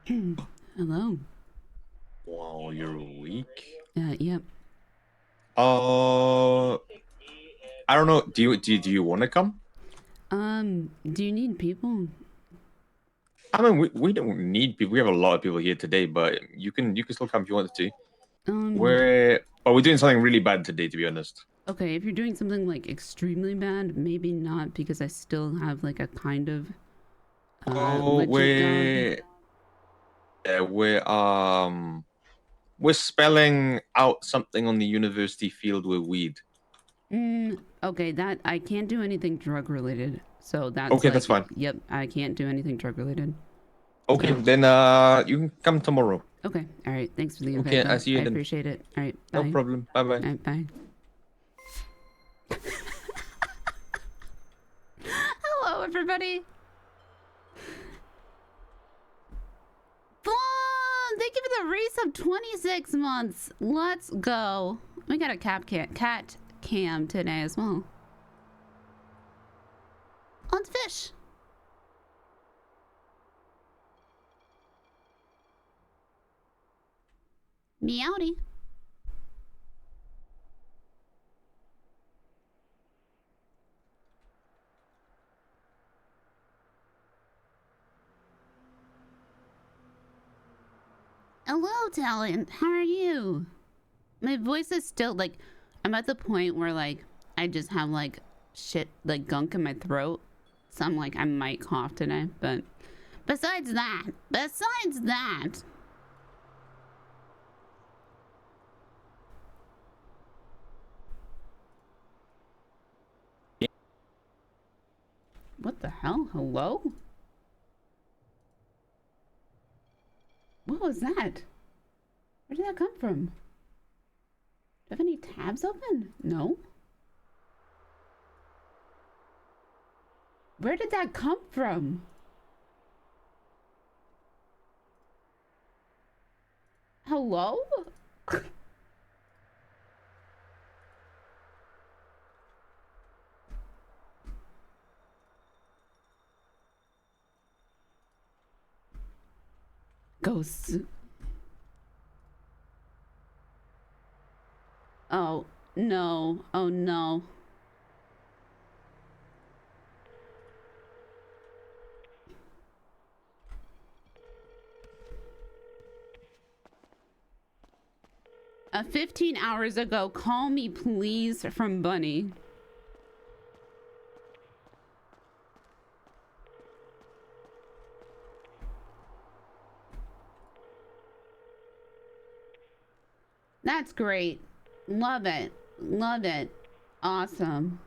Hello. Wow, you're weak. Yep. Uh, I don't know. Do you want to come? Do you need people? I mean, we don't need people. We have a lot of people here today, but you can still come if you wanted to. Um, We're doing something really bad today, to be honest. okay, if you're doing something like extremely bad, maybe not because I still have like a kind of Oh, legit job. uh, we're um we're spelling out something on the university field with weed. Okay, that I can't do anything drug related. So that's Okay, that's like, fine. yep, I can't do anything drug related. Okay, So, then you can come tomorrow. okay. All right. Thanks for the invite Okay, I though. see I you then. appreciate it. All right. No Bye. problem. Bye bye. All right, bye. Hello, everybody. Thank you for the race of 26 months. Let's go. We got a cat cam today as well. On fish. Meowdy. Hello, Talent. How are you? My voice is still like, I'm at the point where like, I just have like shit, like gunk in my throat. So I'm like, I might cough today. But besides that, what the hell? Hello? What was that? Where did that come from? Do I have any tabs open? No. Where did that come from? Hello? Ghosts. Oh, no. Oh, no. Uh, 15 hours ago, call me please from Bunny. That's great. Love it. Love it. Awesome.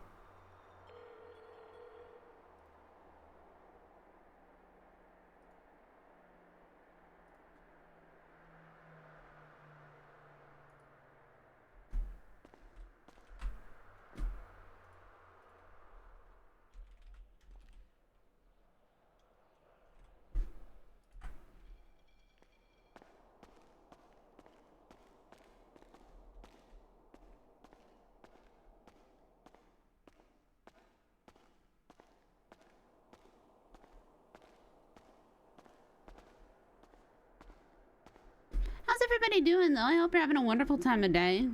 How's everybody doing, though? I hope you're having a wonderful time of day.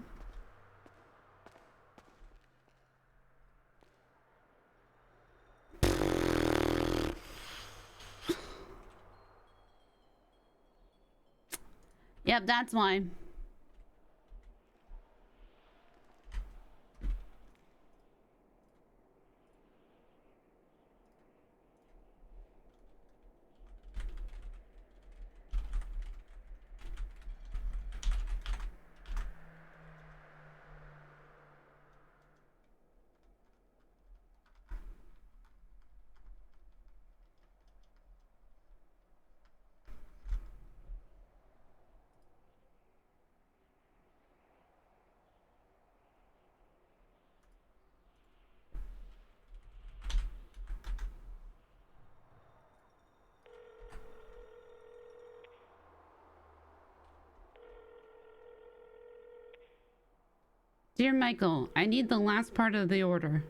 Yep, that's why. Dear Michael, I need the last part of the order.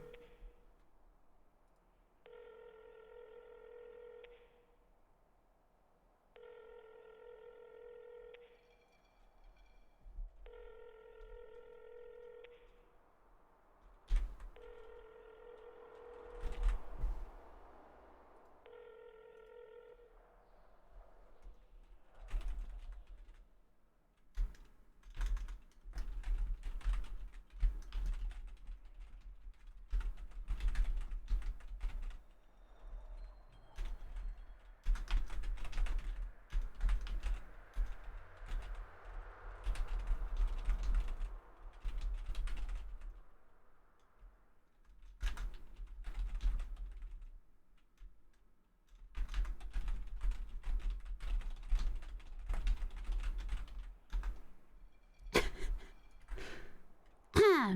Yeah.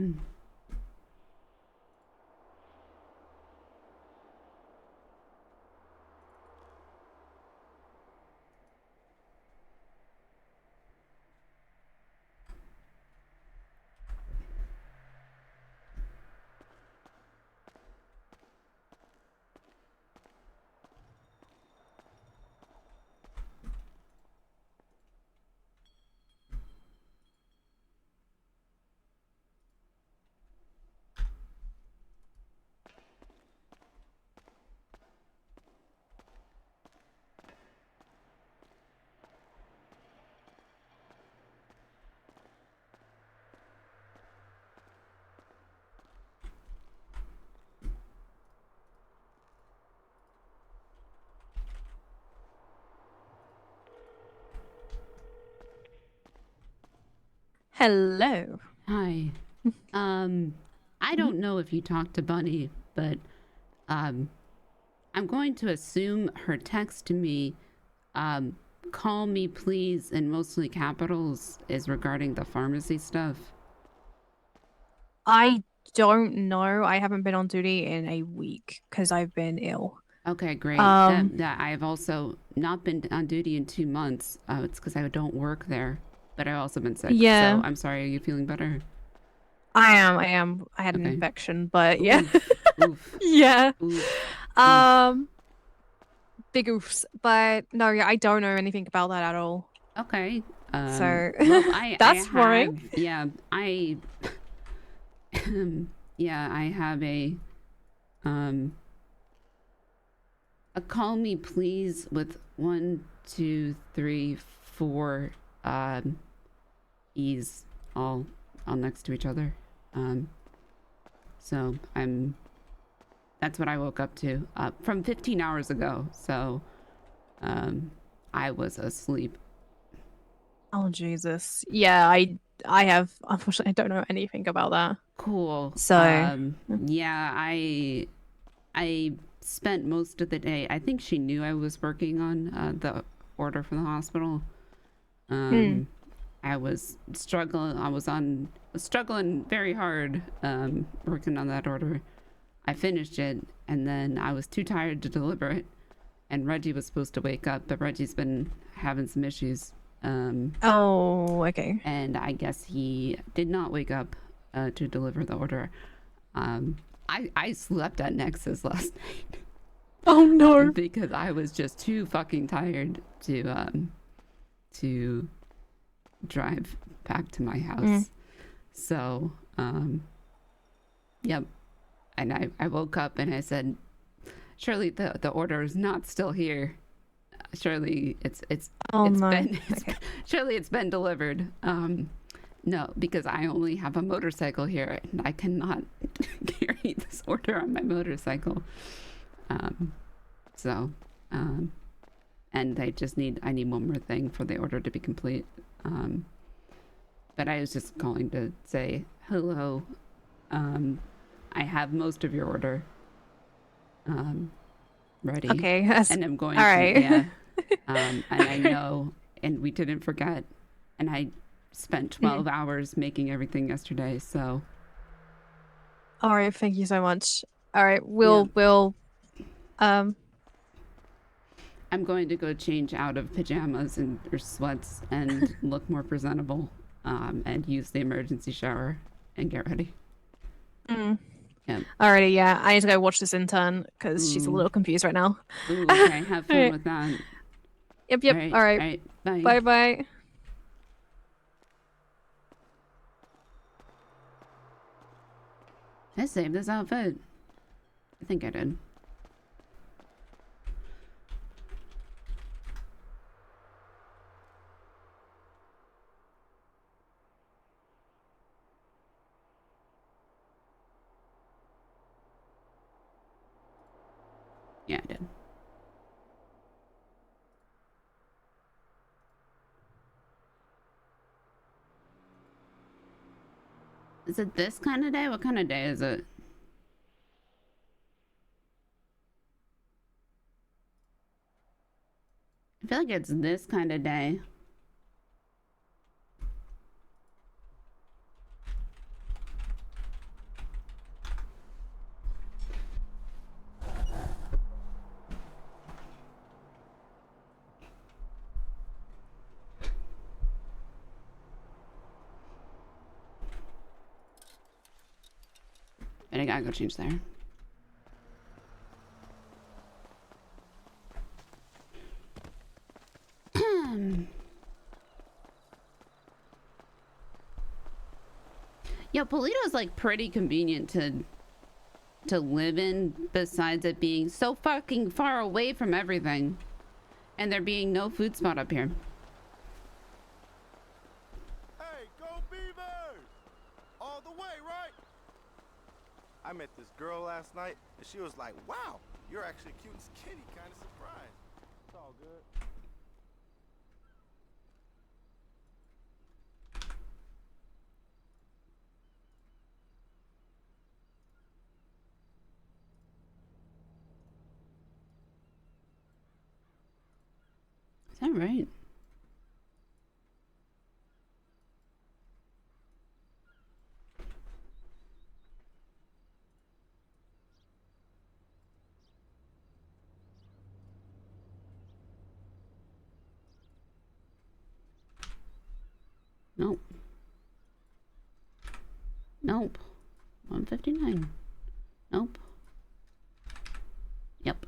Hello. Hi. I don't know if you talked to Bunny, but I'm going to assume her text to me, call me please, in mostly capitals, is regarding the pharmacy stuff. I don't know. I haven't been on duty in a week because I've been ill. Okay, great. Um, That I've also not been on duty in 2 months. It's because I don't work there, but I've also been sick. Yeah. So I'm sorry. Are you feeling better? I am. I had an Okay. infection, but yeah. Oof. Yeah. Oof. Big oofs. But no, yeah, I don't know anything about that at all. Okay. So Well, that's I worrying. have, yeah, yeah, I have a call me please with 1, 2, 3, 4 E's all next to each other. So that's what I woke up to from 15 hours ago. So I was asleep. Oh Jesus. Yeah, I have unfortunately I don't know anything about that. Cool. So Yeah, I spent most of the day. I think she knew I was working on the order from the hospital. I was struggling. I was struggling very hard working on that order. I finished it, and then I was too tired to deliver it. And Reggie was supposed to wake up, but Reggie's been having some issues. oh, okay. And I guess he did not wake up to deliver the order. I slept at Nexus last night. Oh no. Because I was just too fucking tired to drive back to my house. So, yep. And I woke up and I said, surely the order is not still here. Surely surely it's been delivered. No, because I only have a motorcycle here and I cannot carry this order on my motorcycle. And I need one more thing for the order to be complete. But I was just calling to say hello. I have most of your order ready. Okay. And I'm going all to, right. yeah. And I know, and we didn't forget, and I spent 12 hours making everything yesterday, so. All right, thank you so much. All right, we'll I'm going to go change out of pajamas or sweats and look more presentable, and use the emergency shower and get ready. Yep. Alrighty, yeah. I need to go watch this intern because she's a little confused right now. Ooh, okay, have fun with that. Yep. All right. Bye. Bye. Did I save this outfit? I think I did. Yeah, I did. Is it this kind of day? What kind of day is it? I feel like it's this kind of day. And I gotta go change there. Yeah, Polito's like pretty convenient to live in, besides it being so fucking far away from everything. And there being no food spot up here. Hey, go Beavers! All the way, right? I met this girl last night, and she was like, wow, you're actually cute and skinny, kind of surprised. It's all good. Is that right? Nope. Nope. 159. Nope. Yep.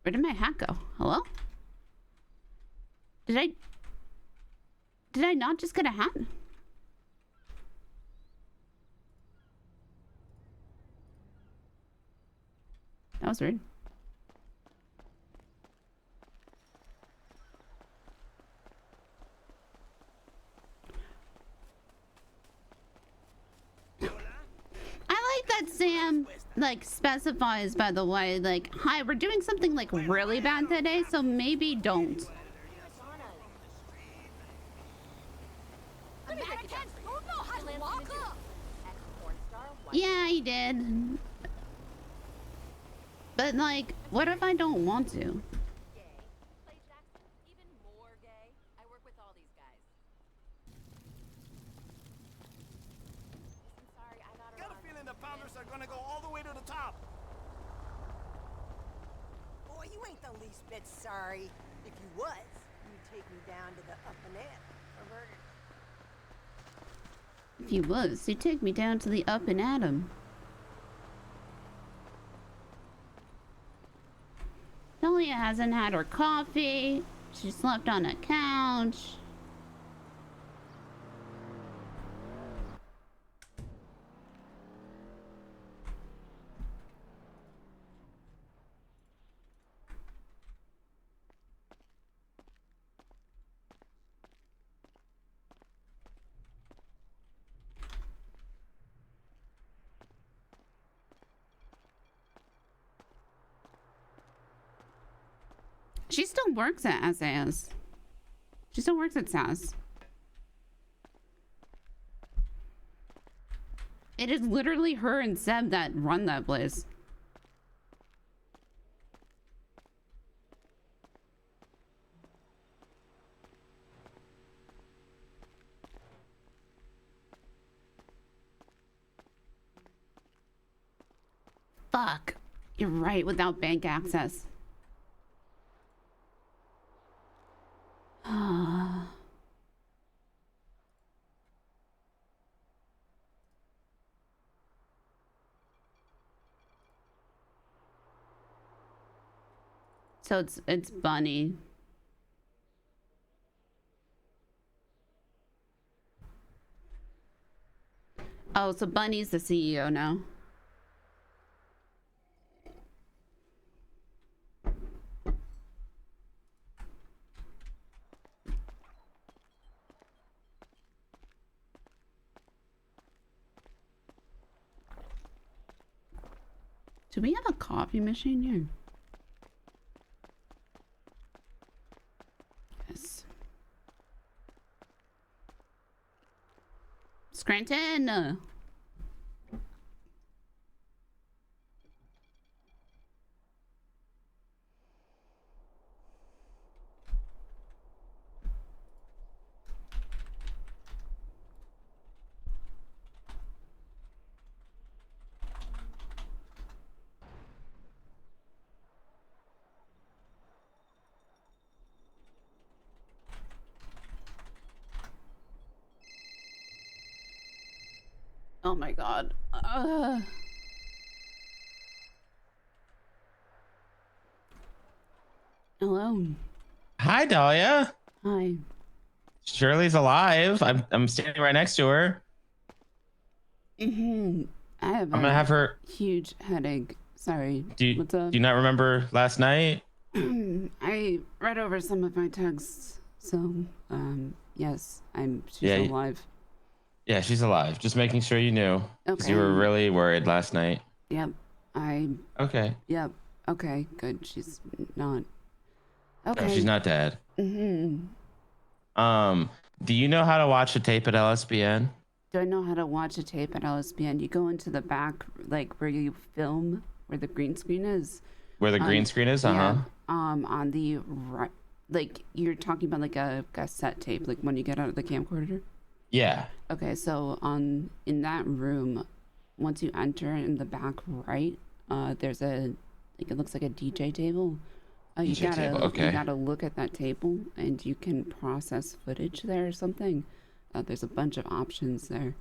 Where did my hat go? Hello? Did I not just get a hat? That was weird. I like that Sam like specifies, by the way, like, hi, we're doing something like really bad today, so maybe don't. Yeah, he did. But like, what if I don't want to? Got a feeling the Pounders are gonna go all the way to the top. Boy, you ain't the least bit sorry. If you was, you'd take me down to the up and at for burger. If he was, he'd take me down to the up and at him. Dahlia hasn't had her coffee. She slept on a couch. She still works at SAS. She still works at SAS. It is literally her and Seb that run that place. Fuck. You're right, without bank access. So it's Bunny. Oh, so Bunny's the CEO now. Do we have a coffee machine here? Yes. Scranton! Oh my god. Hello. Hi, Dahlia. Hi. Shirley's alive. I'm standing right next to her. I have I'm gonna have her. huge headache. Sorry. What's up? Do you not remember last night? I read over some of my texts, so yes, she's Yeah, alive. Yeah, she's alive. Just making sure you knew. Because you were really worried last night. Yep. Okay. Yep. Okay, good. She's not. Okay. No, she's not dead. Do you know how to watch a tape at LSBN? Do I know how to watch a tape at LSBN? You go into the back, like where you film, where the green screen is. Where the green screen is? Yeah. On the right, like you're talking about like a cassette tape, like when you get out of the camcorder. Yeah. Okay, so in that room, once you enter in the back right, there's it looks like a DJ table. You gotta look at that table, and you can process footage there or something. There's a bunch of options there.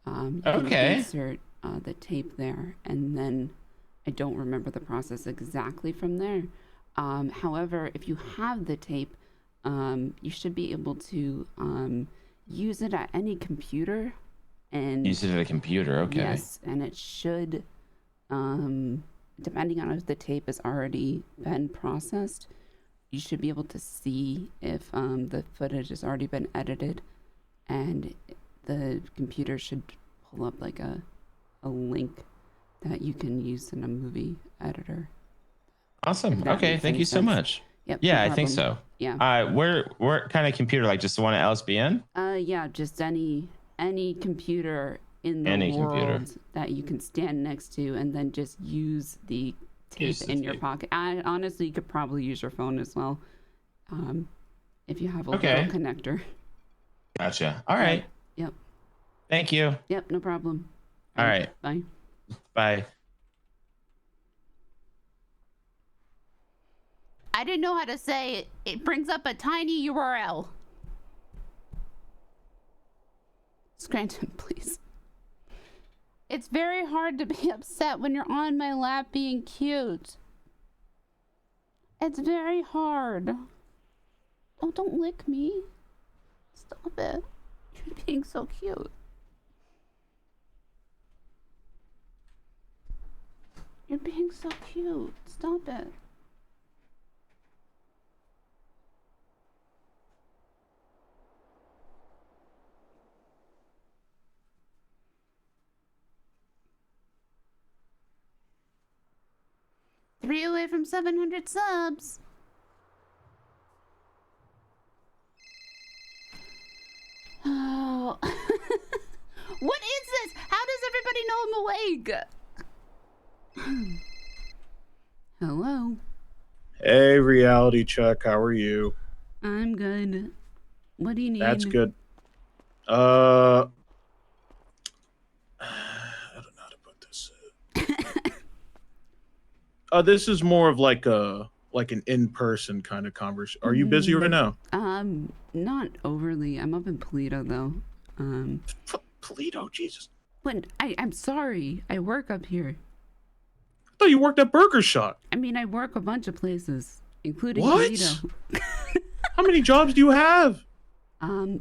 You can insert the tape there, and then I don't remember the process exactly from there. However, if you have the tape, you should be able to use it at any computer. And use it at a computer, okay. Yes, and it should, depending on if the tape has already been processed, you should be able to see if the footage has already been edited, and the computer should pull up like a link that you can use in a movie editor. Awesome. Okay, thank you so much. Yep. Yeah, No I think problem. so. Yeah. What kind of computer? Like just the one at LSBN? Yeah, just any computer in the world that you can stand next to, and then just use the tape in your pocket. Honestly, you could probably use your phone as well, if you have a little connector. Gotcha. All right. Yep. Thank you. Yep, no problem. All right. Bye. Bye. I didn't know how to say it. It brings up a tiny URL. Scranton, please. It's very hard to be upset when you're on my lap being cute. It's very hard. Oh, don't lick me. Stop it. You're being so cute. You're being so cute. Stop it. Three away from 700 subs. Oh. What is this? How does everybody know I'm awake? Hello. Hey, reality check. How are you? I'm good. What do you need? That's good. I don't know how to put this. This is more of like an in-person kind of conversation. Are you busy right now? Not overly. I'm up in Toledo though. Toledo, Jesus. But I'm sorry. I work up here. I thought you worked at Burger Shot. I mean, I work a bunch of places, including what? Toledo. How many jobs do you have?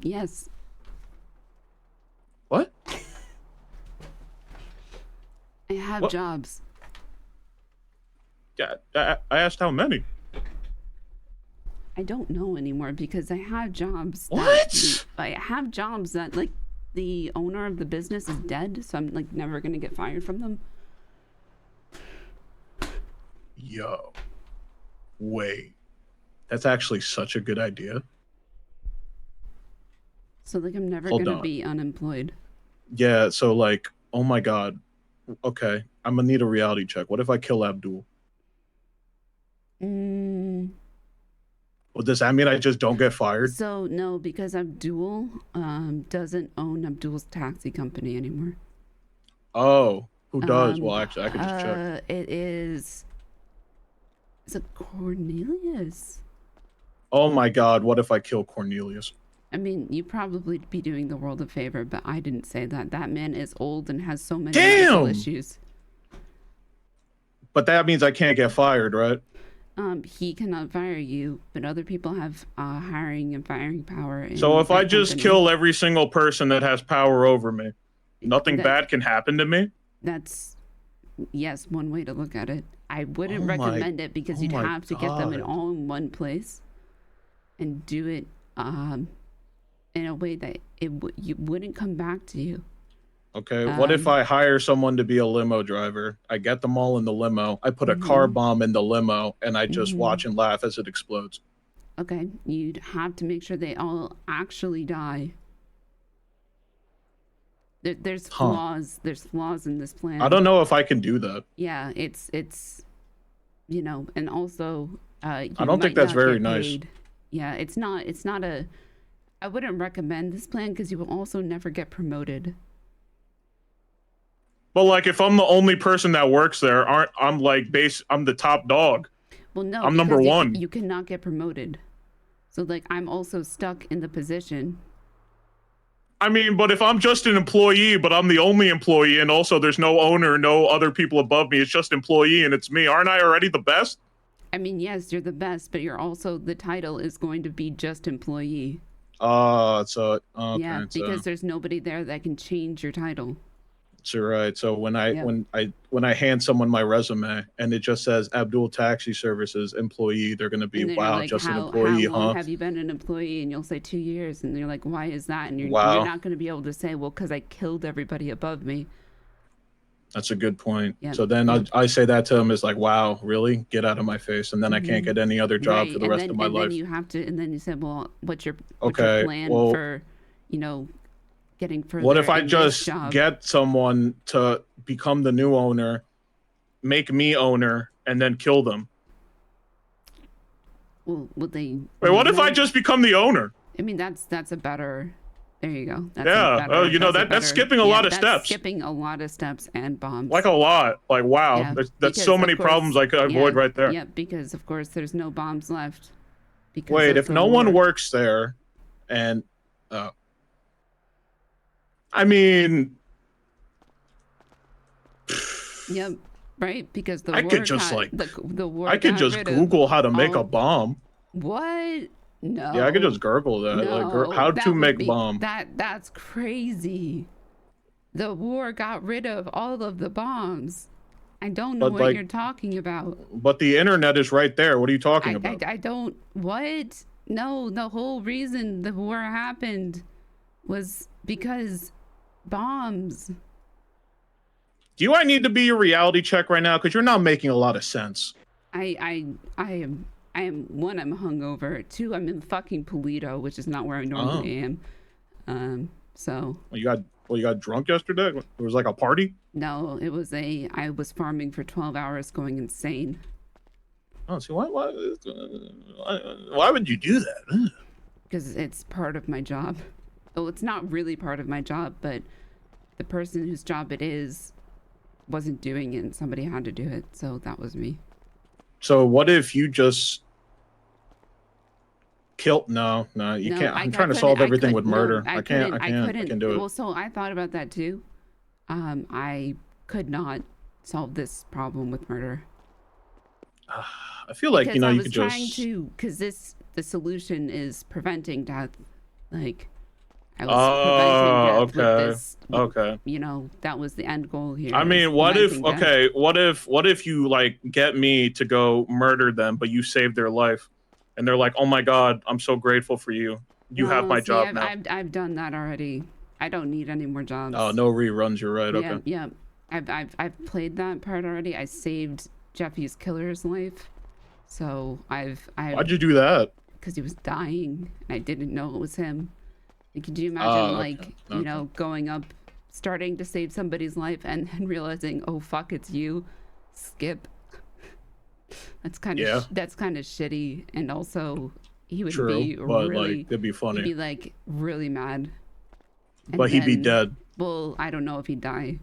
Yes. What? I have jobs. Yeah, I asked how many. I don't know anymore because I have jobs. What? I have jobs that like the owner of the business is dead, so I'm like never gonna get fired from them. Yo. Wait. That's actually such a good idea. So like I'm never gonna be unemployed. Yeah, so like, oh my god. Okay, I'm gonna need a reality check. What if I kill Abdul? Well, does that mean I just don't get fired? So no, because Abdul doesn't own Abdul's taxi company anymore. Oh, who does? Well, actually, I could just check. Is it Cornelius? Oh my god, what if I kill Cornelius? I mean, you probably be doing the world a favor, but I didn't say that. That man is old and has so many medical issues. But that means I can't get fired, right? He cannot fire you, but other people have hiring and firing power. So if I just kill every single person that has power over me, nothing bad can happen to me? That's, yes, one way to look at it. I wouldn't recommend it because you'd have to get them in all in one place and do it in a way that you wouldn't come back to you. Okay, what if I hire someone to be a limo driver? I get them all in the limo. I put a car bomb in the limo, and I just watch and laugh as it explodes. Okay, you'd have to make sure they all actually die. There's flaws. There's flaws in this plan. I don't know if I can do that. Yeah, it's you know, and also I don't think that's very nice. Yeah, it's not a. I wouldn't recommend this plan because you will also never get promoted. But like, if I'm the only person that works there, I'm the top dog. Well, no, I'm number one. You cannot get promoted. So like, I'm also stuck in the position. I mean, but if I'm just an employee, but I'm the only employee, and also there's no owner, no other people above me, it's just employee and it's me, aren't I already the best? I mean, yes, you're the best, but you're also, the title is going to be just employee. Okay, yeah, because there's nobody there that can change your title. That's right. So when I hand someone my resume and it just says Abdul Taxi Services employee, they're gonna be, wow, like, just an employee, how long have you been an employee? And you'll say 2 years, and you're like, why is that? And you're not gonna be able to say, well, because I killed everybody above me. That's a good point. Yeah. So then I say that to them is like, wow, really? Get out of my face. And then I can't get any other job for the rest of my life. Then you have to, and then you said, well, what's your plan for, you know, getting further? What if I just get someone to become the new owner, make me owner, and then kill them? Well, would they? Wait, what if I just become the owner? I mean, that's a better. There you go. That's you know, that's skipping a lot of steps. Skipping a lot of steps and bombs. Like a lot. Like, wow. Yeah, that's so many problems I could avoid right there. Yeah, because of course there's no bombs left. Wait, if no one works there, and I mean, yep, right, because the I could just I could just Google how to make a bomb. What? No. Yeah, I could just Google that. No, like, how to make bomb. That's crazy. The war got rid of all of the bombs. I don't know what you're talking about. But the internet is right there. What are you talking about? I don't. What? No, the whole reason the war happened was because bombs. Do I need to be your reality check right now? Because you're not making a lot of sense. I am, one, I'm hungover. Two, I'm in fucking Polito, which is not where I normally am. So. You got drunk yesterday? It was like a party? No, it was I was farming for 12 hours going insane. Oh, so why would you do that? Because it's part of my job. Oh, it's not really part of my job, but the person whose job it is wasn't doing it and somebody had to do it. So that was me. So what if you just killed? No, you can't. I'm trying to solve everything with murder. I can't do it. Well, so I thought about that too. I could not solve this problem with murder. I feel like, you know, you could just. Because the solution is preventing death. Like, I was preventing death with this. Okay. You know, that was the end goal here. I mean, what if you like get me to go murder them, but you saved their life, and they're like, oh my God, I'm so grateful for you. You have my job now. I've done that already. I don't need any more jobs. Oh, no reruns. You're right. Okay. Yeah. I've played that part already. I saved Jeffy's killer's life. So Why'd you do that? Because he was dying. I didn't know it was him. Could you imagine, you know, going up, starting to save somebody's life, and then realizing, oh fuck, it's you. Skip. That's kind of shitty, and also he would be really. Like, it'd be funny. He'd be like really mad. But he'd be dead. Well, I don't know if he'd die.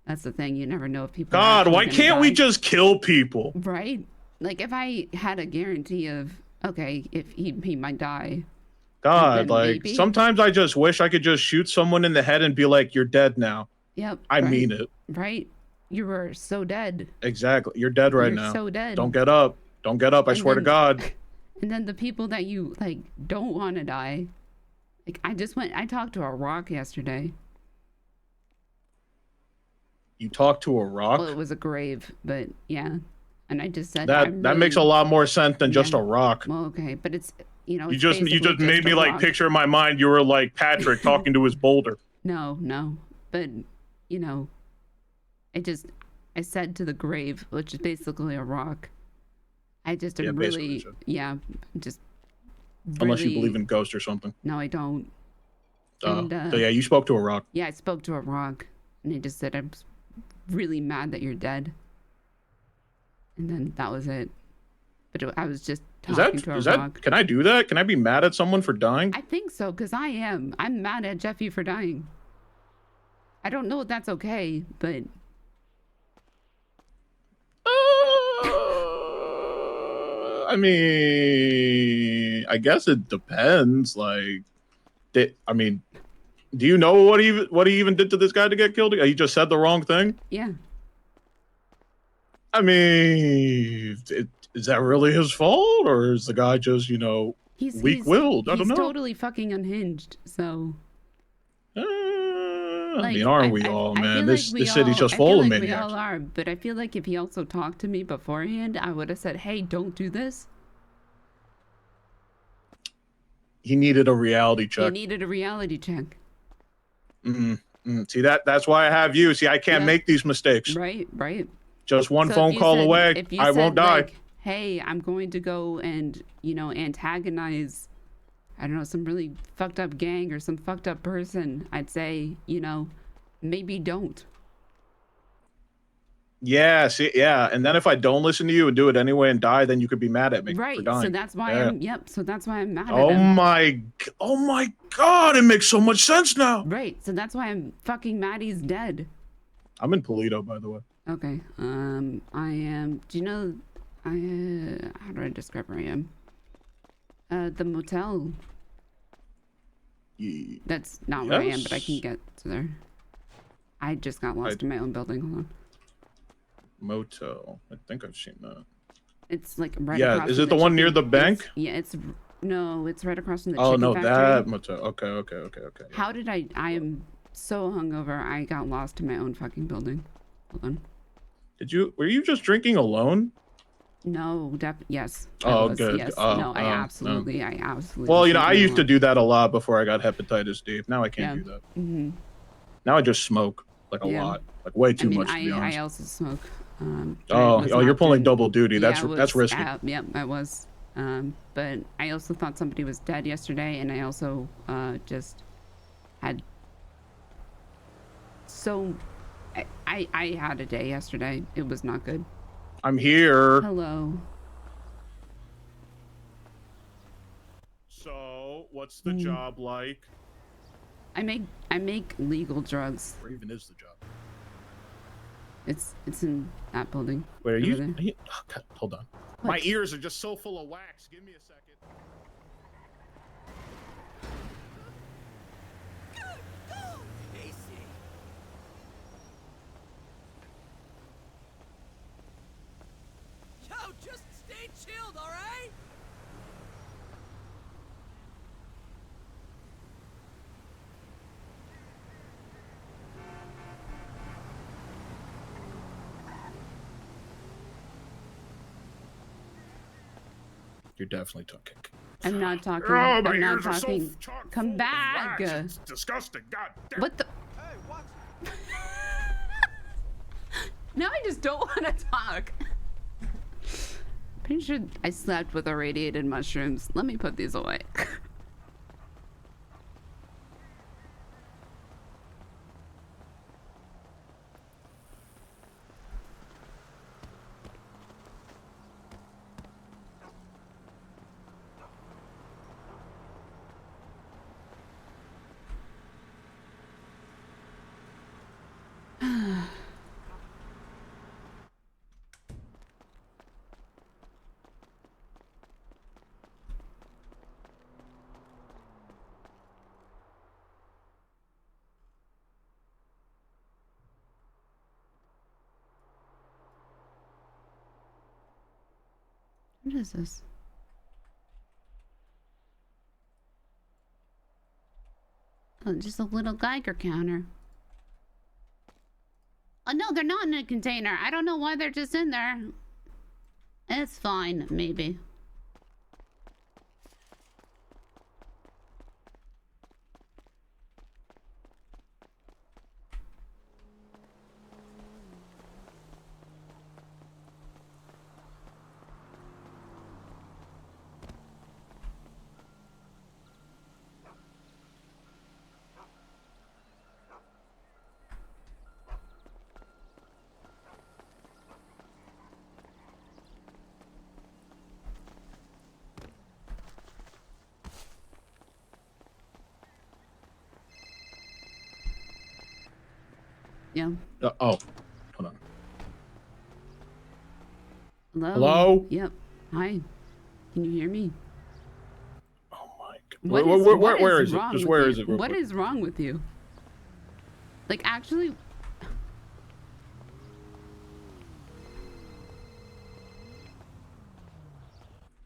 That's the thing. You never know if people. God, why can't we just kill people? Right. Like, if I had a guarantee of, okay, if he might die, God, then like maybe. sometimes I just wish I could just shoot someone in the head and be like, "You're dead now." Yep. I right, mean it. Right. You were so dead. Exactly. You're dead right You're now. so dead. Don't get up. Don't get up. I And swear to then- God. And then the people that you like don't want to die. Like I talked to a rock yesterday. You talk to a rock? Well, it was a grave, but yeah. And I just said That makes a lot more sense than just a rock. Well, okay, but it's You it's just basically made me a like rock. picture in my mind you were like Patrick talking to his boulder. No, but I said to the grave, which is basically a rock. I just am really just. Unless you really- believe in ghosts or something. No, I don't. Oh, And, so yeah, you spoke to a rock. Yeah, I spoke to a rock, and he just said, "I'm really mad that you're dead." And then that was it. But I was just talking to a rock. Can I do that? Can I be mad at someone for dying? I think so, because I am. I'm mad at Jeffy for dying. I don't know if that's okay, but... I mean, I guess it depends. Like, do you know what he even did to this guy to get killed? He just said the wrong thing? Yeah. I mean, is that really his fault, or is the guy just, weak-willed? I don't know. He's totally fucking unhinged, so... I mean, aren't we all, man? This city's just full of maniacs. We all are, but I feel like if he also talked to me beforehand, I would have said, "Hey, don't do this." He needed a reality check. He needed a reality check. See, that's why I have you. See, I can't make these mistakes. Right. Just one So phone call away, if you I won't die. Like, hey, I'm going to go and, antagonize, I don't know, some really fucked up gang or some fucked up person, I'd say, maybe don't. Yeah, and then if I don't listen to you and do it anyway and die, then you could be mad at me for dying. So that's why I'm mad at Oh him. my God, it makes so much sense now. Right, so that's why I'm fucking mad he's dead. I'm in Polito, by the way. Okay, I am, do you know, how do I describe where I am? The motel. That's not where I am, but I can get to there. I just got lost in my own building. Hold on. Motel. I think I've seen that. It's like right across. Yeah, is from it the one near the bank? It's right across from the Oh chicken no, factory. that motel. Okay. How did I am so hungover I got lost in my own fucking building. Hold on. Were you just drinking alone? No, yes. Good. Yes. No. I absolutely. Well, I used to do that a lot before I got hepatitis D. Now I can't do that. Mm-hmm. Now I just smoke like a lot, like way too much. To be honest. I also smoke. You're pulling double duty. That's risky. Yep, I was. But I also thought somebody was dead yesterday, and I also just had I had a day yesterday. It was not good. I'm here. Hello. So, what's the job like? I make legal drugs. Where even is the job? It's in that building. Wait, are you oh, God, hold on. What? My ears are just so full of wax. Give me a second. Yo, just stay chilled, all right? You're definitely talking. I'm not talking. Oh, my I'm not ears are talking. so chock Come full of back. wax. It's disgusting. God damn. What the? Hey, watch it. Now I just don't want to talk. Pretty sure I slept with irradiated mushrooms. Let me put these away. What is this? Oh, just a little Geiger counter. Oh, no, they're not in a container. I don't know why they're just in there. It's fine, maybe. Yeah. Oh, hold on. Hello? Hello? Yep. Hi. Can you hear me? Oh my God. What Where is it? wrong Just with where you? is it? real What quick? is wrong with you? Like, actually...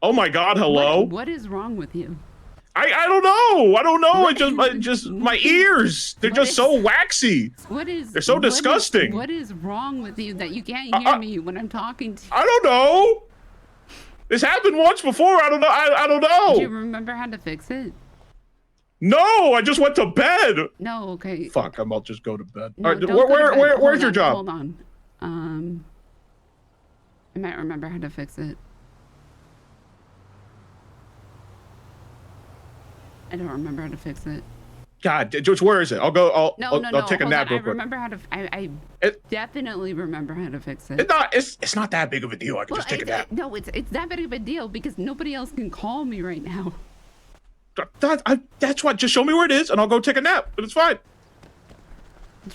Oh my God! Hello. What is wrong with you? I don't know. I don't know. What I just my ears. They're just so waxy. They're so disgusting. What is wrong with you that you can't hear me when I'm talking to you? I don't know. This happened once before. I don't know. I don't know. Do you remember how to fix it? No, I just went to bed. No, okay. Fuck, I'm about to just go to bed. No, All right, don't go to bed. where's Hold your on, job? Hold on. I might remember how to fix it. I don't remember how to fix it. God, just where is it? I'll go. I'll take a hold nap on. real I quick. remember how to. I definitely remember how to fix it. It's not that big of a deal. I can just take a nap. No, it's that big of a deal because nobody else can call me right now. That's what. Just show me where it is, and I'll go take a nap. But it's fine.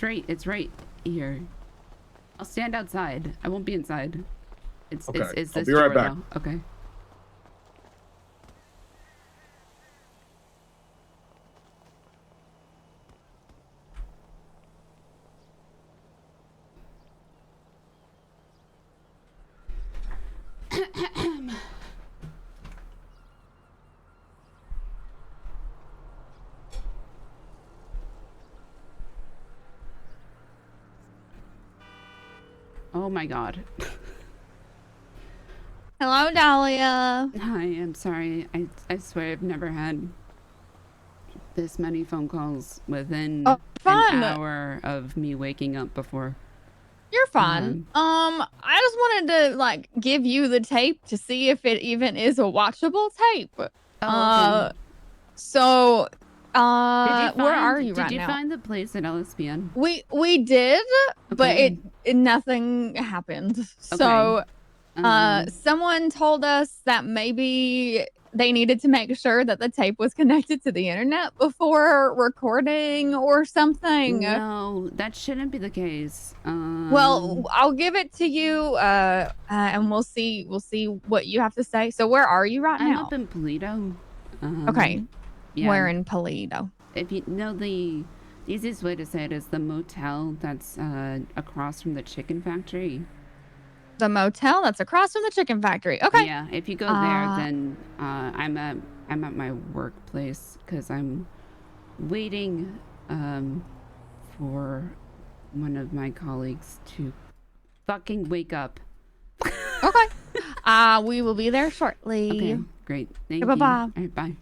It's right here. I'll stand outside. I won't be inside. Okay, It's I'll this be right door, back. though. Okay. Oh my God. Hello, Dahlia. Hi, I'm sorry. I swear I've never had this many phone calls within an hour of me waking up before. You're fine. I just wanted to like give you the tape to see if it even is a watchable tape. Oh, okay. So where are you right now? Did you find the place at LSPN? We did, but Okay. it nothing happened. Okay. So someone told us that maybe they needed to make sure that the tape was connected to the internet before recording or something. No, that shouldn't be the case. Well, I'll give it to you, and we'll see what you have to say. So where are you right I'm now? up in Polito. Okay. Yeah. Where in Polito? If you know, the easiest way to say it is the motel that's across from the chicken factory. The motel that's across from the chicken factory. Okay. Yeah, if you go there, then I'm at my workplace because I'm waiting for one of my colleagues to fucking wake up. Okay. We will be there shortly. Okay, great. Thank you. Bye-bye. All right, bye.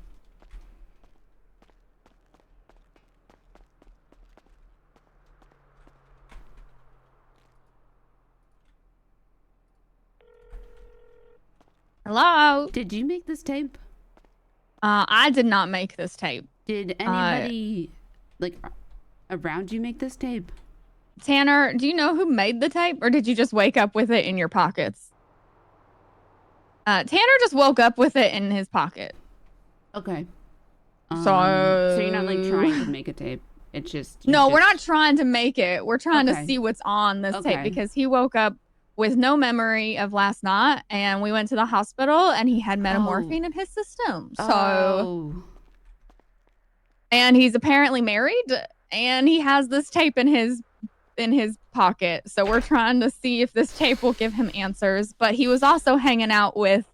Hello. Did you make this tape? I did not make this tape. Did anybody like around you make this tape? Tanner, do you know who made the tape, or did you just wake up with it in your pockets? Tanner just woke up with it in his pocket. Okay. So you're not like trying to make a tape. It's just we're not trying to make it. We're trying to see what's on this tape Okay. because he woke up with no memory of last night, and we went to the hospital, and he had metamorphine in his system. So, and he's apparently married, and he has this tape in his in his pocket. So we're trying to see if this tape will give him answers. But he was also hanging out with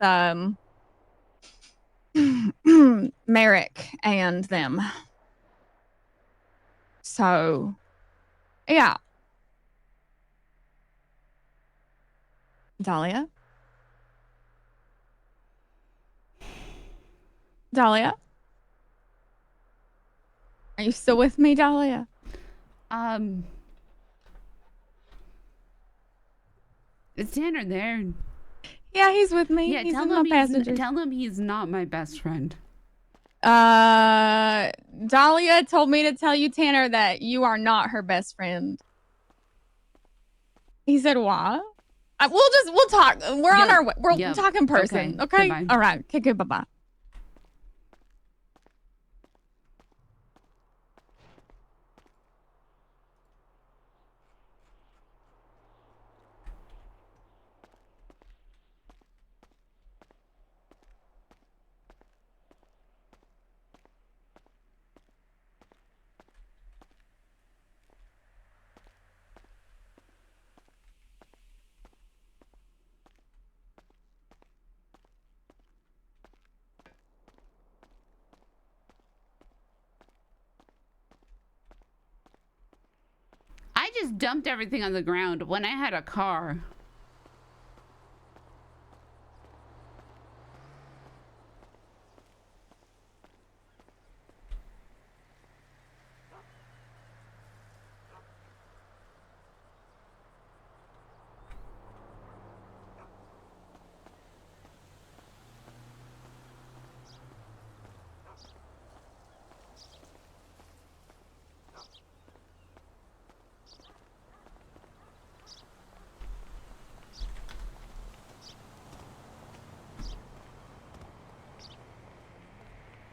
Merrick and them. So, yeah. Dahlia? Dahlia? Are you still with me, Dahlia? Is Tanner there? Yeah, he's with me. Yeah, he's tell him he's not my best friend. Dahlia told me to tell you, Tanner, that you are not her best friend. He said, "Why?" We'll talk. We're on our way. We'll talk in person. Okay. All right. Okay. Good. Bye. Bye. I just dumped everything on the ground when I had a car.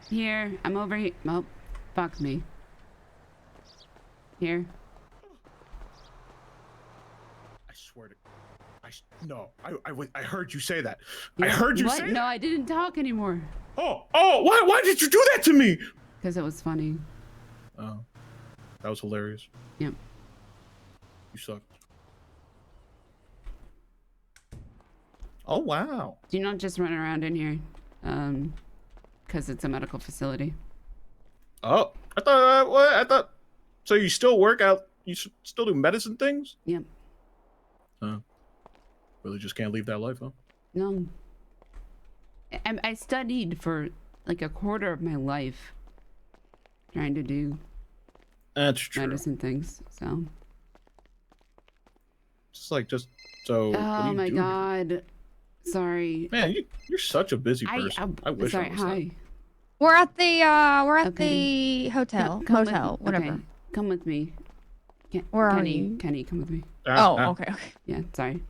Here, I'm over here. Oh, fuck me. Here. I swear to... I heard you say that. Yeah. I heard you say No, that. I didn't talk anymore. Oh, why did you do that to me? Because it was funny. Oh, that was hilarious. Yep. You suck. Oh, wow. Do you not just run around in here? Because it's a medical facility. Oh, I thought, so you still work out, you still do medicine things? Yep. Really just can't leave that life, huh? No. I studied for like a quarter of my life trying to do That's true. medicine things, so. So. Oh my god. Sorry. Man, you're such a busy person. I wish sorry, I was hi. that. We're at the hotel. Motel, whatever. Okay. Come with me. Where are you? Kenny, come with me. Okay. Yeah, sorry.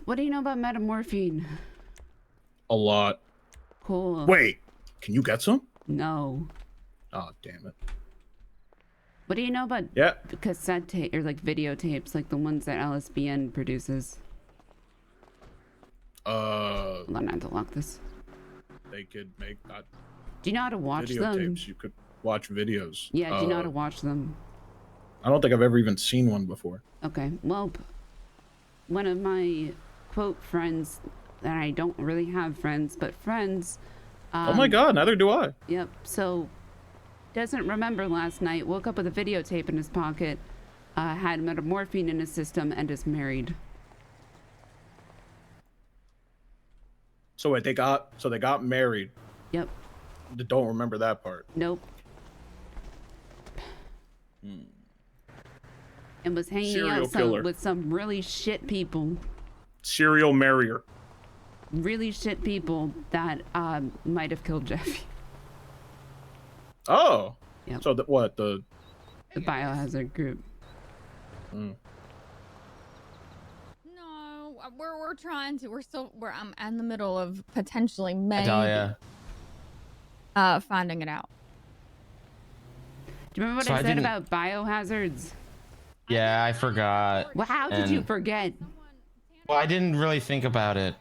What do you know about metamorphine? A lot. Cool. Wait, can you get some? No. Oh, damn it. What do you know about cassette tape or like videotapes, like the ones that LSBN produces? Hold on, I have to lock this. They could make do you know how to watch them? Videotapes. You could watch videos. Yeah, do you know how to watch them? I don't think I've ever even seen one before. Okay, well, one of my quote friends, that I don't really have friends, but friends. Oh my god, neither do I. Yep, so doesn't remember last night, woke up with a videotape in his pocket, had metamorphine in his system, and is married. So wait, they got married. Yep. Don't remember that part. Nope. And was hanging out with some really shit people. Serial marrier. Really shit people that might have killed Jeffy. Oh. Yep. So the biohazard group. No, we're trying to. I'm in the middle of potentially maybe finding it out. Do you remember what I said about biohazards? Yeah, I forgot. Well, how did you forget? Well, I didn't really think about it.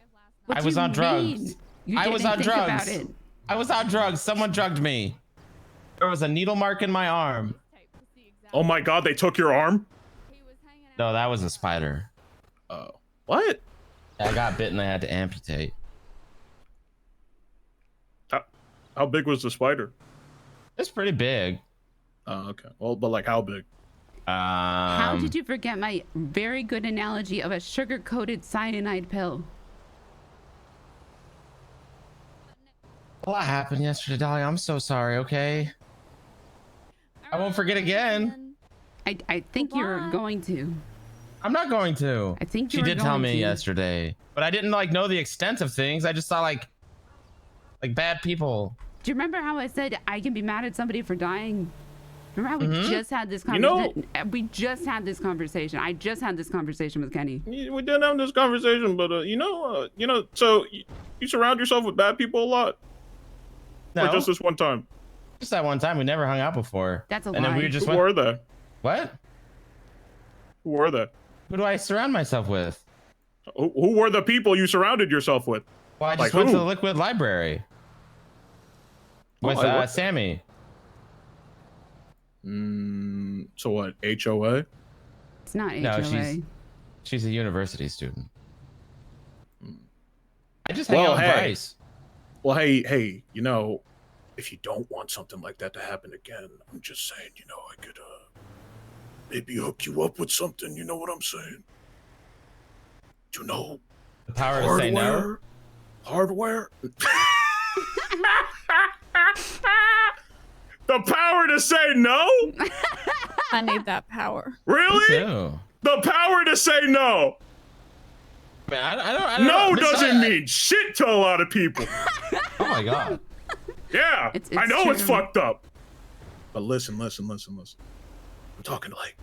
I was on drugs. I was on drugs. I was on drugs. Someone drugged me. There was a needle mark in my arm. Oh my god, they took your arm? No, that was a spider. Oh. What? I got bit and I had to amputate. How big was the spider? It's pretty big. Oh, okay. Well, but like how big? How did you forget my very good analogy of a sugar-coated cyanide pill? A lot happened yesterday, Dahlia. I'm so sorry, okay? I won't forget again. I think you're going to. I'm not going to. I think she did tell me yesterday, but I didn't like know the extent of things. I just saw like bad people. Do you remember how I said I can be mad at somebody for dying? Remember how we just had this conversation? We just had this conversation. I just had this conversation with Kenny. We didn't have this conversation, but so you surround yourself with bad people a lot. No, or just this one time. Just that one time. We never hung out before. That's a lie. And then we just Who were they? What? Who were they? Who do I surround myself with? Who were the people you surrounded yourself with? Well, I just went to the Liquid Library with Sammy. So what? HOA? It's not HOA. No, she's a university student. I just hang out with Bryce. Well, hey, if you don't want something like that to happen again, I'm just saying, I could maybe hook you up with something. You know what I'm saying? You know, the power to say no. Hardware. The power to say no? I need that power. Really? The power to say no. Man, I don't no doesn't mean shit to a lot of people. Oh my god. Yeah, it's I know true. it's fucked up. But listen. I'm talking like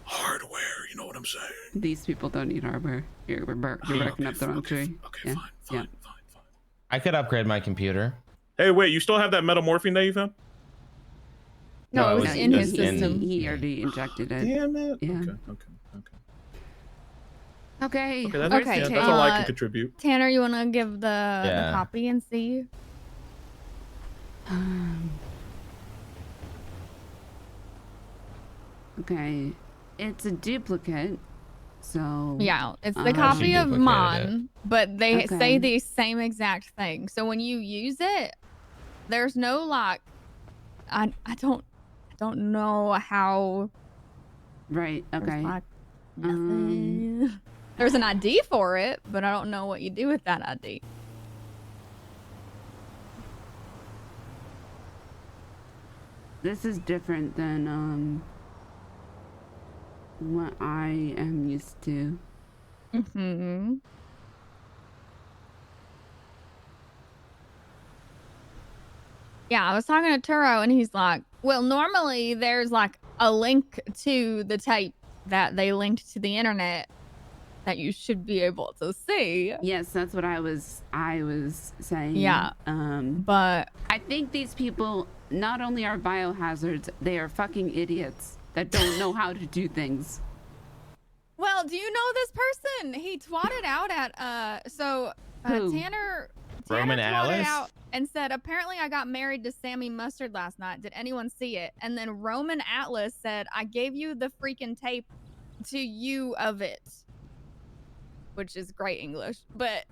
hardware, you know what I'm saying? These people don't need hardware. You're barking up the wrong tree. Okay, fine. I could upgrade my computer. Hey, wait, you still have that metamorphine that you found? No, it was in his system. He already injected it. Damn it. Yeah. Okay. Okay. That's all I can contribute. Tanner, you want to give the copy and see? Okay. It's a duplicate. So yeah, it's the copy of mine, but they Okay. say the same exact thing. So when you use it, there's no like, I don't know how. Right. Okay. There's like nothing. There's an ID for it, but I don't know what you do with that ID. This is different than what I am used to. Mm-hmm. Yeah, I was talking to Turo and he's like, well, normally there's like a link to the tape that they linked to the internet that you should be able to see. Yes, that's what I was saying. Yeah. But I think these people not only are biohazards, they are fucking idiots that don't know how to do things. well, do you know this person? He twatted out at Who? Tanner Roman twatted Alice? out and said, apparently I got married to Sammy Mustard last night. Did anyone see it? And then Roman Atlas said, I gave you the freaking tape to you of it. Which is great English. But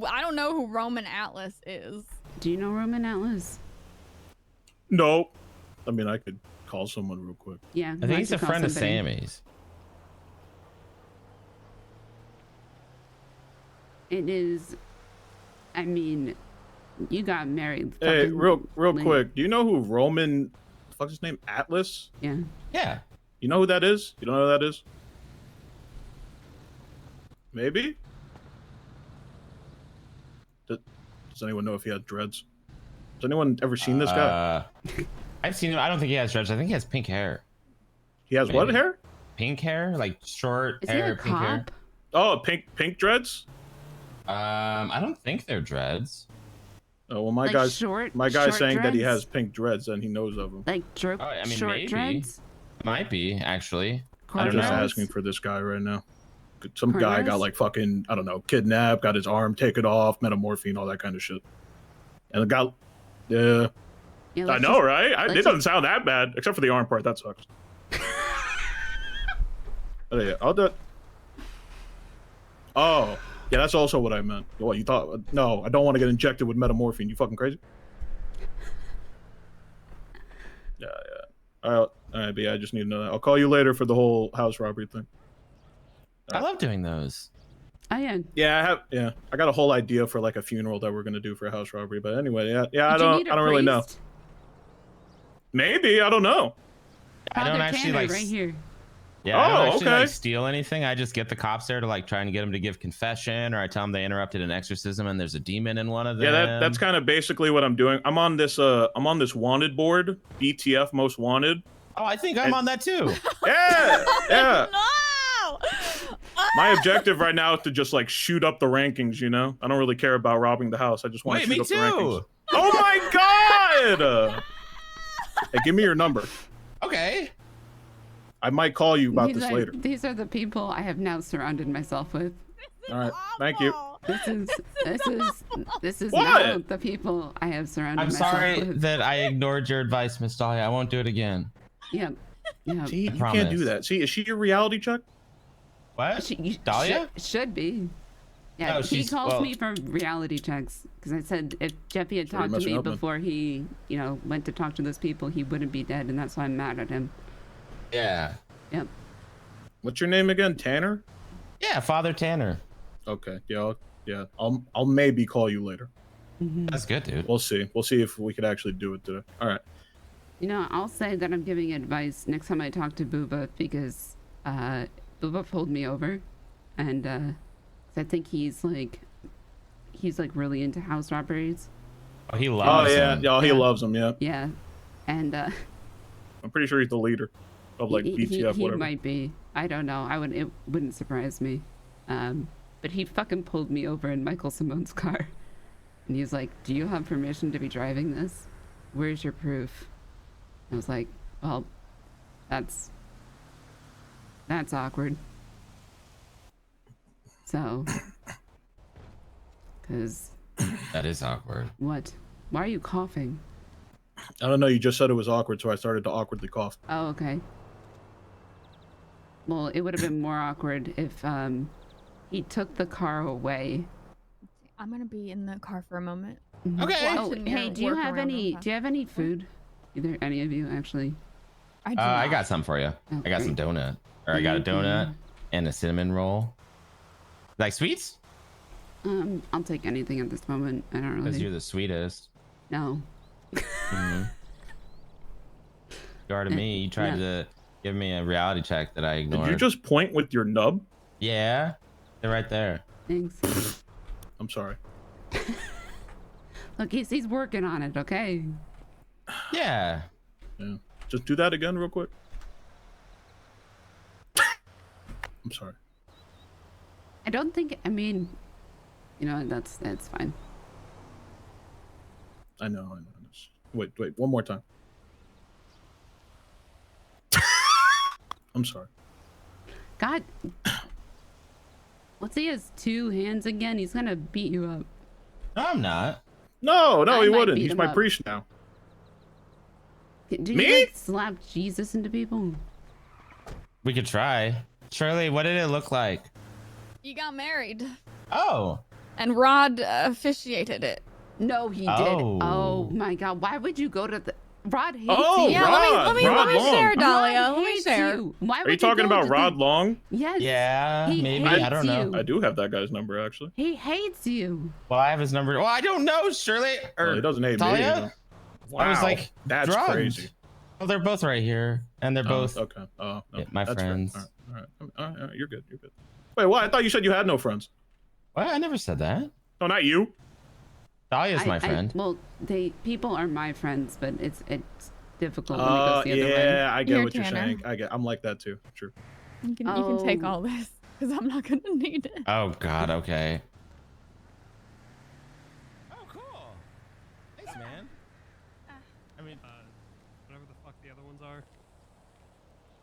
I don't know who Roman Atlas is. Do you know Roman Atlas? No. I mean, I could call someone real quick. Yeah. I think he's a friend of Sammy's. It is. I mean, you got married. Hey, fucking real late. quick. Do you know who Roman? The fuck's his name? Atlas? Yeah. Yeah. You know who that is? You don't know who that is? Maybe? Does anyone know if he had dreads? Has anyone ever seen this guy? I've seen him. I don't think he has dreads. I think he has pink hair. He has what hair? Pink hair, like short Is he hair, a pink hair. cop? Oh, pink dreads? I don't think they're dreads. Oh well, my Like guy's short saying that he dreads? has pink dreads and he knows of them. Like Oh, I mean, short maybe. dreads? Might be actually. I I'm don't just know. asking for this guy right now. Some guy Cornrows? got like fucking, I don't know, kidnapped, got his arm taken off, metamorphine, all that kind of shit. And the guy, Yeah. Yeah, I let's know, just- right? let's It just- doesn't sound that bad, except for the arm part. That sucks. Oh, yeah, I'll do it. Oh, yeah, that's also what I meant. What, you thought? No, I don't want to get injected with metamorphine. You fucking crazy? Yeah. All right, but yeah, I just need to know that. I'll call you later for the whole house robbery thing. I love doing those. Oh yeah. Yeah, I got a whole idea for like a funeral that we're gonna do for a house robbery. But anyway, yeah, I Did you need don't a really know. priest? Maybe, I don't know. I don't Father actually Tanner like. right here. Yeah, I don't Oh, actually okay. like steal anything. I just get the cops there to like try and get them to give confession, or I tell them they interrupted an exorcism and there's a demon in one of them. Yeah, that's kind of basically what I'm doing. I'm on this wanted board, BTF most wanted. Oh, I think I'm on that too. Yeah. No! My objective right now is to just like shoot up the rankings, you know? I don't really care about robbing the house. I just want Wait, to me shoot up too. the rankings. Oh my god! Hey, give me your number. Okay. I might call you about These this are- later. These are the people I have now surrounded myself with. All right. Thank you. This is What? now the people I have surrounded I'm myself sorry with. that I ignored your advice, Miss Dahlia. I won't do it again. Yep. Yep. See, you promise. can't do that. See, is she your reality check? What? Dahlia? Should be. Yeah, No, he she's- calls well- me for reality checks because I said if Jeffy had Sure, you're talked to messing me up then. before he, went to talk to those people, he wouldn't be dead, and that's why I'm mad at him. Yeah. Yep. What's your name again? Tanner? Yeah, Father Tanner. Okay. Yeah. I'll maybe call you later. That's good, dude. We'll see. We'll see if we could actually do it today. All right. I'll say that I'm giving advice next time I talk to Booba because Booba pulled me over, and I think he's like really into house robberies. Oh, he Oh loves yeah. him. Yeah, he Yeah. loves him. Yeah. Yeah, and I'm pretty sure he's the leader of like BTF, he whatever. might be. I don't know. It wouldn't surprise me. But he fucking pulled me over in Michael Simone's car, and he's like, "Do you have permission to be driving this? Where's your proof?" I was like, "Well, that's awkward." So, because That is awkward. what? Why are you coughing? I don't know. You just said it was awkward, so I started to awkwardly cough. Oh, okay. Well, it would have been more awkward if he took the car away. I'm gonna be in the car for a moment. Okay. Oh, Watching hey, your do you work have around any? real Do you have any food? Either any of you, actually. I do I not. got some for you. I got some great. donut. Or I got a Thank you. donut and a cinnamon roll. Like sweets? I'll take anything at this moment. I don't Because really. you're the sweetest. No. Mhm. You are to me. You tried to give me a reality check that I ignored. Did you just point with your nub? Yeah. They're right there. Thanks. I'm sorry. Look, he's working on it. Okay. Yeah. Yeah. Just do that again real quick. I'm sorry. I don't think. I mean, that's fine. I know. Wait, one more time. I'm sorry. God. Let's see, he has 2 hands again. He's gonna beat you up. No, I'm not. No, I he might wouldn't. beat He's him my up. priest now. Do Me? you like slap Jesus into people? We could try. Shirley, what did it look like? You got married, Oh. and Rod officiated it. No, he did. Oh. Oh my God! Why would you go to the? Rod hates Oh, you. Yeah, let me Rod Long. share, Rod Dahlia. Let me hates share. you. Why Are would you talking go about to the- Rod Long? Yes. Yeah, He maybe. I hates don't know. you. I do have that guy's number actually. He hates you. Well, I have his number. Well, I don't know, Shirley. Well, he doesn't hate me. Talia? Wow, I was like, that's drugged. crazy. Well, they're both right here, and they're both. okay. Oh, no, Yeah, my that's fair. friends. All right. You're good. Wait, what? I thought you said you had no friends. What? I never said that. No, not you. Dahlia's my friend. Well, people are my friends, but it's difficult when it goes the other way. Yeah, I get Here, what you're Tanner. saying. I'm like that too. True. You can take Oh. all this because I'm not gonna need it. Oh God. Okay. Oh, cool. Thanks, man. I mean, Whatever the fuck the other ones are.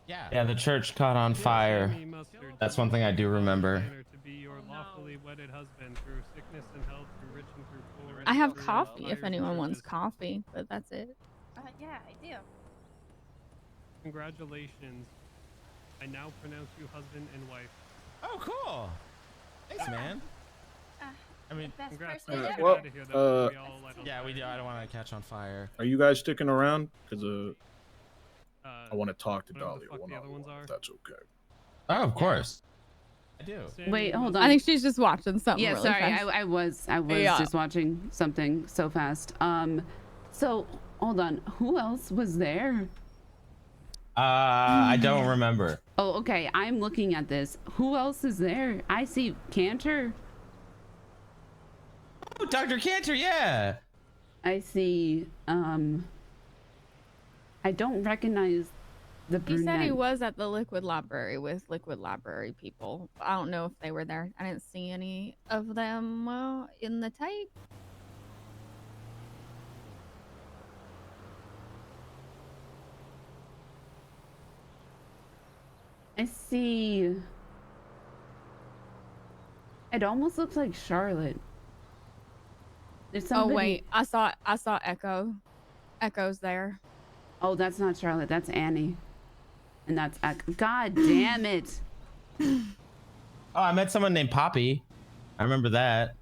yeah. Yeah, the church caught on fire. That's one thing I do remember. To be your lawfully wedded husband through sickness and health, through rich and through poor. I have through coffee fires if and anyone wants churches. coffee, but that's it. Yeah, I do. Congratulations. I now pronounce you husband and wife. Oh, cool. Thanks, man. I mean, Best Congrats. person Let's ever. get well, out of here, though. We all light on yeah, we do. fire. I don't want to catch on fire. Are you guys sticking around? Because I Uh, want to talk to whatever the Dahlia fuck the other one-on-one, ones are. if that's okay. Oh, of course. I do. Sammy Wait, hold was- on. I think she's just watching something. Yeah, really sorry. fast. I was Yeah. just watching something so fast. So hold on. Who else was there? I don't remember. Oh, okay. I'm looking at this. Who else is there? I see Cantor. Oh, Dr. Cantor, yeah. I see. I don't recognize the He brunette. said he was at the Liquid Library with Liquid Library people. I don't know if they were there. I didn't see any of them in the tape. I see. It almost looks like Charlotte. There's somebody... Oh wait, I saw Echo. Echo's there. Oh, that's not Charlotte. That's Annie. And that's God damn it. Oh, I met someone named Poppy. I remember that.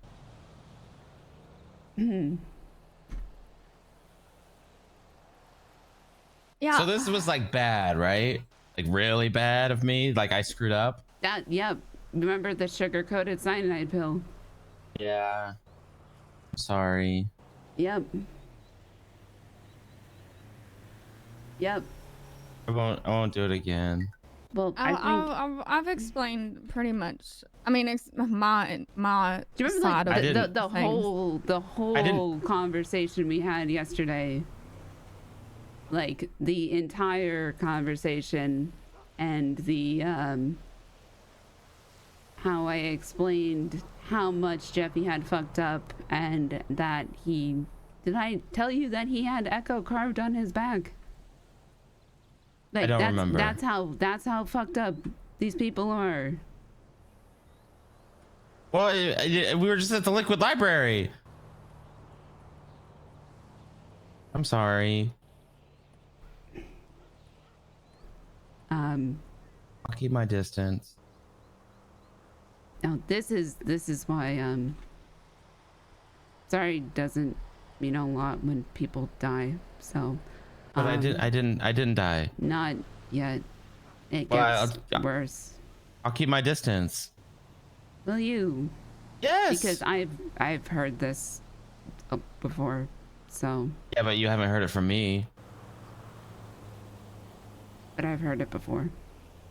Yeah. So this was like bad, right? Like really bad of me. Like I screwed up. Yep. Remember the sugar-coated cyanide pill? Yeah. Sorry. Yep. Yep. I won't do it again. Well, I think... I've explained pretty much. I mean, my Do you remember side like, of the whole conversation we had yesterday? Like the entire conversation and the how I explained how much Jeffy had fucked up and that did I tell you that he had Echo carved on his back? Like, I don't remember. That's how fucked up these people are. Well, we were just at the Liquid Library. I'm sorry. I'll keep my distance. Now this is why sorry doesn't mean a lot when people die. So But I didn't die. not yet. It Well, gets worse. I'll keep my distance. Will you? Yes. Because I've heard this before. So Yeah, but you haven't heard it from me. but I've heard it before.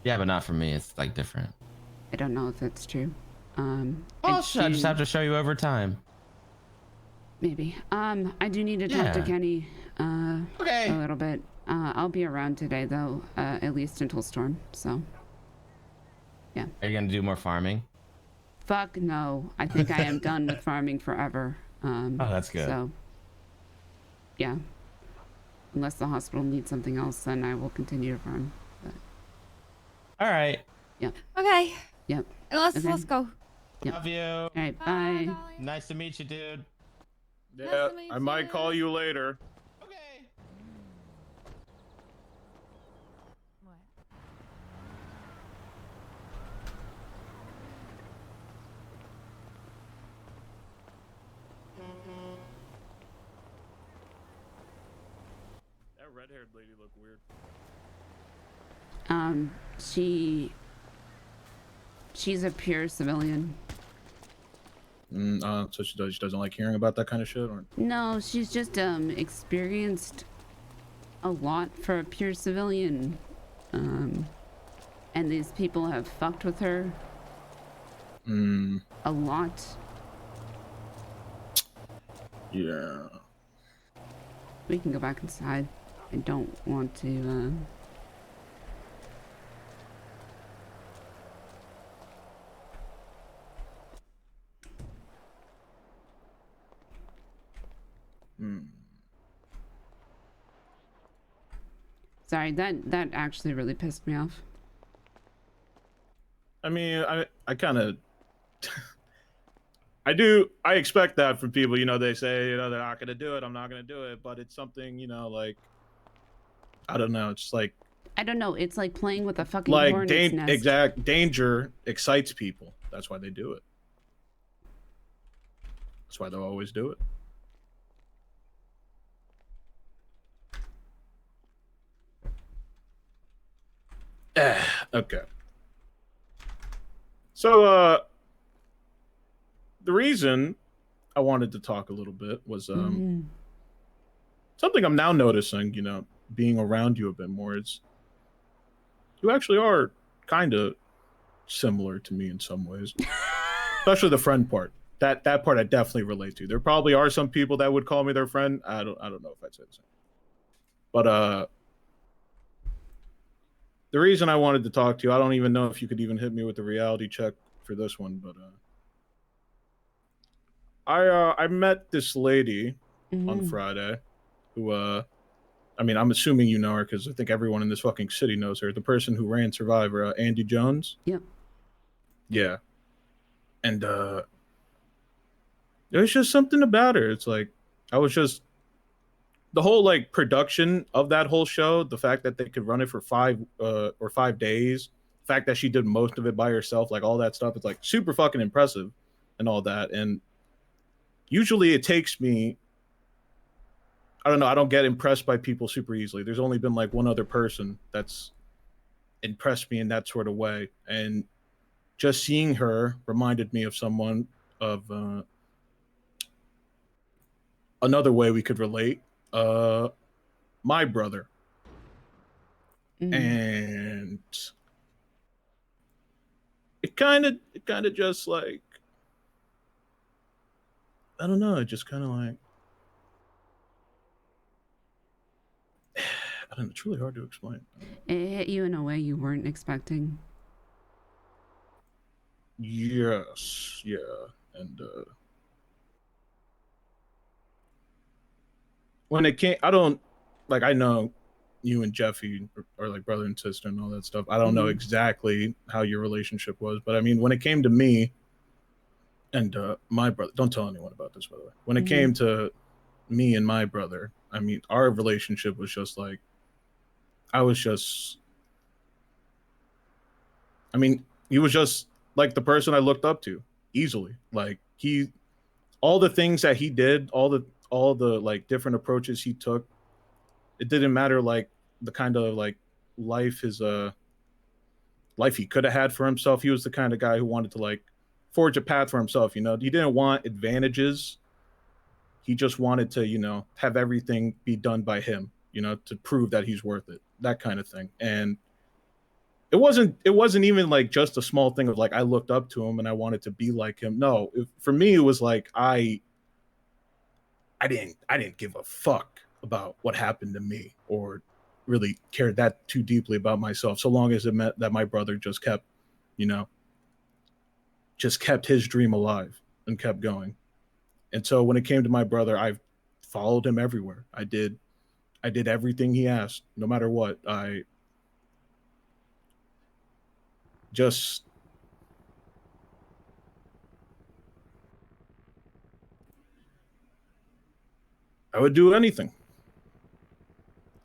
Yeah, but not from me. It's like different. I don't know if that's true. I I just do- have to show you over time. Maybe. I do need to talk to Yeah. Kenny Okay. a little bit. I'll be around today though, at least until Storm. So Are you gonna do more farming? fuck no. I think I am done with farming forever. Oh, that's good. So yeah. Unless the hospital needs something else, then I will continue to farm. But All right. Okay. yep. Let's Okay. let's go. Yep. Love you. All right, bye. Darling. Nice to meet you, dude. Yeah, to meet I might you. call you later. Okay. What? That red-haired lady looked weird. She's a pure civilian. So she doesn't like hearing about that kind of shit, or No, she's just experienced a lot for a pure civilian. And these people have fucked with her a lot. yeah. We can go back inside. I don't want to Sorry, that actually really pissed me off. I mean, I kind of I expect that from people. You know, they say, you know, they're not gonna do it. I'm not gonna do it, but it's something, you know, like I don't know. It's like I don't know. It's like playing with a fucking hornet's nest. Danger excites people. That's why they do it. That's why they'll always do it. Okay. So the reason I wanted to talk a little bit was something I'm now noticing, you know, being around you a bit more is you actually are kind of similar to me in some ways. Especially the friend part. That part I definitely relate to. There probably are some people that would call me their friend. I don't know if I'd say the same. But the reason I wanted to talk to you, I don't even know if you could even hit me with a reality check for this one, but I met this lady on Friday who I mean, I'm assuming you know her because I think everyone in this fucking city knows her. The person who ran Survivor, Andy Jones. Yep. Yeah. And there's just something about her. It's like I was just the whole like production of that whole show, the fact that they could run it for 5 days, the fact that she did most of it by herself, like all that stuff, it's like super fucking impressive and all that. And usually it takes me, I don't know, I don't get impressed by people super easily. There's only been like one other person that's impressed me in that sort of way. And just seeing her reminded me of someone of another way we could relate. My brother. And it kind of just like, I don't know, it just kind of like, I don't know, it's really hard to explain. It hit you in a way you weren't expecting. Yes, yeah. And when it came, I don't, like, I know you and Jeffy are like brother and sister and all that stuff. I don't know exactly how your relationship was, but I mean, when it came to me and my brother, don't tell anyone about this, by the way. When it came to me and my brother, I mean, our relationship was just like, I mean, he was just like the person I looked up to easily. Like all the things that he did, all the like different approaches he took, it didn't matter like the kind of like life he could have had for himself. He was the kind of guy who wanted to like forge a path for himself, you know. He didn't want advantages. He just wanted to, you know, have everything be done by him, you know, to prove that he's worth it, that kind of thing. And it wasn't even like just a small thing of like I looked up to him and I wanted to be like him. No, for me it was like I didn't give a fuck about what happened to me or really cared that too deeply about myself, so long as it meant that my brother just kept, you know, just kept his dream alive and kept going. And so when it came to my brother, I followed him everywhere. I did everything he asked, no matter what. I would do anything.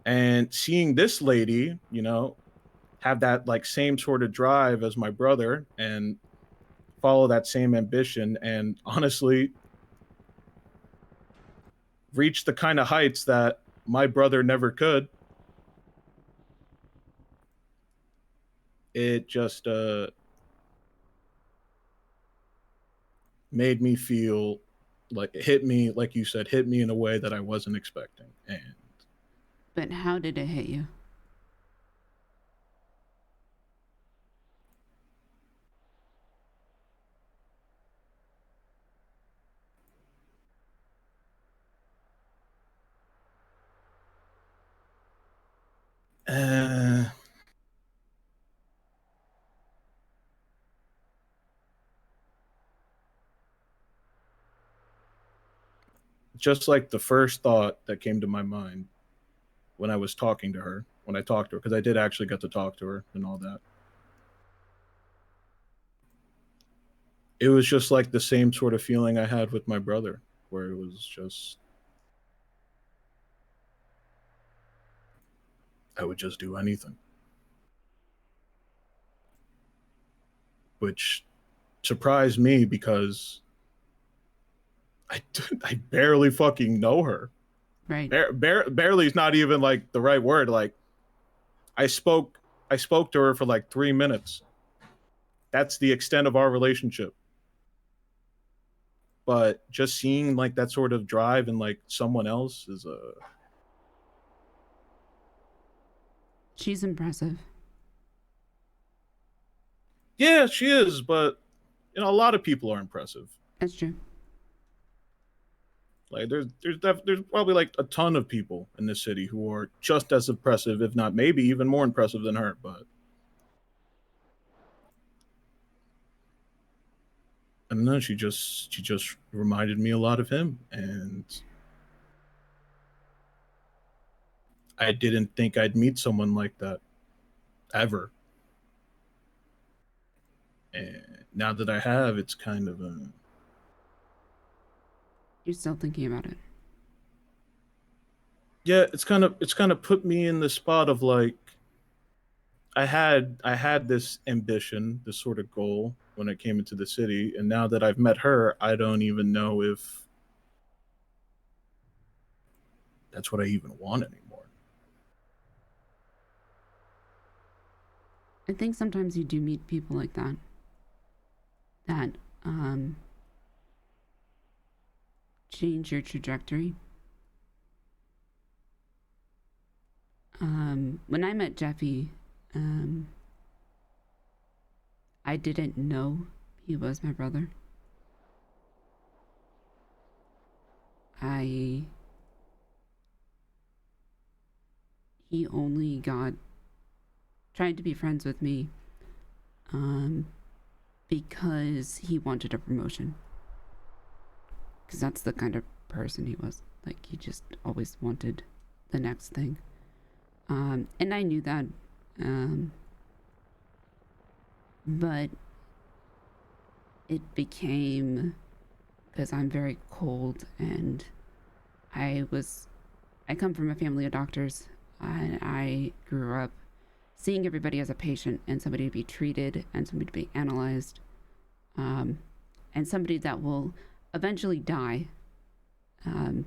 And seeing this lady, you know, have that like same sort of drive as my brother and follow that same ambition and honestly reach the kind of heights that my brother never could, it just made me feel like it hit me, like you said, hit me in a way that I wasn't expecting. And But how did it hit you? just like the first thought that came to my mind when I was talking to her, when I talked to her, because I did actually get to talk to her and all that. it was just like the same sort of feeling I had with my brother, where it was just, I would just do anything. Which surprised me because I barely fucking know her. Right. Barely is not even like the right word. Like I spoke to her for like 3 minutes. That's the extent of our relationship. But just seeing like that sort of drive in like someone else is She's impressive. Yeah, she is, but you know, a lot of people are impressive. That's true. Like there's probably like a ton of people in this city who are just as impressive, if not maybe even more impressive than her, but I don't know, she just reminded me a lot of him, and I didn't think I'd meet someone like that ever. And now that I have, it's kind of You're still thinking about it. yeah, it's kind of put me in the spot of like I had this ambition, this sort of goal when I came into the city, and now that I've met her, I don't even know if that's what I even want anymore. I think sometimes you do meet people like that. That change your trajectory. When I met Jeffy, I didn't know he was my brother. He only tried to be friends with me because he wanted a promotion. Because that's the kind of person he was. Like, he just always wanted the next thing. And I knew that. But it became, because I'm very cold, and I come from a family of doctors, and I grew up seeing everybody as a patient and somebody to be treated and somebody to be analyzed, and somebody that will eventually die. And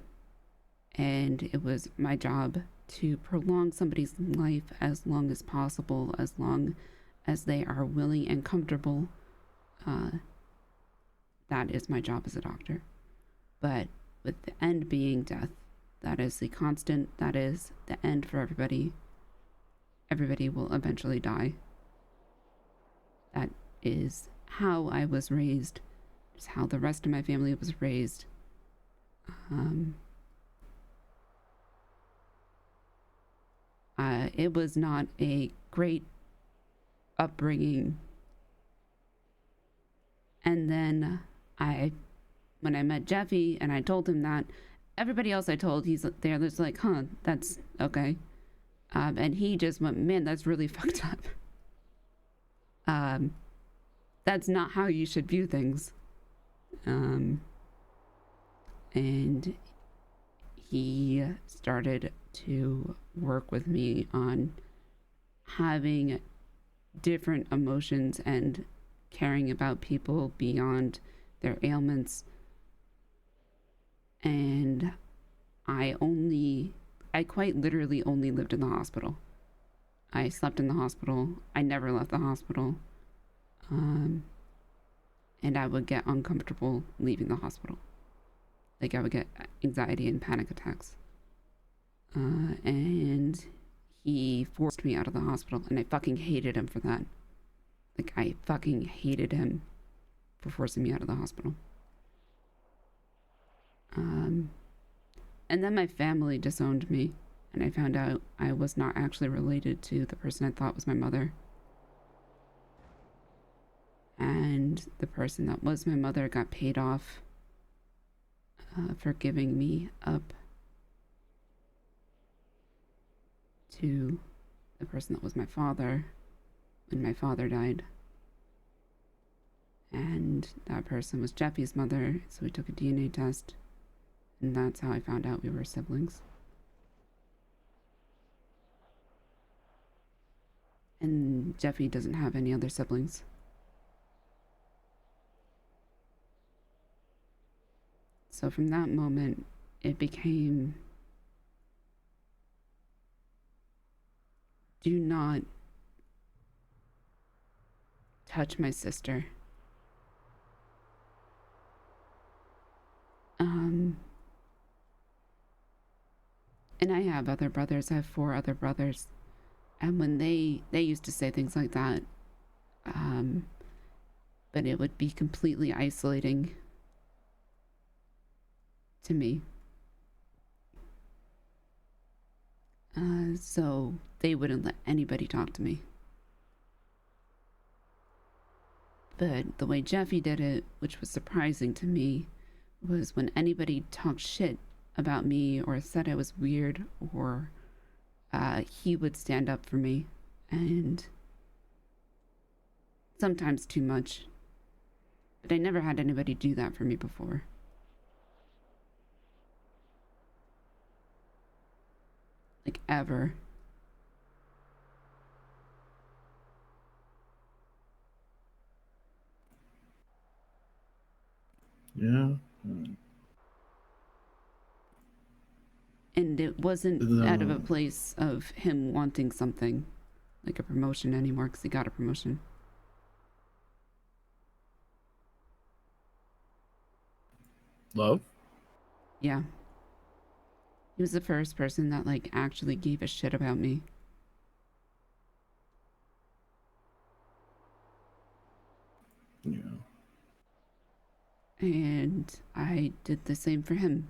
it was my job to prolong somebody's life as long as possible, as long as they are willing and comfortable. That is my job as a doctor. But with the end being death, that is the constant, that is the end for everybody. Everybody will eventually die. That is how I was raised. It's how the rest of my family was raised. It was not a great upbringing. And then when I met Jeffy and I told him that, everybody else I told, he's there, there's like, huh, that's okay. And he just went, man, that's really fucked up. That's not how you should view things. And he started to work with me on having different emotions and caring about people beyond their ailments. And I quite literally only lived in the hospital. I slept in the hospital. I never left the hospital. And I would get uncomfortable leaving the hospital. Like, I would get anxiety and panic attacks. And he forced me out of the hospital, and I fucking hated him for that. Like, I fucking hated him for forcing me out of the hospital. And then my family disowned me, and I found out I was not actually related to the person I thought was my mother. And the person that was my mother got paid off for giving me up to the person that was my father when my father died. And that person was Jeffy's mother, so we took a DNA test, and that's how I found out we were siblings. And Jeffy doesn't have any other siblings. So from that moment, it became, do not touch my sister. And I have other brothers. I have 4 other brothers. And when they used to say things like that, but it would be completely isolating to me. So they wouldn't let anybody talk to me. But the way Jeffy did it, which was surprising to me, was when anybody talked shit about me or said I was weird, or he would stand up for me, and sometimes too much. But I never had anybody do that for me before. Like, ever. Yeah. And it wasn't out of a place of him wanting something, like a promotion anymore, because he got a promotion. Love? Yeah. He was the first person that, like, actually gave a shit about me. Yeah. And I did the same for him.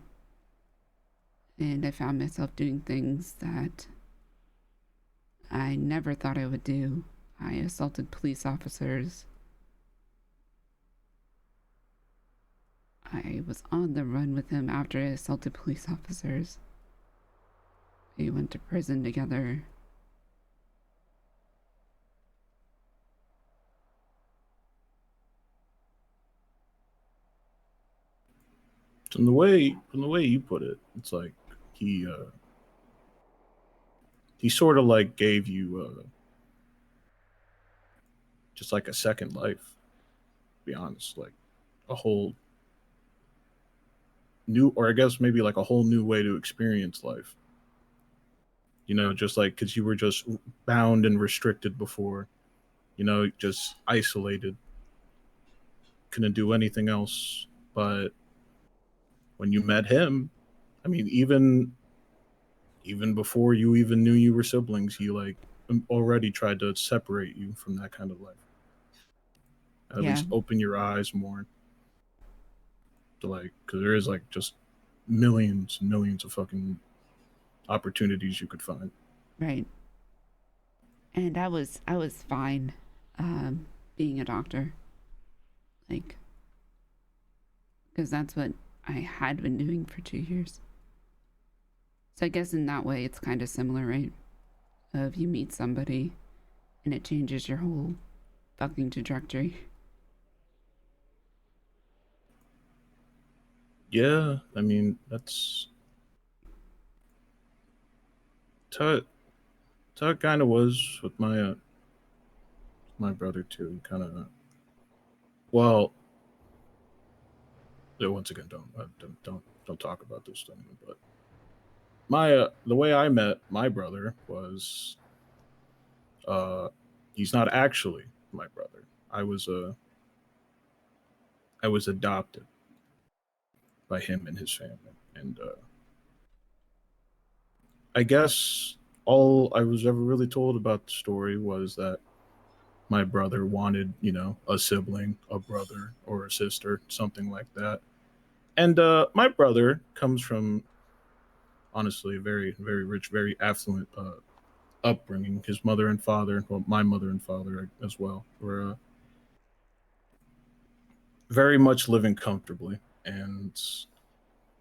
And I found myself doing things that I never thought I would do. I assaulted police officers. I was on the run with him after I assaulted police officers. We went to prison together. From the way you put it, it's like he sort of like gave you just like a second life, to be honest, like a whole new, or I guess maybe like a whole new way to experience life. You know, just like, because you were just bound and restricted before, you know, just isolated, couldn't do anything else. But when you met him, I mean, even before you even knew you were siblings, he like already tried to separate you from that kind of life. At least open your eyes more to, like, because there is like just millions and millions of fucking opportunities you could find. Right. And I was fine being a doctor. Like, because that's what I had been doing for 2 years. So I guess in that way it's kind of similar, right? Of you meet somebody and it changes your whole fucking trajectory. Yeah, I mean, that's how it kind of was with my brother too. Kind of, well, yeah, once again, don't talk about this thing. But my the way I met my brother was, he's not actually my brother. I was adopted by him and his family, and I guess all I was ever really told about the story was that my brother wanted, you know, a sibling, a brother or a sister, something like that. And my brother comes from, honestly, a very, very rich, very affluent upbringing. His mother and father, well, my mother and father as well, were very much living comfortably. And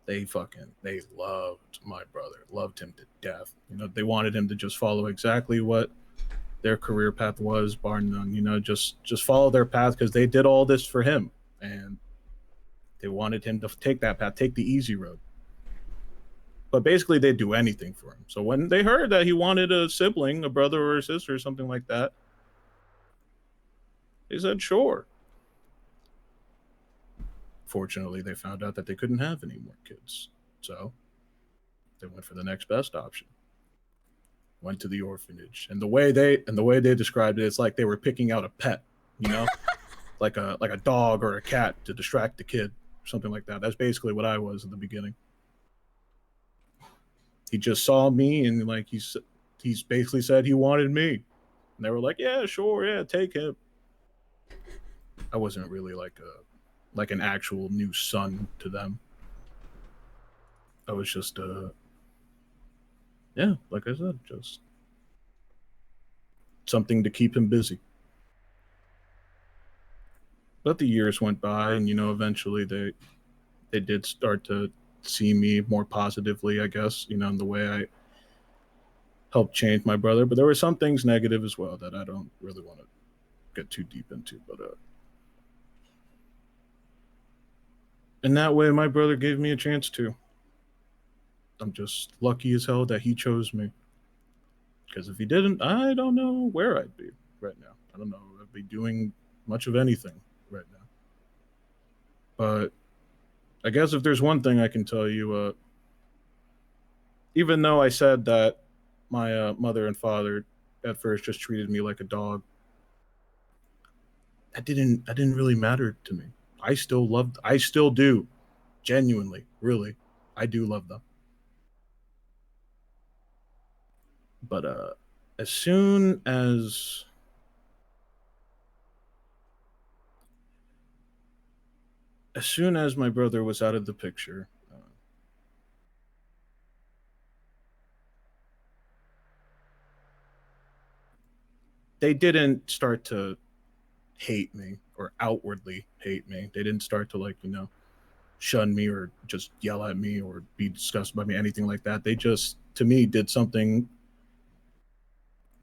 they loved my brother, loved him to death. You know, they wanted him to just follow exactly what their career path was, bar none. You know, just follow their path because they did all this for him, and they wanted him to take that path, take the easy road. But basically, they'd do anything for him. So when they heard that he wanted a sibling, a brother or a sister or something like that, they said, sure. Fortunately, they found out that they couldn't have any more kids. So they went for the next best option. Went to the orphanage. And the way they described it, it's like they were picking out a pet, you know? like a dog or a cat to distract the kid, or something like that. That's basically what I was at the beginning. He just saw me and like he's basically said he wanted me. And they were like, yeah, sure, yeah, take him. I wasn't really like an actual new son to them. I was just yeah, like I said, just something to keep him busy. But the years went by, and you know, eventually they did start to see me more positively, I guess, you know, in the way I helped change my brother. But there were some things negative as well that I don't really want to get too deep into. But in that way, my brother gave me a chance to. I'm just lucky as hell that he chose me. Because if he didn't, I don't know where I'd be right now. I don't know if I'd be doing much of anything right now. But I guess if there's one thing I can tell you, even though I said that my mother and father at first just treated me like a dog, that didn't really matter to me. I still do, genuinely, really, I do love them. But as soon as my brother was out of the picture, they didn't start to hate me or outwardly hate me. They didn't start to, like, you know, shun me or just yell at me or be disgusted by me, anything like that. They just, to me, did something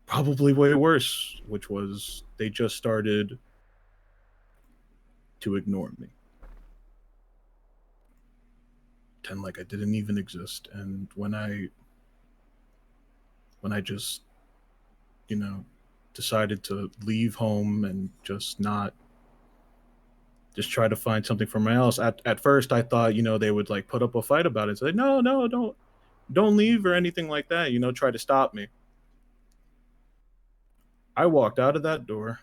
probably way worse, which was they just started to ignore me. Pretend like I didn't even exist. And when I just, you know, decided to leave home and just try to find something for my else. At first I thought, you know, they would like put up a fight about it. Say, no, don't leave or anything like that, you know, try to stop me. I walked out of that door,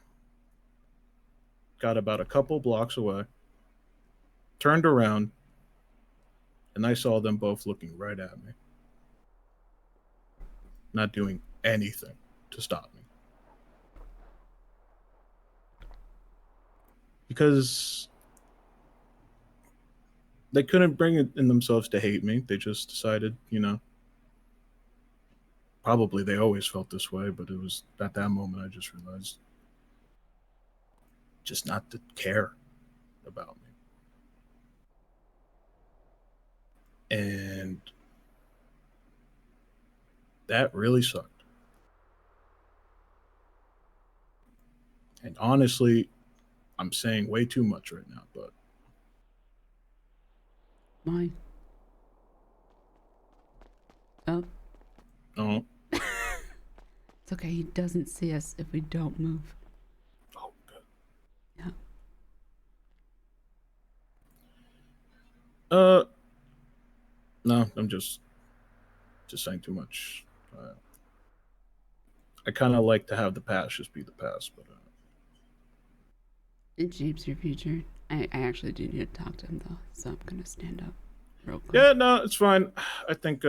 got about a couple blocks away, turned around, and I saw them both looking right at me. Not doing anything to stop me. Because they couldn't bring it in themselves to hate me. They just decided, you know, probably they always felt this way, but it was at that moment I just realized just not to care about me. And that really sucked. And honestly, I'm saying way too much right now, but Why? Oh. no. It's okay. He doesn't see us if we don't move. Oh, good. Yeah. No, I'm just saying too much. I kind of like to have the past just be the past, but It shapes your future. I actually do need to talk to him though, so I'm gonna stand up real quick. yeah, no, it's fine. I think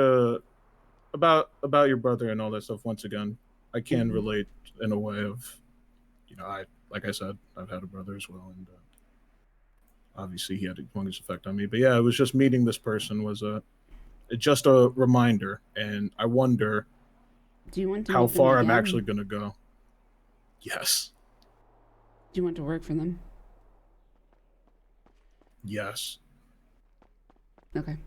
about your brother and all that stuff. Once again, I can relate in a way of, you know, like I said, I've had a brother as well, and obviously he had a humongous effect on me. But yeah, it was just meeting this person was just a reminder, and I wonder Do you want to how meet them far I'm again? actually gonna go. Yes. Do you want to work for them? Yes. Okay.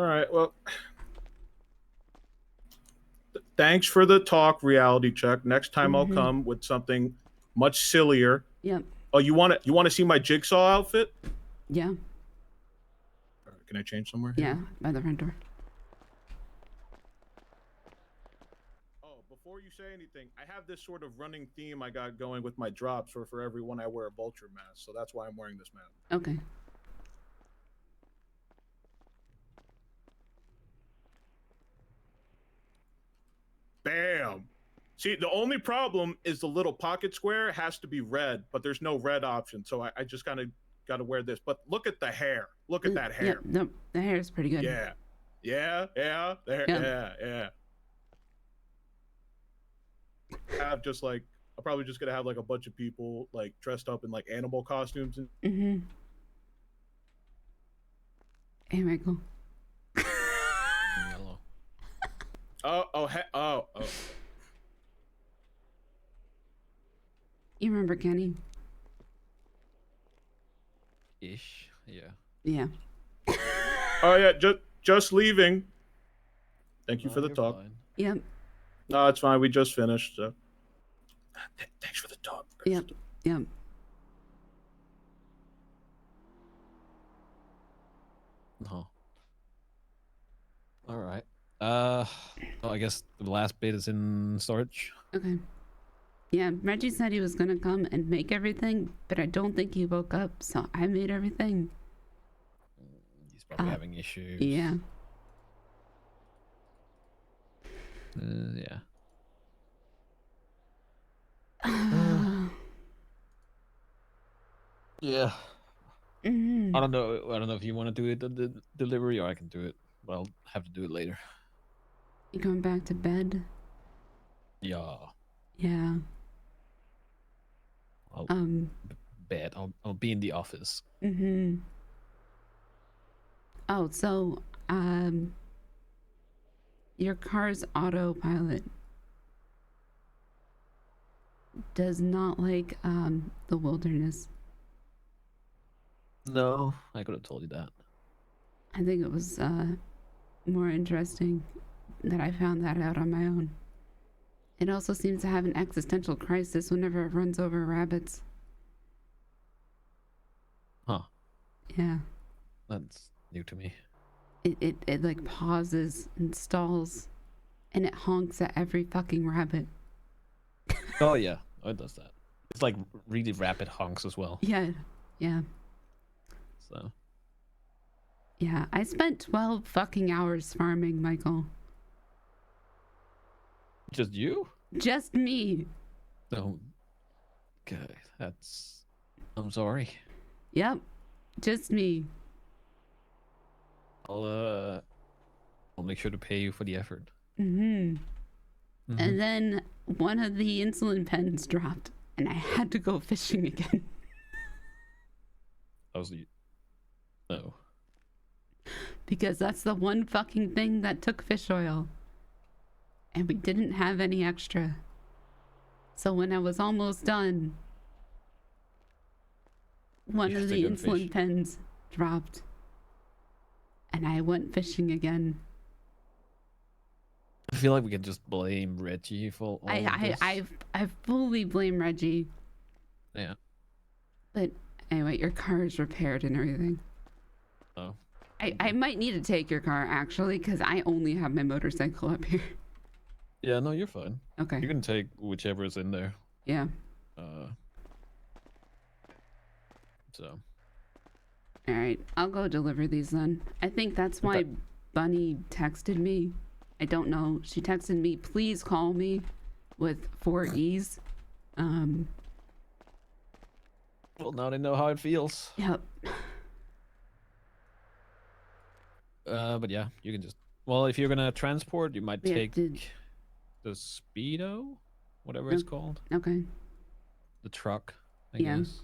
All right. Well, thanks for the talk, reality check. Next time I'll come with something much sillier. Yep. Oh, you want to see my jigsaw outfit? Yeah. All right, can I change somewhere? Yeah, by the front door. Oh, before you say anything, I have this sort of running theme I got going with my drops for everyone I wear a vulture mask, so that's why I'm wearing this mask. Okay. Bam. See, the only problem is the little pocket square has to be red, but there's no red option, so I just kind of got to wear this. But look at the hair. Look at that hair. Yeah, the hair is pretty good. Yeah. Yeah. Yeah. Have just like, I'm probably just gonna have like a bunch of people like dressed up in like animal costumes and Hey, Michael. Hello. Oh. You remember Kenny? Ish. Yeah. Yeah. Oh yeah, just leaving. Thank you for the You're talk. fine. Yep. No, it's fine. We just finished. So. Thanks for the talk. Yep. Yep. No. All right. Well, I guess the last bit is in storage. Okay. Yeah, Reggie said he was gonna come and make everything, but I don't think he woke up, so I made everything. He's probably having issues. Yeah. Yeah. Yeah. I don't know. I don't know if you want to do it on the delivery or I can do it, but I'll have to do it later. You going back to bed? Yeah. Yeah. I'll bed. I'll be in the office. Oh, so your car's autopilot does not like the wilderness. No, I could have told you that. I think it was more interesting that I found that out on my own. It also seems to have an existential crisis whenever it runs over rabbits. Huh. Yeah. That's new to me. It like pauses and stalls and it honks at every fucking rabbit. Oh yeah, it does that. It's like really rapid honks as well. Yeah. Yeah. So. Yeah, I spent 12 fucking hours farming, Michael. Just you? Just me. Oh. Okay, that's. I'm sorry. Yep. Just me. I'll make sure to pay you for the effort. And then one of the insulin pens dropped, and I had to go fishing again. That was the. No. Because that's the one fucking thing that took fish oil. And we didn't have any extra. So when I was almost done, one of the insulin pens dropped. And I went fishing again. I feel like we can just blame Reggie for all of this. I fully blame Reggie. Yeah. But anyway, your car is repaired and everything. Oh. I might need to take your car actually, because I only have my motorcycle up here. Yeah, no, you're fine. Okay. You can take whichever is in there. Yeah. So. All right, I'll go deliver these then. I think that's why Bunny texted me. I don't know. She texted me, please call me with 4 E's. Well, now they know how it feels. Yep. But yeah, you can just. Well, if you're gonna transport, you might We have take to- the Speedo, whatever it's called. Okay. The truck, I Yeah. guess.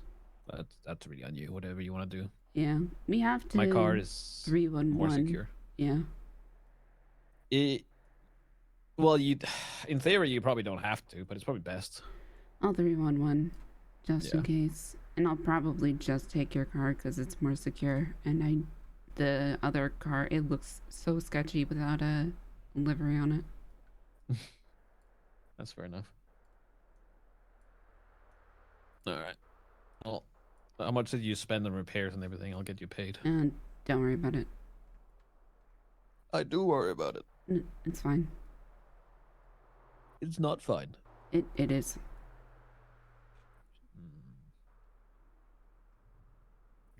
That's really on you. Whatever you want to do. Yeah, we have to. My car is 311. more secure. Yeah. Well, in theory, you probably don't have to, but it's probably best. I'll 311 just in case. And I'll probably just take your car because it's more secure. And I the other car. It looks so sketchy without a livery on it. That's fair enough. All right. Well, how much did you spend on repairs and everything? I'll get you paid. And don't worry about it. I do worry about it. It's fine. It's not fine. It is.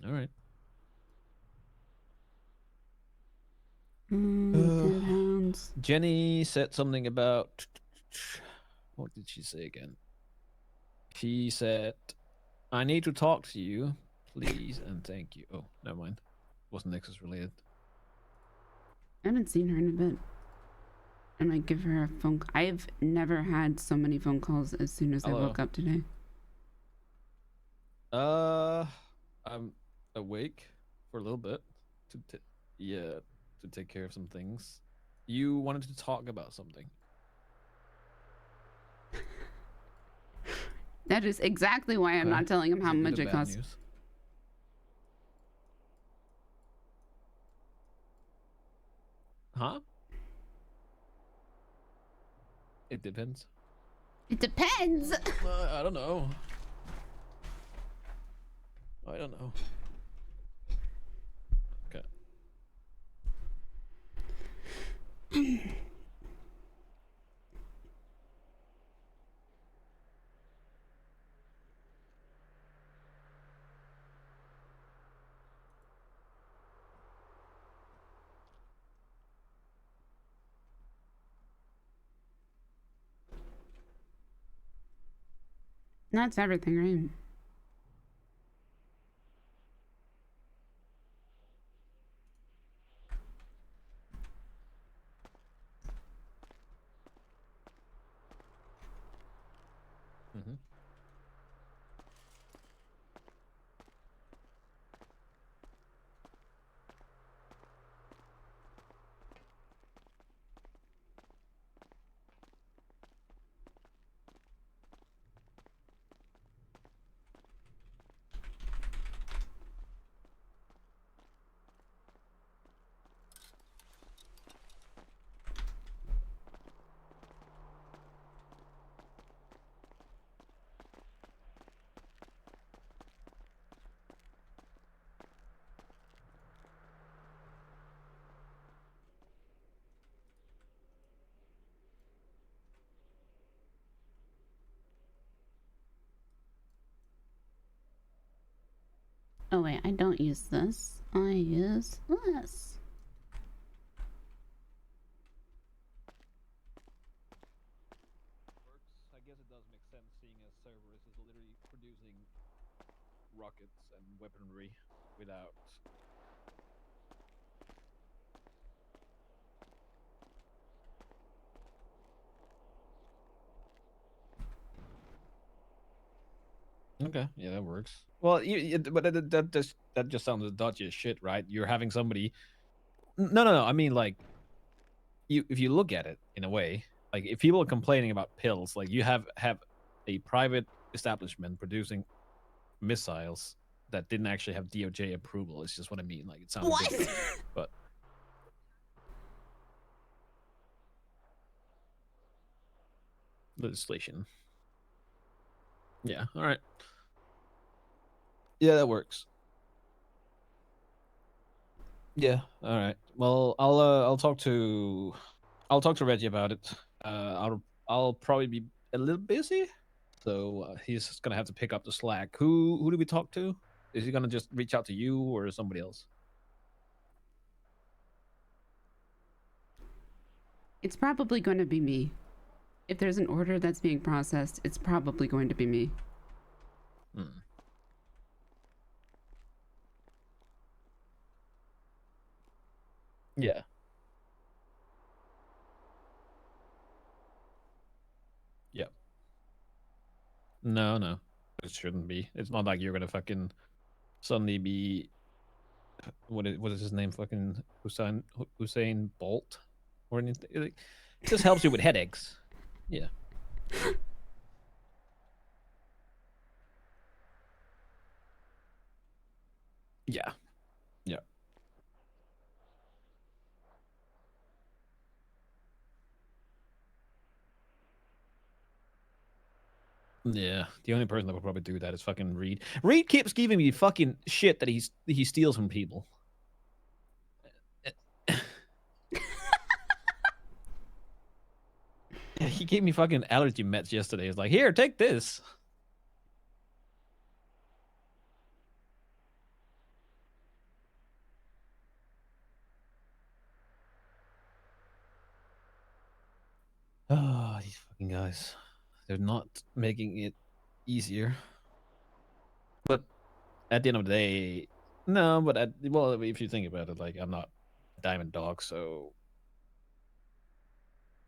All right. 10 pounds. Jenny said something about. What did she say again? She said, "I need to talk to you, please, and thank you." Oh, never mind. Wasn't Nexus related. I haven't seen her in a bit. I might give her a phone. I've never had so many phone calls as soon as I woke up today. I'm awake for a little bit to take care of some things. You wanted to talk about something. That is exactly why I'm not telling him how much it costs. News? Huh? It depends. It depends. I don't know. I don't know. Okay. That's everything, right? Mm-hmm. Oh wait, I don't use this. I use this. I guess it does make sense, seeing as Cerberus is literally producing rockets and weaponry without. Okay, yeah, that works. Well, but that just sounds dodgy as shit, right? You're having somebody. No. I mean, like, if you look at it in a way, like, if people are complaining about pills, like, you have a private establishment producing missiles that didn't actually have DOJ approval. It's just what I mean. Like, it sounds what? different, but legislation. Yeah. All right. Yeah, that works. Yeah. All right. Well, I'll talk to Reggie about it. I'll probably be a little busy, so he's gonna have to pick up the slack. Who do we talk to? Is he gonna just reach out to you or somebody else? It's probably going to be me. If there's an order that's being processed, it's probably going to be me. Hmm. Yeah. Yeah. No. It shouldn't be. It's not like you're gonna fucking suddenly be what is his name? Fucking Hussein Bolt or anything. It just helps you with headaches. Yeah. Yeah. Yeah, the only person that would probably do that is fucking Reed. Reed keeps giving me fucking shit that he steals from people. He gave me fucking allergy meds yesterday. He's like, here, take this. Oh, these fucking guys. They're not making it easier. But at the end of the day, no, but well, if you think about it, like, I'm not a diamond dog, so...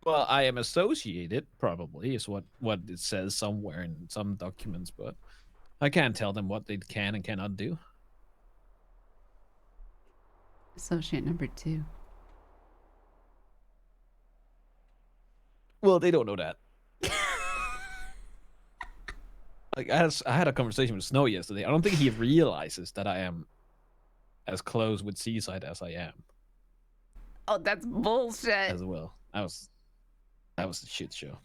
Well, I am associated, probably, is what it says somewhere in some documents, but I can't tell them what they can and cannot do. Associate number 2. Well, they don't know that. Like, I had a conversation with Snow yesterday. I don't think he realizes that I am as close with Seaside as I am. Oh, that's bullshit. As well. That was a shit show.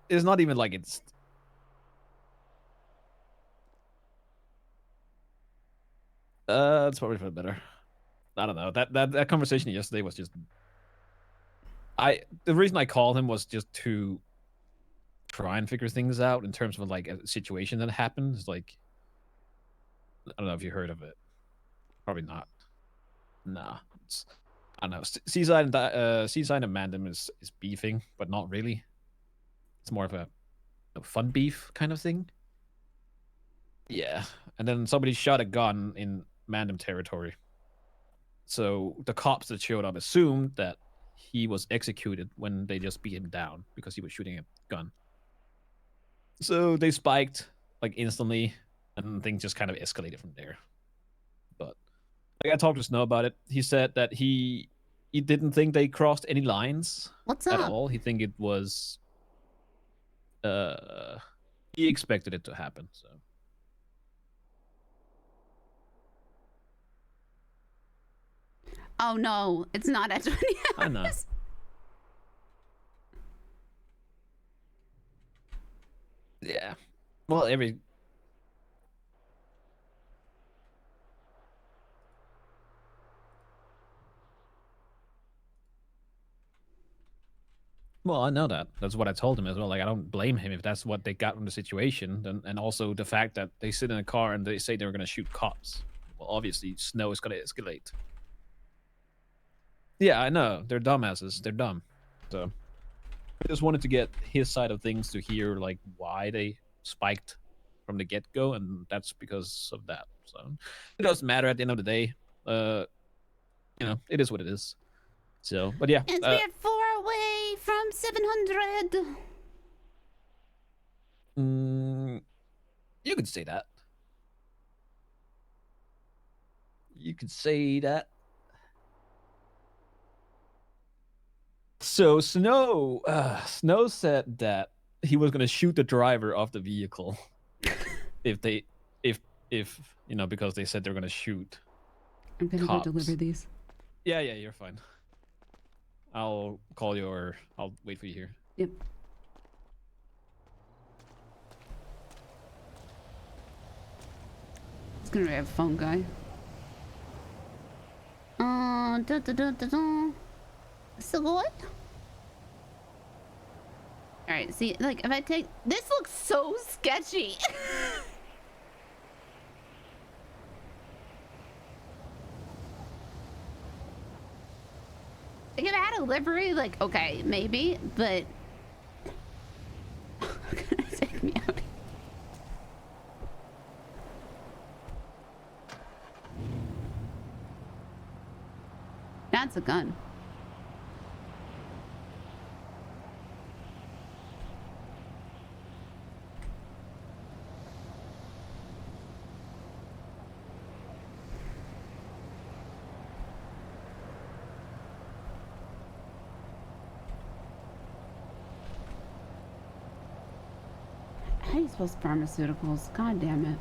It's not even like it's... It's probably for the better. I don't know. That conversation yesterday was just... The reason I called him was just to try and figure things out in terms of like a situation that happened. It's like, I don't know if you heard of it. Probably not. Nah. I don't know. Seaside and Mandem is beefing, but not really. It's more of a fun beef kind of thing. Yeah. And then somebody shot a gun in Mandem territory. So the cops that showed up assumed that he was executed when they just beat him down because he was shooting a gun. So they spiked like instantly, and things just kind of escalated from there. But like, I talked to Snow about it. He said that he didn't think they crossed any lines. What's at up? all. He think it was he expected it to happen. So oh no, it's not at 20 hours. I know. Yeah. Well, Well, I know that. That's what I told him as well. Like, I don't blame him if that's what they got from the situation. And also the fact that they sit in a car and they say they were going to shoot cops. Well, obviously, Snow is going to escalate. Yeah, I know. They're dumbasses. They're dumb. So I just wanted to get his side of things to hear, like, why they spiked from the get-go, and that's because of that. So it doesn't matter at the end of the day. You know, it is what it is. So, but yeah. And we're 4 away from 700. You could say that. You could say that. So Snow said that he was gonna shoot the driver of the vehicle if you know, because they said they're gonna shoot. I'm gonna cops. go deliver these. Yeah, you're fine. I'll call you, or I'll wait for you here. Yep. It's gonna be a phone guy. So what? All right. See, like, if I take this, looks so sketchy. Like, if I had a livery, like, okay, maybe, but take me out. That's a gun. How do you spell pharmaceuticals? God damn it.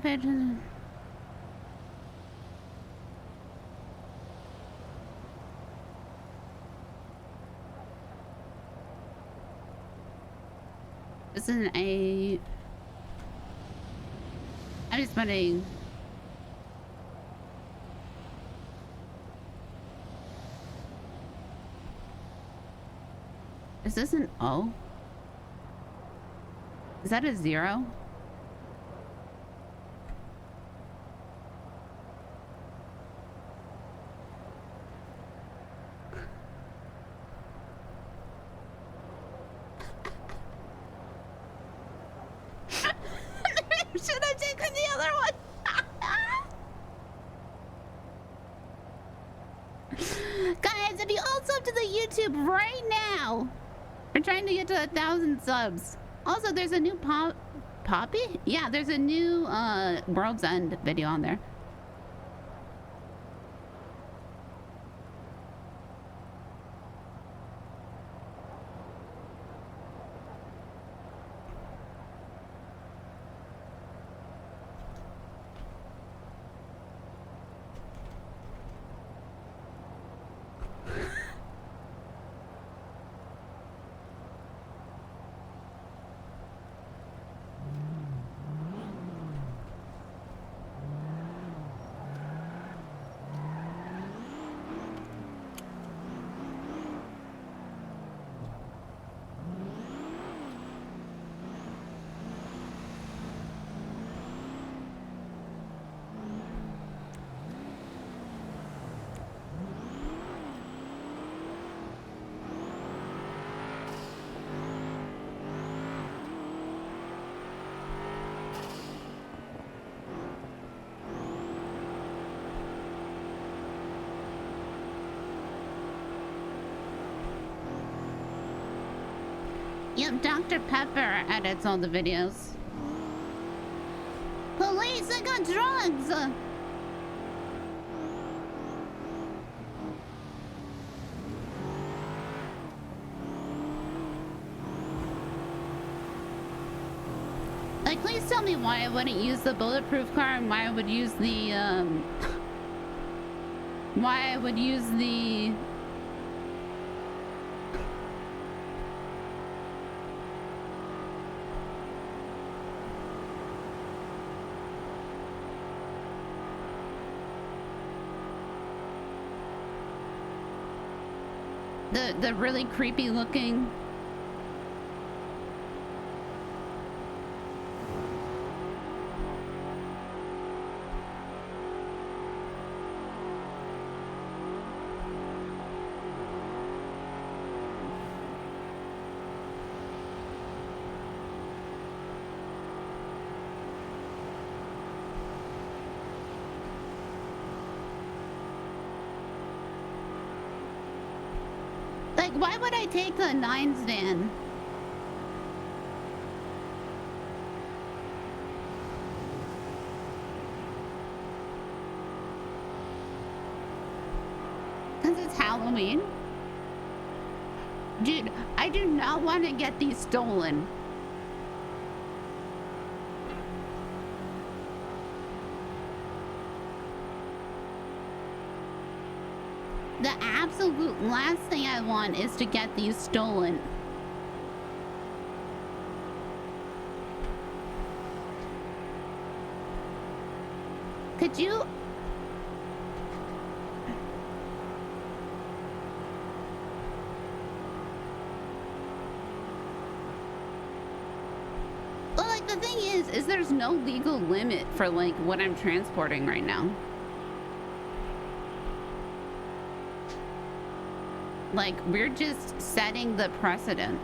pay attention. This isn't a... I'm just putting... Is this an O? Is that a 0? Should I take the other one? Guys, if you all sub to the YouTube right now, we're trying to get to 1,000 subs. Also, there's a new Poppy? Yeah, there's a new World's End video on there. Yep, Dr. Pepper edits all the videos. Police, I got drugs! Like, please tell me why I wouldn't use the bulletproof car and why I would use the, why I would use the... The really creepy looking... Like, why would I take the 9 stand? Because it's Halloween? Dude, I do not want to get these stolen. The absolute last thing I want is to get these stolen. Could you... Well, like, the thing is there's no legal limit for, like, what I'm transporting right now. Like, we're just setting the precedent.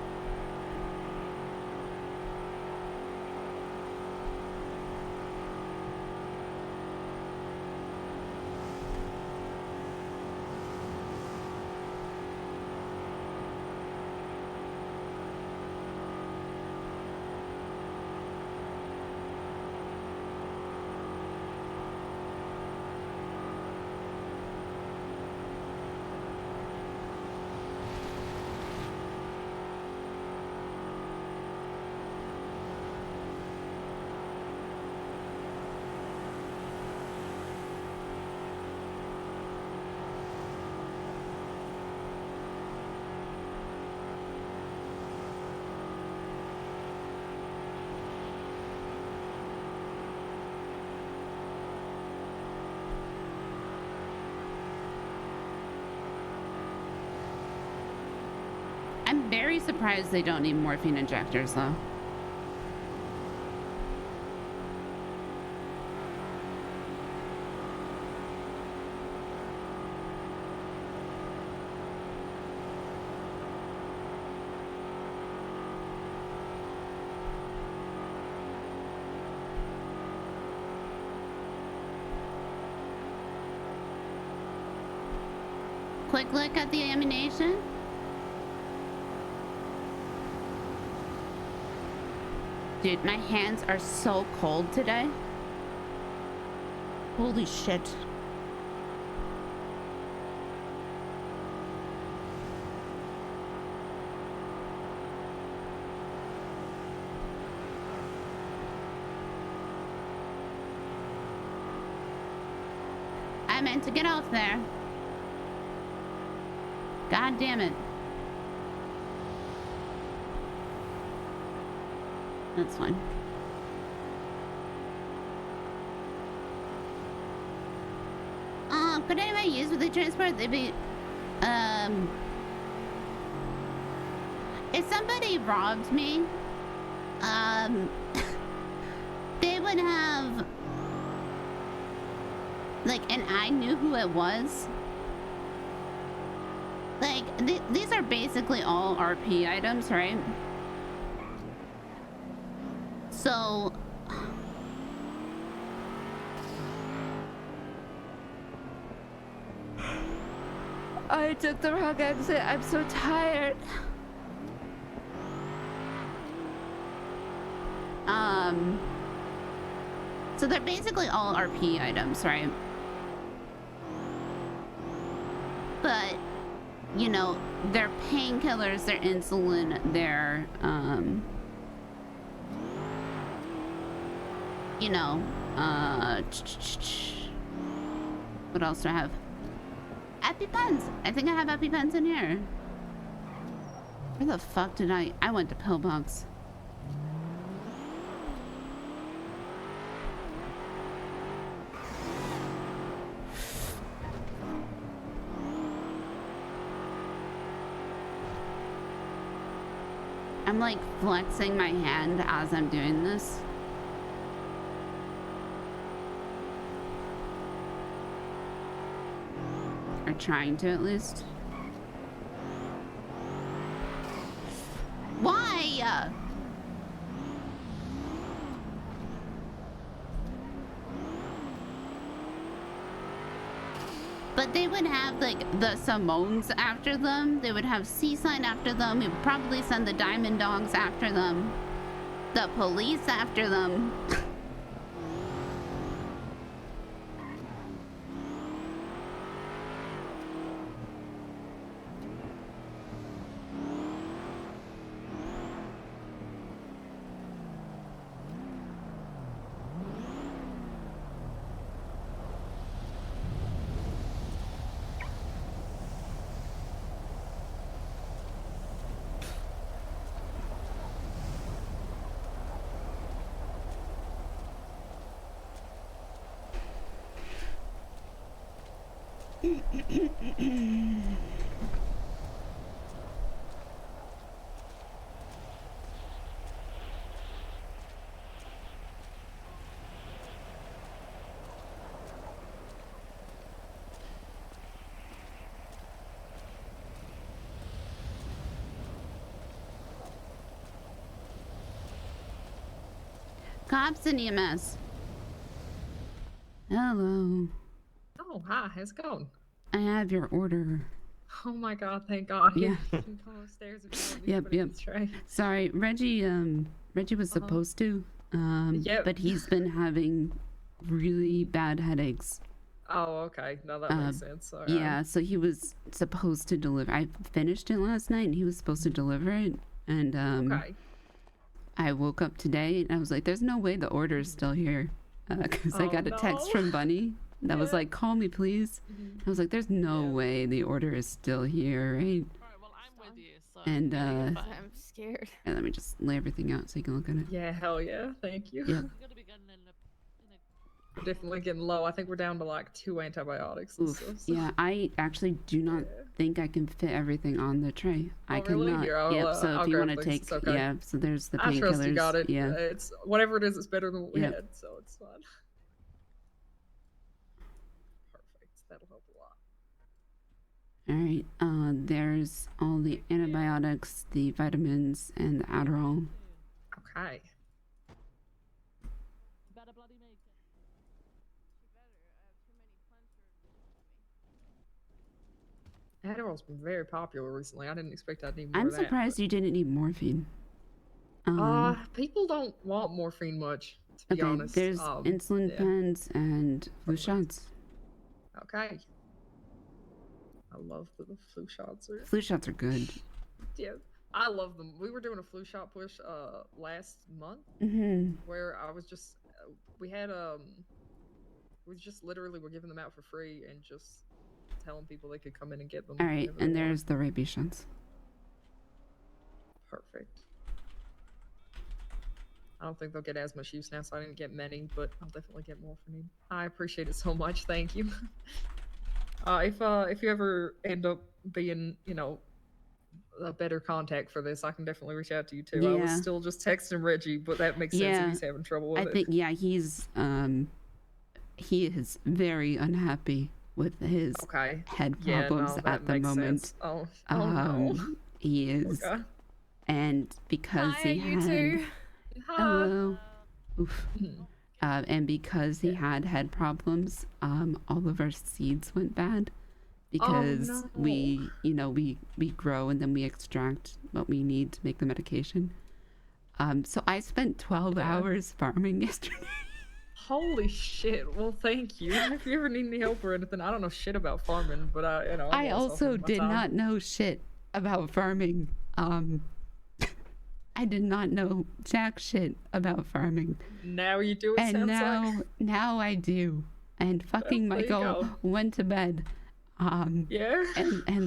I'm very surprised they don't need morphine injectors, though. Quick look at the ammunition. Dude, my hands are so cold today. Holy shit. I meant to get off there. God damn it. That's fine. Could anyone use with the transport? They'd be, if somebody robbed me, they would have, like, and I knew who it was. Like, these are basically all RP items, right? So... I took the wrong exit. I'm so tired. So they're basically all RP items, right? But... you know, they're painkillers, they're insulin, they're, you know, what else do I have? EpiPens! I think I have EpiPens in here. Where the fuck did I went to Pillbox. I'm like flexing my hand as I'm doing this. Or trying to, at least. Why? But they would have like the Simones after them. They would have C-Sign after them. We would probably send the Diamond Dogs after them. The police after them. Cops and EMS. Hello. Oh, hi. How's it going? I have your order. Oh my god, thank god. Yeah. You can come upstairs if you want. Yep. Sorry, Reggie was supposed to. But he's been having really bad headaches. Oh, okay. No, that makes sense. All right. Yeah, so he was supposed to deliver. I finished it last night and he was supposed to deliver it. And okay. I woke up today and I was like, there's no way the order is still here. Because I got a text from Bunny that was like, call me please. I was like, there's no way the order is still here, right? Well, I'm with you, so And I'm scared. yeah, let me just lay everything out so you can look at it. yeah, hell yeah. Thank you. Yep. Definitely getting low. I think we're down to like 2 antibiotics and Oof. stuff. So. Yeah, I actually do not think I can fit everything on the tray. I really? cannot. Here, Yep. So I'll if you grab want to things. take, It's okay. yeah. So there's the I trust you painkillers. got it. Yeah. It's whatever it is. It's better than what we Yep. had, so it's fine. Perfect. That'll help a lot. All right. There's all the antibiotics, the vitamins, and the Adderall. Okay. Adderall's been very popular recently. I didn't expect I'd need more I'm of that. surprised you didn't need morphine. People don't want morphine much, to be Okay, honest. there's insulin pens and flu shots. Okay. I love the flu shots. Flu shots are good. Yeah, I love them. We were doing a flu shot push last month, where I was just we just literally were giving them out for free and just telling people they could come in and get them. All right, and there's the rabies shots. Perfect. I don't think they'll get as much use now, so I didn't get many, but I'll definitely get more for need. I appreciate it so much. Thank you. If you ever end up being, you know, a better contact for this, I can definitely reach out to you too. I was still just texting Reggie, but that makes sense if he's having trouble with it. I think he is very unhappy with his head problems at the moment. Oh, no. He is, and because he had hello, oof. And because he had head problems, all of our seeds went bad because we grow and then we extract what we need to make the medication. So I spent 12 hours farming yesterday. Holy shit! Well, thank you. If you ever need any help or anything, I don't know shit about farming, but I also did not know shit about farming. I did not know jack shit about farming. Now you do. And now I do. And fucking Michael went to bed. And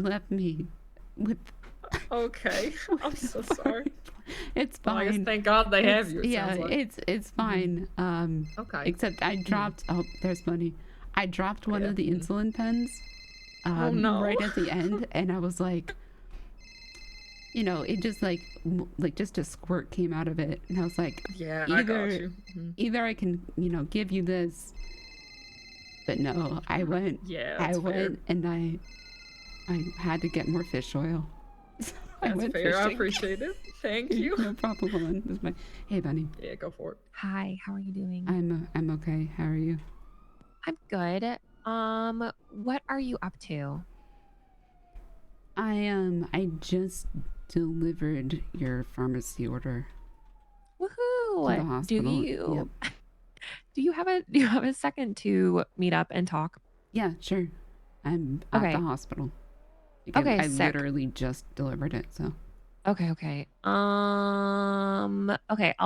left me with. Okay, I'm so sorry. It's fine. Well, I guess thank God they have you. It's fine. Okay. Except I dropped. Oh, there's money. I dropped one of the insulin pens. Right at the end, and I was like, you know, it just like just a squirt came out of it, and I was like, I got you. Either I can, you know, give you this, but no, I went. And I had to get more fish oil. So that's fair. I appreciate it. Thank you. No problem. Hold on. This is my. Hey, Bunny. Yeah, go for it. Hi. How are you doing? I'm okay. How are you? I'm good. What are you up to? I just delivered your pharmacy order. Woohoo! To the hospital. Do you have a second to meet up and talk? Yeah, sure. I'm at the hospital. I literally just delivered it, so. Okay. Okay, I'll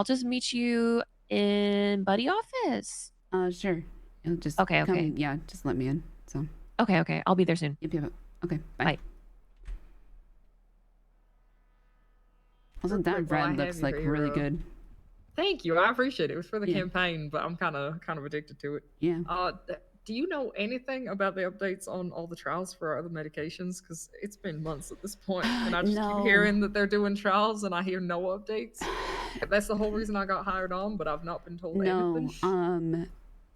just meet you in Buddy office. Sure. You'll just okay. Yeah, just let me in. So. Okay. I'll be there soon. Yep. Okay. Bye. Bye. Also, that red looks like really good. Thank you. I appreciate it. It was for the campaign, but I'm kind of addicted to it. Yeah. Do you know anything about the updates on all the trials for our other medications? Because it's been months at this point, and I just keep hearing that they're doing trials, and I hear no updates. That's the whole reason I got hired on, but I've not been told anything.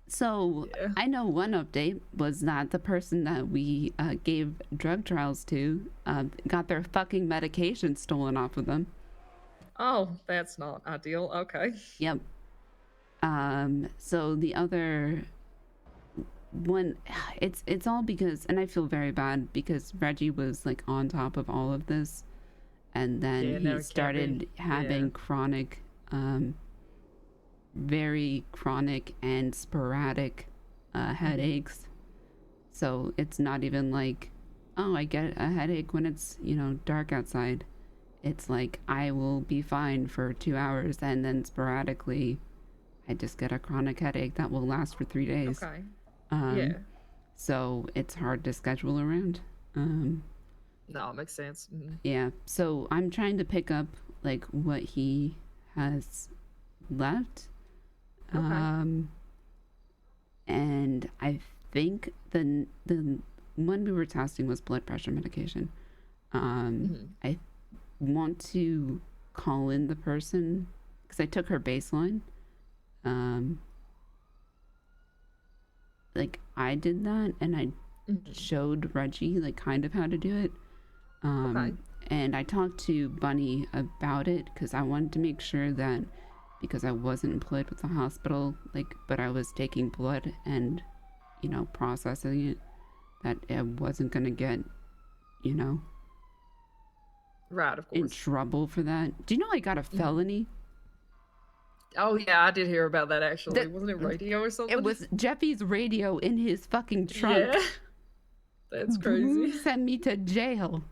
So I know one update was that the person that we gave drug trials to got their fucking medication stolen off of them. Oh, that's not ideal. Okay. Yep. So the other one, it's all because, and I feel very bad because Reggie was like on top of all of this, and then he started having chronic, very chronic and sporadic headaches. So it's not even like, oh, I get a headache when it's, you know, dark outside. It's like I will be fine for 2 hours, and then sporadically I just get a chronic headache that will last for 3 days. Okay. So it's hard to schedule around. No, it makes sense. Yeah. So I'm trying to pick up like what he has left. and I think the one we were testing was blood pressure medication. I want to call in the person because I took her baseline. Like I did that, and I showed Reggie like kind of how to do it. And I talked to Bunny about it because I wanted to make sure that, because I wasn't employed with the hospital, like, but I was taking blood and, you know, processing it, that I wasn't gonna get, you know, Right, of course. in trouble for that. Do you know I got a felony? Oh yeah, I did hear about that actually. Wasn't it radio or something? It was Jeffy's radio in his fucking trunk. Yeah. That's crazy. Sent me to jail.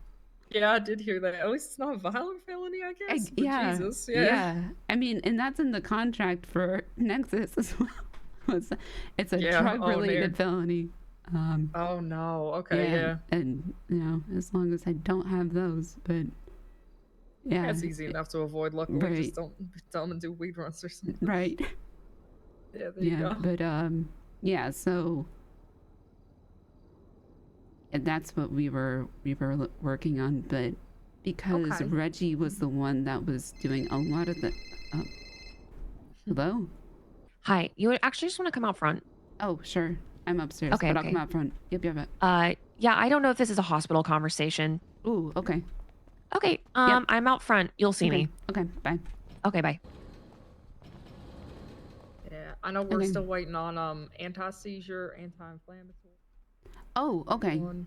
Yeah, I did hear that. At least it's not a violent felony, I guess. But Yeah. Jesus, yeah. I mean, and that's in the contract for Nexus as well. It's a Yeah, drug-related felony. Oh no. Okay, yeah. And you know, as long as I don't have those, but yeah, That's easy enough to avoid. Luckily, Right. just don't be dumb and do weed runs or something. right. Yeah, there you go. But yeah, so and that's what we were working on, but because Okay. Reggie was the one that was doing a lot of the hello? Hi, you would actually just want to come out front. Oh, sure. I'm upstairs, Okay, but I'll okay. come out front. Yep. Yeah, I don't know if this is a hospital conversation. Ooh, okay. Okay, I'm out front. You'll see me. Okay, bye. Okay, bye. Yeah, I know we're Okay. still waiting on anti-seizure, anti-inflammatory, Oh, okay. and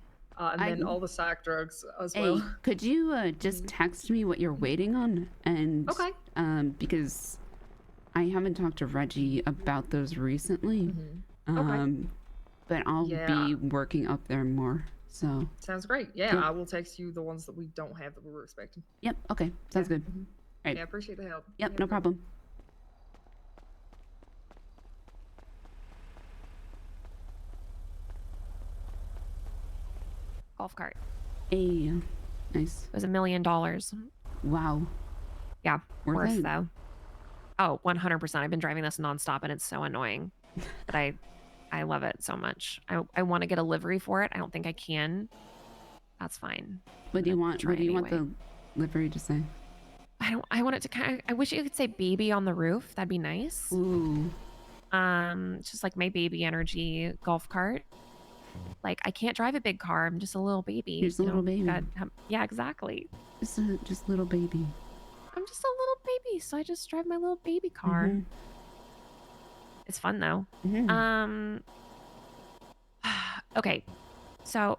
then all the psych drugs as Hey, well. could you just text me what you're waiting on? And Okay. because I haven't talked to Reggie about those recently. Okay. But I'll Yeah. be working up there more. So Sounds great. Yeah, Yep. I will text you the ones that we don't have that we were expecting. yep, okay. Sounds good. Right. Yeah, appreciate the help. Yep, Have no a good- problem. Golf cart. Hey, nice. It was $1 million. Wow. Yeah, Worth worth it. though. Oh, 100%. I've been driving this nonstop and it's so annoying. But I love it so much. I want to get a livery for it. I don't think I can. That's fine. What do you want? try What do you want anyway. the livery to say? I want it to kind of, I wish it could say baby on the roof. That'd be nice. Ooh. Just like my baby energy golf cart. Like I can't drive a big car. I'm just a little baby. You're just a you little know? baby. Yeah, exactly. Just little baby. I'm just a little baby, so I just drive my little baby car. Mhm. It's fun though. Mhm. Okay, so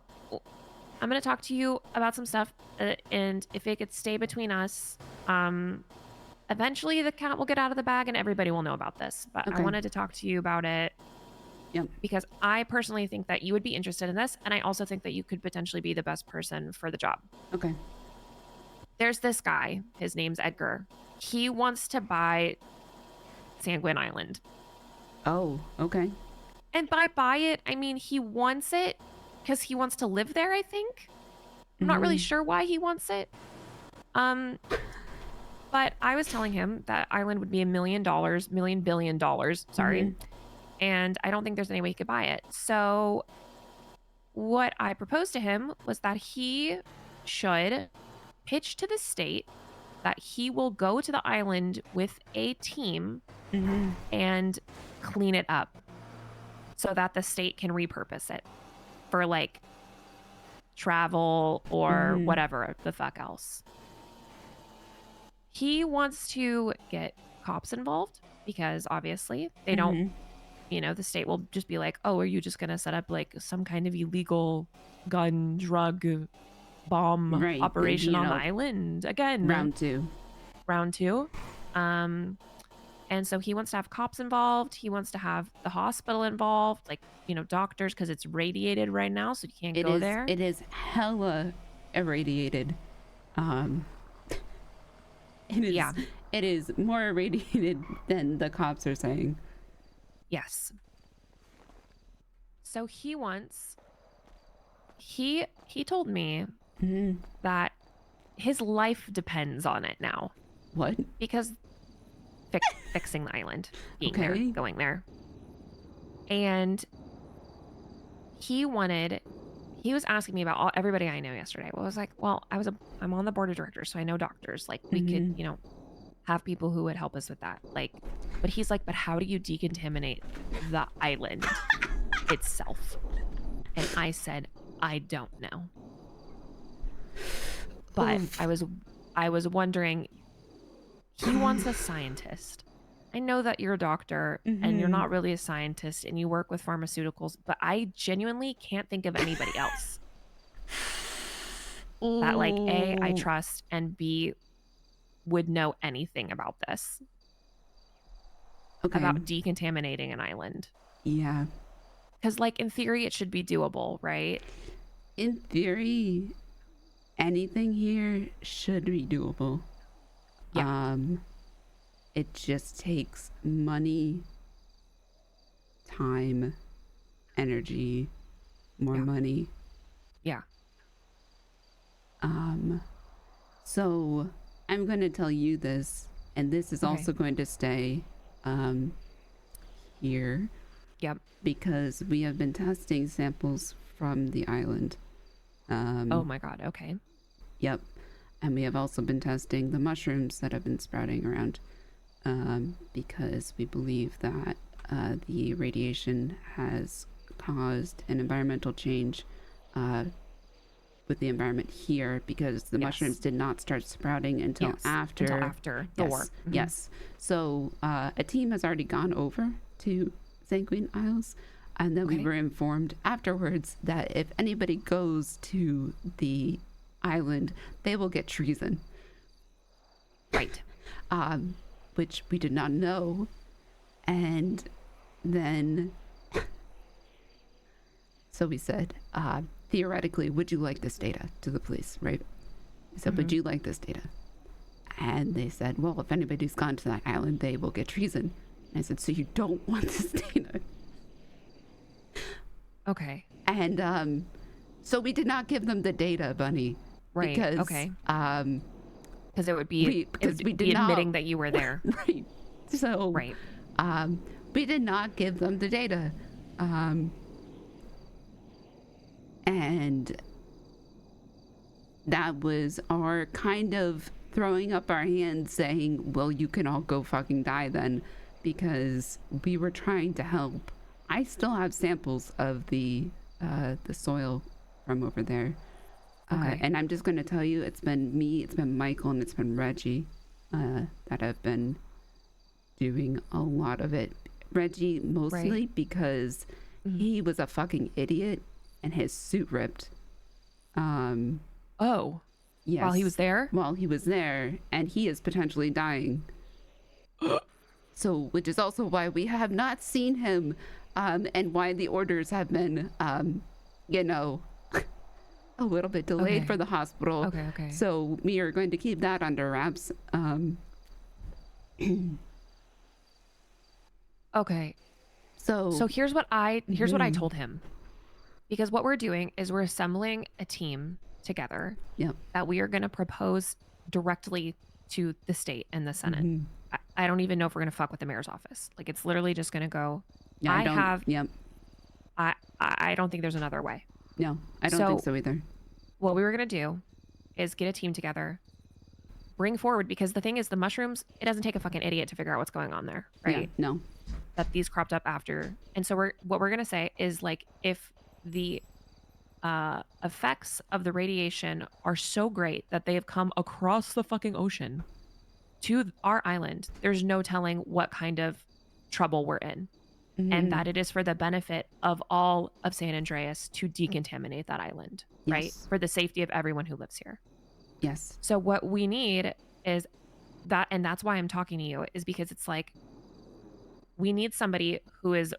I'm gonna talk to you about some stuff, and if it could stay between us, eventually the cat will get out of the bag and everybody will know about this. But I Okay. wanted to talk to you about it. Yep. Because I personally think that you would be interested in this, and I also think that you could potentially be the best person for the job. Okay. There's this guy. His name's Edgar. He wants to buy Sanguine Island. Oh, okay. And by buy it, I mean he wants it because he wants to live there, I think. I'm not really sure why he wants it. But I was telling him that island would be $1 million, $1 billion, sorry. And I don't think there's any way he could buy it. So what I proposed to him was that he should pitch to the state that he will go to the island with a team and clean it up so that the state can repurpose it for like travel or whatever the fuck else. He wants to get cops involved because obviously they don't, you know, the state will just be like, oh, are you just going to set up like some kind of illegal gun, drug, bomb operation on the island again? Round two. And so he wants to have cops involved. He wants to have the hospital involved, like, you know, doctors, because it's radiated right now, so you can't go there. It is hella irradiated. It is more irradiated than the cops are saying. Yes. So he wants. He told me that his life depends on it now. What? Because fixing the island, being there, going there. And he was asking me about everybody I know yesterday. Well, I was like, well, I'm on the board of directors, so I know doctors. Like, we could, have people who would help us with that. Like, but he's like, but how do you decontaminate the island itself? And I said, I don't know. But I was wondering, he wants a scientist. I know that you're a doctor and you're not really a scientist and you work with pharmaceuticals, but I genuinely can't think of anybody else that, like, A, I trust, and B, would know anything about this. About decontaminating an island. Yeah. Because, like, in theory, it should be doable, right? In theory, anything here should be doable. Yeah. It just takes money, time, energy, more money. Yeah. So I'm going to tell you this, and this is also going to stay here. Yep. Because we have been testing samples from the island. Oh my god, okay. Yep. And we have also been testing the mushrooms that have been sprouting around, because we believe that the radiation has caused an environmental change with the environment here, because the mushrooms did not start sprouting until after the war. Yes. So a team has already gone over to Sanguine Isles, and then we were informed afterwards that if anybody goes to the island, they will get treason. Right. Which we did not know. And then so we said, theoretically, would you like this data, to the police, right? We said, would you like this data? And they said, well, if anybody's gone to that island, they will get treason. And I said, so you don't want this data? Okay. And so we did not give them the data, Bunny. Right. Because, because it would be admitting that you were there. Right. So we did not give them the data. And that was our kind of throwing up our hands saying, well, you can all go fucking die then, because we were trying to help. I still have samples of the soil from over there. And I'm just going to tell you, it's been me, it's been Michael, and it's been Reggie that have been doing a lot of it. Reggie mostly because he was a fucking idiot and his suit ripped. Oh. Yes. While he was there? While he was there, and he is potentially dying. So, which is also why we have not seen him, and why the orders have been, a little bit delayed for the hospital. Okay. So we are going to keep that under wraps. Okay. So here's what I told him. Because what we're doing is we're assembling a team together that we are going to propose directly to the state and the Senate. I don't even know if we're going to fuck with the mayor's office. Like, it's literally just going to go. I don't think there's another way. No, I don't think so either. What we were going to do is get a team together, bring forward, because the thing is, the mushrooms, it doesn't take a fucking idiot to figure out what's going on there, right? Yeah, no. That these cropped up after. And so what we're going to say is, like, if the effects of the radiation are so great that they have come across the fucking ocean to our island, there's no telling what kind of trouble we're in. And that it is for the benefit of all of San Andreas to decontaminate that island, right? For the safety of everyone who lives here. Yes. So what we need is that, and that's why I'm talking to you, is because it's like, we need somebody who is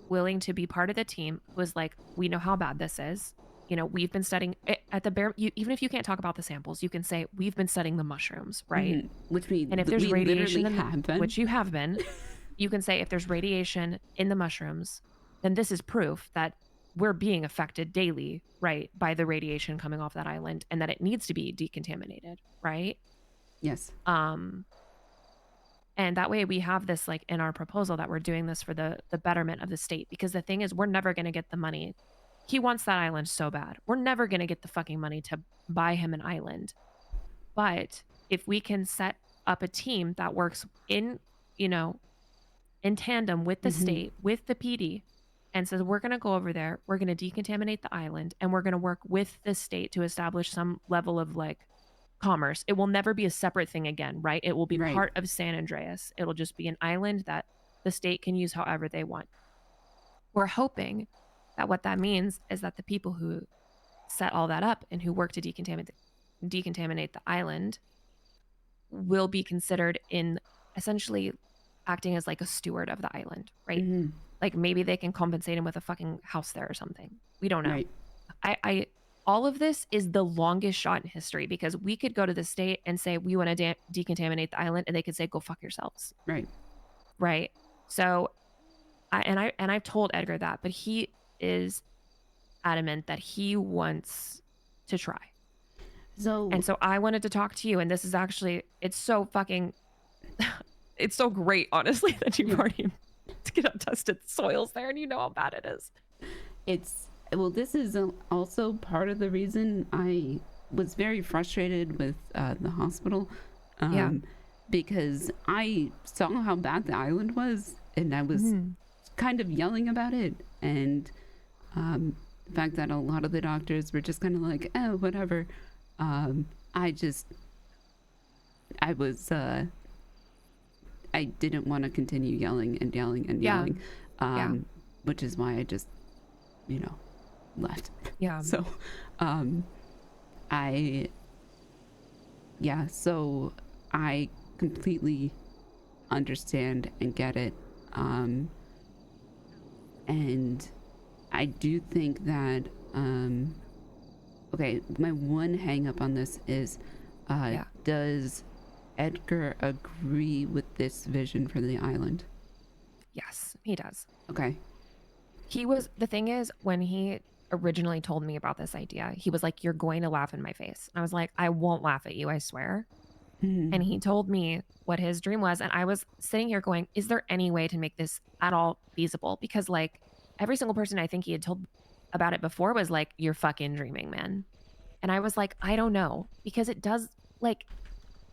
willing to be part of the team, who is like, we know how bad this is. We've been studying it at the bare, even if you can't talk about the samples, you can say, we've been studying the mushrooms, right? And if there's radiation, which you have been, you can say, if there's radiation in the mushrooms, then this is proof that we're being affected daily, right, by the radiation coming off that island, and that it needs to be decontaminated, right? Yes. And And that way we have this like in our proposal that we're doing this for the betterment of the state. Because the thing is, we're never going to get the money. He wants that island so bad. We're never going to get the fucking money to buy him an island. But if we can set up a team that works in, you know, in tandem with the state, with the PD, and says, we're going to go over there, we're going to decontaminate the island, and we're going to work with the state to establish some level of like commerce. It will never be a separate thing again, right? It will be part of San Andreas. It'll just be an island that the state can use however they want. We're hoping that what that means is that the people who set all that up and who work to decontaminate the island will be considered in essentially acting as like a steward of the island, right? Like maybe they can compensate him with a fucking house there or something. We don't know. I all of this is the longest shot in history because we could go to the state and say we want to decontaminate the island, and they could say go fuck yourselves. Right. So, I've told Edgar that, but he is adamant that he wants to try. So I wanted to talk to you, and this is actually it's so fucking it's so great, honestly, that you've already to get untested soils there, and you know how bad it is. Well, this is also part of the reason I was very frustrated with the hospital. Because I saw how bad the island was, and I was kind of yelling about it. And the fact that a lot of the doctors were just kind of like, oh, whatever. I didn't want to continue yelling and yelling and yelling. Which is why I just, you know, left. So so I completely understand and get it. And I do think that okay, my one hang up on this is does Edgar agree with this vision for the island? Yes, he does. Okay. The thing is, when he originally told me about this idea, he was like, you're going to laugh in my face. And I was like, I won't laugh at you, I swear. And he told me what his dream was. And I was sitting here going, is there any way to make this at all feasible? Because like every single person I think he had told about it before was like, you're fucking dreaming, man. And I was like, I don't know. Because it does, like,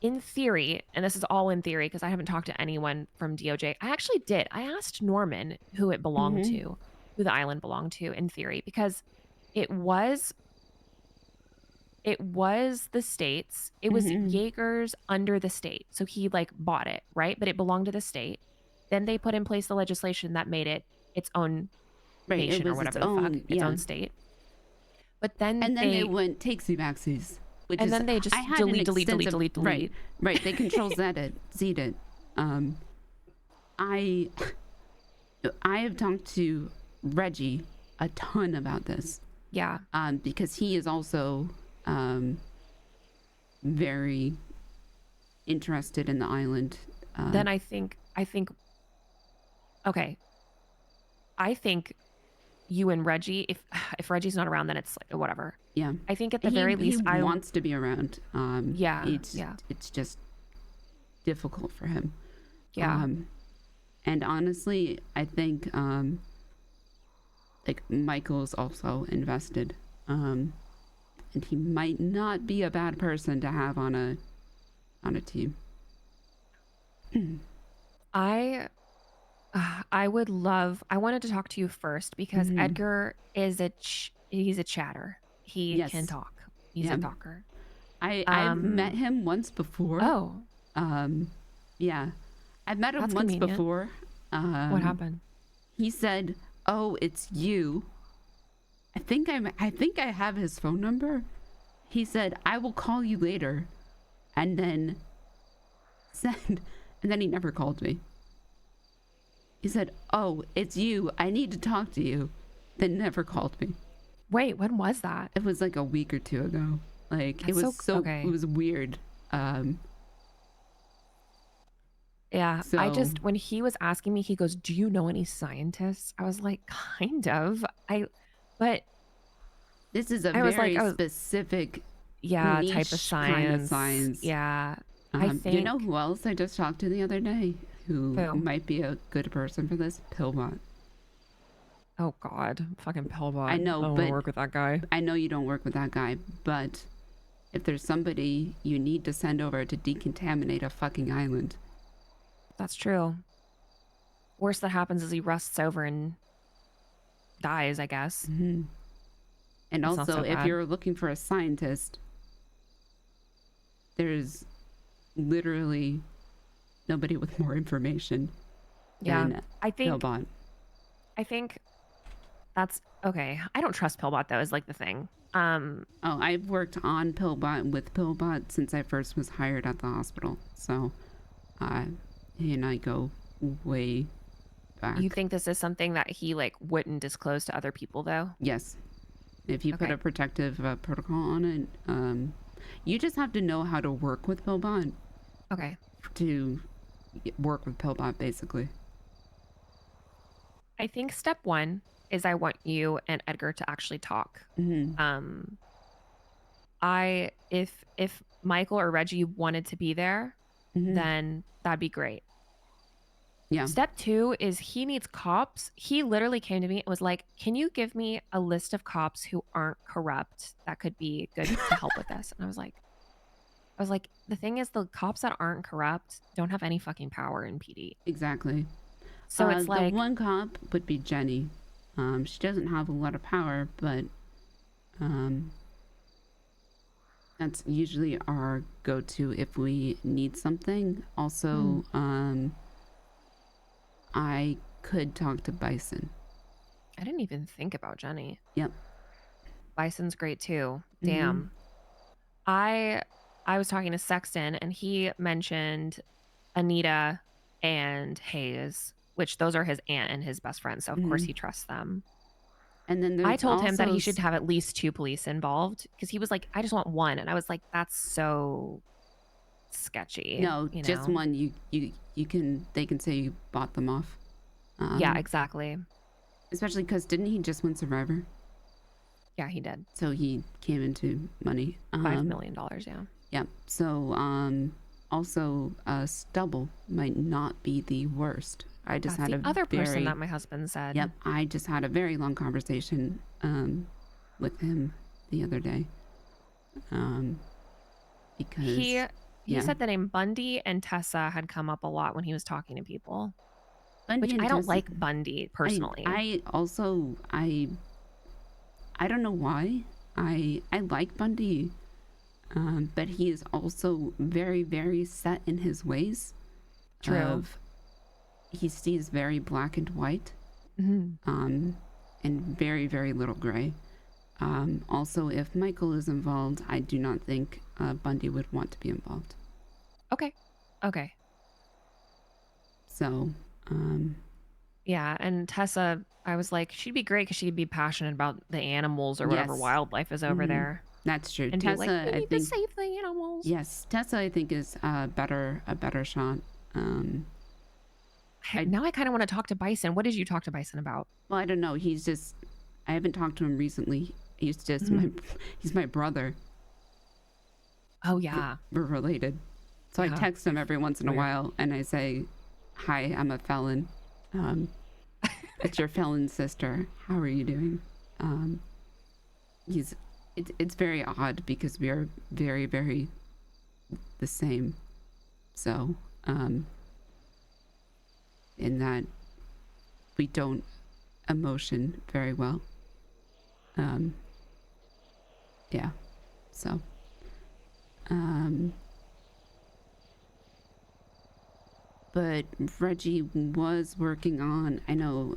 in theory, and this is all in theory because I haven't talked to anyone from DOJ. I actually did. I asked Norman who it belonged to, who the island belonged to in theory, because it was the state's. It was Jaeger's under the state. So he like bought it, right? But it belonged to the state. Then they put in place the legislation that made it its own nation or whatever the fuck, its own state. But then they went takesy-backsies. And then they just delete. Right. They control Z it. I have talked to Reggie a ton about this. Yeah. Because he is also very interested in the island. Then I think okay. I think you and Reggie, if Reggie's not around, then it's like whatever. Yeah. I think at the very least he wants to be around. It's just difficult for him. Yeah. And honestly, I think like Michael's also invested. And he might not be a bad person to have on a team. I wanted to talk to you first because Edgar is he's a chatter. He can talk. He's a talker. I've met him once before. Oh. Yeah. I've met him once convenient. before. What happened? He said, "Oh, it's you." I think I have his phone number. He said, "I will call you later," and then he never called me. He said, "Oh, it's you. I need to talk to you." Then never called me. Wait, when was that? It was like a week or two ago. Like That's it was weird. Yeah, when he was asking me, he goes, "Do you know any scientists?" I was like, "Kind of." But this is a very specific type of science. Yeah. I You know think- who else I just talked to the other day who Who? might be a good person for this? Pillbot. Oh God, fucking Pillbot. I know, I don't but wanna work with that guy. I know you don't work with that guy, but if there's somebody you need to send over to decontaminate a fucking island. That's true. Worst that happens is he rusts over and dies, I guess. Mm-hmm. And That's not also, so if bad. you're looking for a scientist, there's literally nobody with more information Yeah, than I think Pillbot. that's okay. I don't trust Pillbot though, is like the thing. Oh, I've worked on Pillbot with Pillbot since I first was hired at the hospital. So, he and I go way back. You think this is something that he like wouldn't disclose to other people though? Yes. If you put Okay. a protective protocol on it, you just have to know how to work with Pillbot Okay. to work with Pillbot, basically. I think step one is I want you and Edgar to actually talk. Mm-hmm. If Michael or Reggie wanted to be there, Mhm. then that'd be great. Yeah. Step two is he needs cops. He literally came to me and was like, "Can you give me a list of cops who aren't corrupt that could be good to help with this?" And I was like, the thing is, the cops that aren't corrupt don't have any fucking power in PD. Exactly. So it's like, the one cop would be Jenny. She doesn't have a lot of power, but that's usually our go-to if we need something. Also, I could talk to Bison. I didn't even think about Jenny. Yep. Bison's great too. Damn. I was talking to Sexton and he mentioned Anita and Hayes, which those are his aunt and his best friend. So of course he trusts them. And then there's I told him that he also should have at least 2 police involved because he was like, I just want 1. And I was like, that's so sketchy. No, you just know? one. You can. They can say you bought them off. Yeah, exactly. Especially because didn't he just win Survivor? Yeah, he did. So he came into money. $5 million, yeah. Yep. So also Stubble might not be the worst. I just That's had the a other very, person that my husband said. Yep. I just had a very long conversation with him the other day. Because He yeah. said the name Bundy and Tessa had come up a lot when he was talking to people. Bundy Which and I don't Tessa- like Bundy personally. I also I don't know why. I like Bundy. But he is also very, very set in his ways. True. He sees very black and white. And very, very little gray. Also, if Michael is involved, I do not think Bundy would want to be involved. Okay. So, Yeah, and Tessa, I was like, she'd be great because she'd be passionate about the animals or whatever Yes. wildlife is over Mhm. there. That's true. And Tessa, be like, we I need think, to save the animals. yes, Tessa, I think is a better shot. Now I kind of want to talk to Bison. What did you talk to Bison about? Well, I don't know. He's just, I haven't talked to him recently. He's just he's my brother. Oh yeah, We're related. So I Yeah. text him every once in a Weird. while and I say, "Hi, I'm a felon. It's your felon sister. How are you doing?" It's very odd because we are very, very the same. So, in that we don't emotion very well. Yeah. So, but Reggie was working on, I know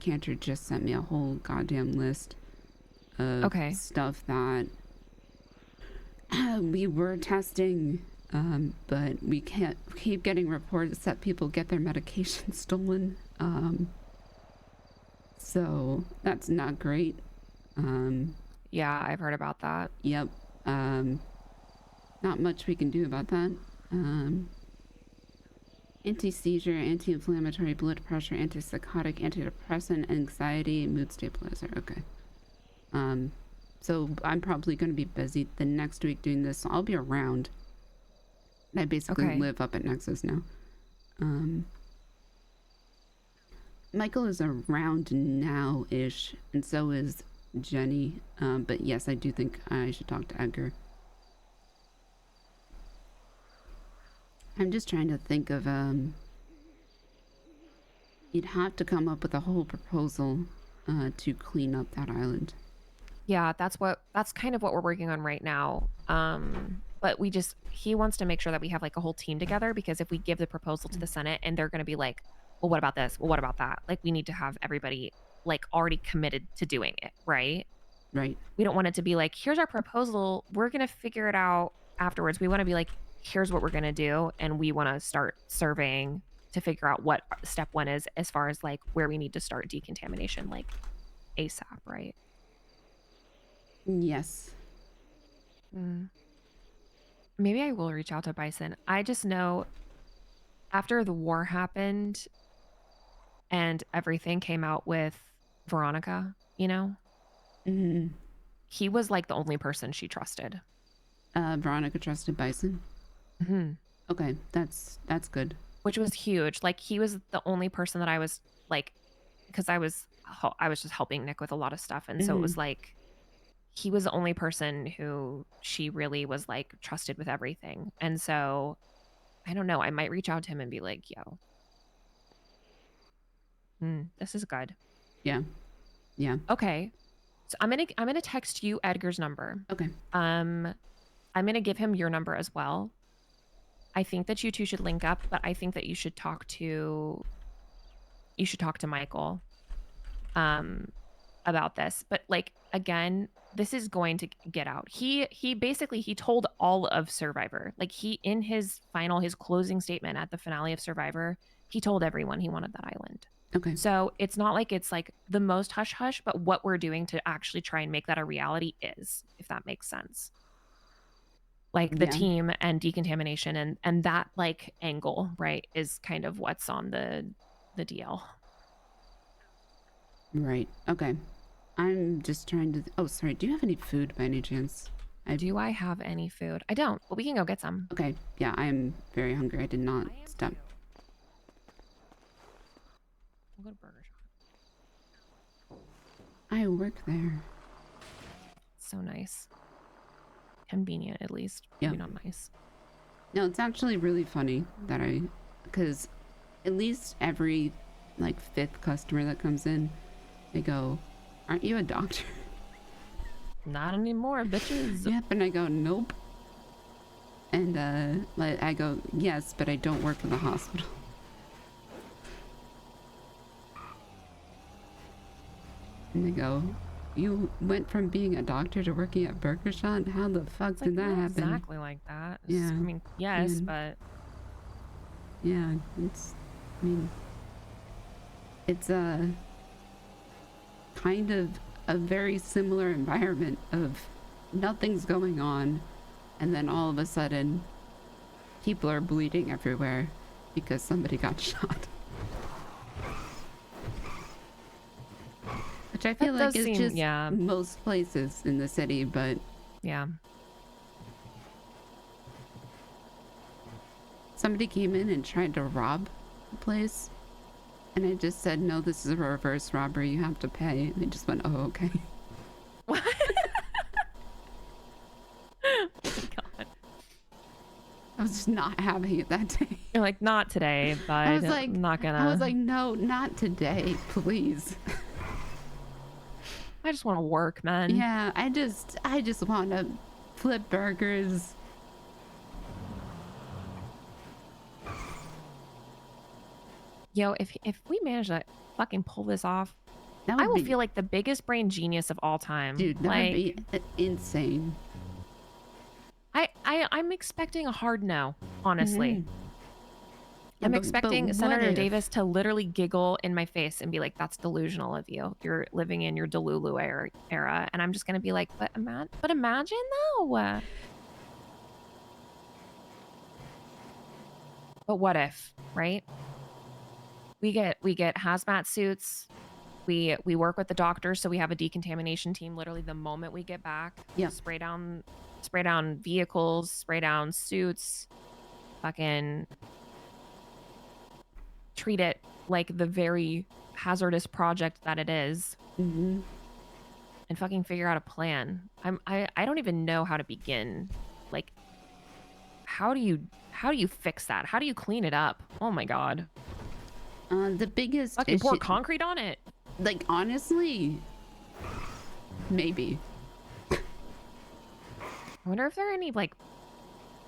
Cantor just sent me a whole goddamn list of Okay. stuff that we were testing, but we can't keep getting reports that people get their medication stolen. So that's not great. yeah, I've heard about that. Yep. Not much we can do about that. Anti-seizure, anti-inflammatory, blood pressure, antipsychotic, antidepressant, anxiety, mood stabilizer. Okay. So I'm probably going to be busy the next week doing this. So I'll be around. I basically Okay. live up at Nexus now. Michael is around now-ish, and so is Jenny. But yes, I do think I should talk to Edgar. I'm just trying to think of, you'd have to come up with a whole proposal to clean up that island. Yeah, that's kind of what we're working on right now. But he wants to make sure that we have like a whole team together, because if we give the proposal to the Senate and they're going to be like, well, what about this? Well, what about that? Like, we need to have everybody like already committed to doing it, right? Right. We don't want it to be like, here's our proposal, we're going to figure it out afterwards. We want to be like, here's what we're going to do, and we want to start surveying to figure out what step 1 is as far as like where we need to start decontamination, like ASAP, right? Yes. Maybe I will reach out to Bison. I just know after the war happened and everything came out with Veronica, you know, he was like the only person she trusted. Veronica trusted Bison. Okay, that's good. Which was huge. Like, he was the only person that I was like, because I was just helping Nick with a lot of stuff, and so it was like he was the only person who she really was like trusted with everything. And so I don't know, I might reach out to him and be like, yo, this is good. Yeah. Okay, so I'm gonna text you Edgar's number. Okay. I'm gonna give him your number as well. I think that you two should link up, but I think that you should talk to Michael about this. But like, again, this is going to get out. He basically told all of Survivor. Like, in his closing statement at the finale of Survivor, he told everyone he wanted that island. Okay. So it's not like it's like the most hush hush, but what we're doing to actually try and make that a reality is, if that makes sense. Like the team and decontamination and that like angle, right, is kind of what's on the DL. Right. Okay. I'm just trying to... Oh, sorry. Do you have any food by any chance? Do I have any food? I don't, but we can go get some. Okay. Yeah, I am very hungry. I did not stop. We'll go to Burger Shop. I work there. So nice. Convenient, at least. Yeah. Maybe not nice. No, it's actually really funny that because at least every like 5th customer that comes in, they go, "Aren't you a doctor?" Not anymore, bitches. Yep, and I go, "Nope." And I go, "Yes, but I don't work in the hospital." And they go, "You went from being a doctor to working at Burger Shot? How the fuck did that happen?" Exactly like that. Yeah. I mean, yes, but yeah, it's a kind of a very similar environment of nothing's going on, and then all of a sudden people are bleeding everywhere because somebody got shot. Which I feel like is just most places in the city, but yeah. Somebody came in and tried to rob the place, and I just said, "No, this is a reverse robbery. You have to pay." And they just went, "Oh, okay." What? Oh my God. I was just not having it that day. You're like, not today, but I was like, not gonna. I was like, "No, not today, please." I just want to work, man. Yeah, I just want to flip burgers. Yo, if we manage to fucking pull this off, That I would will be- feel like the biggest brain genius of all time. Dude, that like, would be insane. I'm expecting a hard no, honestly. I'm but expecting what Senator if? Davis to literally giggle in my face and be like, "That's delusional of you. You're living in your Delulu era." And I'm just gonna be like, "But imagine though." But what if, right? We get hazmat suits. We work with the doctors, so we have a decontamination team literally the moment we get back. Yeah. Spray down vehicles, spray down suits. fucking treat it like the very hazardous project that it is. Mm-hmm. And fucking figure out a plan. I don't even know how to begin. Like, how do you fix that? How do you clean it up? Oh my god. The biggest fucking issue, pour concrete on it. Like, honestly, maybe. I wonder if there are any, like,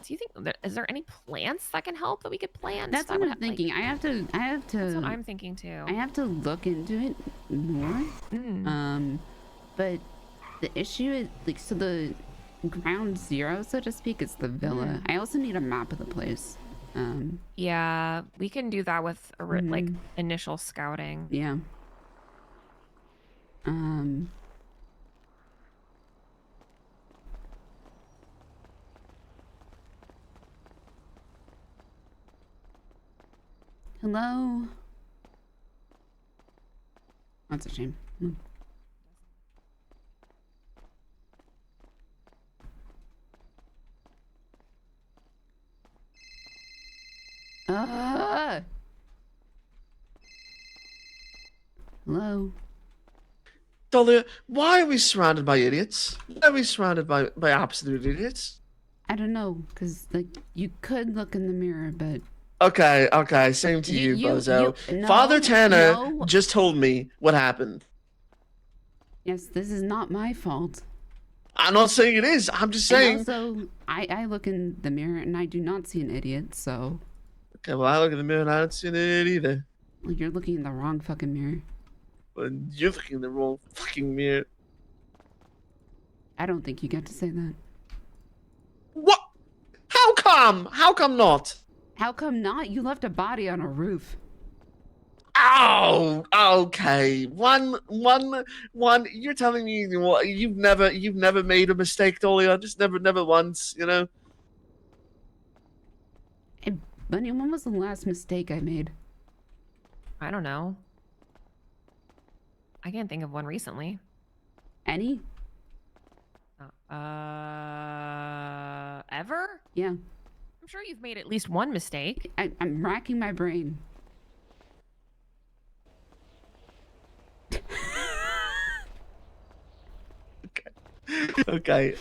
do you think is there any plants that can help that we could plant? That's what I'm thinking. Like, I have to. That's what I'm thinking too. I have to look into it more. But the issue is, like, so the ground zero, so to speak, is the villa. I also need a map of the place. Yeah, we can do that with like initial scouting. Yeah. Hello? That's a shame. Hello? Dahlia, why are we surrounded by idiots? Why are we surrounded by absolute idiots? I don't know, because, like, you could look in the mirror, but... Okay, same to you, Bozo. Father Tanner just told me what happened. Yes, this is not my fault. I'm not saying it is. I'm just saying... And also, I look in the mirror and I do not see an idiot, so... Okay, well, I look in the mirror and I don't see an idiot either. Well, you're looking in the wrong fucking mirror. Well, you're looking in the wrong fucking mirror. I don't think you get to say that. What? How come? How come not? How come not? You left a body on a roof. Oh, okay. One. You're telling me you've never made a mistake, Dahlia. Just never once, you know. Hey, Bunny, when was the last mistake I made? I don't know. I can't think of one recently. Any? Ever? Yeah. I'm sure you've made at least one mistake. I'm racking my brain. Okay.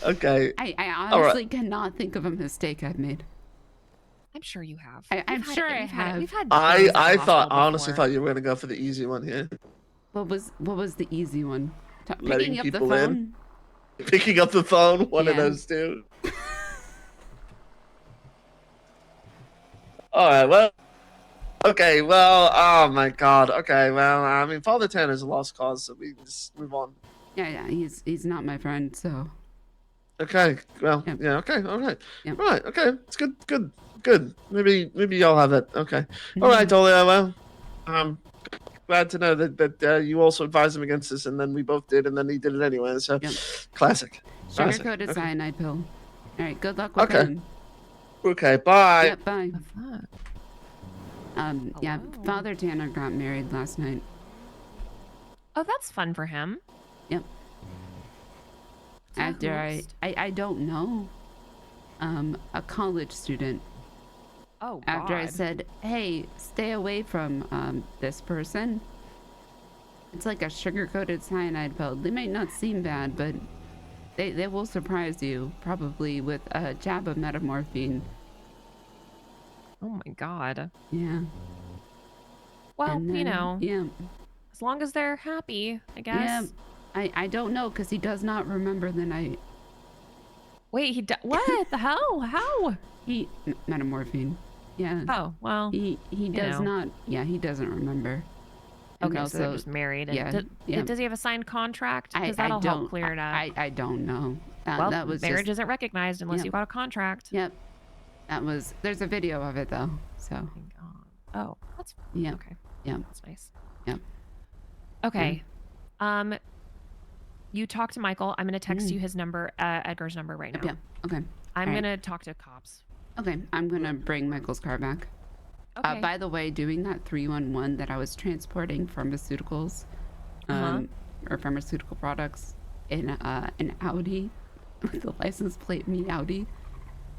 I honestly cannot think of a mistake I've made. I'm sure you have. I'm sure I have. I honestly thought you were gonna go for the easy one here. What was the easy one? Letting Picking up the people phone? in. Picking up the phone. One of those two. All right. Well. Okay. Well. Oh my God. Okay. Well. I mean, Father Tanner's a lost cause, so we just move on. Yeah. He's not my friend, so. Okay. Well. Yeah. Okay. All right. Yep. All right. Okay. It's good. Maybe y'all have that. Okay. All right, Dahlia. Well. Glad to know that you also advised him against this, and then we both did, and then he did it anyway. So, classic. Sugar-coated cyanide pill. All right, good luck with him. Okay, bye. Yeah, bye. Yeah, Father Tanner got married last night. Oh, that's fun for him. Yep. After I don't know, a college student. Oh, After I God. said, hey, stay away from this person. It's like a sugar-coated cyanide pill. They may not seem bad, but they will surprise you, probably with a jab of metamorphine. Oh my God. Yeah. Well, And then, you know. Yeah. As long as they're happy, I guess. Yeah. I don't know, because he does not remember the night. Wait, what the hell? How? Metamorphine. Yeah. Oh, well. He does not. Yeah, he doesn't remember. And Okay, so they're just married. And does he have a signed contract? Because that'll help clear it up. I don't know. Well, that was marriage isn't recognized unless you got a contract. Yep. There's a video of it though. So. Oh, that's. Yeah. Okay. Yeah. That's nice. Yep. Okay. You talk to Michael. I'm gonna text you his number, Edgar's number right now. Yeah. Okay. I'm gonna talk to cops. Okay. I'm gonna bring Michael's car back. Okay. By the way, doing that 311 that I was transporting pharmaceuticals, or pharmaceutical products in an Audi, with the license plate me Audi.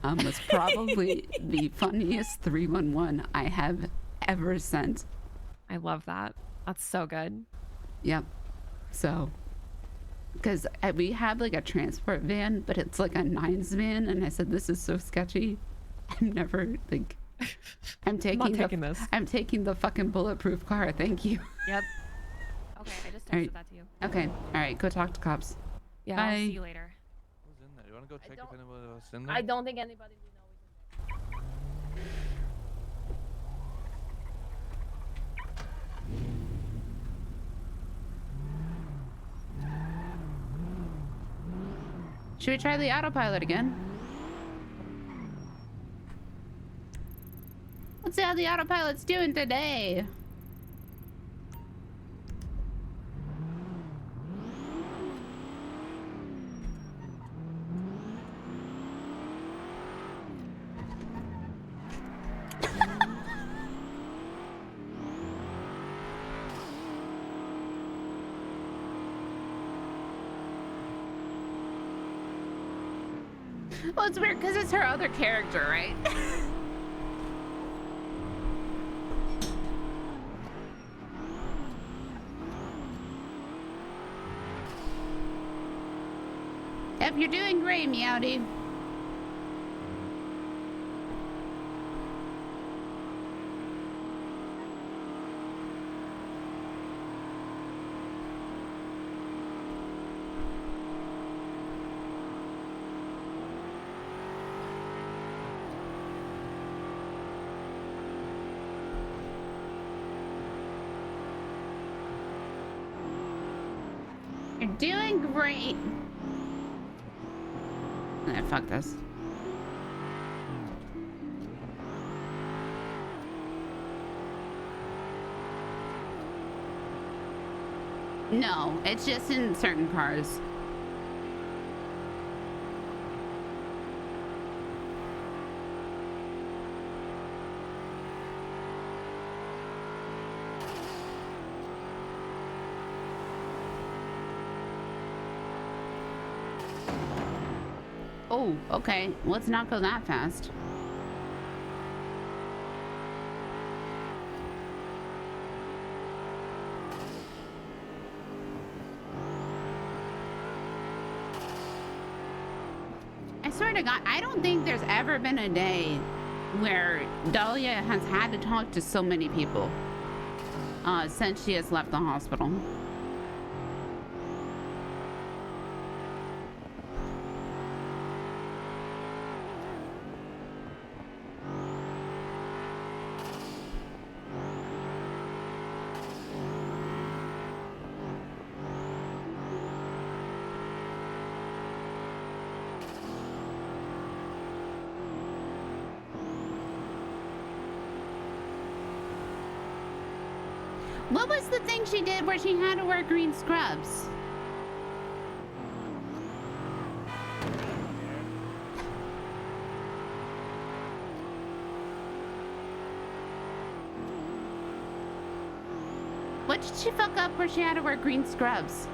was probably the funniest 311 I have ever sent. I love that. That's so good. Yep. So, because we have like a transport van, but it's like a 9s van, and I said, this is so sketchy. I'm never like, I'm taking this. I'm taking the fucking bulletproof car. Thank you. Yep. Okay, I just texted Alright. that to you. Okay. All right. Go talk to cops. Yeah, Bye. I'll see you later. Who's in there? You wanna go check if anybody else in there? I don't think anybody we know is in there. Should we try the autopilot again? Let's see how the autopilot's doing today. Well, it's weird because it's her other character, right? Yep, you're doing great, Meowdy. You're doing great. Fuck this. No, it's just in certain cars. Oh, okay. Let's not go that fast. I swear to God, I don't think there's ever been a day where Dahlia has had to talk to so many people since she has left the hospital. What was the thing she did where she had to wear green scrubs? What did she fuck up where she had to wear green scrubs?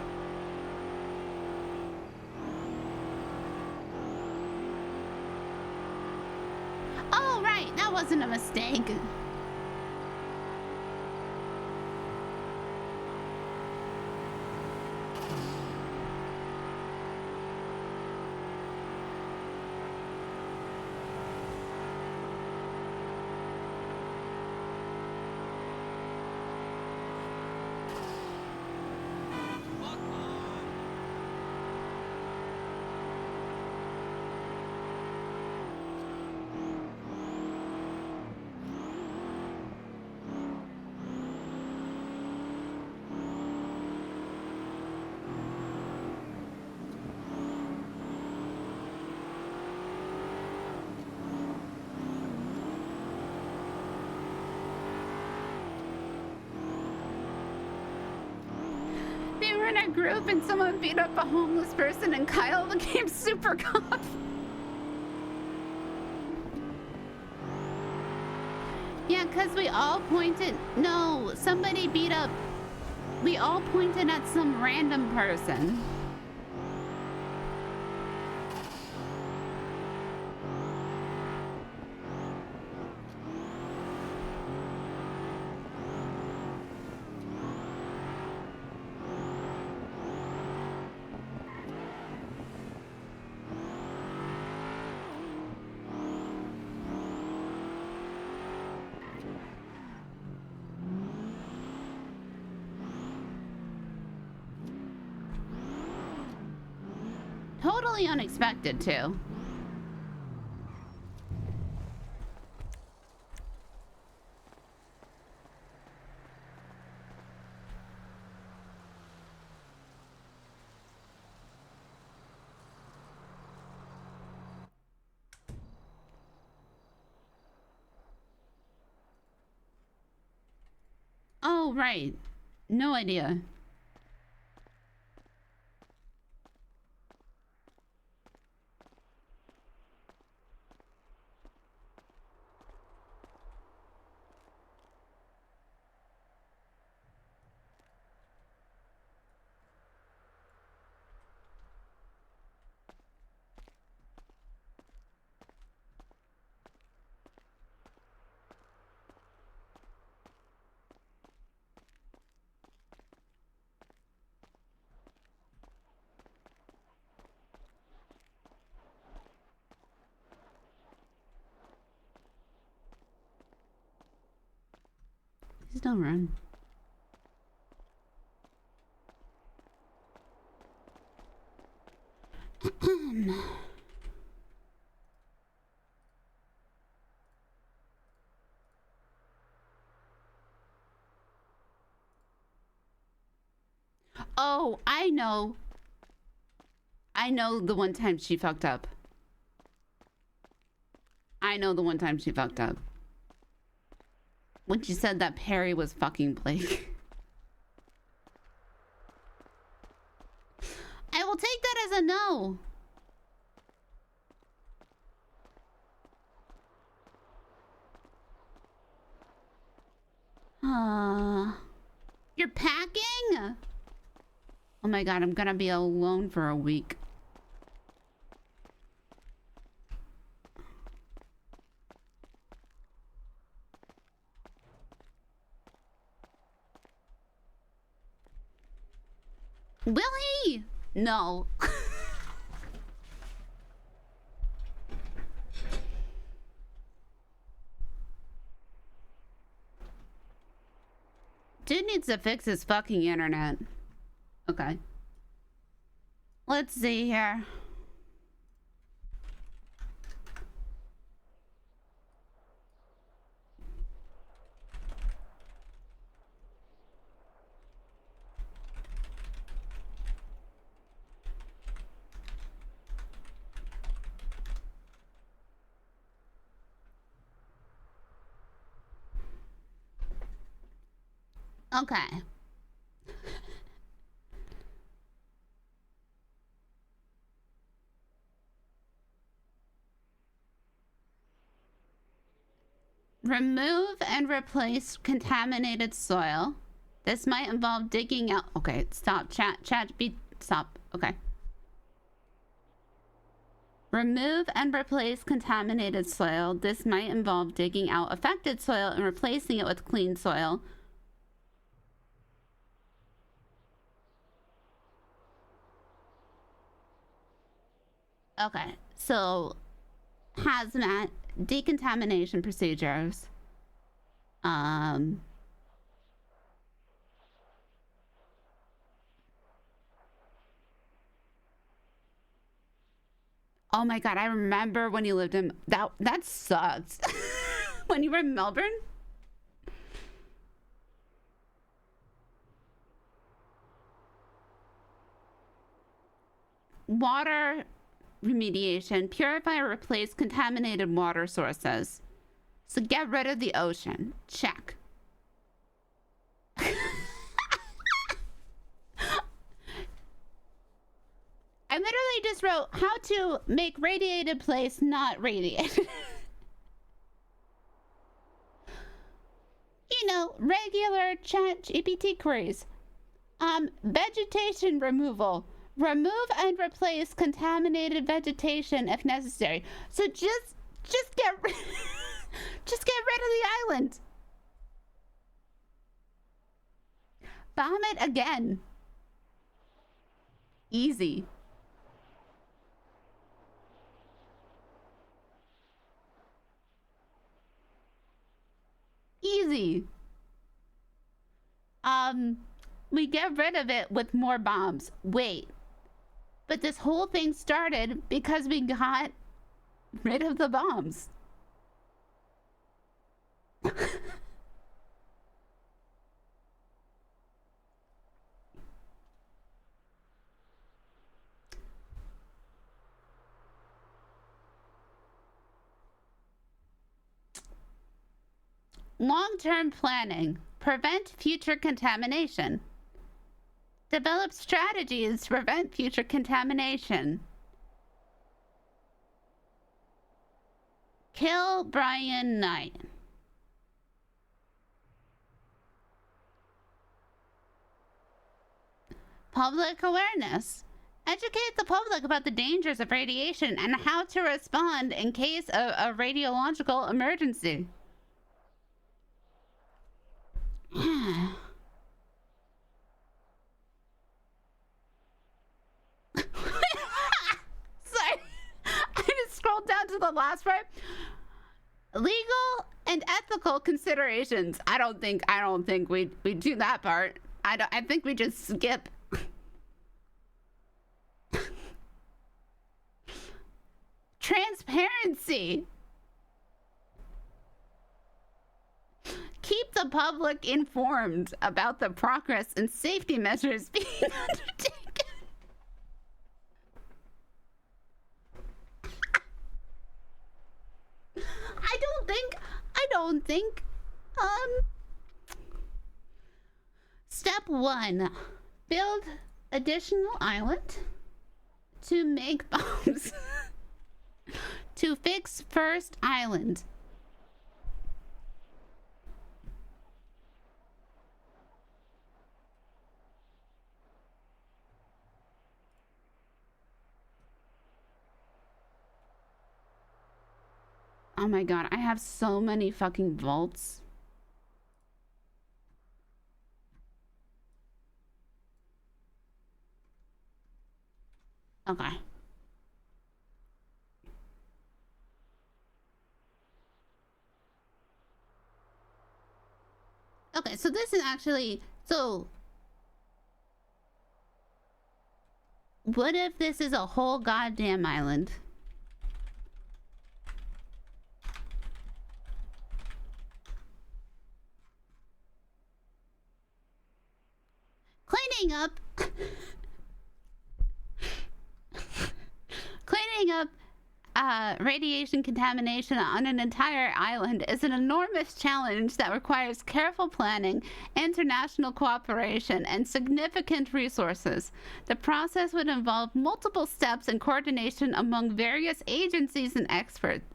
Oh, right, that wasn't a mistake. They were in a group and someone beat up a homeless person and Kyle became super cop. Yeah, because we all pointed. No, somebody beat up. We all pointed at some random person. totally unexpected too. Oh, right. No idea. Please don't run. Oh, I know. I know the one time she fucked up. I know the one time she fucked up. When she said that Perry was fucking Blake. I will take that as a no. You're packing? Oh my god, I'm gonna be alone for a week. Will he? No. Dude needs to fix his fucking internet. Okay. Let's see here. Okay. Remove and replace contaminated soil. This might involve digging out. Okay, stop. Stop. Okay. Remove and replace contaminated soil. This might involve digging out affected soil and replacing it with clean soil. Okay, so hazmat, decontamination procedures. Oh my god, I remember when you lived in that sucked. When you were in Melbourne? Water remediation, purify or replace contaminated water sources. So get rid of the ocean. Check. I literally just wrote how to make radiated place not radiated. You know, regular chat GPT queries. Vegetation removal. Remove and replace contaminated vegetation if necessary. So just get rid of the island. Bomb it again. Easy. Easy. We get rid of it with more bombs. Wait. But this whole thing started because we got rid of the bombs. Long-term planning. Prevent future contamination. Develop strategies to prevent future contamination. Kill Brian Knight. Public awareness. Educate the public about the dangers of radiation and how to respond in case of a radiological emergency. Sorry, I just scrolled down to the last part. Legal and ethical considerations. I don't think we do that part. I think we just skip. Transparency. Keep the public informed about the progress and safety measures being undertaken. I don't think, step 1, build additional island to make bombs. To fix first island. Oh my god, I have so many fucking vaults. Okay. Okay, so this is actually, so what if this is a whole goddamn island? Cleaning up radiation contamination on an entire island is an enormous challenge that requires careful planning, international cooperation, and significant resources. The process would involve multiple steps and coordination among various agencies and experts.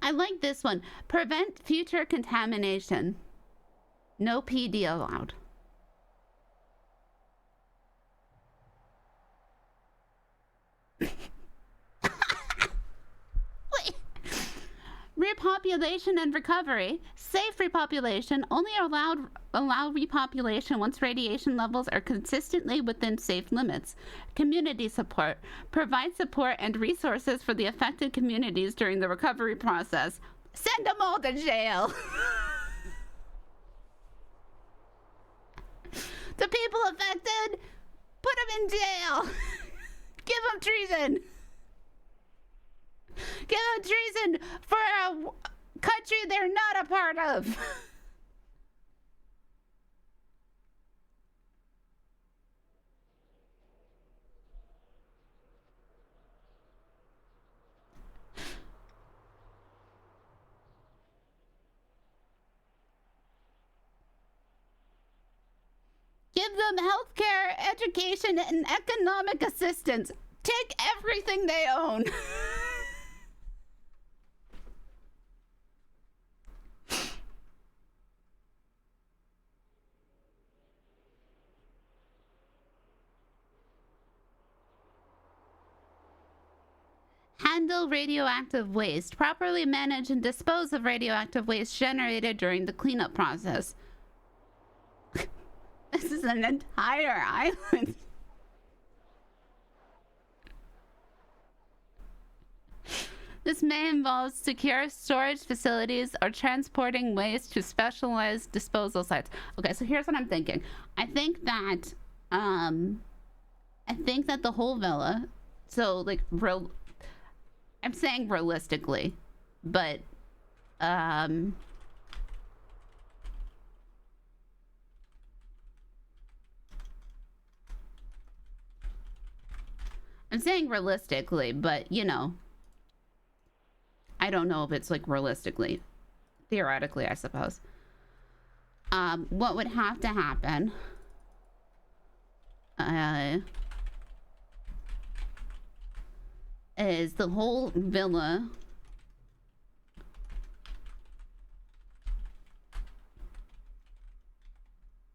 I like this one. Prevent future contamination. No PD allowed. Wait. Repopulation and recovery. Safe repopulation. Only allow repopulation once radiation levels are consistently within safe limits. Community support. Provide support and resources for the affected communities during the recovery process. Send them all to jail. The people affected, put them in jail. Give them treason. Give them treason for a country they're not a part of. Give them healthcare, education, and economic assistance. Take everything they own. handle radioactive waste, properly manage and dispose of radioactive waste generated during the cleanup process. This is an entire island. This may involve secure storage facilities or transporting waste to specialized disposal sites. Okay, so here's what I'm thinking. I think that the whole villa, so like I'm saying realistically, but I'm saying realistically, but you know, I don't know if it's like realistically, theoretically, I suppose. What would have to happen is the whole villa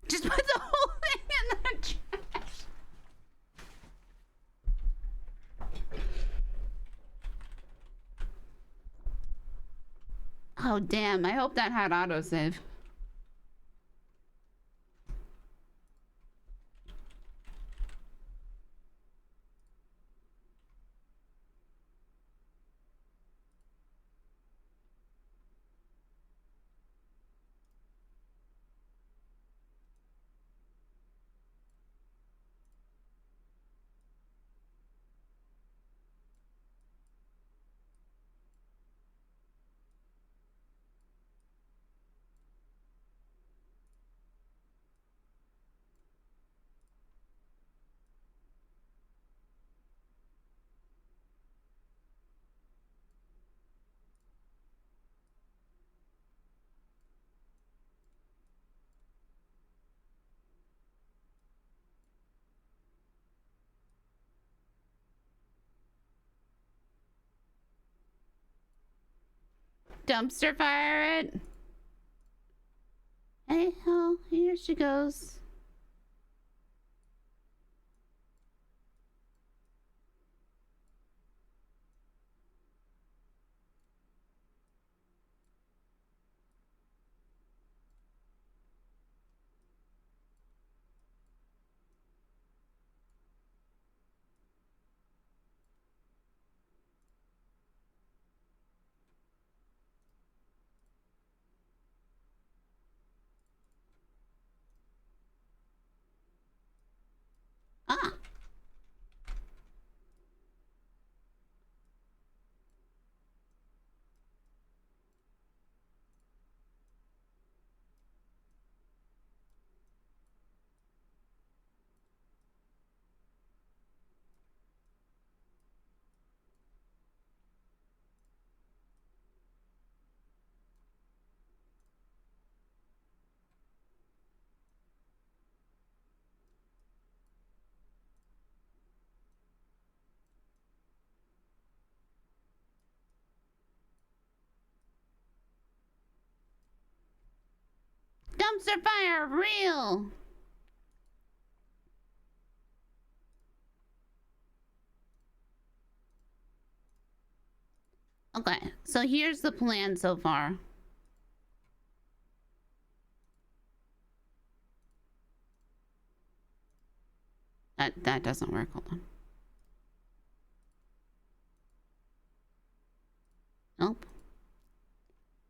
just put the whole thing in the trash. Oh damn, I hope that had autosave. Dumpster fire it. Hey, oh, here she goes. Ah. Dumpster fire, real. Okay, so here's the plan so far. That doesn't work. Hold on. Nope.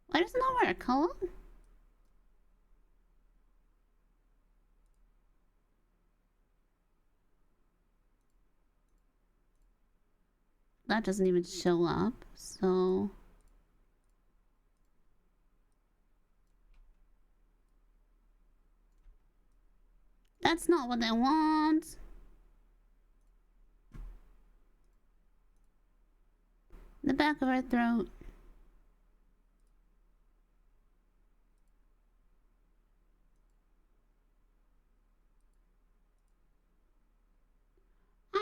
Why doesn't that work? Hello? That doesn't even show up, so... That's not what I want. The back of her throat.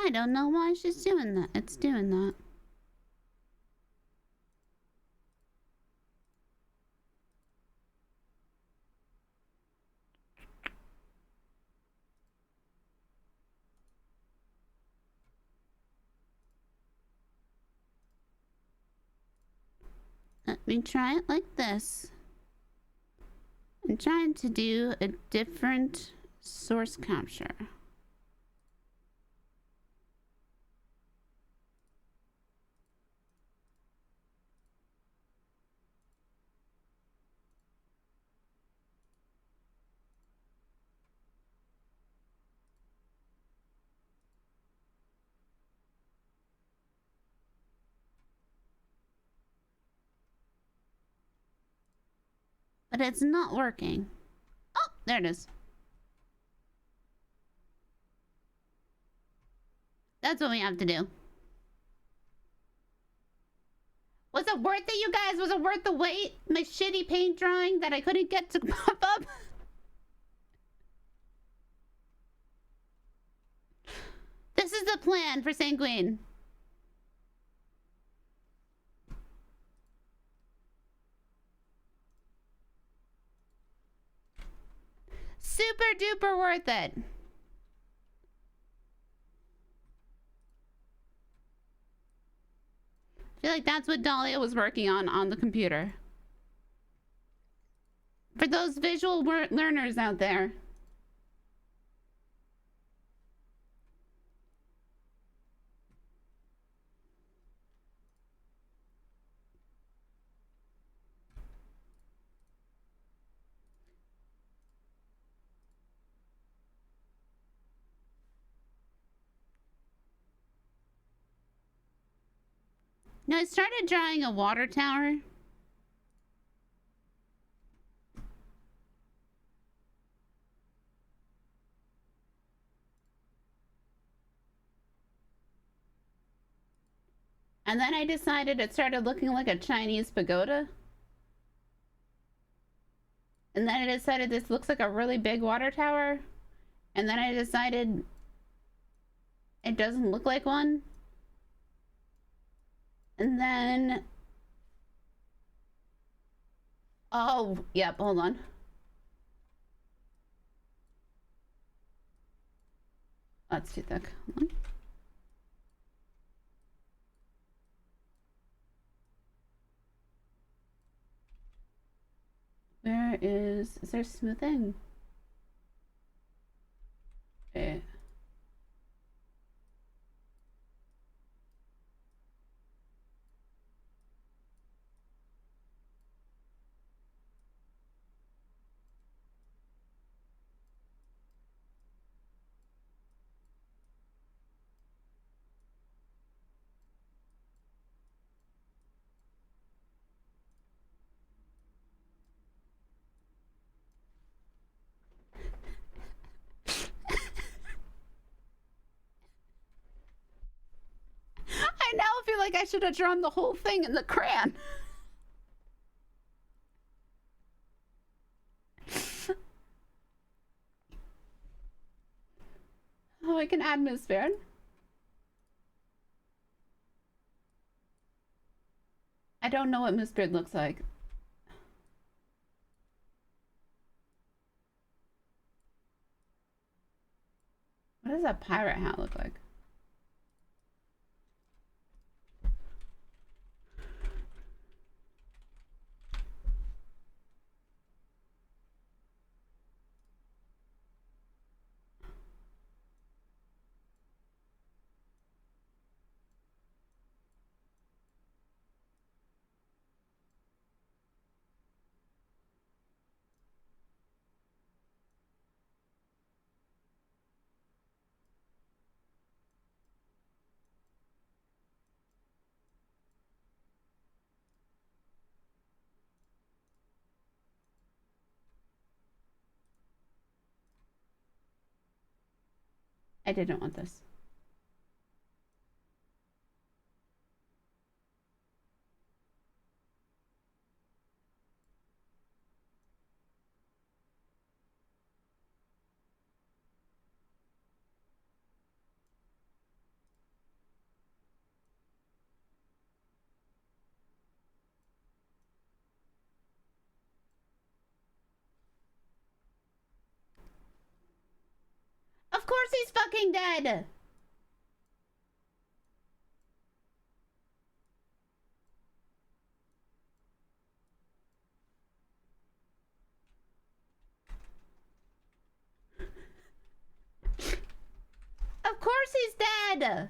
I don't know why she's doing that. It's doing that. Let me try it like this. I'm trying to do a different source capture. But it's not working. Oh, there it is. That's what we have to do. Was it worth it, you guys? Was it worth the wait? My shitty paint drawing that I couldn't get to pop up? This is the plan for Sanguine. Super duper worth it. I feel like that's what Dahlia was working on the computer. For those visual learners out there. No, I started drawing a water tower. And then I decided it started looking like a Chinese pagoda. And then I decided this looks like a really big water tower. And then I decided it doesn't look like one. And then... Oh, yep, hold on. That's too thick. Hold on. Where is there smoothing? Okay. I now feel like I should have drawn the whole thing in the crayon. Oh, I can add Miss Baird. I don't know what Miss Beard looks like. What does that pirate hat look like? I didn't want this. Of course he's fucking dead! dead.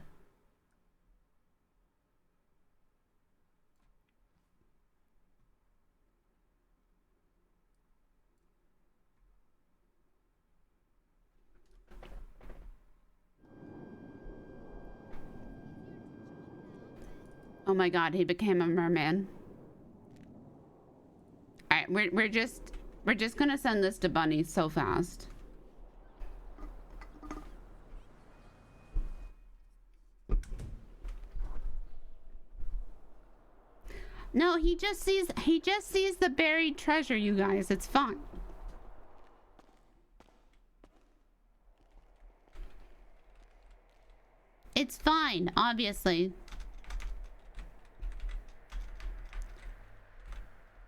Oh my god, he became a merman. Alright, we're just gonna send this to Bunny so fast. No, he just sees the buried treasure, you guys. It's fine. It's fine, obviously.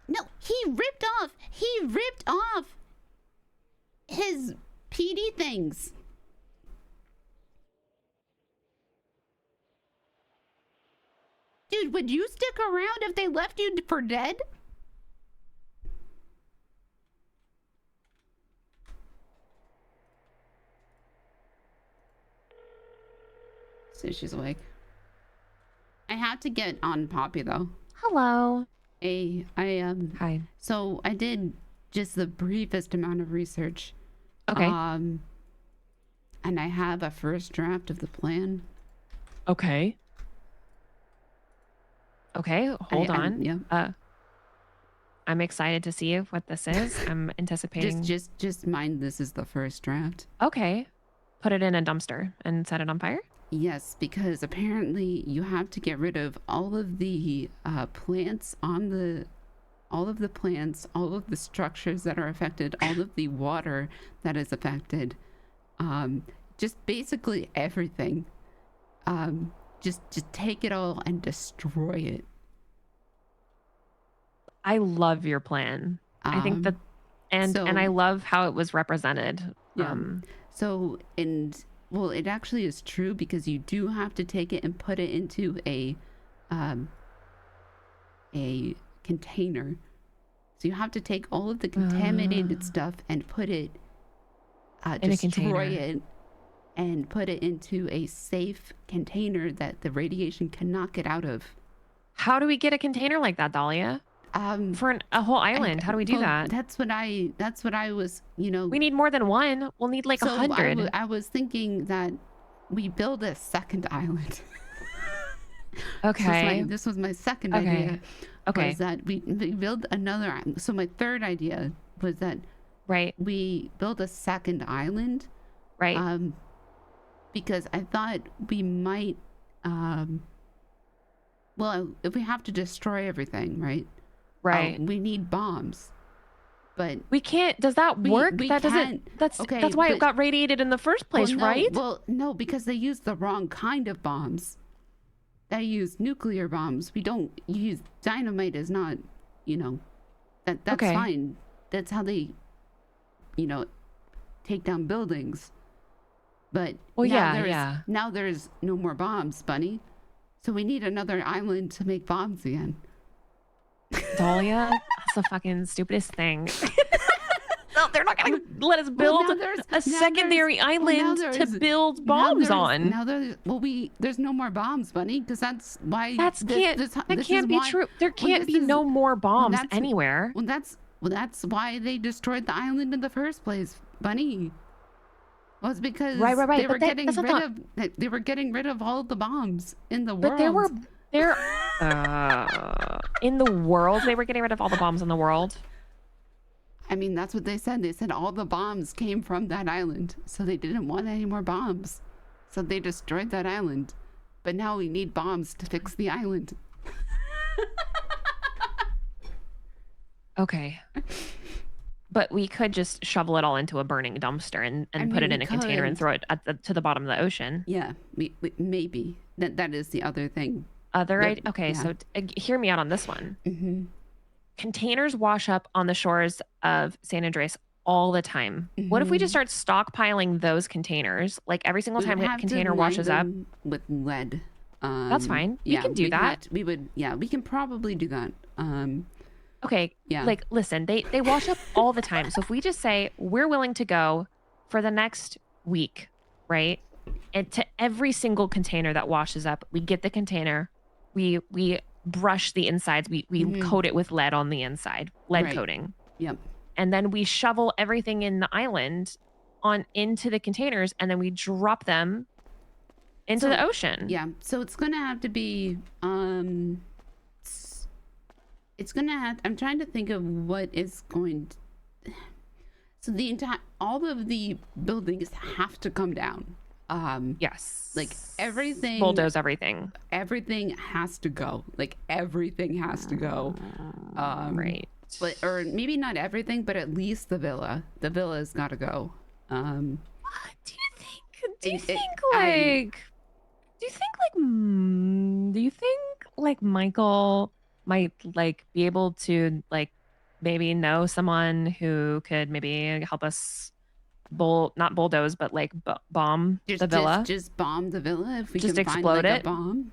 No, he ripped off his PD things. Dude, would you stick around if they left you for dead? So she's awake. I had to get on Poppy though. Hello. Hey, Hi. So I did just the briefest amount of research. Okay. And I have a first draft of the plan. Okay. Okay, hold on. Yeah. I'm excited to see what this is. I'm anticipating. Just mind this is the first draft. Okay. Put it in a dumpster and set it on fire? Yes, because apparently you have to get rid of all of the plants on the all of the structures that are affected, all of the water that is affected, just basically everything. Just take it all and destroy it. I love your plan. I think that, and I love how it was represented. Yeah. Well, it actually is true because you do have to take it and put it into a container. So you have to take all of the contaminated stuff and put it, in a destroy container. it, and put it into a safe container that the radiation cannot get out of. How do we get a container like that, Dahlia? For a whole island, how do we do that? That's what I was, you know. We need more than one. We'll need like 100. I was thinking that we build a second island. Okay. This was my second Okay. idea. Okay. Was that we build another island. So my third idea was that we build a second island. Right. Because I thought we might well, if we have to destroy everything, right? Right. We need bombs. But we can't. Does that work? We that doesn't. can't. That's okay, that's why it but- got radiated in the first place, well, no, right? Well, no, because they use the wrong kind of bombs. They use nuclear bombs. We don't use dynamite. Is not, you know, that's Okay. fine. That's how they, you know, take down buildings. But Well, now now there's no more bombs, Bunny. So we need another island to make bombs again. Dahlia, that's the fucking stupidest thing. No, they're not gonna let us build a secondary island to build bombs on. Now there's no more bombs, Bunny, because that's why that can't be true. There can't be no more bombs anywhere. Well, that's why they destroyed the island in the first place, Bunny. Well, it's because Right. they were But getting that's rid not- of they were getting rid of all the bombs in the But world. In the world, they were getting rid of all the bombs in the world. I mean, that's what they said. They said all the bombs came from that island, so they didn't want any more bombs, so they destroyed that island. But now we need bombs to fix the island. Okay. But we could just shovel it all into a burning dumpster and I put mean, it in we a container and could. throw it to the bottom of the ocean. Yeah, we maybe that is the other thing. Okay, yeah. so hear me out on this one. Mm-hmm. Containers wash up on the shores of San Andreas all the time. What if we just start stockpiling those containers? Like every single We would time a have to container line washes up. them with lead. That's fine. We can do we'd that. have to- we would. Yeah, we can probably do that. Okay. Yeah. Like, listen, they wash up all the time. So if we just say we're willing to go for the next week, right? And to every single container that washes up, we get the container, we brush the insides, we coat it with lead on the inside, lead coating. Yep. And then we shovel everything in the island on into the containers, and then we drop them into the ocean. Yeah. So it's gonna have to be it's gonna have. I'm trying to think of what is going to, so the entire, all of the buildings have to come down. Yes. Like everything, bulldoze everything. Everything has to go. Like everything has to go. Right. But, or maybe not everything, but at least the villa. The villa's got to go. Do you think like Michael might like be able to like maybe know someone who could maybe help us not bulldoze but like bomb the villa? Just bomb the villa if we just can explode find like it. a bomb.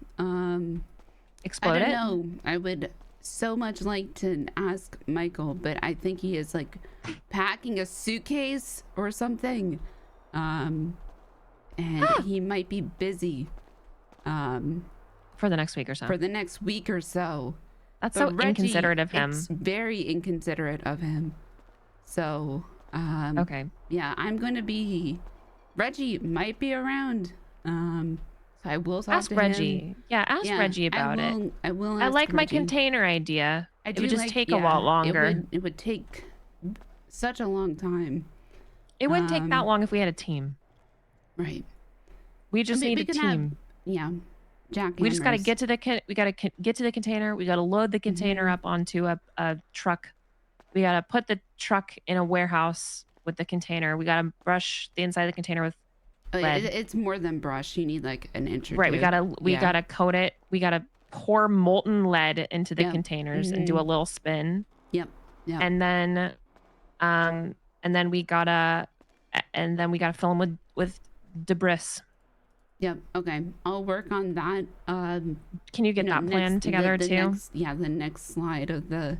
Explode I don't it. know. I would so much like to ask Michael, but I think he is like packing a suitcase or something. And he might be busy. For the next week or so. For the next week or so. That's But so Reggie, inconsiderate of him. It's very inconsiderate of him. So, okay. Yeah, I'm going to be... Reggie might be around. So I will talk Ask to Reggie. him. Yeah, ask Reggie about it. I will I ask like my Reggie. container idea. It would just take a yeah, lot longer. It would take such a long time. It wouldn't take that long if we had a team. Right. We just need a can team. Jack. We just got to get to the get to the container. We got to load the container up onto a truck. We got to put the truck in a warehouse with the container. We got to brush the inside of the container with lead. It's more than brush. You need like an inch or Right. two. We gotta coat it. We gotta pour molten lead into the containers and do a little spin. Yep. And then we gotta fill them with debris. Yep. Okay. I'll work on that. Can you get that plan together too? The next slide of the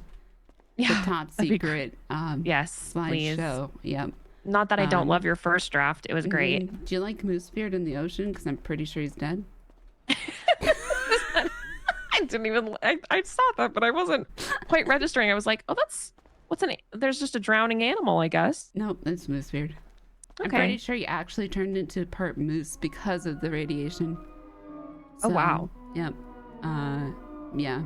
top secret. Yes, please. Slideshow. Yep. Not that I don't love your first draft. It was great. Do you like Moosebeard in the ocean? Because I'm pretty sure he's dead. I didn't even. I saw that, but I wasn't quite registering. I was like, oh, there's just a drowning animal, I guess. Nope, that's Moosebeard. Okay. I'm pretty sure he actually turned into part moose because of the radiation. Oh, wow. Yep. Yeah.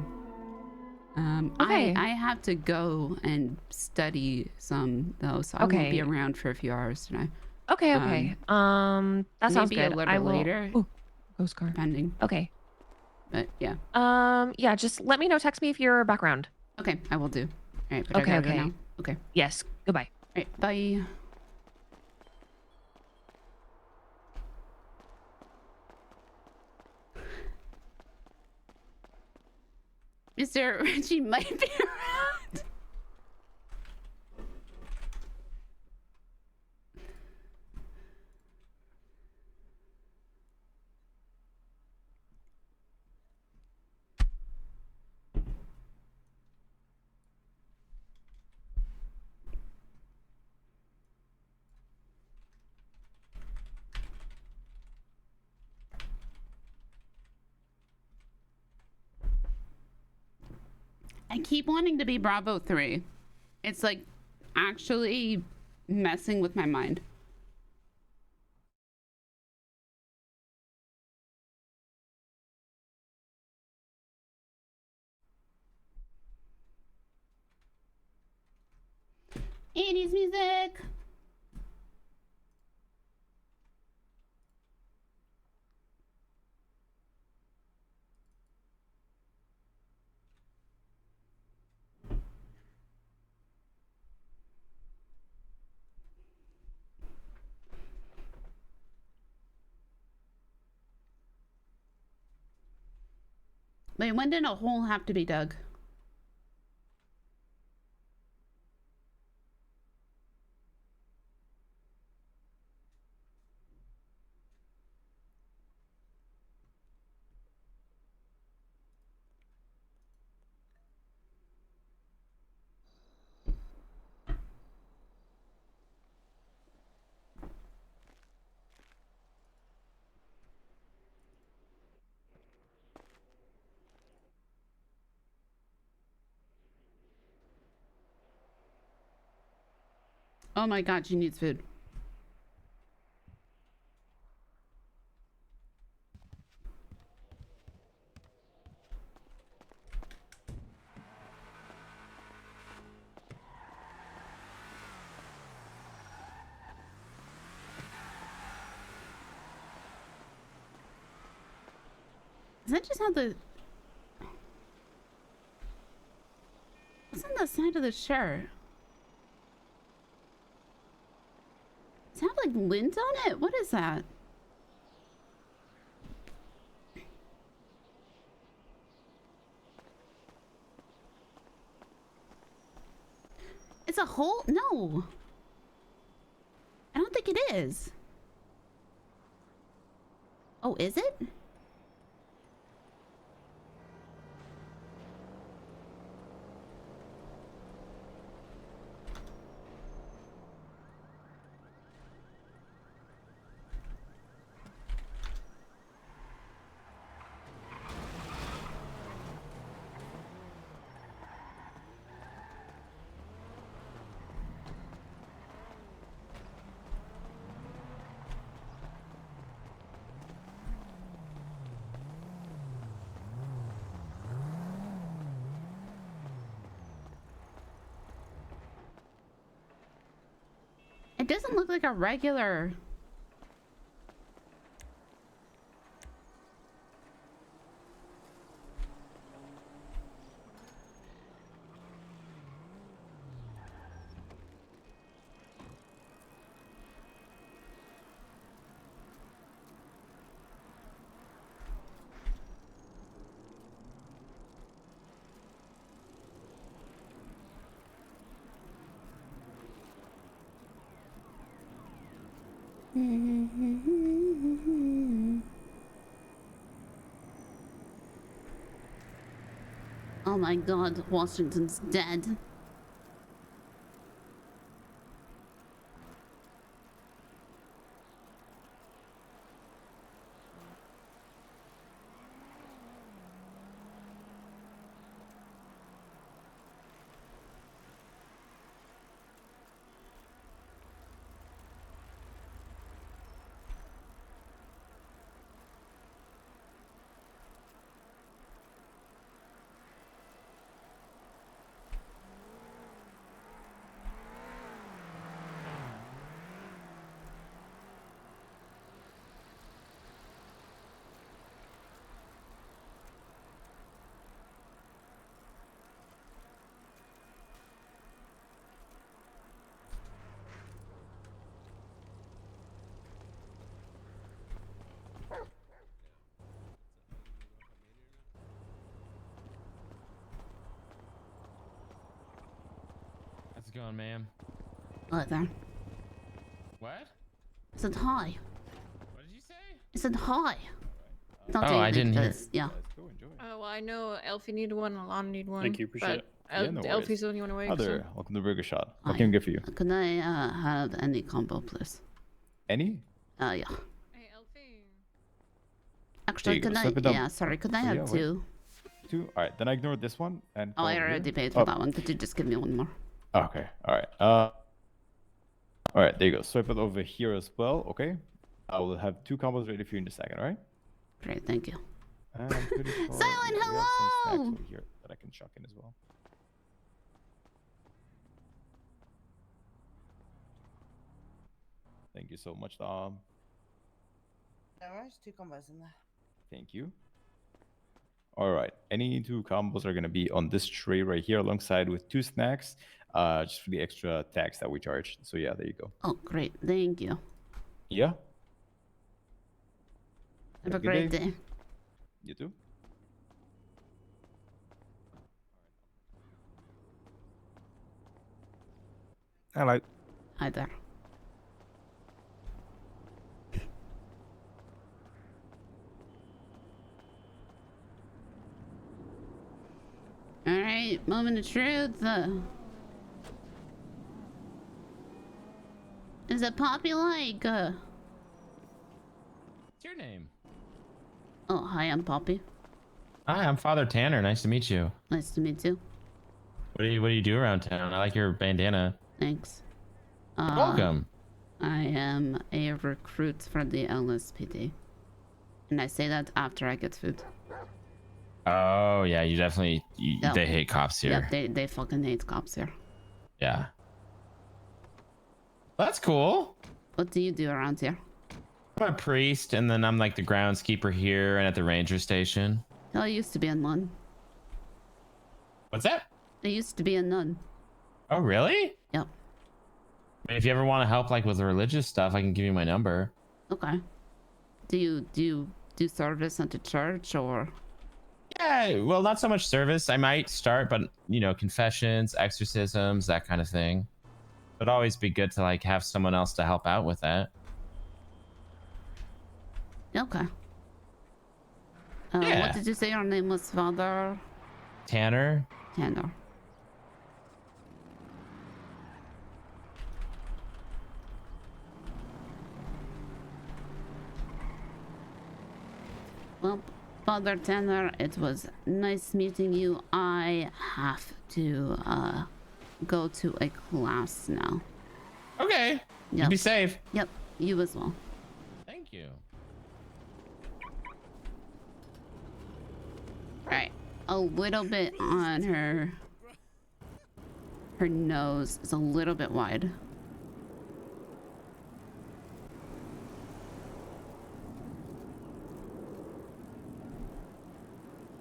Okay. I have to go and study some though, so I won't be around for a few hours today. Okay. That sounds maybe good. a little later. Ooh, postcard. Depending. Okay. But yeah. Yeah. Just let me know. Text me if you're background. Okay, I will do. All right. But Okay. I gotta go now. Okay. Yes. Goodbye. All right. Bye. Mr. Reggie might be around. I keep wanting to be Bravo 3. It's like actually messing with my mind. '80s music. Wait, when did a hole have to be dug? Oh my god, she needs food. Is that just how the... What's on the side of the shirt? Does it have like lint on it? What is that? It's a hole? No. I don't think it is. Oh, is it? It doesn't look like a regular... Oh my god, Washington's dead. How's it going, ma'am? What there? What? It said hi. What did you say? It said hi. Don't Oh, do I anything didn't hear. because- Yeah. Oh, well, I know Elfie need one, Alana need one. Thank you, appreciate it. But Yeah, no Elfie's worries. the only one awake. Hi so- there. Welcome to Burger Shot. What Hi. can I get for you? Could I have any combo, please? Any? Yeah. Hey, Elfie. Actually, There you could go. I? Slip it down. Yeah, sorry. Could I Oh, have yeah, wait. two? Two? All right. Then I ignore this one and. Oh, go I over already here. paid for Oh, that one. Could you just give me one more? Okay. All right. All right. There you go. Swipe it over here as well. Okay. I will have two combos ready for you in a second. All right. Great, thank you. And I'm pretty sure Silent, we have some snacks hello! over here that I can chuck in as well. Thank you so much, Dom. There's two combos in there. Thank you. All right. Any two combos are going to be on this tray right here alongside with two snacks, just for the extra tax that we charge. So yeah, there you go. Oh, great. Thank you. Yeah. Have a good great day. You too. Hello. Hi there. All right, moment of truth. Is it Poppy like? What's your name? Oh, hi, I'm Poppy. Hi, I'm Father Tanner. Nice to meet you. Nice to meet you. What do you do around town? I like your bandana. Thanks. Welcome. I am a recruit for the LSPD. And I say that after I get food. Oh yeah, you definitely Yep. they hate cops here. Yep, they fucking hate cops here. Yeah. That's cool. What do you do around here? I'm a priest, and then I'm like the groundskeeper here and at the ranger station. Oh, I used to be a nun. What's that? I used to be a nun. Oh really? Yep. If you ever want to help like with the religious stuff, I can give you my number. Okay. Do you do service at the church or? Yeah, well, not so much service. I might start, but you know, confessions, exorcisms, that kind of thing. It'd always be good to like have someone else to help out with that. Okay. Yeah. What did you say your name was, Father? Tanner. Tanner. Well, Father Tanner, it was nice meeting you. I have to go to a class now. Okay. You be safe. Yep, you as well. Thank you. Right. A little bit on her nose is a little bit wide.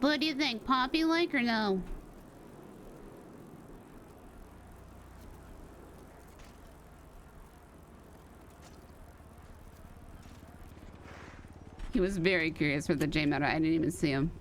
What do you think? Poppy like or no? He was very curious for the J meta. I didn't even see him.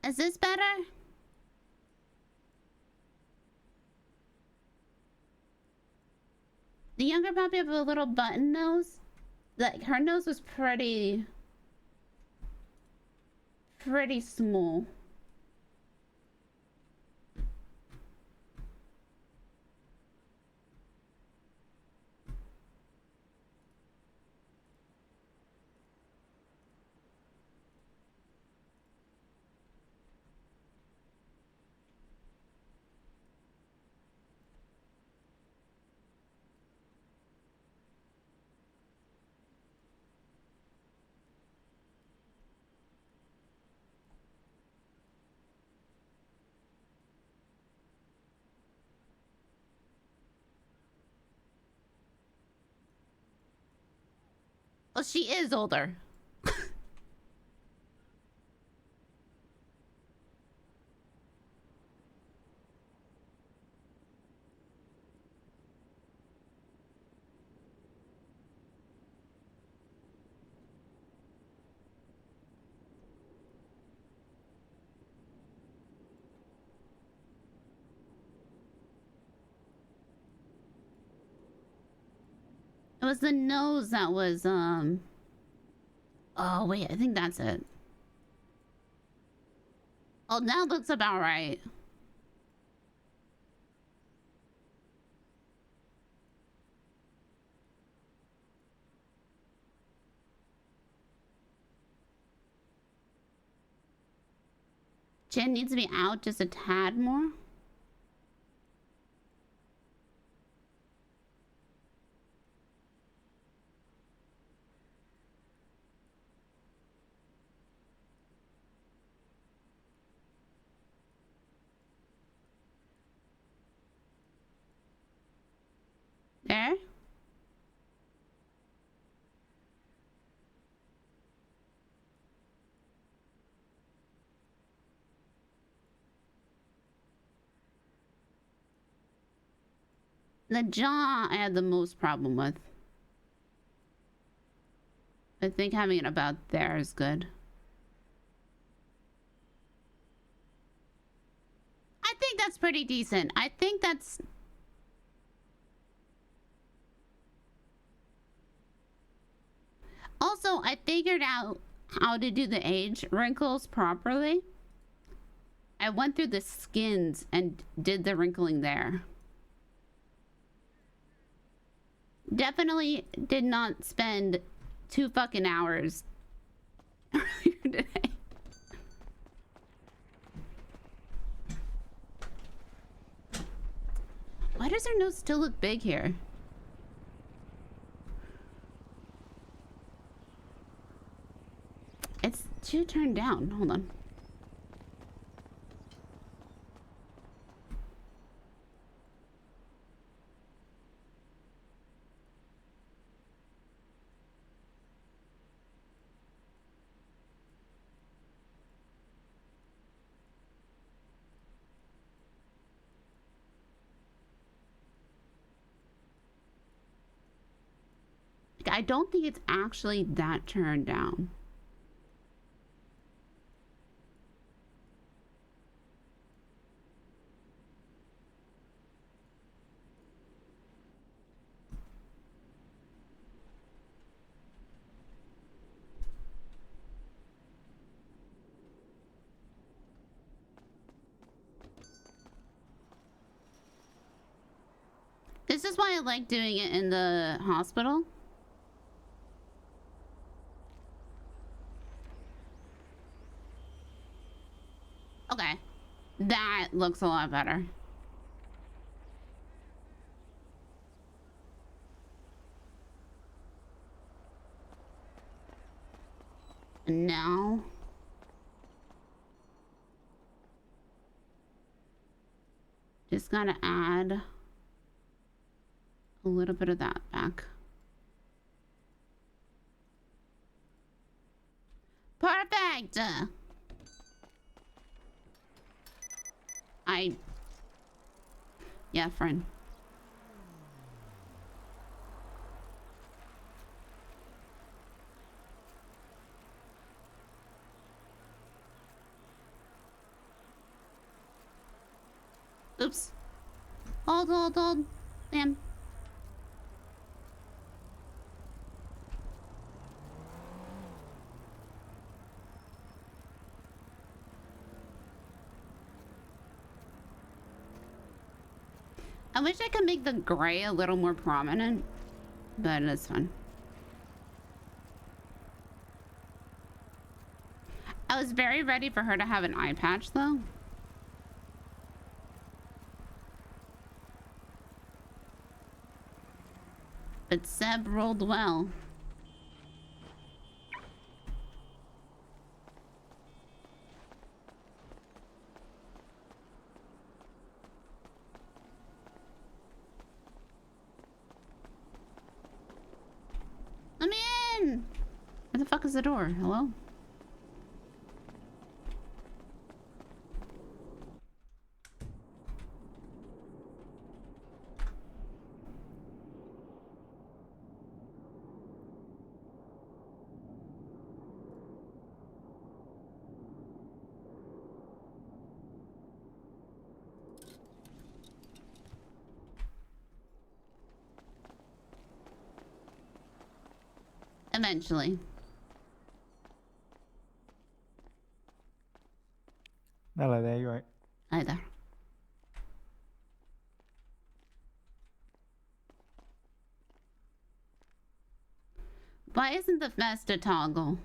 Is this better? The younger puppy have a little button nose. Like her nose was pretty small. Well, she is older. It was the nose that was, oh, wait, I think that's it. Oh, that looks about right. Chin needs to be out just a tad more. There. The jaw I had the most problem with. I think having it about there is good. I think that's pretty decent. I think that's... Also, I figured out how to do the age wrinkles properly. I went through the skins and did the wrinkling there. Definitely did not spend 2 fucking hours today. Why does her nose still look big here? It's too turned down. Hold on. I don't think it's actually that turned down. This is why I like doing it in the hospital. Okay, that looks a lot better. And now... just gotta add a little bit of that back. Perfect! Yeah, friend. Oops. Hold. Damn. I wish I could make the gray a little more prominent, but it's fun. I was very ready for her to have an eye patch though. But Seb rolled well. Let me in! Where the fuck is the door? Hello? Eventually. Hello there, you right? Hi there. Why isn't the vest a toggle?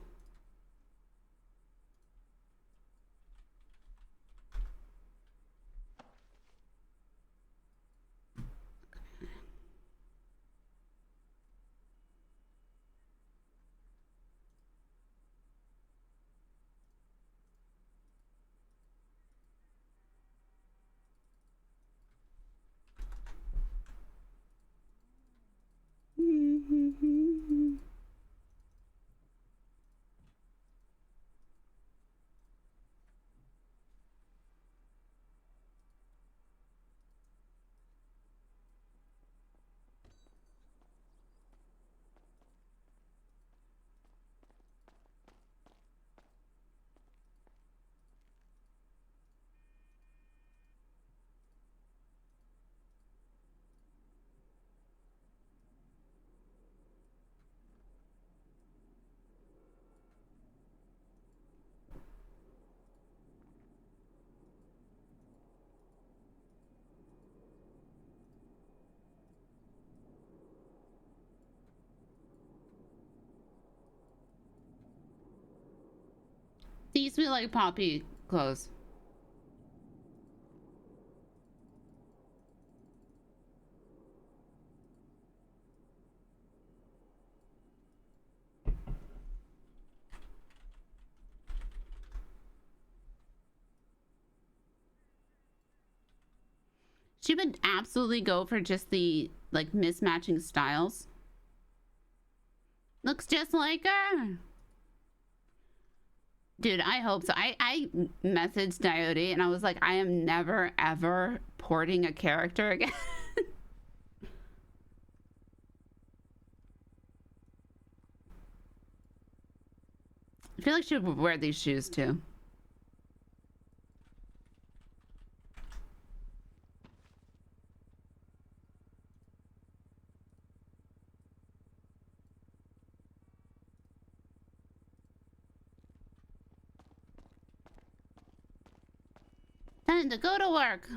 makes me like Poppy clothes. She would absolutely go for just the like mismatching styles. Looks just like her. Dude, I hope so. I messaged Diode and I was like, I am never ever porting a character again. I feel like she would wear these shoes too. Time to go to work.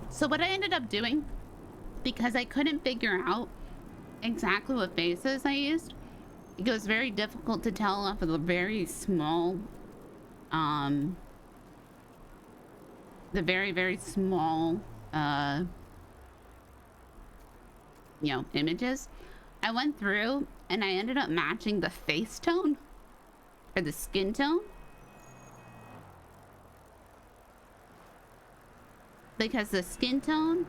So what I ended up doing, because I couldn't figure out exactly what faces I used, it was very difficult to tell off of the very small, the very small, you know, images. I went through and I ended up matching the face tone or the skin tone, because the skin tone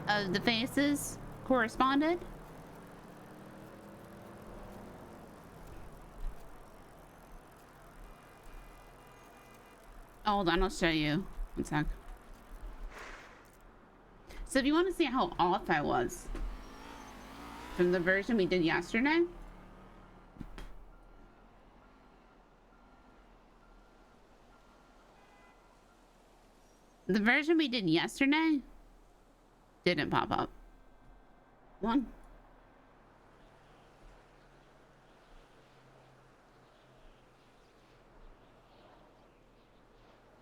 of the faces corresponded. Hold on, I'll show you. One sec. So if you want to see how off I was from the version we did yesterday, the version we did yesterday didn't pop up. One.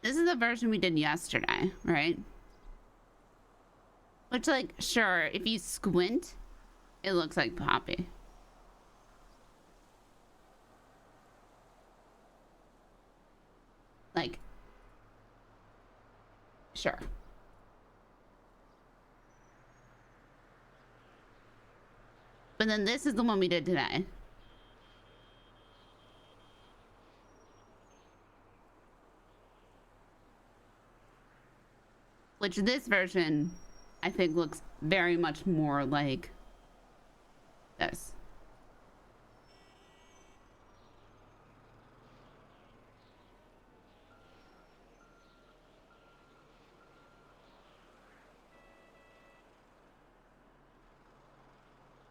This is the version we did yesterday, right? Which, like, sure, if you squint, it looks like Poppy. Like, sure. But then this is the one we did today. Which this version, I think, looks very much more like this.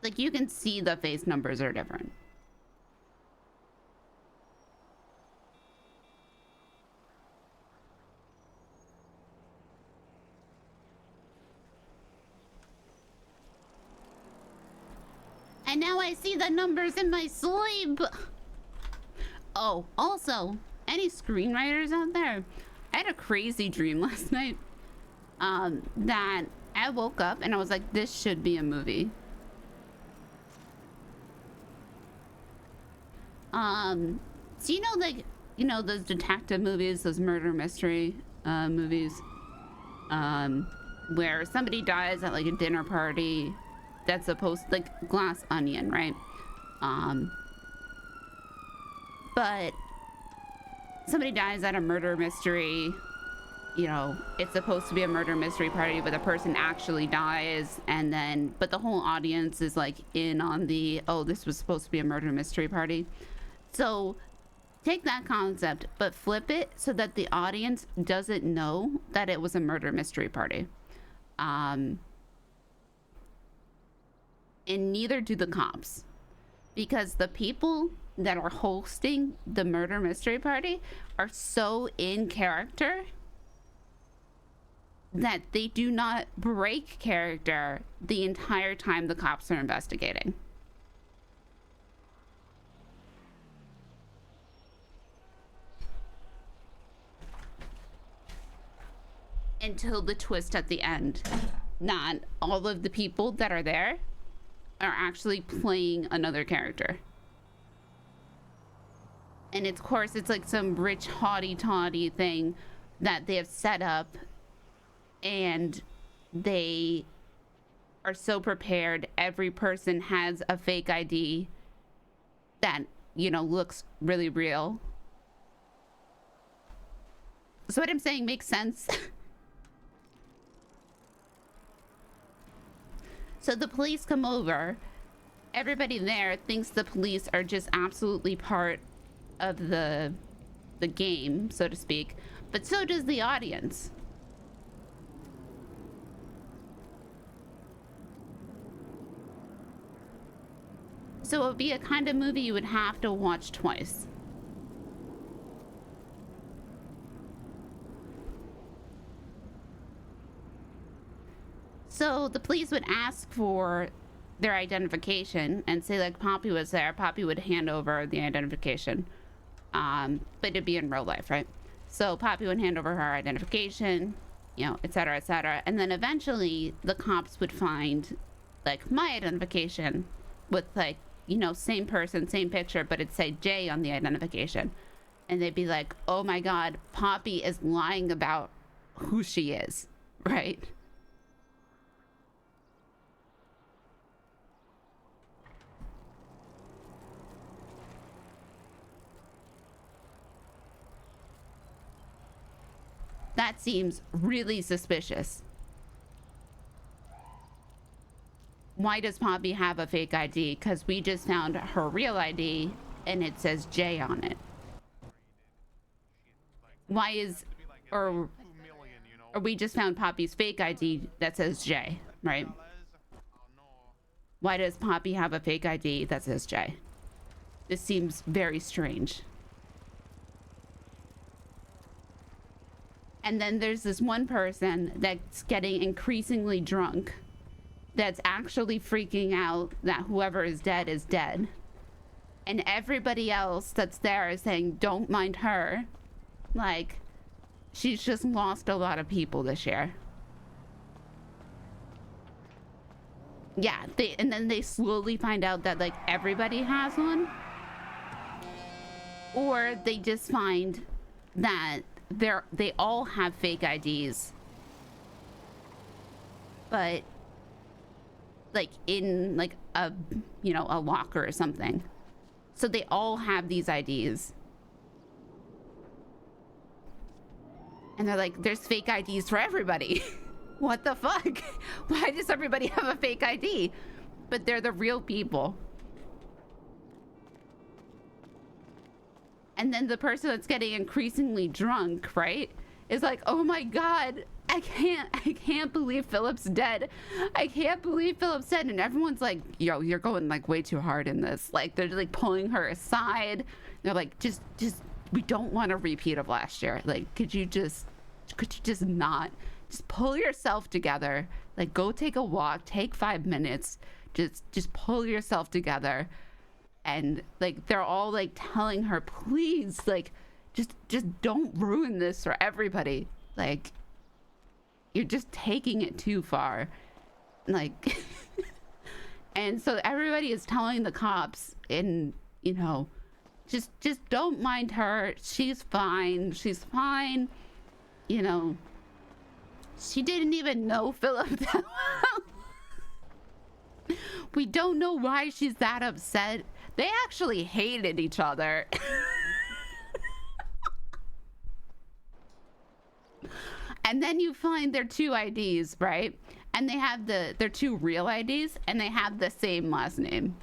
Like, you can see the face numbers are different. And now I see the numbers in my sleep. Oh, also, any screenwriters out there? I had a crazy dream last night. That I woke up and I was like, this should be a movie. So you know, like, you know, those detective movies, those murder mystery movies, where somebody dies at like a dinner party that's supposed, like Glass Onion, right? But somebody dies at a murder mystery, you know, it's supposed to be a murder mystery party, but the person actually dies, and then, but the whole audience is like in on the, oh, this was supposed to be a murder mystery party. So take that concept, but flip it so that the audience doesn't know that it was a murder mystery party. And neither do the cops, because the people that are hosting the murder mystery party are so in character that they do not break character the entire time the cops are investigating. Until the twist at the end. Not all of the people that are there are actually playing another character. And of course, it's like some rich haughty-toddy thing that they have set up, and they are so prepared. Every person has a fake ID that, you know, looks really real. So what I'm saying makes sense. So the police come over. Everybody there thinks the police are just absolutely part of the game, so to speak. But so does the audience. So it would be a kind of movie you would have to watch twice. So the police would ask for their identification and say, like, Poppy was there. Poppy would hand over the identification. But it'd be in real life, right? So Poppy would hand over her identification, you know, et cetera, and then eventually the cops would find, like, my identification with, like, you know, same person, same picture, but it'd say J on the identification. And they'd be like, oh my God, Poppy is lying about who she is, right? That seems really suspicious. Why does Poppy have a fake ID? Because we just found her real ID and it says J on it. Why is, or we just found Poppy's fake ID that says J, right? Why does Poppy have a fake ID that says J? This seems very strange. And then there's this one person that's getting increasingly drunk that's actually freaking out that whoever is dead. And everybody else that's there is saying, don't mind her. Like, she's just lost a lot of people this year. Yeah, and then they slowly find out that, like, everybody has one. Or they just find that they all have fake IDs, but like in like a, you know, a locker or something. So they all have these IDs, and they're like, there's fake IDs for everybody. What the fuck? Why does everybody have a fake ID? But they're the real people. And then the person that's getting increasingly drunk, right, is like, oh my God, I can't believe Philip's dead. I can't believe Philip's dead. And everyone's like, yo, you're going like way too hard in this. Like, they're like pulling her aside. They're like, just, we don't want a repeat of last year. Like, could you just not, just pull yourself together. Like, go take a walk, take 5 minutes, just pull yourself together. And like, they're all like telling her, please, like, just don't ruin this for everybody. Like, you're just taking it too far. Like, and so everybody is telling the cops, and you know, just don't mind her. She's fine. She's fine. You know, she didn't even know Philip that well. We don't know why she's that upset. They actually hated each other. And then you find their two IDs, right? And they have their two real IDs, and they have the same last name.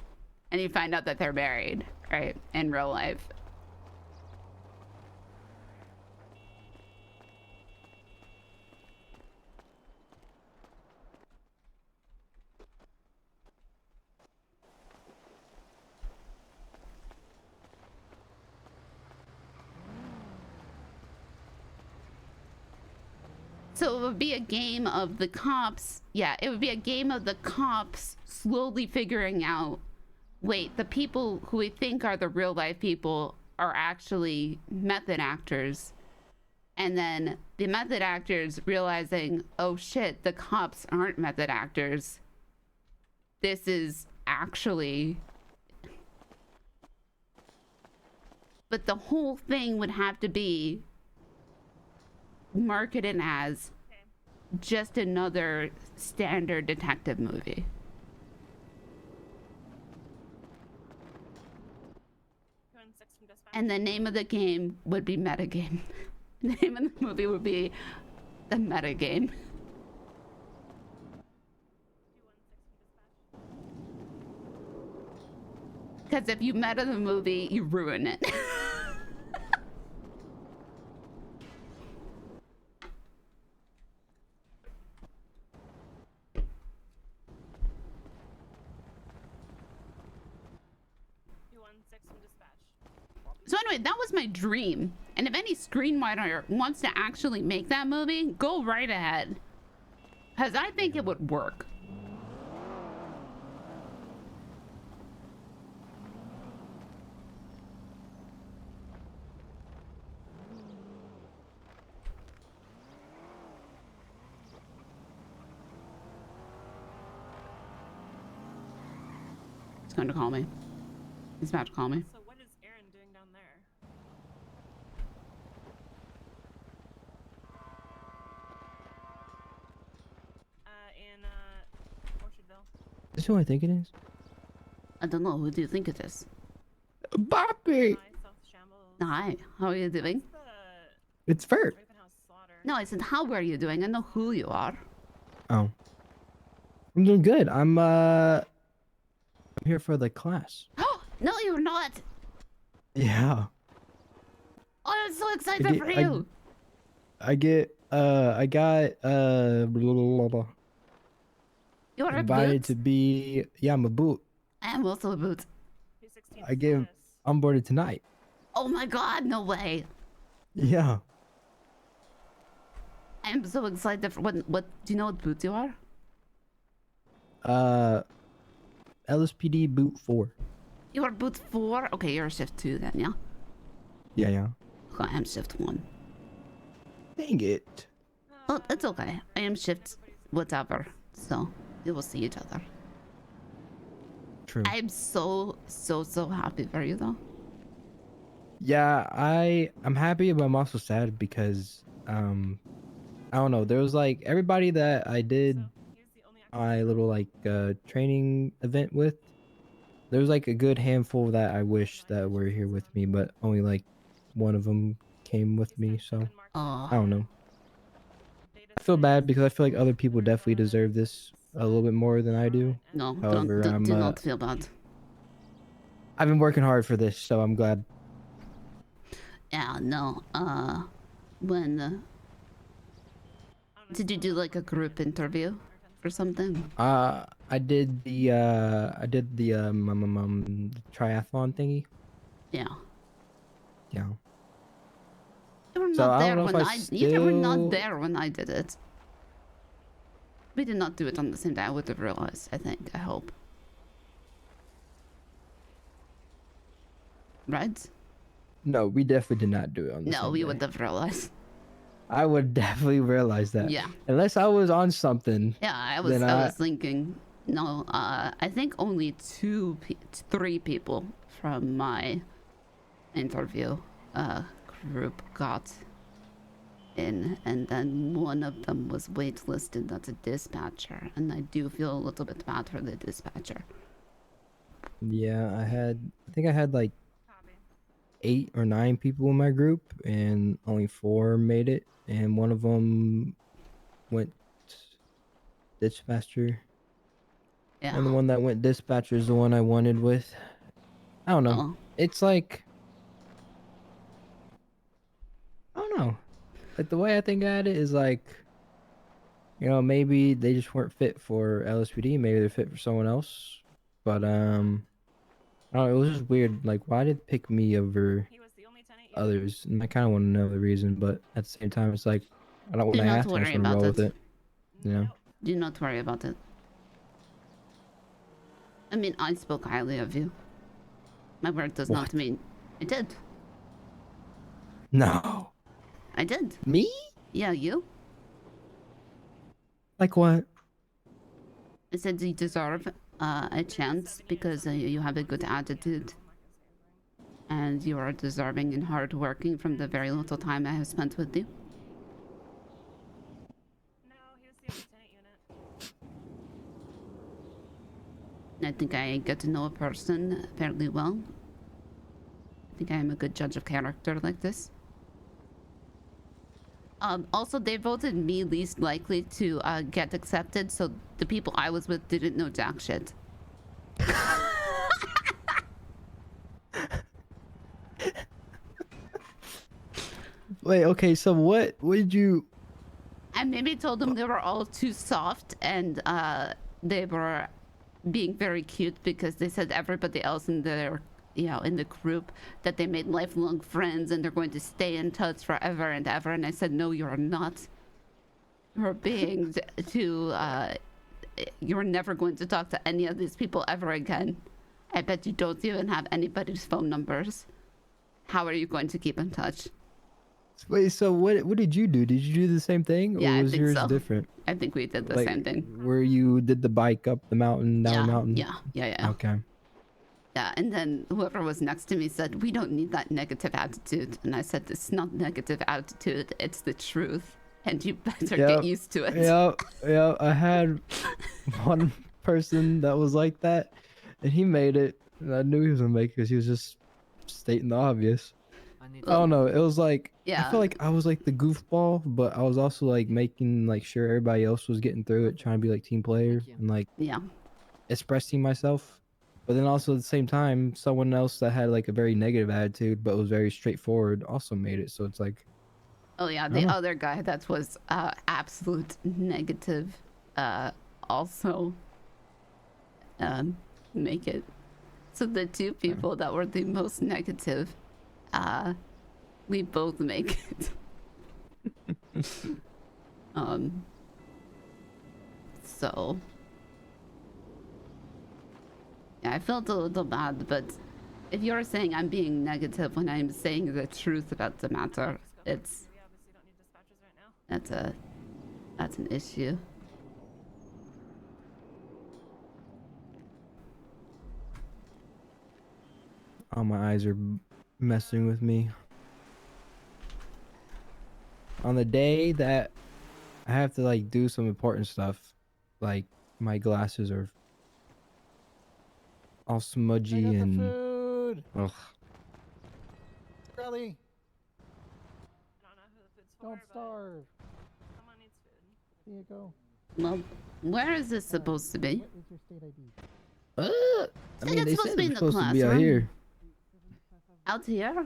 And you find out that they're married, right? In real life. So it would be a game of the cops. Yeah, it would be a game of the cops slowly figuring out, wait, the people who we think are the real life people are actually method actors. And then the method actors realizing, oh shit, the cops aren't method actors. This is actually... But the whole thing would have to be marketed as just another standard detective movie. And the name of the game would be Metagame. The name of the movie would be the Metagame. Because if you meta the movie, you ruin it. So anyway, that was my dream. And if any screenwriter wants to actually make that movie, go right ahead. Because I think it would work. He's going to call me. He's about to call me. So what is Aaron doing down there? In Orchardville. Is this who I think it is? I don't know. Who do you think it is? Bobby! Hi. How are you doing? It's Vert. No, I said, how are you doing? I know who you are. Oh. I'm doing good. I'm here for the class. Oh, no, you're not. Yeah. Oh, I'm so excited for you. I got blah, blah, blah. You're a invited boot? to be, yeah, I'm a boot. I am also a boot. I get onboarded tonight. Oh my god, no way. Yeah. I'm so excited for what do you know what boot you are? LSPD boot 4. You are boot 4? Okay, you're shift 2 then, yeah? Yeah, yeah. Okay, I'm shift 1. Dang it. Oh, it's okay. I am shift whatever. So, we will see each other. True. I'm so happy for you though. Yeah, I'm happy, but I'm also sad because I don't know. There was like everybody that I did my little like training event with. There was like a good handful that I wish that were here with me, but only like one of them came with me. So I don't know. I feel bad because I feel like other people definitely deserve this a little bit more than I do. No, however, do not feel bad. I've been working hard for this, so I'm glad. Yeah, no. When did you do like a group interview or something? I did the triathlon thingy. Yeah. Yeah. You were So not I there don't know when if you were not still- there when I did it. We did not do it on the same day. I would have realized, I think. I hope. Right? No, we definitely did not do it on the No, same we day. would have realized. I would definitely realize that. Yeah. Unless I was on something. Yeah, I then was thinking. No, I think only 3 people from my interview group got in, and then one of them was waitlisted as a dispatcher, and I do feel a little bit bad for the dispatcher. Yeah, I think I had like 8 or 9 people in my group, and only 4 made it, and one of them went dispatcher. Yeah. And the one that went dispatcher is the one I wanted with. I don't know. It's like, I don't know. Like the way I think at it is like, you know, maybe they just weren't fit for LSPD. Maybe they're fit for someone else. But I don't know, it was just weird. Like, why did it pick me over others? And I kind of want to know the reason, but at the same time, it's like, I don't want Do to not ask. I worry just want to about roll with it. it. You know. Do not worry about it. I mean, I spoke highly of you. My word does not mean... I did. No. I did. Me? Yeah, you. Like what? I said you deserve a chance because you have a good attitude. And you are deserving and hardworking from the very little time I have spent with you. I think I get to know a person fairly well. I think I am a good judge of character like this. Also, they voted me least likely to get accepted, so the people I was with didn't know jack shit. Wait, okay, so what did you... I maybe told them they were all too soft and they were being very cute because they said everybody else in their, in the group that they made lifelong friends and they're going to stay in touch forever and ever. And I said, no, you're not. You're being too, you're never going to talk to any of these people ever again. I bet you don't even have anybody's phone numbers. How are you going to keep in touch? Wait, so what did you do? Did you do the same thing, or Yeah, I was think yours so. different? I think we did the Like, same thing. Where you did the bike up the mountain, down the mountain? Yeah. Okay. Yeah, and then whoever was next to me said, we don't need that negative attitude. And I said, it's not negative attitude, it's the truth. And you better get used to it. Yeah. I had one person that was like that, and he made it. And I knew he was gonna make it because he was just stating the obvious. I don't know. It was like, I feel like I was like the goofball, but I was also like making like sure everybody else was getting through it, trying to be like team player and like expressing myself. But then also at the same time, someone else that had like a very negative attitude but was very straightforward also made it. So it's like, Oh yeah, the other guy that was absolute negative also make it. So the two people that were the most negative, we both make it. So yeah, I felt a little bad, but if you're saying I'm being negative when I'm saying the truth about the matter, that's an issue. oh, my eyes are messing with me. On the day that I have to like do some important stuff, like my glasses are all smudgy and Food. ugh. Relly. Don't starve. Someone needs food. Here you go. Well, where is this supposed to be? What is your state ID? I mean, they said be it's in the supposed to be out classroom. here. Out here?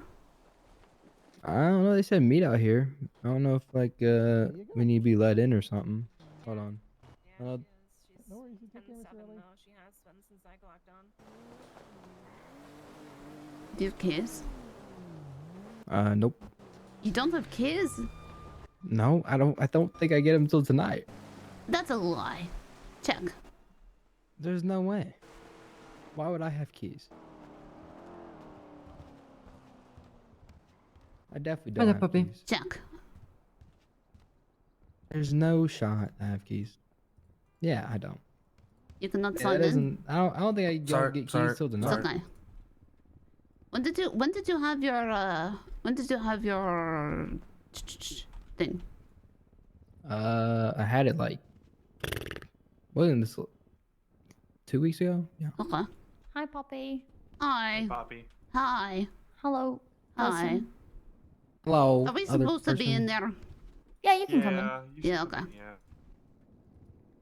I don't know. They said meet out here. I don't know if like we need to be let in or something. Hold on. No worries, you take care of Relly. She has been since I locked on. Do you have keys? Nope. You don't have keys? No, I don't think I get them till tonight. That's a lie. Check. There's no way. Why would I have keys? I definitely don't have keys. Check. There's no shot I have keys. Yeah, I don't. You cannot Yeah, sign that in. doesn't. I don't think I don't get keys till tonight. It's okay. When did you have your thing? I had it like wasn't this 2 weeks ago? Yeah. Okay. Hi, Poppy. Hi. Poppy. Hi. Hello. Hi. Person. Hello. Are we other supposed to be in person. there? Yeah, you can come in. Yeah, okay.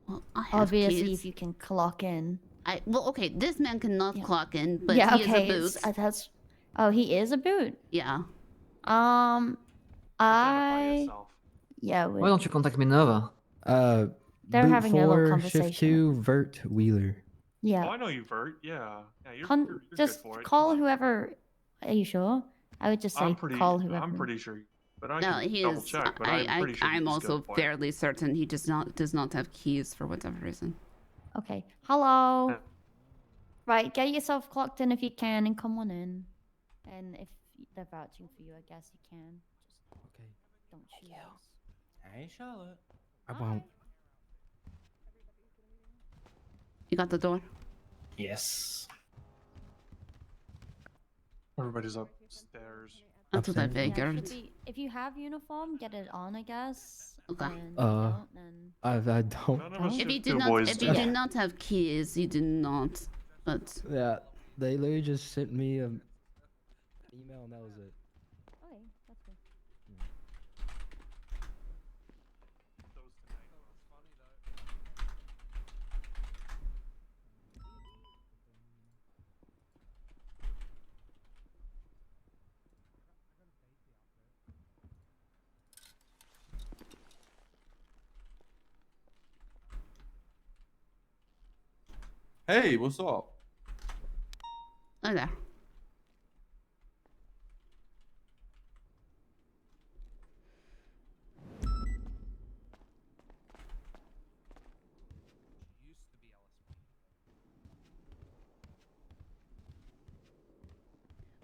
Well, I have Obviously, keys. if you can clock in. Okay, this man cannot clock in, but yeah, he okay. is a boot. That's. Oh, he is a boot. Yeah. Yeah. Why don't you contact Minerva? They're boot having a little 4, conversation. Shift 2, Vert Wheeler. Yeah. Oh, I know you, Vert. Yeah. Yeah, you're Just good for it. call whoever. Are you sure? I would just say I'm pretty, call whoever. I'm pretty sure. But I No, can he double is. check. But I'm pretty sure I'm he's also good for it. fairly certain he does not have keys for whatever reason. Okay. Hello. Right, get yourself clocked in if you can and come on in. And if they're vouching for you, I guess you can. Just Okay. don't shoot us. Hey, Charlotte. I won't. You got the door? Yes. Everybody's upstairs. That's what I Upstairs? Yeah, figured. should be, if you have uniform, get it on, I guess. Okay. And if you don't, then I don't. None of us If you should do do not, boys if do. you do not have keys, you do not. But Yeah, they literally just sent me a email and that was it. okay, that's good. Hey, what's up? oh there.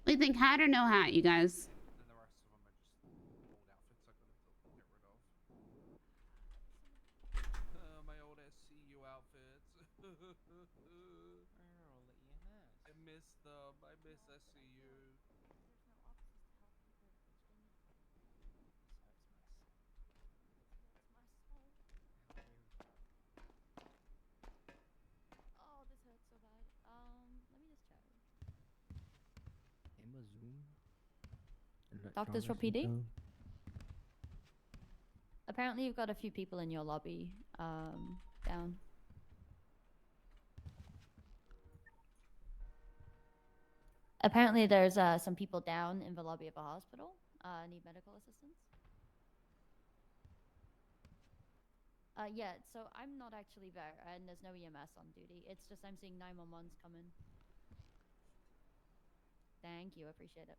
What do you think? Hat or no hat, you guys? My old SCU outfits. I miss them. I miss SCU. Oh, this hurts so bad. Let me just check. Doctors for PD? Apparently you've got a few people in your lobby, down. Apparently there's some people down in the lobby of a hospital, need medical assistance. Yeah, so I'm not actually there, and there's no EMS on duty. It's just I'm seeing 911's coming. Thank you, appreciate it.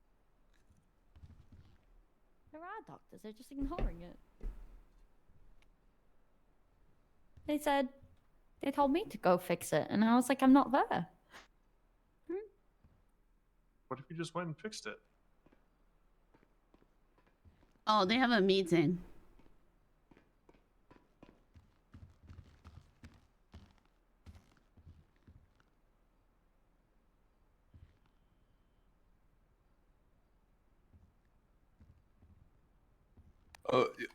There are doctors, they're just ignoring it. They told me to go fix it, and I was like, I'm not there. What if you just went and fixed it? Oh, they have a meeting.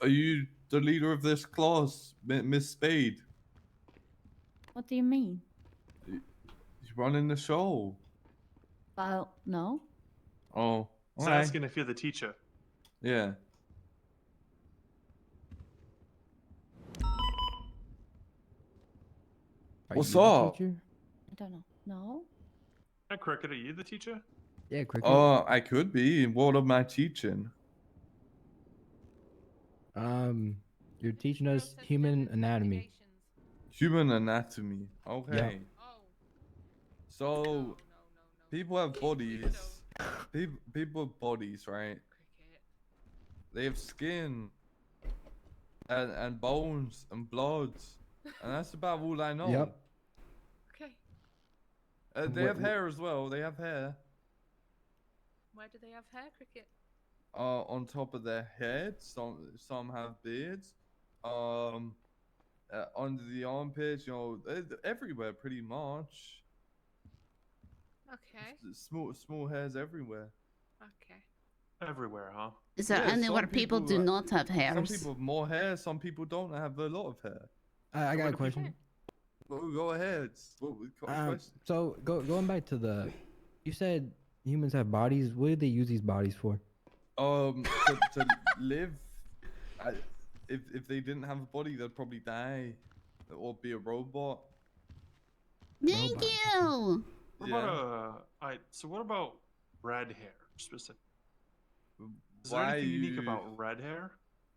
Are you the leader of this class, Miss Spade? What do you mean? You running the show? Well, no. Oh, He's okay. asking if you're the teacher. Yeah. What's up? I don't know. No? Hey, Cricket, are you the teacher? Yeah, cricket. Oh, I could be. What am I teaching? You're teaching us human anatomy. Human anatomy. Okay. Oh. So, people have bodies. People have bodies, right? They have skin and bones and blood, and that's about all I know. Yep. Okay. They have hair as well. They have hair. Why do they have hair, Cricket? On top of their heads. Some have beards. Under the armpits, you know, everywhere pretty much. Okay. Small hairs everywhere. Okay. Everywhere, huh? Is there any where people do not have hairs? Some people have more hair. Some people don't have a lot of hair. I got a question. Well, go ahead. Question. So going back to you said humans have bodies. What do they use these bodies for? To live. If they didn't have a body, they'd probably die or be a robot. Thank you. What about so what about red hair specifically? Is there anything unique about red hair?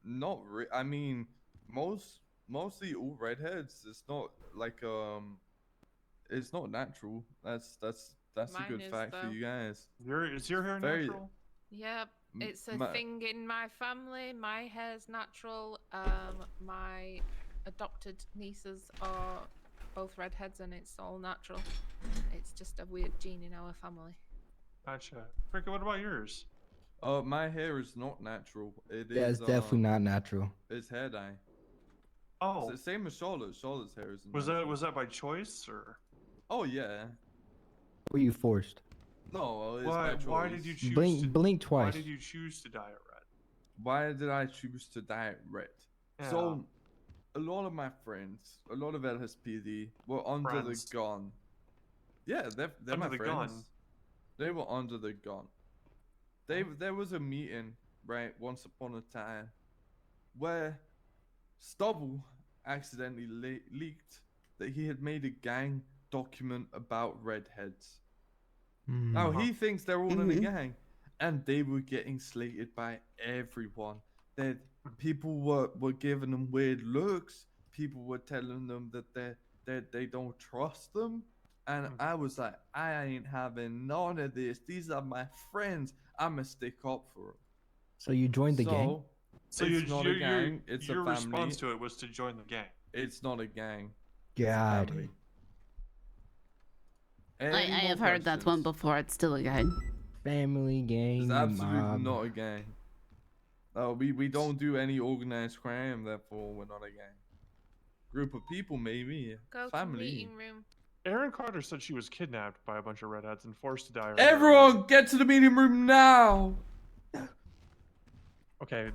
Not I mean, mostly all redheads. It's not like it's not natural. That's a Mine good is, fact for though. you guys. Is your hair natural? Yep. It's a my- thing in my family. My hair's natural. My adopted nieces are both redheads, and it's all natural. It's just a weird gene in our family. Gotcha. Cricket, what about yours? My hair is not natural. It Yeah, is it's definitely not natural. It's hair dye. Oh. It's the same as Charlotte. Charlotte's hair isn't Was natural. that by choice or? Oh yeah. Were you forced? No, it's by choice. Why did you choose? Blink Why twice. did you choose to dye it red? Why did I choose to dye it red? Yeah. So, a lot of my friends, a lot of LSPD were under Friends. the gun. Yeah, they're Under my the friends. gun? They were under the gun. There was a meeting, right, once upon a time, where Stubble accidentally leaked that he had made a gang document about redheads. Now he thinks they're all in a gang, and they were getting slated by everyone. That people were giving them weird looks. People were telling them that they don't trust them, and I was like, I ain't having none of this. These are my friends. I'ma stick up for them. So you joined the gang? So it's not a gang. It's your a family. response to it was to join the gang. It's not a gang. God. Family. I Any have more heard that one before. It's still a gang. Family gang. It's absolutely mob. not a gang. We don't do any organized crime, therefore we're not a gang. Group of people, maybe. Go Family. to meeting room. Aaron Carter said she was kidnapped by a bunch of redheads and forced to dye her. Everyone, get to the meeting room now! Okay,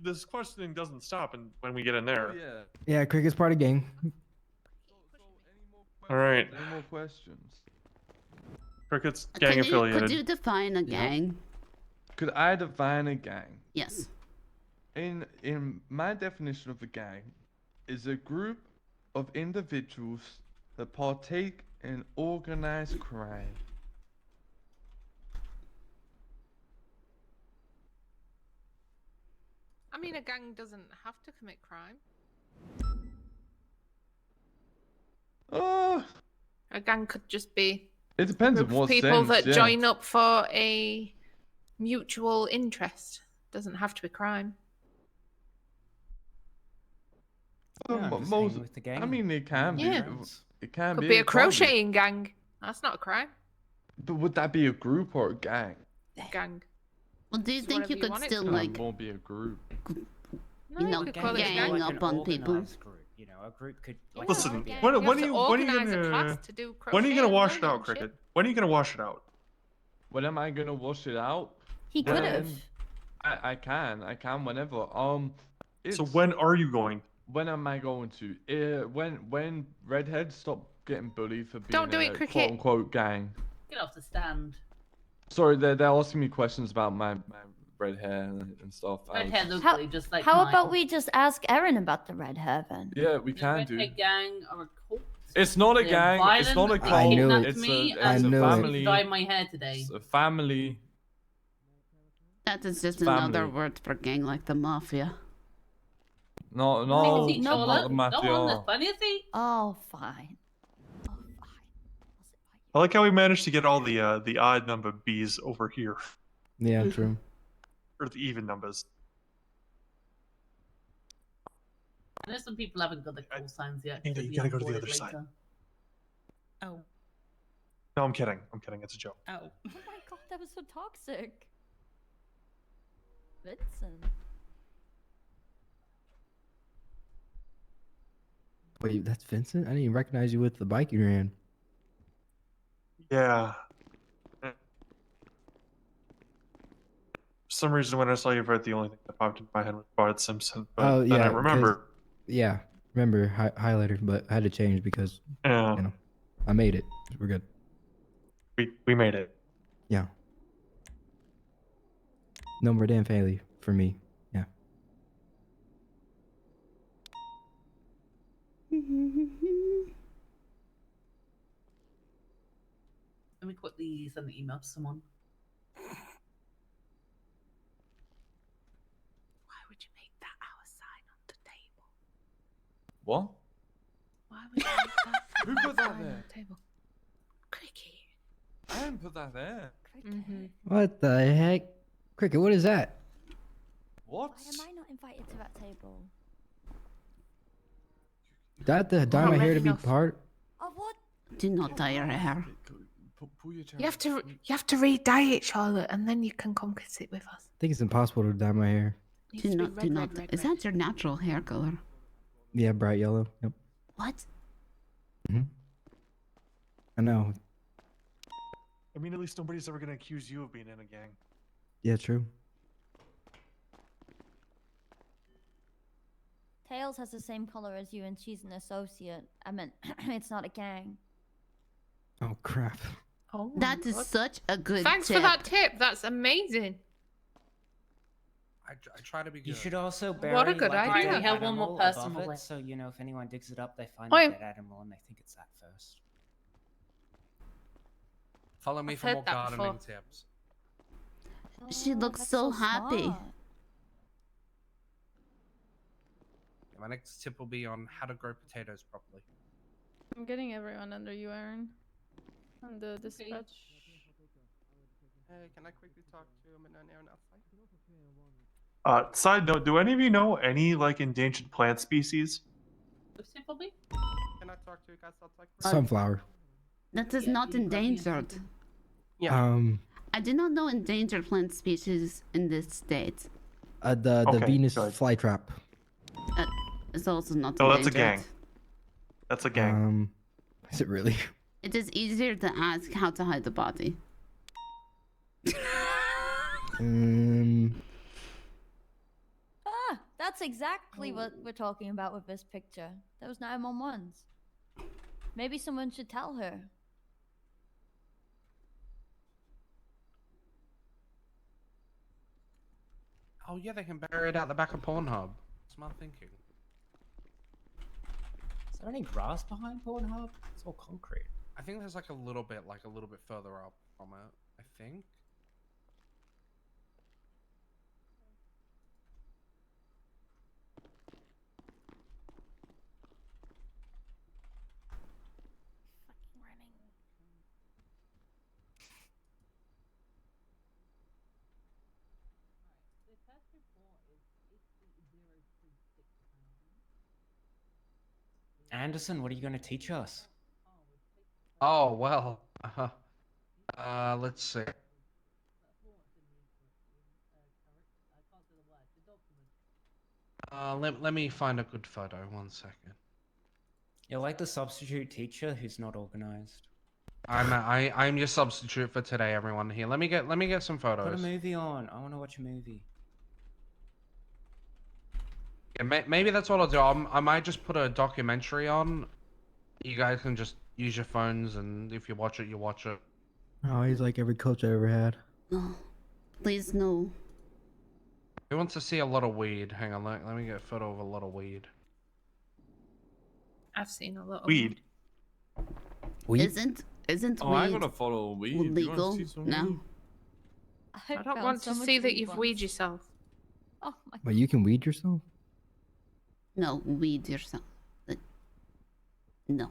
this questioning doesn't stop when we get in there. Yeah. Yeah, Cricket's part of gang. All right. Any more questions? Cricket's gang affiliated. Could you define a gang? Could I define a gang? Yes. In my definition of a gang, is a group of individuals that partake in organized crime. I mean, a gang doesn't have to commit crime. A gang could just be It depends a on group of what people sense, that yeah. join up for a mutual interest. Doesn't have to be crime. Most, I mean, it can Yeah. be. It can Could be. be a it can't be. crocheting gang. That's not a crime. But would that be a group or a gang? Gang. Well, do you It's think whatever you you could want it still to be. like, It won't be a group. you know, could call it a gang gang. up on people? Group, you know, a group could. Listen, Yeah, when you are have to you organize a gonna class to do when are you gonna crochet wash and it out, learning shit. Cricket? When are you gonna wash it out? When am I gonna wash it out? He could have. I can whenever. So it's- when are you going? When am I going to? When redheads stop getting bullied for being Don't do in it, a Cricket. quote unquote gang. Get off the stand. Sorry, they're asking me questions about my red hair and stuff. I Red was- hair looks How, just like how mine. about we just ask Erin about the red hair then? Yeah, we The can Red do. Hair gang are a cult. It's not a They're gang. It's not a violent, they cult. kidnapped It's me a and family. dyed my hair today. It's a family. That is just Family. another word for gang, like the mafia. No, Plenty, not Charlotte. the Go on, there's mafia. plenty of seats. Oh, fine. I like how we managed to get all the odd number B's over here, Yeah, true. or the even numbers. I know some people haven't got the call signs yet. Ada, they'll you be gotta on go to the board other side. later. Oh. No, I'm kidding. I'm kidding. It's a joke. Oh. Oh my god, that was so toxic. Vincent. Wait, that's Vincent? I didn't even recognize you with the bike you ran. Yeah. For some reason, when I saw you, Bert, the only thing that popped into my head was Bart Simpson. But Oh, then yeah. I 'cause- remember. Yeah, remember highlighter, but I had to change because Yeah. you know, I made it. We're good. We made it. Yeah. No more damn failure for me. Yeah. Let me quickly send the email to someone. Why would you make that our sign on the table? What? Why would you make that Who put that sign on there? the table? Cricket. I didn't put that there. Mm-hmm. What the heck? Cricket, what is that? What? Why am I not invited to that table? That the dye my hair to be enough. part? Oh, what? Do not dye your hair. You have to re-dye it, Charlotte, and then you can come sit with us. I think it's impossible to dye my hair. Do not. Is that your natural hair color? Yeah, bright yellow. Yep. What? I know. I mean, at least nobody's ever gonna accuse you of being in a gang. Yeah, true. Tails has the same color as you, and she's an associate. I mean, it's not a gang. Oh crap. Oh, that is such a good Thanks tip. for that tip. That's amazing. I try to be good. You should also bury What a good like, idea. dead We animal have one more above person it, left. so you know if anyone digs it up, they find Oi. a dead animal and they think it's that first. Follow me I've for heard more that gardening before. tips. She looks that's so happy. smart. My next tip will be on how to grow potatoes properly. I'm getting everyone under you, Aaron. On the dispatch. Hey, can I quickly talk to Aaron outside? Side note, do any of you know any like endangered plant species? Can I talk to you guys outside? Sunflower. That is not endangered. I did not know endangered plant species in this state. The Okay, Venus good. flytrap. It's also not No, endangered. that's a gang. That's a gang. Is it really? It is easier to ask how to hide the body. Ah, that's exactly what we're talking about with this picture. Those 911s. Maybe someone should tell her. Oh yeah, they can bury it out the back of Pornhub. Smart thinking. Is there any grass behind Pornhub? It's all concrete. I think there's like a little bit further up from it. I think. Anderson, what are you going to teach us? Oh well. Let's see. Let me find a good photo. 1 second. You're like the substitute teacher who's not organized. I'm your substitute for today, everyone. Here, let me get some Put a photos. movie on. I want to watch a movie. Yeah, maybe that's what I'll do. I might just put a documentary on. You guys can just use your phones, and if you watch it, you watch it. Oh, he's like every coach I ever had. No. Please, no. Who wants to see a lot of weed? Hang on, let me get a photo of a lot of weed. I've seen a lot of Weed. Isn't Oh, I weed gotta follow weed. You wanna legal see some now? weed? I don't want to see that you've weed yourself. Oh my. But you can weed yourself? No, weed yourself. No.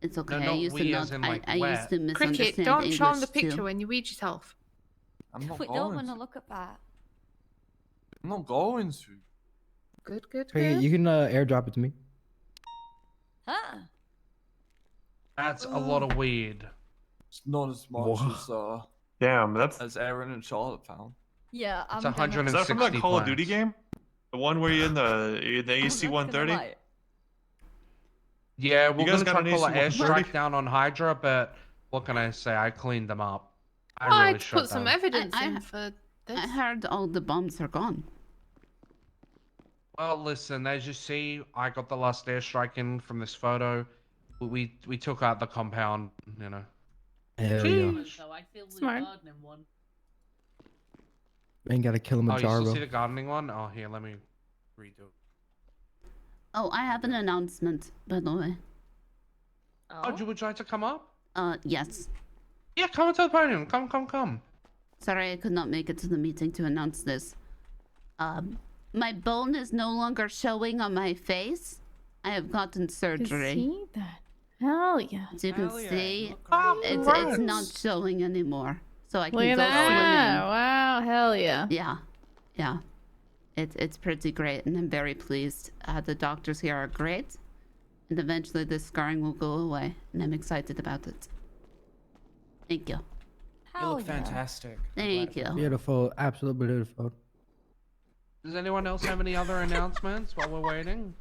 It's okay. No, I not used to we not. as in, like, I used wet. to misunderstand Cricket, don't show him the English, picture too. when you weed yourself. I'm not We don't going want to to. look at that. I'm not going to. Good, good, Hey, good. you can airdrop it to me. Huh? That's a lot of weed. It's not as much Whoa. as Damn, that's as Aaron and Charlotte found. Yeah, I'm It's gonna... 160 Is that from that Call of plants. Duty game? The one where you're in the AC I'm not gonna 130? lie. Yeah, we're guys gonna got try to an call an AC-130? airstrike down on Hydra, but what can I say? I cleaned them up. I I really put shut some them. evidence in for this. I heard all the bombs are gone. Well, listen, as you see, I got the last airstrike in from this photo. We took out the compound, you know. Hell yeah. Smart. Ain't gotta kill him Oh, with you still Jarbo. see the gardening one? Oh, here, let me redo it. Oh, I have an announcement, by the way. Oh, would you like to come up? Yes. Yeah, come to the podium. Come. Sorry, I could not make it to the meeting to announce this. My bone is no longer showing on my face. I have gotten surgery. See that? Hell yeah. As you can Hell yeah, see, you look it's great. not showing anymore. so I can Look at go that! swimming. Wow, hell yeah. Yeah. It's pretty great, and I'm very pleased. The doctors here are great, and eventually this scarring will go away, and I'm excited about it. Thank you. You look fantastic. Thank you. Beautiful, absolutely beautiful. Does anyone else have any other announcements while we're waiting?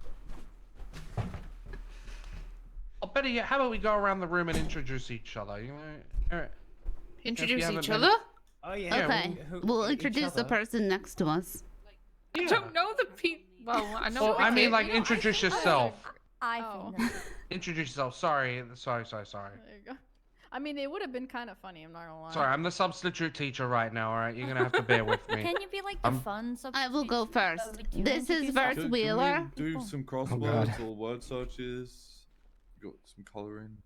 Oh, better yet, how about we go around the room and introduce each other? You know, alright. Introduce haven't each been- other? Oh yeah. Okay, we'll introduce the person next to us. I don't know the people. Well, I know. Well, I Cricket. mean, like, introduce yourself. Oh. Introduce yourself. Sorry. There you go. I mean, it would have been kind of funny. I'm not gonna lie. Sorry, I'm the substitute teacher right now, alright? You're gonna have to bear with me. Can you be like the fun substitute? I will go first. Like, you This is introduce Vert Can Wheeler. we do some God. crosswords or word searches? Got some coloring.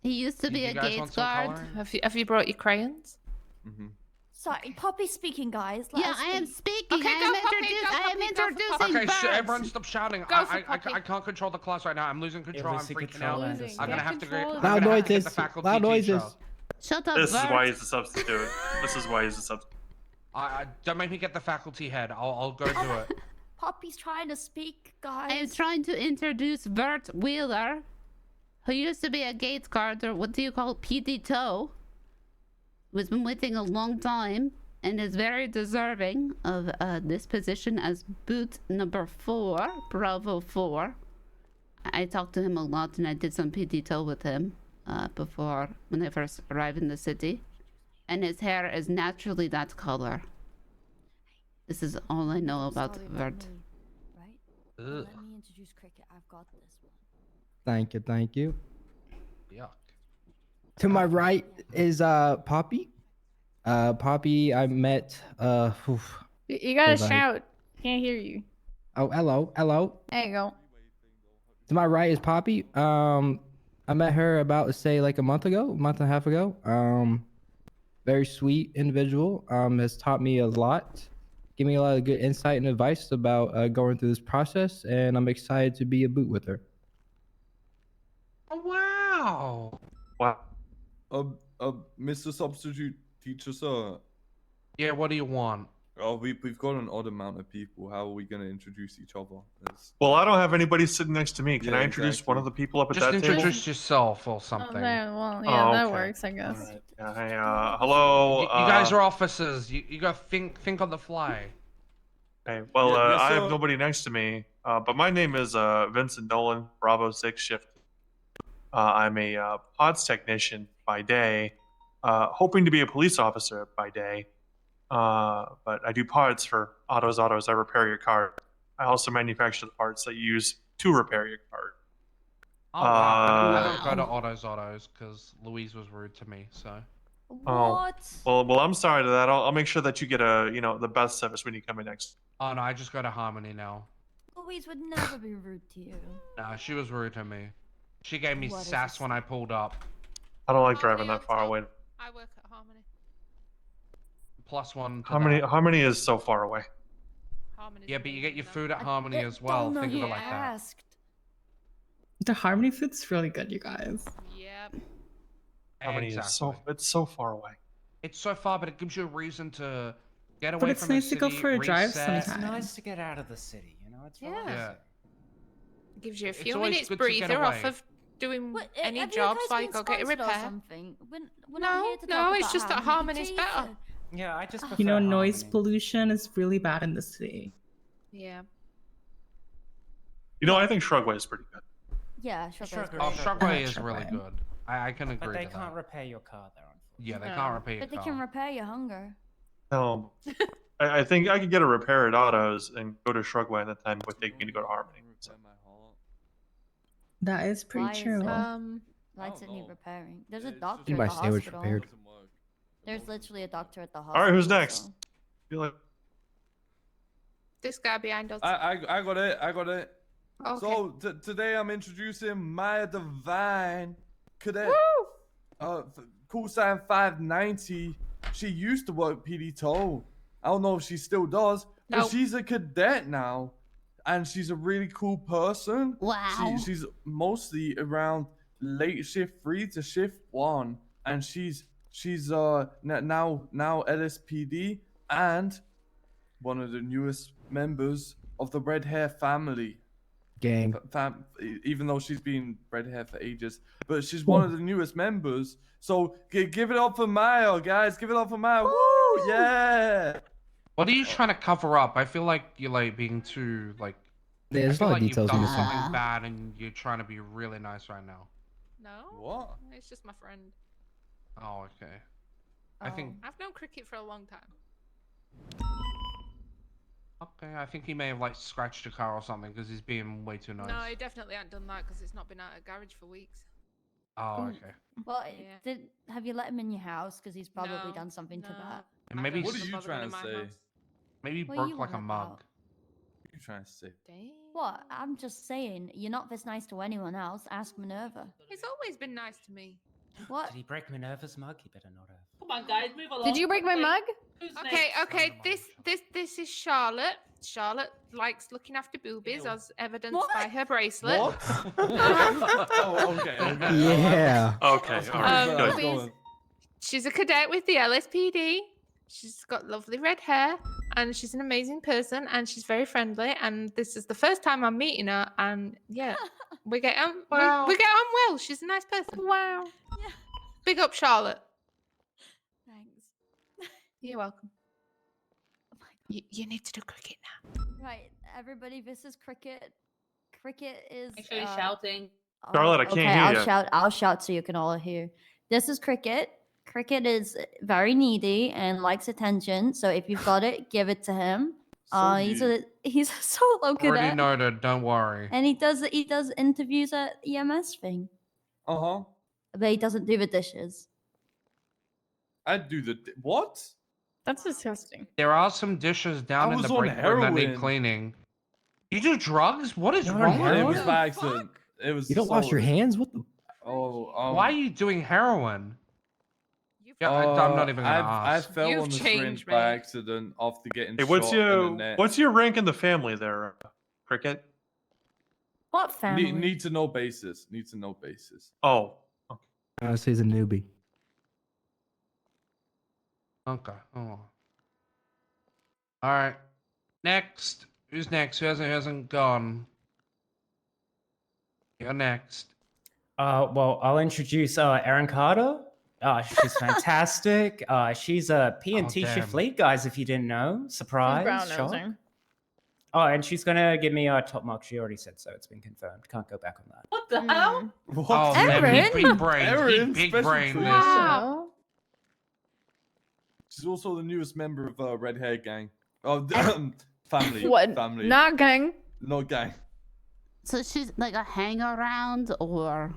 He used to be You a guys gate want some guard. coloring? Have you brought your crayons? Mm-hmm. Sorry, Poppy's speaking, guys. Let Yeah, us I am speak. speaking. Okay, I go, am, Poppy, introduce- go, I am Poppy, go for introducing Okay, birds. everyone stop shouting. Go for I Poppy. can't control the class right now. I'm losing control. I'm losing freaking control, out. Anderson. I'm gonna have to go. Control I'm Loud gonna have to get noises. the faculty Loud teacher. noises. Shut up, This is Vert. why he's a substitute. This is why he's a substitute. Don't make me get the faculty head. I'll go do it. Poppy's trying to speak, guys. I am trying to introduce Vert Wheeler, who used to be a gate guard, or what do you call it, PD Toe, who's been waiting a long time and is very deserving of this position as boot number 4, Bravo 4. I talked to him a lot, and I did some PD Toe with him before, when I first arrived in the city. And his hair is naturally that color. This is all I know about Sorry Vert. me, right? Ugh. Let me introduce Cricket. I've got this one. Thank you. Yuck. To my right is Poppy. Poppy, I met. You gotta Cause I- shout. Can't hear you. Oh, hello. There you go. To my right is Poppy. I met her about say like a month and a half ago. Very sweet individual. Has taught me a lot, give me a lot of good insight and advice about going through this process, and I'm excited to be a boot with her. Oh, wow. Wow. Mr. Substitute Teacher, sir. Yeah, what do you want? Oh, we've got an odd amount of people. How are we going to introduce each other? Well, I don't have anybody sitting next to me. Can Yeah, I introduce one of the people up at Just that table? introduce yourself or Oh, something. there, well, yeah, Oh, that okay. works, I guess. Alright. Yeah, hey, hello. You guys are officers. You gotta think on the fly. Hey, well, Yes, I have sir. nobody next to me, but my name is Vincent Nolan, Bravo 6 Shift. I'm a pods technician by day, hoping to be a police officer by day. But I do parts for autos. I repair your car. I also manufacture the parts that you use to repair your car. Oh, wow. I don't go to Autos because Louise was rude to me. So. Oh, well, I'm sorry to that. I'll make sure that you get the best service when you come in next. Oh no, I just go to Harmony now. Louise would never be rude to you. Nah, she was rude to me. She gave me What is sass when I pulled up. I don't like driving that far away. I work at Harmony. +1 to Harmony, that. Harmony is so far away. Yeah, but you get your food at Harmony as well. Don't know Think of who it like that. asked. The Harmony food's really good, you guys. Yep. Harmony is so far away. It's so far, but it gives you a reason to get away But it's from nice the to go city, for a drive reset. sometimes. It's nice to get out of the city, you know? It's relaxing. Yeah. Gives you a It's few always minutes good to get breather off away. of doing What, any have jobs you guys while been you go get a sponsored or repair. something? We're not here to No, talk it's about just that Harmony. Harmony's We better. do. Yeah, I just You know, prefer noise Harmony. pollution is really bad in the city. Yeah. You know, I think Shrugway is pretty good. Yeah, Shrugway. Oh, Shrugway is Shrugway. really good. I can agree But they to can't that. repair your car there, unfortunately. Yeah, they No. can't repair your But they car. can repair your hunger. No, I think I could get a repair at Autos and go to Shrugway, and then would take me to go to Harmony. So. That is pretty Why is true. it? I Why does don't it need know. repairing? There's a It's doctor Anybody at the say what's hospital. repaired? There's literally a doctor at the All hospital. right, who's next? so- Feel like This guy behind us. I got it. Okay. So today I'm introducing Maya Divine, cadet. Call sign 590. She used to work PD Toll. I don't know if she still does, but Nope. she's a cadet now, and she's a really cool person. Wow. She's mostly around late shift 3 to shift 1, and she's she's now LSPD and one of the newest members of the red hair family. Gang. Even though she's been red hair for ages, but she's one of the newest members. So give it up for Maya, guys. Give it up for Maya. Woo! Yeah. What are you trying to cover up? I feel like you're like being too like. Yeah, I there's a feel lot of like details you've done missing. something bad and you're trying to be really nice right now. No. What? It's just my friend. Oh, okay. I think. I've known Cricket for a long time. Okay, I think he may have like scratched a car or something because he's being way too nice. No, he definitely hadn't done that because it's not been out of garage for weeks. Oh, okay. Well, have you let him in your house? Because he's probably done something to that. And maybe. What are you trying to say? Maybe he What are broke you like a on mug. about? What are you trying to say? What? I'm just saying, you're not this nice to anyone else. Ask Minerva. He's always been nice to me. What? Did he break Minerva's mug? He better not have. Come on, guys, move along. Did you break my mug? Okay. This is Charlotte. Charlotte likes looking after boobies, as evidenced by her bracelet. What? Oh, okay. Yeah. Okay. All right. Boobies. She's a cadet with the LSPD. She's got lovely red hair, and she's an amazing person, and she's very friendly. And this is the first time I'm meeting her, and yeah, we get on. We get on well. She's a nice person. Wow. Yeah. Big up, Charlotte. Thanks. You're welcome. You need to do Cricket now. Right, everybody, this is Cricket. Cricket is. Make sure you're shouting. Charlotte, I can't okay, hear I'll you. shout. I'll shout so you can all hear. This is Cricket. Cricket is very needy and likes attention. So if you've got it, give it to him. He's a solo Already cadet, noted. Don't worry. and he does interviews at EMS thing, Uh-huh. but he doesn't do the dishes. I'd do what? That's disgusting. There are some dishes down in was the on break room that need heroin. cleaning. You do drugs? What is You're on wrong with It you? was by accident. It was. You don't wash your solid. hands? What the? Oh. Why are you doing heroin? Yeah, I'm not even gonna I ask. fell You've on the changed, syringe by man. accident after getting Hey, shot in the neck. what's your rank in the family there, Cricket? What family? Need to know basis. Need to know basis. Oh. So he's a newbie. Okay. Oh. All right. Next. Who's next? Who hasn't gone? You're next. Well, I'll introduce Erin Carter. She's fantastic. She's a P&T shift damn. lead, guys, if you didn't know. Surprise, brown shock. nosing. Oh, and she's gonna give me a top mark. She already said so. It's been confirmed. Can't go back on that. What the hell? What? Oh, man, Erin? big brain. Erin, Big special brain. treat. Wow. She's also the newest member of Red Hair Gang. Oh, family. What? Family. Not gang. No gang. So she's like a hang around, or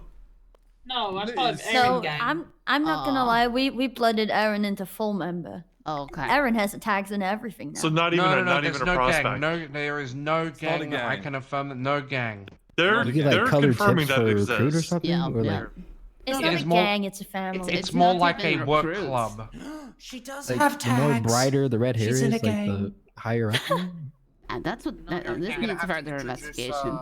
No, I call it So Aaron gang. I'm not gonna Aw. lie. We blooded Erin into full member. okay. Erin has the tags and everything now. So not even No, not there's even a no prospect. gang. No, there is no not a gang. I gang. can affirm that no gang. They're You get like they're colored confirming tips that for it recruit or exists. something, Yeah, or yeah. like It's It not is a more- gang. It's a family. It's It's more not like a even work recruits. club. She does like have the more tags. brighter the red hair She's is, in a like the gang. higher up. That's what. No, you're This gonna needs have to further introduce, investigation.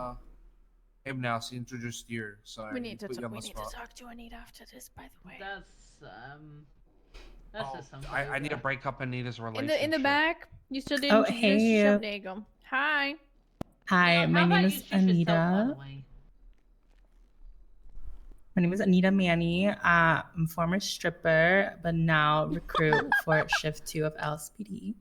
Him now. She introduced you. So We need to put you on the spot. talk to Anita after this, by the way. That's Oh, just something. I need to break up Anita's In relationship. the back, you still didn't Oh, introduce hey. yourself. There you go. Hi. Hi, my name is Anita. My name is Anita Manny. I'm a former stripper, but now recruit for shift 2 of LSPD.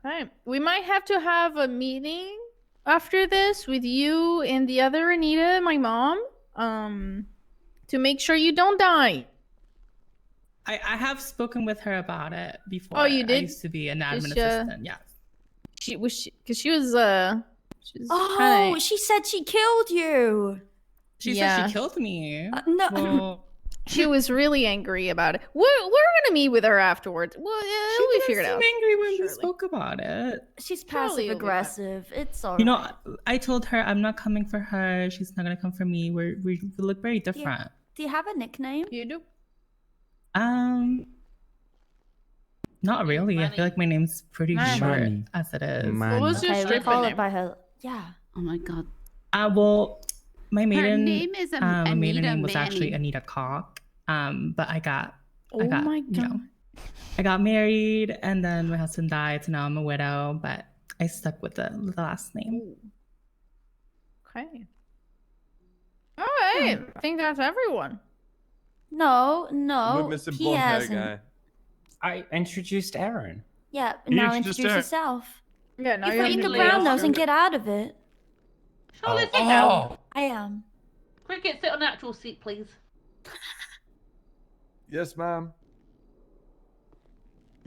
Okay. We might have to have a meeting after this with you and the other Anita, my mom, to make sure you don't die. I have spoken with her about it before. Oh, you did? I used to be an admin Is, assistant. Yes. She was because she was Oh, kinda- she said she killed you. She Yeah. said she killed me. No. Well, She was really angry about it. We're gonna meet with her afterwards. Well, she we didn't figured it seem out. angry when we Surely. spoke about it. She's Probably passive aggressive. It's alright. You know, I told her I'm not coming for her. She's not gonna come for me. We look very different. Do you have a nickname? You do. Not really. I feel like my name's pretty Manny. short Manny. as it is. What was your Okay, we stripper call name? it by her. Yeah. Oh my god. Well, my maiden name is my maiden Anita name was actually Manny. Anita Cock. But I got I got, I got married and then my husband died, so now I'm a widow, but I stuck with the last name. Okay. All right. I think that's everyone. No, We're no. missing He blonde hair hasn't. guy. I introduced Aaron. Yeah, but You now introduced introduce Aaron. yourself. Yeah, now you you're freaking on the the brown nose and list. get out of it. Charlotte, Oh. sit down. I am. Cricket, sit on the actual seat, please. Yes, ma'am.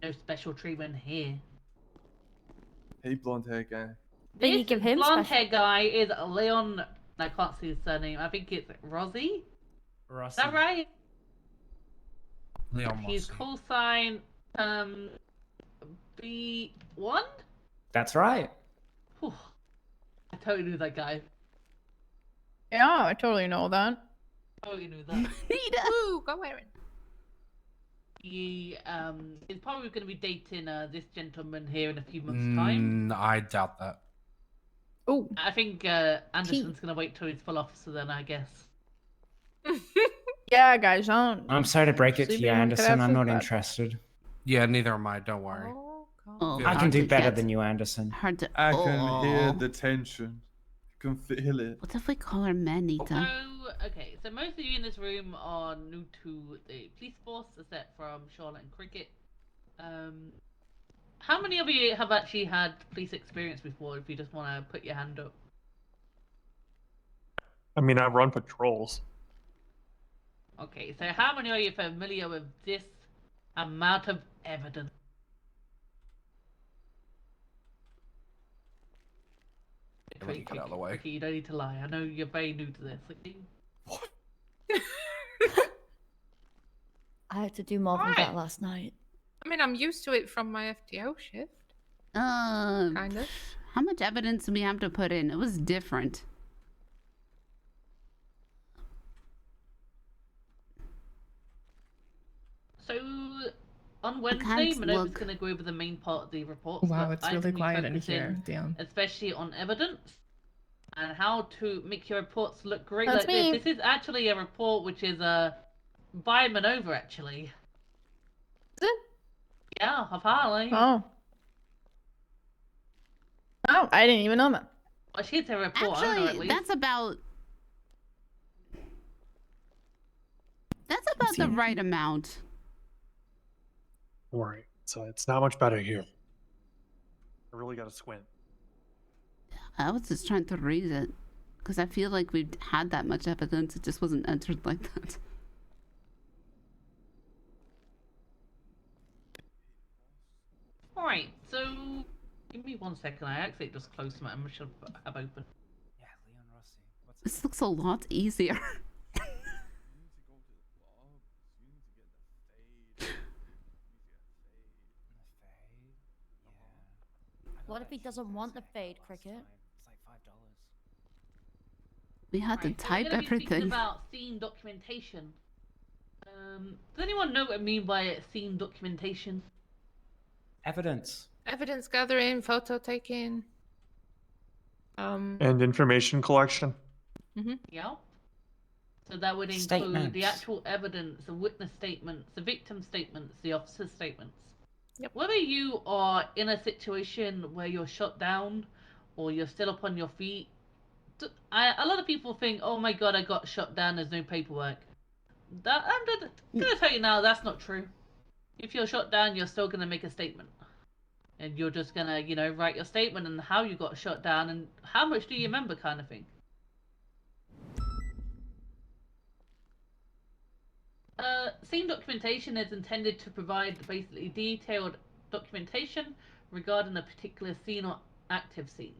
No special treatment here. Hey, blonde hair guy. But you This give him blonde special. hair guy is Leon. I can't see his surname. I think it's Rossi. Is that right? Leon His Rossi. call sign B1. That's right. Whew. I totally knew that guy. Yeah, I totally know that. Totally knew that. Woo, go Aaron. He is probably going to be dating this gentleman here in a few months' time. I doubt that. Oh, I think Anderson's going to wait till he's full officer then, I guess. Yeah, guys, don't. I'm sorry to break it to See you, me when Anderson. I'm not Cadabra- interested. Yeah, neither am I. Don't worry. Oh, I can hard do to better get. than you, Anderson. Hard to. I can hear Oh. the tension. Can feel it. What if we call her Manita? So, okay, so most of you in this room are new to the police force, except from Charlotte and Cricket. How many of you have actually had police experience before, if you just want to put your hand up? I mean, I run patrols. Okay, so how many are you familiar with this amount of evidence? Let me get out of the way. Okay, you don't need to lie. I know you're very new to this. Okay? I had to do more than that last night. I mean, I'm used to it from my FTO shift. Kind of. How much evidence do we have to put in? It was different. So, on Wednesday, can't Manova's look. going to go over the main part of the report. Wow, but it's I'm really gonna be quiet in focusing here. Damn. Especially on evidence and how to make your reports look great That's like me. this. This is actually a report which is by Manova, actually. Is it? Yeah, apparently. Oh. Oh, I didn't even know that. Well, she's a report owner, at Actually, least. that's about the right amount. Right. So it's not much better here. I really got to squint. I was just trying to read it because I feel like we've had that much evidence. It just wasn't entered like that. Alright, so give me 1 second. I actually just closed my I should have open. This looks a lot easier. What if he doesn't want the fade, Cricket? We had to Right, so we're type gonna be speaking everything. about scene documentation. Does anyone know what I mean by scene documentation? Evidence. Evidence gathering, photo taking. And information collection. Yeah. So that would include Statements. the actual evidence, the witness statements, the victim statements, the officer's statements. Whether you are in a situation where you're shot down or you're still up on your feet, a lot of people think, oh my god, I got shot down, there's no paperwork. I'm gonna tell you now, that's not true. If you're shot down, you're still gonna make a statement. And you're just gonna, you know, write your statement and how you got shot down and how much do you remember kind of thing. Scene documentation is intended to provide basically detailed documentation regarding a particular scene or active scene.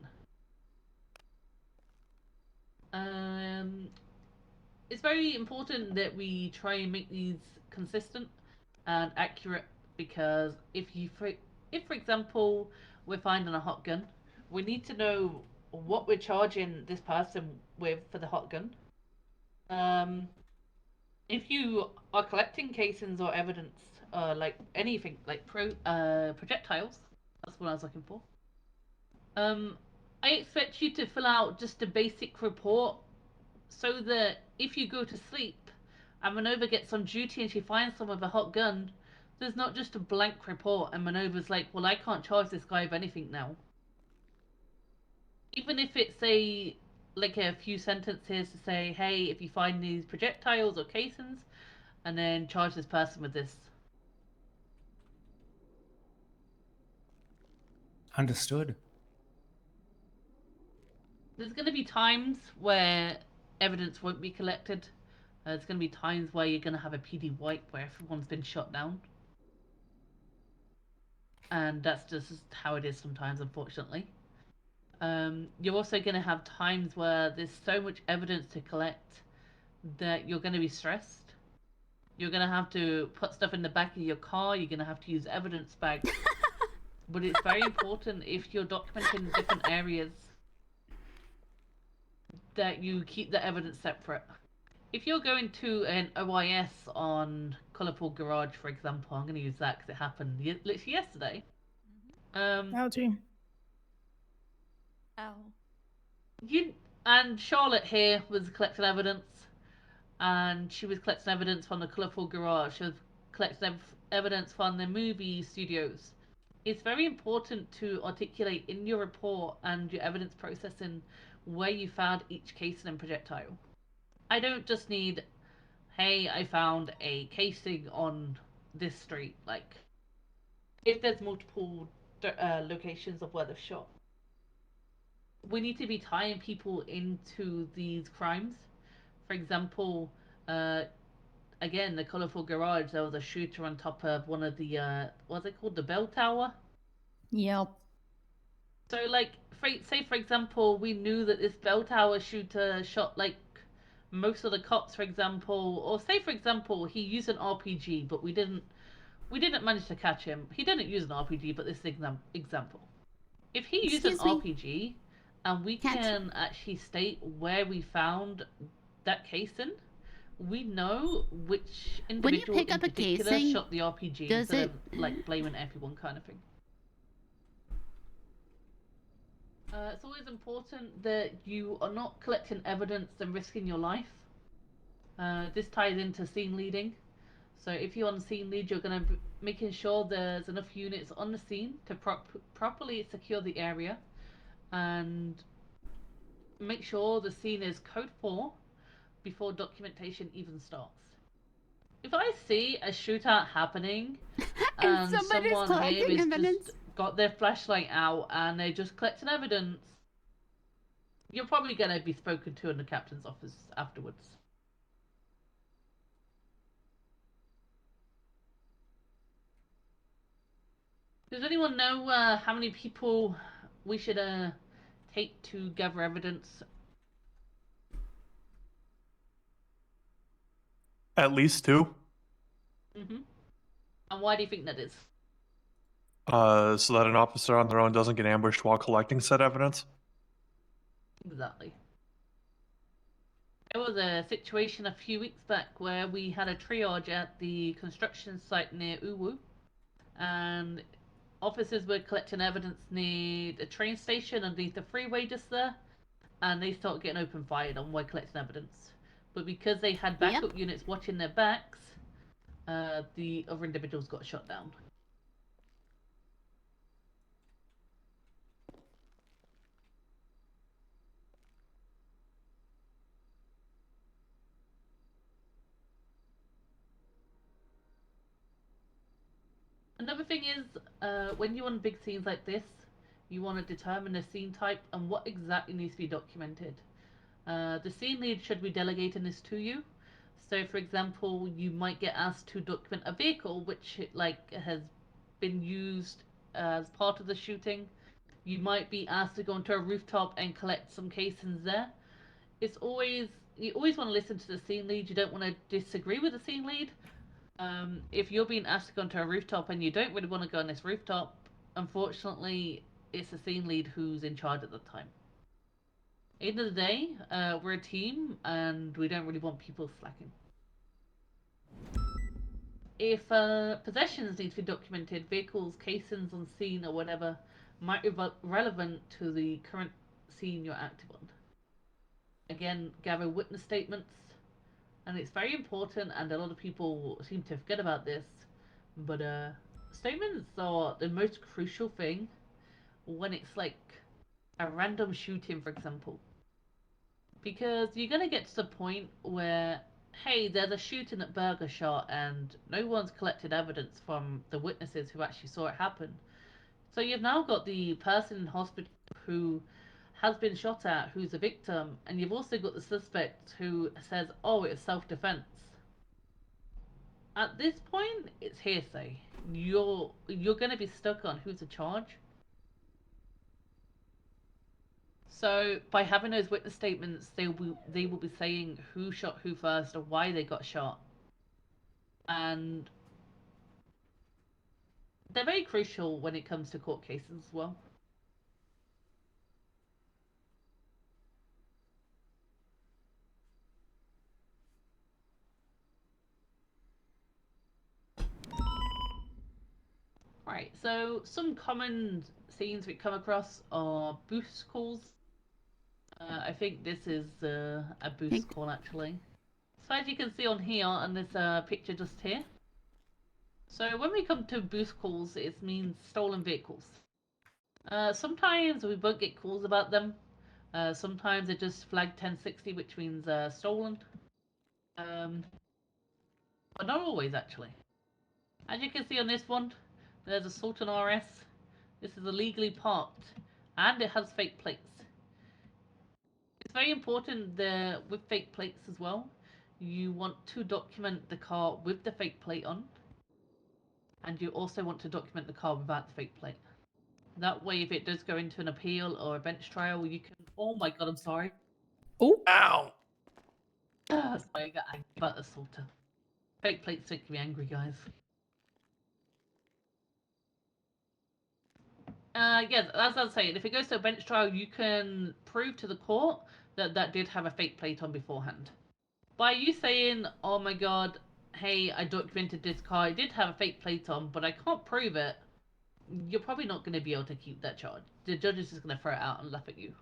It's very important that we try and make these consistent and accurate because if for example we're finding a hot gun, we need to know what we're charging this person with for the hot gun. If you are collecting casings or evidence, like anything, like projectiles, that's what I was looking for. I expect you to fill out just a basic report so that if you go to sleep and Manova gets on duty and she finds someone with a hot gun, there's not just a blank report and Manova's like, well, I can't charge this guy with anything now. Even if it's like a few sentences to say, hey, if you find these projectiles or casings, and then charge this person with this. Understood. There's going to be times where evidence won't be collected. There's going to be times where you're going to have a PD wipe where everyone's been shot down. And that's just how it is sometimes, unfortunately. You're also going to have times where there's so much evidence to collect that you're going to be stressed. You're going to have to put stuff in the back of your car. You're going to have to use evidence bags. But it's very important if you're documenting different areas that you keep the evidence separate. If you're going to an OIS on Colourful Garage, for example, I'm going to use that because it happened literally yesterday. Ouchie. Ow. And Charlotte here was collecting evidence, and she was collecting evidence from the Colourful Garage. She was collecting evidence from the movie studios. It's very important to articulate in your report and your evidence processing where you found each casing and projectile. I don't just need, hey, I found a casing on this street. Like, if there's multiple locations of where they've shot, we need to be tying people into these crimes. For example, again, the Colourful Garage, there was a shooter on top of one of the, what's it called? The bell tower? Yep. So, like, say, for example, we knew that this bell tower shooter shot, like, most of the cops, for example. Or say, for example, he used an RPG, but we didn't manage to catch him. He didn't use an RPG, but this example. If he used an RPG, and we can actually state where we found that casing, we know which individual in particular shot the RPG instead of like blaming everyone kind of thing. It's always important that you are not collecting evidence and risking your life. This ties into scene leading. So if you're on scene lead, you're going to be making sure there's enough units on the scene to properly secure the area and make sure the scene is code 4 before documentation even starts. If I see a shootout happening and someone here is just got their flashlight out and they're just collecting evidence, you're probably going to be spoken to in the captain's office afterwards. Does anyone know how many people we should take to gather evidence? At least 2. Mm-hmm. And why do you think that is? So that an officer on their own doesn't get ambushed while collecting said evidence. Exactly. There was a situation a few weeks back where we had a triage at the construction site near Uwu, and officers were collecting evidence near the train station underneath the freeway just there, and they started getting open fired on while collecting evidence. But because they had backup units watching their backs, the other individuals got shot down. Another thing is, when you're on big scenes like this, you want to determine the scene type and what exactly needs to be documented. The scene lead should be delegating this to you. So, for example, you might get asked to document a vehicle which has been used as part of the shooting. You might be asked to go onto a rooftop and collect some casings there. You always want to listen to the scene lead. You don't want to disagree with the scene lead. If you're being asked to go onto a rooftop and you don't really want to go on this rooftop, unfortunately, it's the scene lead who's in charge at the time. At the end of the day, we're a team and we don't really want people slacking. If possessions need to be documented, vehicles, casings on scene or whatever might be relevant to the current scene you're active on. Again, gather witness statements, And it's very important, and a lot of people seem to forget about this, but statements are the most crucial thing when it's like a random shooting, for example. Because you're going to get to the point where, hey, there's a shooting at Burger Shot and no one's collected evidence from the witnesses who actually saw it happen. So you've now got the person in hospital who has been shot at, who's a victim, and you've also got the suspect who says, oh, it's self-defense. At this point, it's hearsay. You're going to be stuck on who's in charge. So by having those witness statements, they will be saying who shot who first or why they got shot, and they're very crucial when it comes to court cases as well. Right, so some common scenes we come across are boost calls. I think this is a boost call actually. So as you can see on here, on this picture just here. So when we come to boost calls, it means stolen vehicles. Sometimes we won't get calls about them. Sometimes it just flag 1060, which means stolen. But not always actually. As you can see on this one, there's a Sultan RS. This is illegally parked, and it has fake plates. It's very important with fake plates as well. You want to document the car with the fake plate on, and you also want to document the car without the fake plate. That way, if it does go into an appeal or a bench trial, you can. Oh my god, I'm sorry. Oh, ow! Sorry, I got angry about the Sultan. Fake plates make me angry, guys. Yes, as I was saying, if it goes to a bench trial, you can prove to the court that that did have a fake plate on beforehand. By you saying, oh my god, hey, I documented this car, it did have a fake plate on, but I can't prove it, you're probably not going to be able to keep that charge. The judge is just going to throw it out and laugh at you.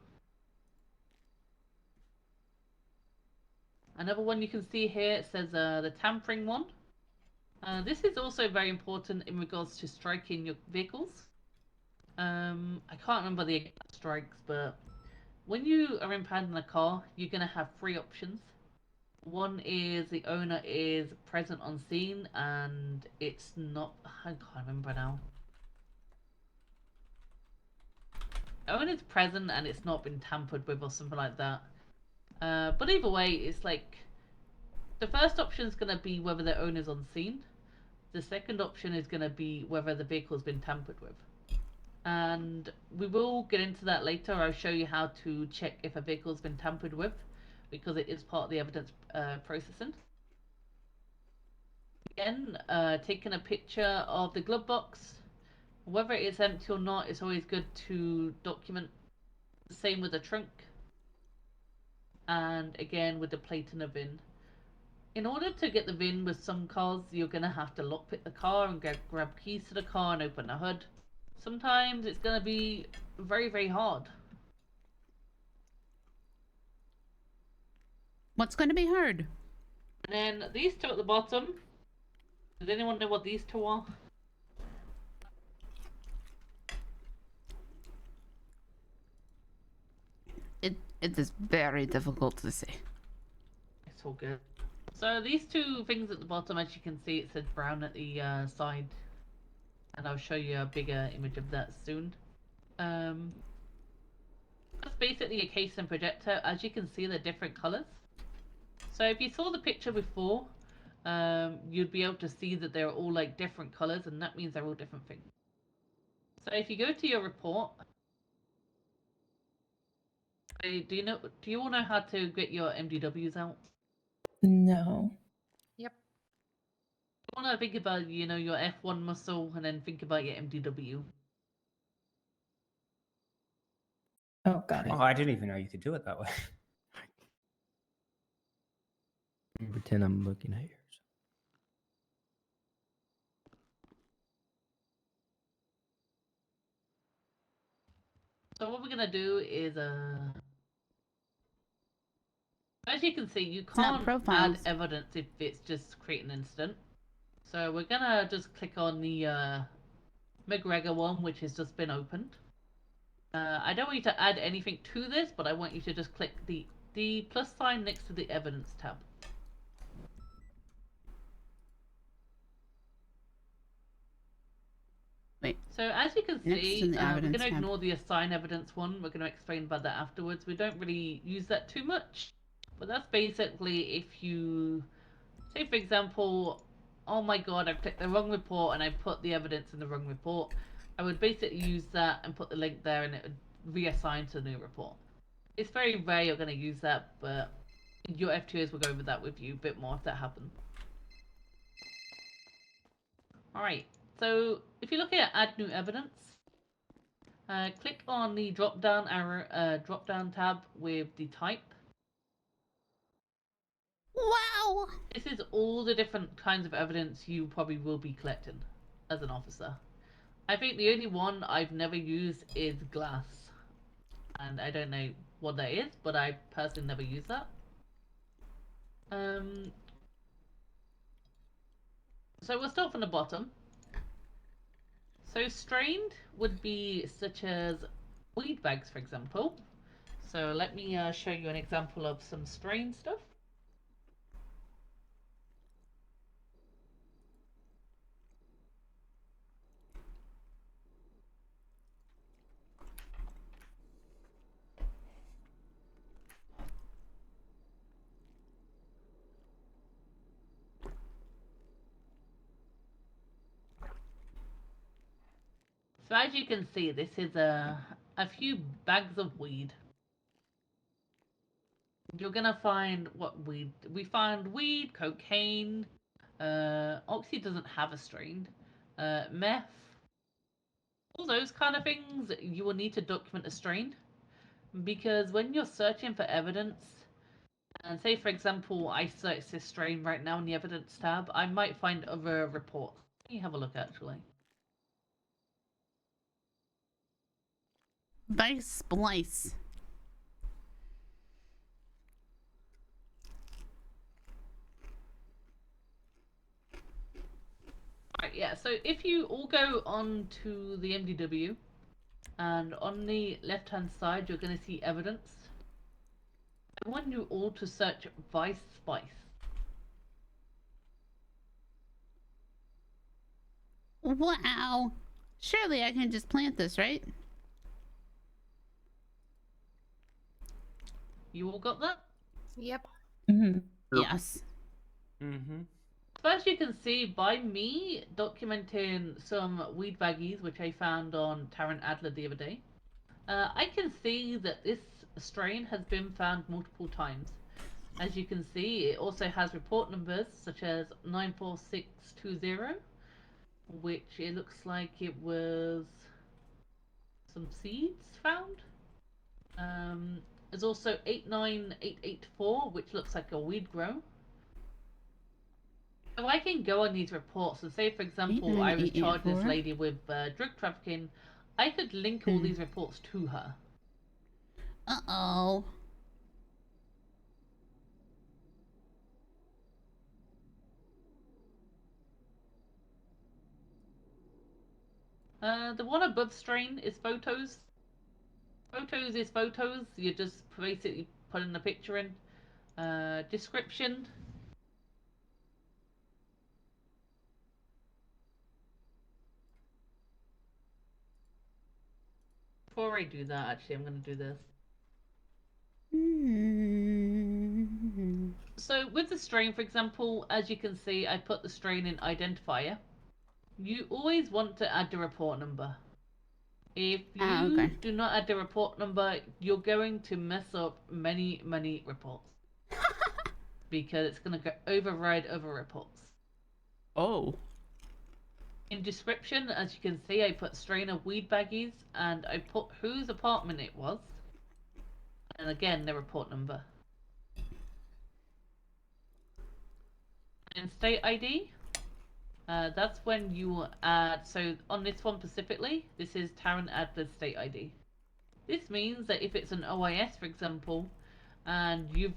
Another one you can see here, it says the tampering one. This is also very important in regards to striking your vehicles. I can't remember the exact strikes, but when you are impounding a car, you're going to have three options. One is the owner is present on scene and it's not... I can't remember now. Owner's present and it's not been tampered with or something like that. But either way, it's like... The first option is going to be whether the owner's on scene. The second option is going to be whether the vehicle's been tampered with. And we will get into that later. I'll show you how to check if a vehicle's been tampered with, because it is part of the evidence processing. Again, taking a picture of the glove box, whether it is empty or not, it's always good to document. Same with the trunk, and again with the plate and the VIN. In order to get the VIN with some cars, you're going to have to lockpick the car and grab keys to the car and open the hood. Sometimes it's going to be very, very hard. What's going to be hard? And then these two at the bottom. Does anyone know what these two are? It is very difficult to say. It's all good. So these two things at the bottom, as you can see, it says brown at the side. And I'll show you a bigger image of that soon. That's basically a case and projector. As you can see, they're different colors. So if you saw the picture before, you'd be able to see that they're all like different colors, and that means they're all different things. So if you go to your report, do you all know how to get your MDWs out? No. Yep. You want to think about, your F1 muscle, and then think about your MDW. Oh, got it. Oh, I didn't even know you could do it that way. Pretend I'm looking at yours. So what we're gonna do is As you can see, you not can't add profiles. evidence if it's just create an incident. So we're gonna just click on the McGregor one, which has just been opened. I don't want you to add anything to this, but I want you to just click the plus sign next to the evidence tab. Wait. So as you can Next see, to the we're evidence going to tab. ignore the assign evidence one. We're going to explain about that afterwards. We don't really use that too much, but that's basically if you say, for example, oh my god, I've clicked the wrong report and I put the evidence in the wrong report. I would basically use that and put the link there, and it would reassign to the new report. It's very rare you're going to use that, but your F2As will go over that with you a bit more if that happens. Alright, so if you look at add new evidence, click on the drop down tab with the type. Wow! This is all the different kinds of evidence you probably will be collecting as an officer. I think the only one I've never used is glass. And I don't know what that is, but I personally never use that. So we'll start from the bottom. So strained would be such as weed bags, for example. So let me show you an example of some strained stuff. So as you can see, this is a few bags of weed. You're gonna find what weed? We found weed, cocaine, oxy doesn't have a strain, meth, all those kind of things. You will need to document a strain, because when you're searching for evidence, and say for example I search this strain right now in the evidence tab, I might find other reports. Let me have a look actually. By splice. Right, yeah, so if you all go on to the MDW, and on the left hand side you're going to see evidence. I want you all to search Vice Spice. Wow. Surely I can just plant this, right? You all got that? Yep. Yes. So as you can see, by me documenting some weed baggies, which I found on Tarrant Adler the other day, I can see that this strain has been found multiple times. As you can see, it also has report numbers such as 94620, which it looks like it was some seeds found. There's also 89884, which looks like a weed grow. So I can go on these reports and say, for example, I was charged this lady with drug trafficking. I could link all these reports to her. Uh-oh. The one above strain is photos. Photos is photos. You just basically put in the picture in. Description. Before I do that, actually, I'm going to do this. So with the strain, for example, as you can see, I put the strain in identifier. You always want to add the report number. If you do not add the report number, you're going to mess up many, many reports. Because it's going to override other reports. Oh. In description, as you can see, I put strain of weed baggies, and I put whose apartment it was. And again, the report number. In state ID, that's when you add, so on this one specifically, this is Tarrant Adler's state ID. This means that if it's an OIS, for example, and you've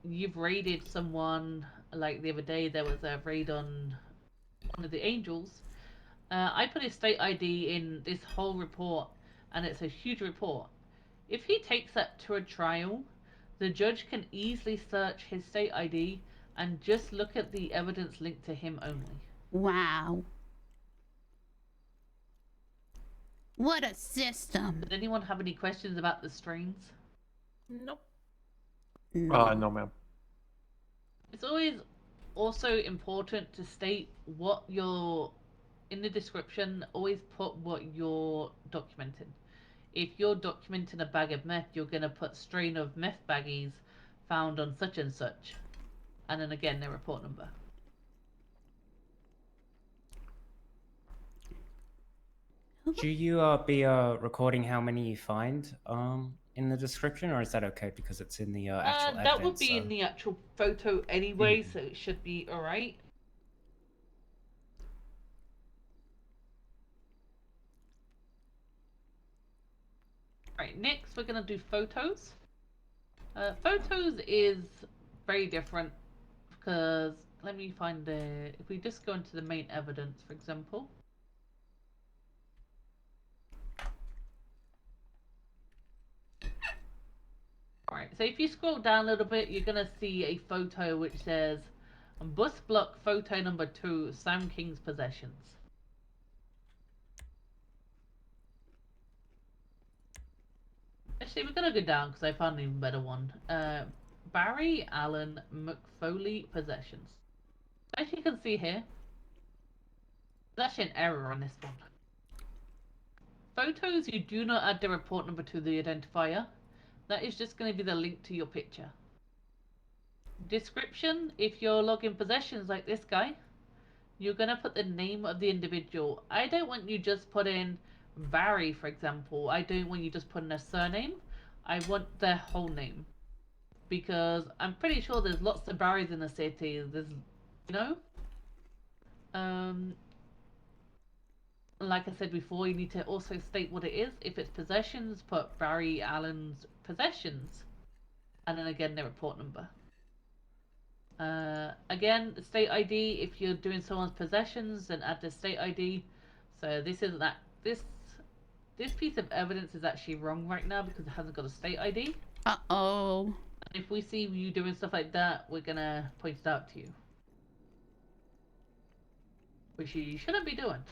you've raided someone, like the other day there was a raid on one of the Angels. I put his state ID in this whole report, and it's a huge report. If he takes that to a trial, the judge can easily search his state ID and just look at the evidence linked to him only. Wow. What a system. Does anyone have any questions about the strains? Nope. No, ma'am. It's always also important to state what you're, in the description, always put what you're documenting. If you're documenting a bag of meth, you're going to put strain of meth baggies found on such and such. And then again, their report number. Do you be recording how many you find in the description, or is that okay because it's in the actual evidence? That would be in the actual photo anyway, so it should be alright. Alright, next we're going to do photos. Photos is very different because, let me find the, if we just go into the main evidence, for example. Alright, so if you scroll down a little bit, you're going to see a photo which says, bus block photo number 2, Sam King's possessions. Actually, we're going to go down because I found an even better one. Barry Allen McFoley possessions. As you can see here, there's actually an error on this one. Photos, you do not add the report number to the identifier. That is just going to be the link to your picture. Description, if you're logging possessions like this guy, you're going to put the name of the individual. I don't want you just put in Barry, for example. I don't want you just put in a surname. I want their whole name. Because I'm pretty sure there's lots of Barrys in the city. There's, you know? Like I said before, you need to also state what it is. If it's possessions, put Barry Allen's possessions. And then again, their report number. Again, the state ID, if you're doing someone's possessions, then add the state ID. So this is that, this piece of evidence is actually wrong right now because it hasn't got a state ID. Uh-oh. And if we see you doing stuff like that, we're gonna point it out to you. Which you shouldn't be doing.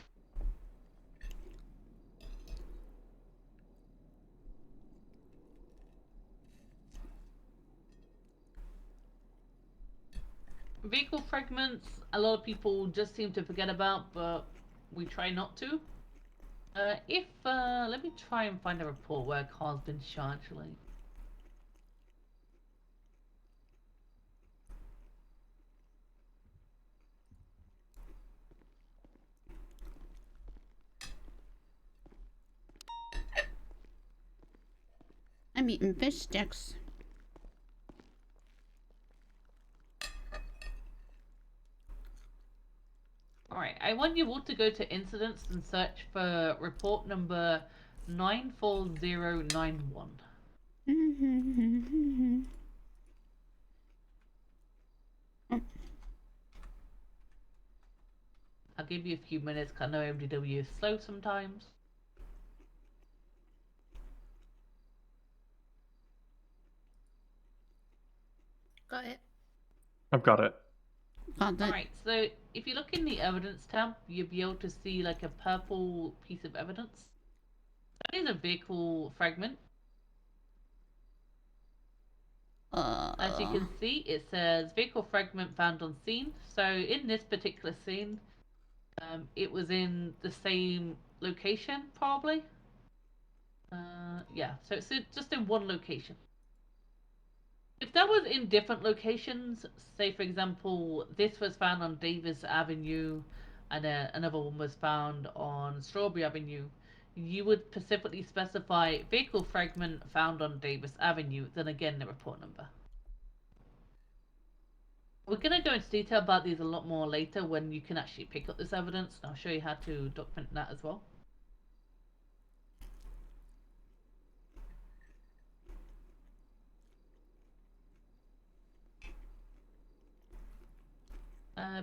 Vehicle fragments, a lot of people just seem to forget about, but we try not to. Let me try and find a report where a car's been shot, actually. I'm eating fish sticks. Alright, I want you all to go to incidents and search for report number 94091. I'll give you a few minutes because I know MDW is slow sometimes. Got it. I've got it. Alright, so if you look in the evidence tab, you'll be able to see like a purple piece of evidence. That is a vehicle fragment. As you can see, it says vehicle fragment found on scene. So in this particular scene, it was in the same location, probably. Yeah, so it's just in one location. If that was in different locations, say for example, this was found on Davis Avenue and another one was found on Strawberry Avenue, you would specifically specify vehicle fragment found on Davis Avenue, then again the report number. We're going to go into detail about these a lot more later when you can actually pick up this evidence, and I'll show you how to document that as well.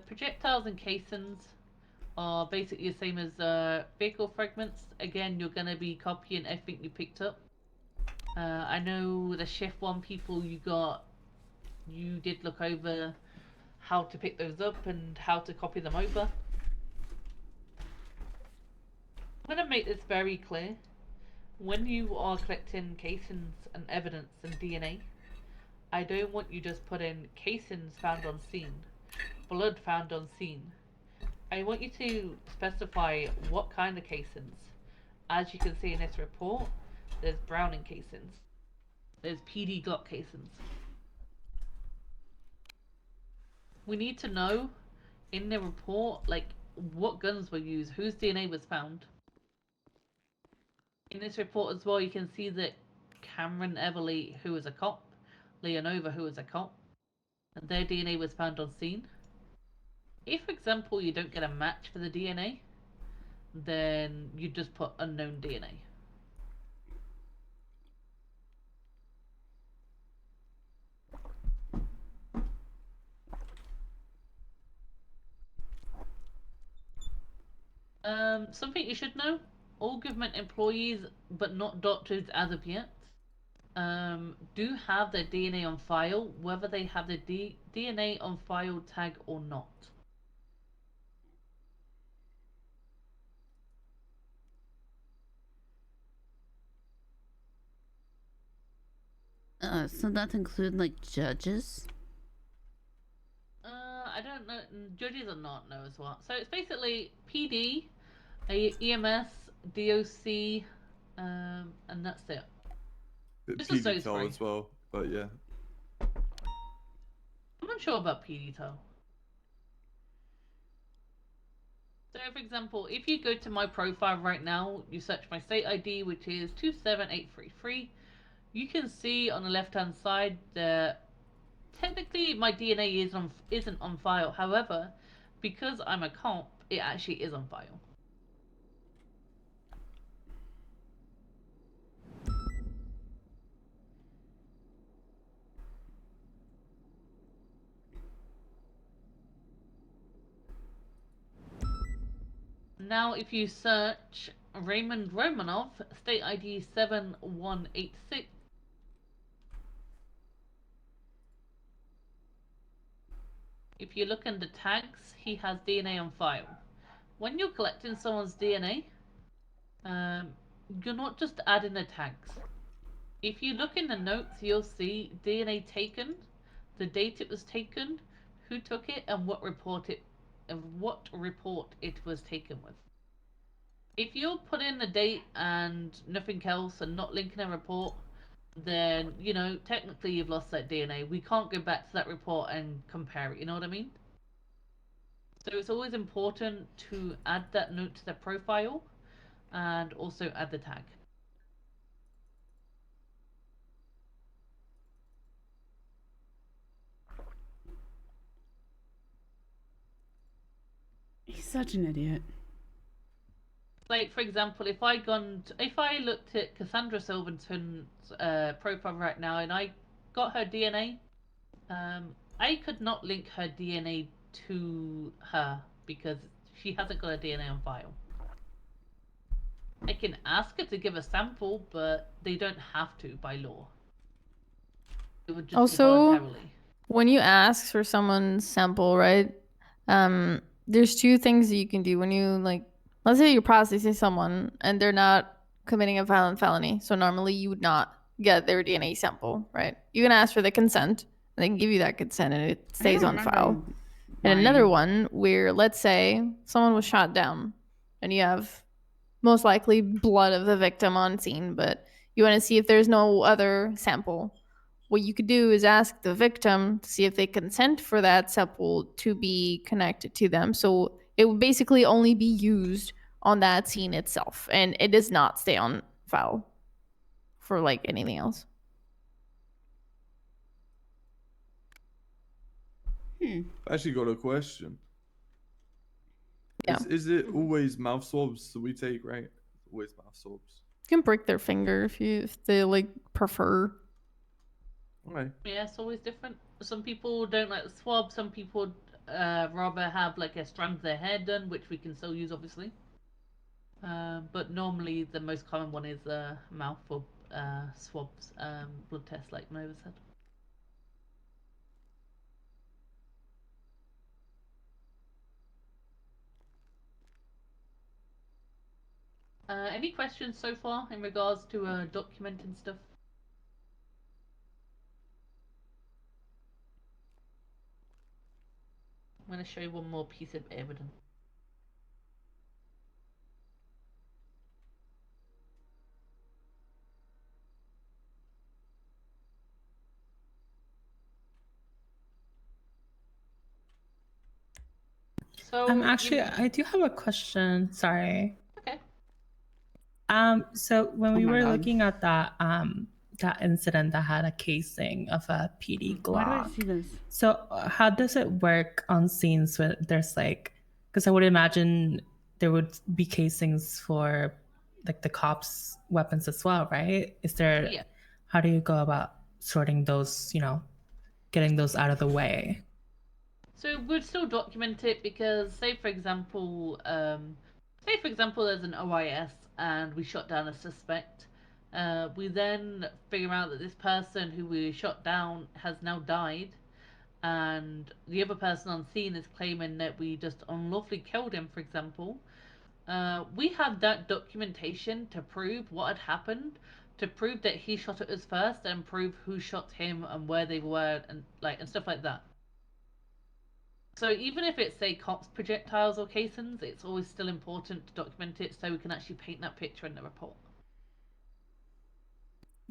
Projectiles and casings are basically the same as vehicle fragments. Again, you're going to be copying everything you picked up. I know the shift 1 people you did look over how to pick those up and how to copy them over. I'm going to make this very clear. When you are collecting casings and evidence and DNA, I don't want you just put in casings found on scene, blood found on scene. I want you to specify what kind of casings. As you can see in this report, there's Browning casings. There's PD Glock casings. We need to know in the report, like, what guns were used, whose DNA was found. In this report as well, you can see that Cameron Everly, who was a cop, Leonova, who was a cop, and their DNA was found on scene. If, for example, you don't get a match for the DNA, then you just put unknown DNA. Something you should know, all government employees, but not doctors as of yet, do have their DNA on file, whether they have the DNA on file tag or not. So that include like judges? I don't know. Judges are not know as well. So it's basically PD, EMS, DOC, and that's it. This is so PDTOL as well, but yeah. I'm not sure about PDTOL. So, for example, if you go to my profile right now, you search my state ID, which is 27833. You can see on the left-hand side that technically my DNA isn't on file. However, because I'm a comp, it actually is on file. Now, if you search Raymond Romanov, state ID 7186, if you look under tags, he has DNA on file. When you're collecting someone's DNA, you're not just adding the tags. If you look in the notes, you'll see DNA taken, the date it was taken, who took it, and what report it was taken with. If you put in the date and nothing else and not linking a report, then, you know, technically you've lost that DNA. We can't go back to that report and compare it, you know what I mean? So it's always important to add that note to the profile and also add the tag. He's such an idiot. Like, for example, if I looked at Cassandra Silverton's profile right now and I got her DNA, I could not link her DNA to her because she hasn't got a DNA on file. I can ask her to give a sample, but they don't have to by law. It would just be Also, voluntarily. when you ask for someone's sample, right? There's two things that you can do when you like. Let's say you're processing someone and they're not committing a violent felony. So normally you would not get their DNA sample, right? You can ask for the consent and they can give you that consent and it stays on file. And another one where, let's say someone was shot down and you have most likely blood of the victim on scene, but you want to see if there's no other sample. What you could do is ask the victim to see if they consent for that sample to be connected to them. So it would basically only be used on that scene itself, and it does not stay on file for like anything else. I actually got a question. Yeah. Is it always mouth swabs that we take, right? Always mouth swabs. You can prick their finger if they like prefer. Okay. Yeah, it's always different. Some people don't like the swab. Some people rather have like a strand of their hair done, which we can still use, obviously. But normally the most common one is mouth or swabs, blood tests, like Nova said. Any questions so far in regards to documenting stuff? I'm going to show you one more piece of evidence. So Actually, I do have a question. Sorry. Okay. So when we my were God. looking at that incident that had a casing of a PD Why do I Glock. see this? So how does it work on scenes where there's like, because I would imagine there would be casings for like the cops' weapons as well, right? Is there? Yeah. How do you go about sorting those? Getting those out of the way. So we'd still document it because, say for example, there's an OIS and we shot down a suspect. We then figure out that this person who we shot down has now died, and the other person on scene is claiming that we just unlawfully killed him, for example. We have that documentation to prove what had happened, to prove that he shot at us first, and prove who shot him and where they were, and stuff like that. So even if it's, say, cops' projectiles or casings, it's always still important to document it so we can actually paint that picture in the report.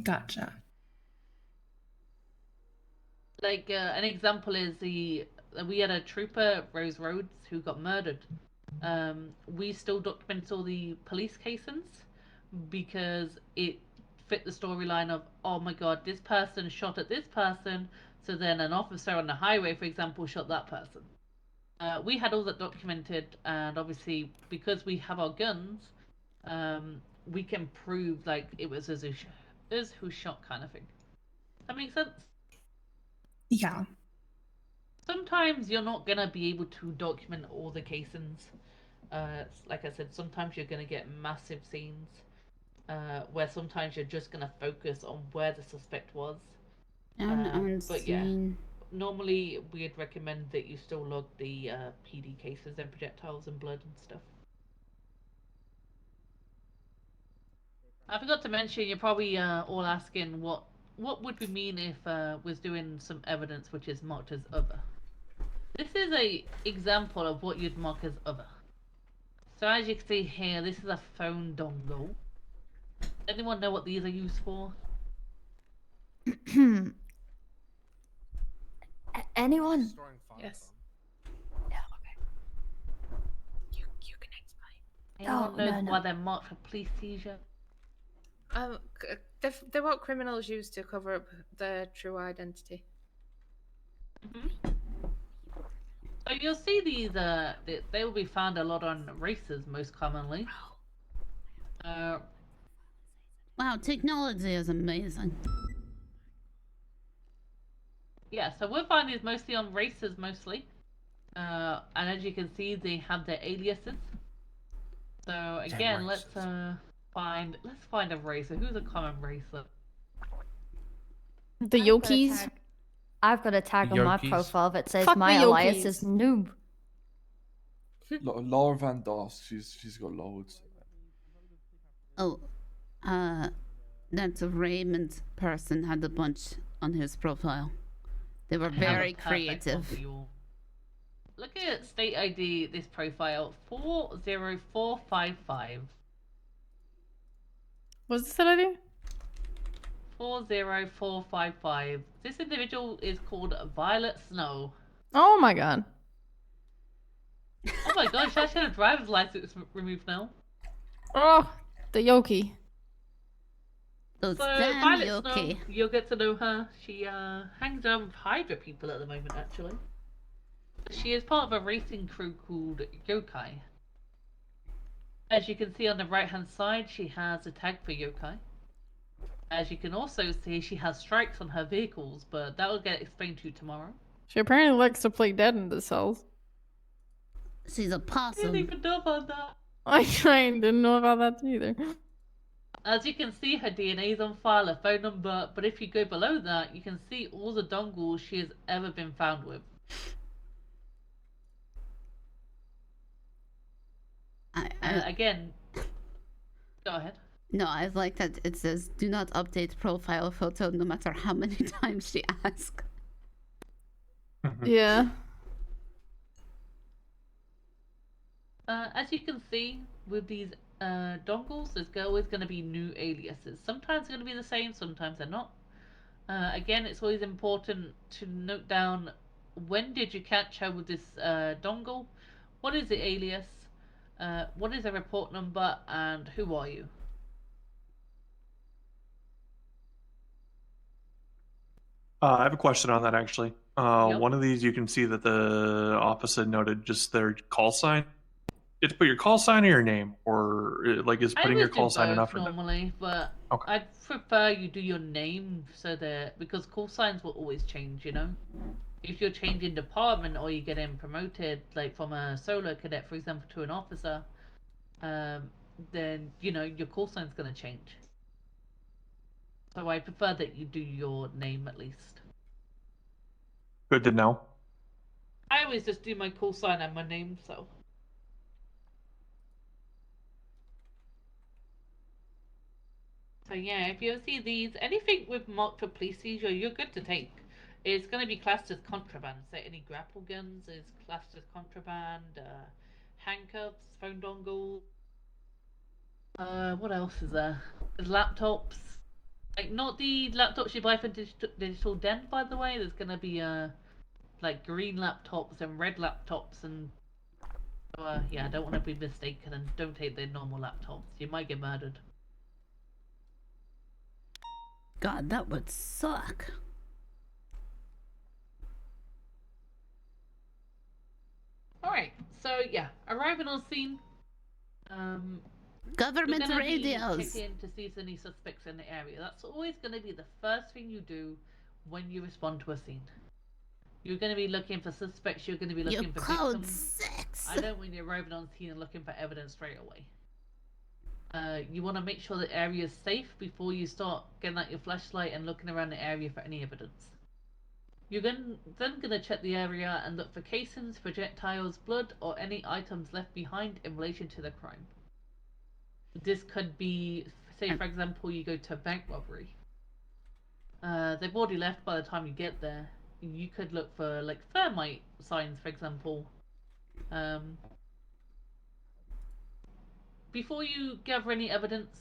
Gotcha. Like, an example is we had a trooper, Rose Rhodes, who got murdered. We still document all the police casings because it fit the storyline of, oh my god, this person shot at this person, so then an officer on the highway, for example, shot that person. We had all that documented, and obviously because we have our guns, we can prove like it was us who shot, kind of thing. That makes sense? Yeah. Sometimes you're not gonna be able to document all the casings. Like I said, sometimes you're gonna get massive scenes where sometimes you're just gonna focus on where the suspect was. But yeah, normally we'd recommend that you still log the PD cases and projectiles and blood and stuff. I forgot to mention, you're probably all asking what would we mean if was doing some evidence which is marked as other. This is a example of what you'd mark as other. So as you can see here, this is a phone dongle. Anyone know what these are used for? Anyone? Yes. You can explain. Anyone knows why they're marked for police seizure? They're what criminals use to cover up their true identity. So you'll see these, they will be found a lot on races most commonly. Wow, technology is amazing. Yeah, so we'll find these mostly on races mostly. And as you can see, they have their aliases. So again, let's find a racer. Who's a common racer? The Yokis. I've got a tag on my Yokis. profile that says Fuck my the alias Yokis. is noob. Laura Van Doss, she's got loads. Oh, that's a Raymond person had a bunch on his profile. They were very creative. Look at state ID, this profile, 40455. What's the state ID? 40455. This individual is called Violet Snow. Oh my god. Oh my gosh, she actually had a driver's license removed now. Oh, the Yoki. So Violet Snow, you'll get to know her. She hangs around with Hydra people at the moment, actually. She is part of a racing crew called Yokai. As you can see on the right hand side, she has a tag for Yokai. As you can also see, she has strikes on her vehicles, but that will get explained to you tomorrow. She apparently likes to play dead in the cells. She's a I didn't possum. even know about that. I didn't know about that either. As you can see, her DNA is on file, her phone number, but if you go below that, you can see all the dongles she has ever been found with. Again, go ahead. No, I like that it says do not update profile photo no matter how many times she asks. Yeah. As you can see, with these dongles, there's always going to be new aliases. Sometimes they're going to be the same, sometimes they're not. Again, it's always important to note down when did you catch her with this dongle, what is the alias, what is the report number, and who are you? I have a question on that actually. Yep. One of these you can see that the officer noted just their call sign. You have to put your call sign or your name, or like is I putting your always call do sign both enough? normally, but I'd prefer you do your name so that because call signs will always change, you know. If you're changing department or you're getting promoted, like from a solo cadet, for example, to an officer, then you know your call sign's gonna change. So I prefer that you do your name at least. Good to know. I always just do my call sign and my name, so. So yeah, if you see these, anything with marked for police seizure, you're good to take. It's going to be classed as contraband. So any grapple guns is classed as contraband. Handcuffs, phone dongle. What else is there? There's laptops. Like not the laptops you buy for digital den, by the way. There's going to be like green laptops and red laptops and. Yeah, I don't want to be mistaken and don't take the normal laptops. You might get murdered. God, that would suck. Alright, so yeah, arriving on scene. Government you're gonna radios. Be checking to see if there's any suspects in the area. That's always going to be the first thing you do when you respond to a scene. You're going to be looking for suspects. You're going to be looking for code victims. 6. I don't want you arriving on scene and looking for evidence straight away. You want to make sure the area is safe before you start getting out your flashlight and looking around the area for any evidence. You're then going to check the area and look for casings, projectiles, blood, or any items left behind in relation to the crime. This could be, say for example, you go to a bank robbery. They've already left by the time you get there. You could look for like thermite signs, for example. Before you gather any evidence,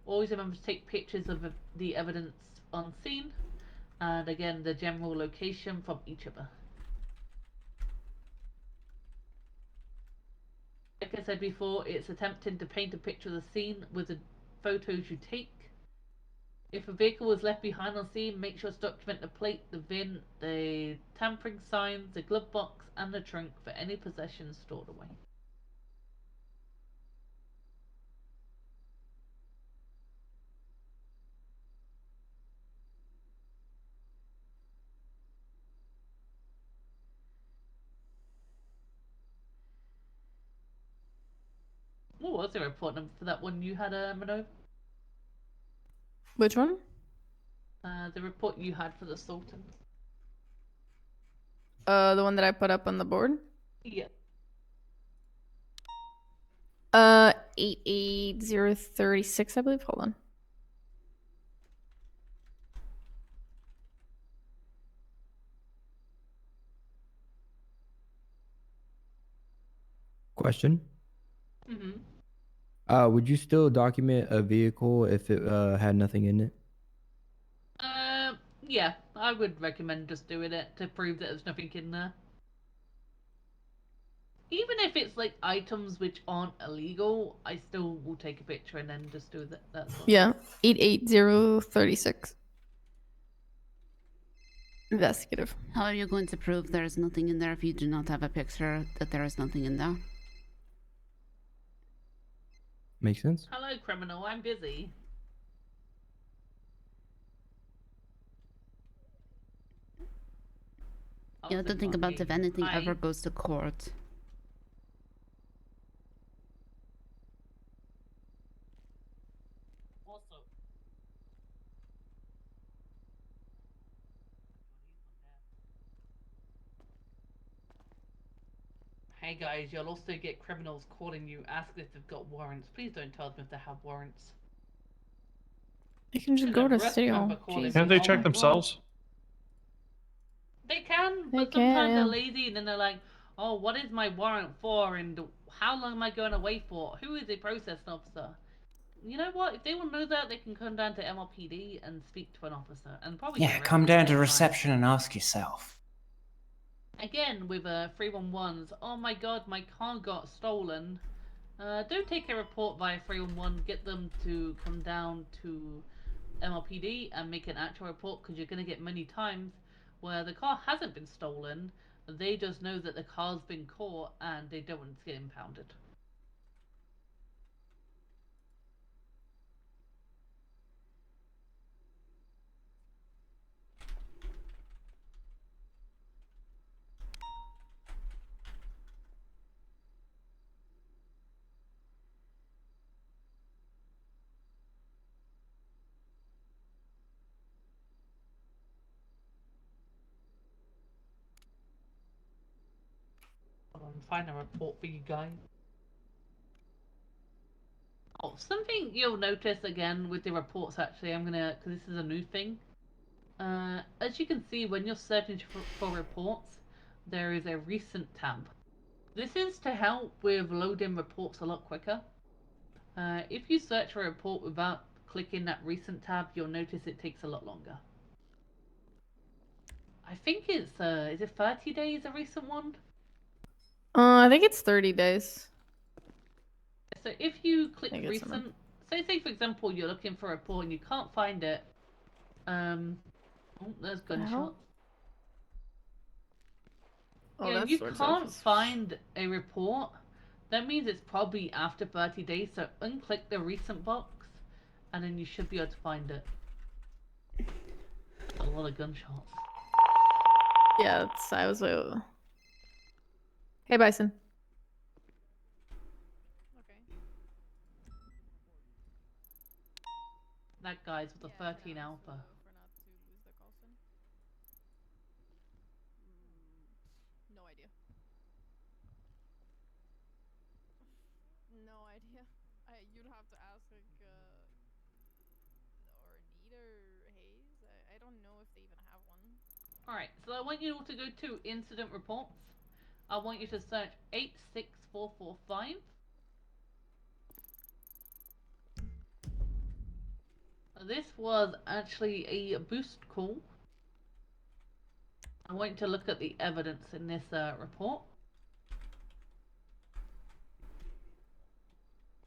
always remember to take pictures of the evidence on scene, and again the general location from each other. Like I said before, it's attempting to paint a picture of the scene with the photos you take. If a vehicle was left behind on scene, make sure to document the plate, the VIN, the tampering signs, the glove box, and the trunk for any possessions stored away. What was the report number for that one you had, Manova? Which one? The report you had for the Sultan. The one that I put up on the board? Yeah. 88036, I believe. Hold on. Question. Mm-hmm. Would you still document a vehicle if it had nothing in it? Yeah, I would recommend just doing it to prove that there's nothing in there. Even if it's like items which aren't illegal, I still will take a picture and then just do that. That's all. Yeah, 88036. Investigative. How are you going to prove there is nothing in there if you do not have a picture that there is nothing in there? Makes sense. Hello, criminal. I'm busy. You have to think about if anything ever goes to court. Hey guys, you'll also get criminals calling you, asking if they've got warrants. Please don't tell them if they have warrants. You can just go to City Hall. Can't they check themselves? They can, They but sometimes they're can. lazy and then they're like, oh, what is my warrant for and how long am I going away for? Who is the processing officer? You know what? If they want to know that, they can come down to MLPD and speak to an officer and probably Yeah, get come arrested down to next time. reception and ask yourself. Again, with 311s, oh my god, my car got stolen. Don't take a report via 311, get them to come down to MLPD and make an actual report, because you're going to get many times where the car hasn't been stolen, they just know that the car's been caught and they don't want it to get impounded. Hold on, find a report for you guys. Oh, something you'll notice again with the reports actually, because this is a new thing. As you can see, when you're searching for reports, there is a recent tab. This is to help with loading reports a lot quicker. If you search for a report without clicking that recent tab, you'll notice it takes a lot longer. I think it's, is it 30 days, a recent one? I think it's 30 days. So if you click I think it's recent, say for example you're looking for a report and you can't find it, oh, there's gunshots. Oh, Yeah, that's you Swords can't Office. find a report, that means it's probably after 30 days, so unclick the recent box, and then you should be able to find it. A lot of gunshots. Yeah, I was Hey, Bison. That guy's with a 13 alpha. No idea. No idea. You'd have to ask like or Anita or Hayes. I don't know if they even have one. Alright, so I want you all to go to incident reports. I want you to search 86445. This was actually a boost call. I want you to look at the evidence in this report.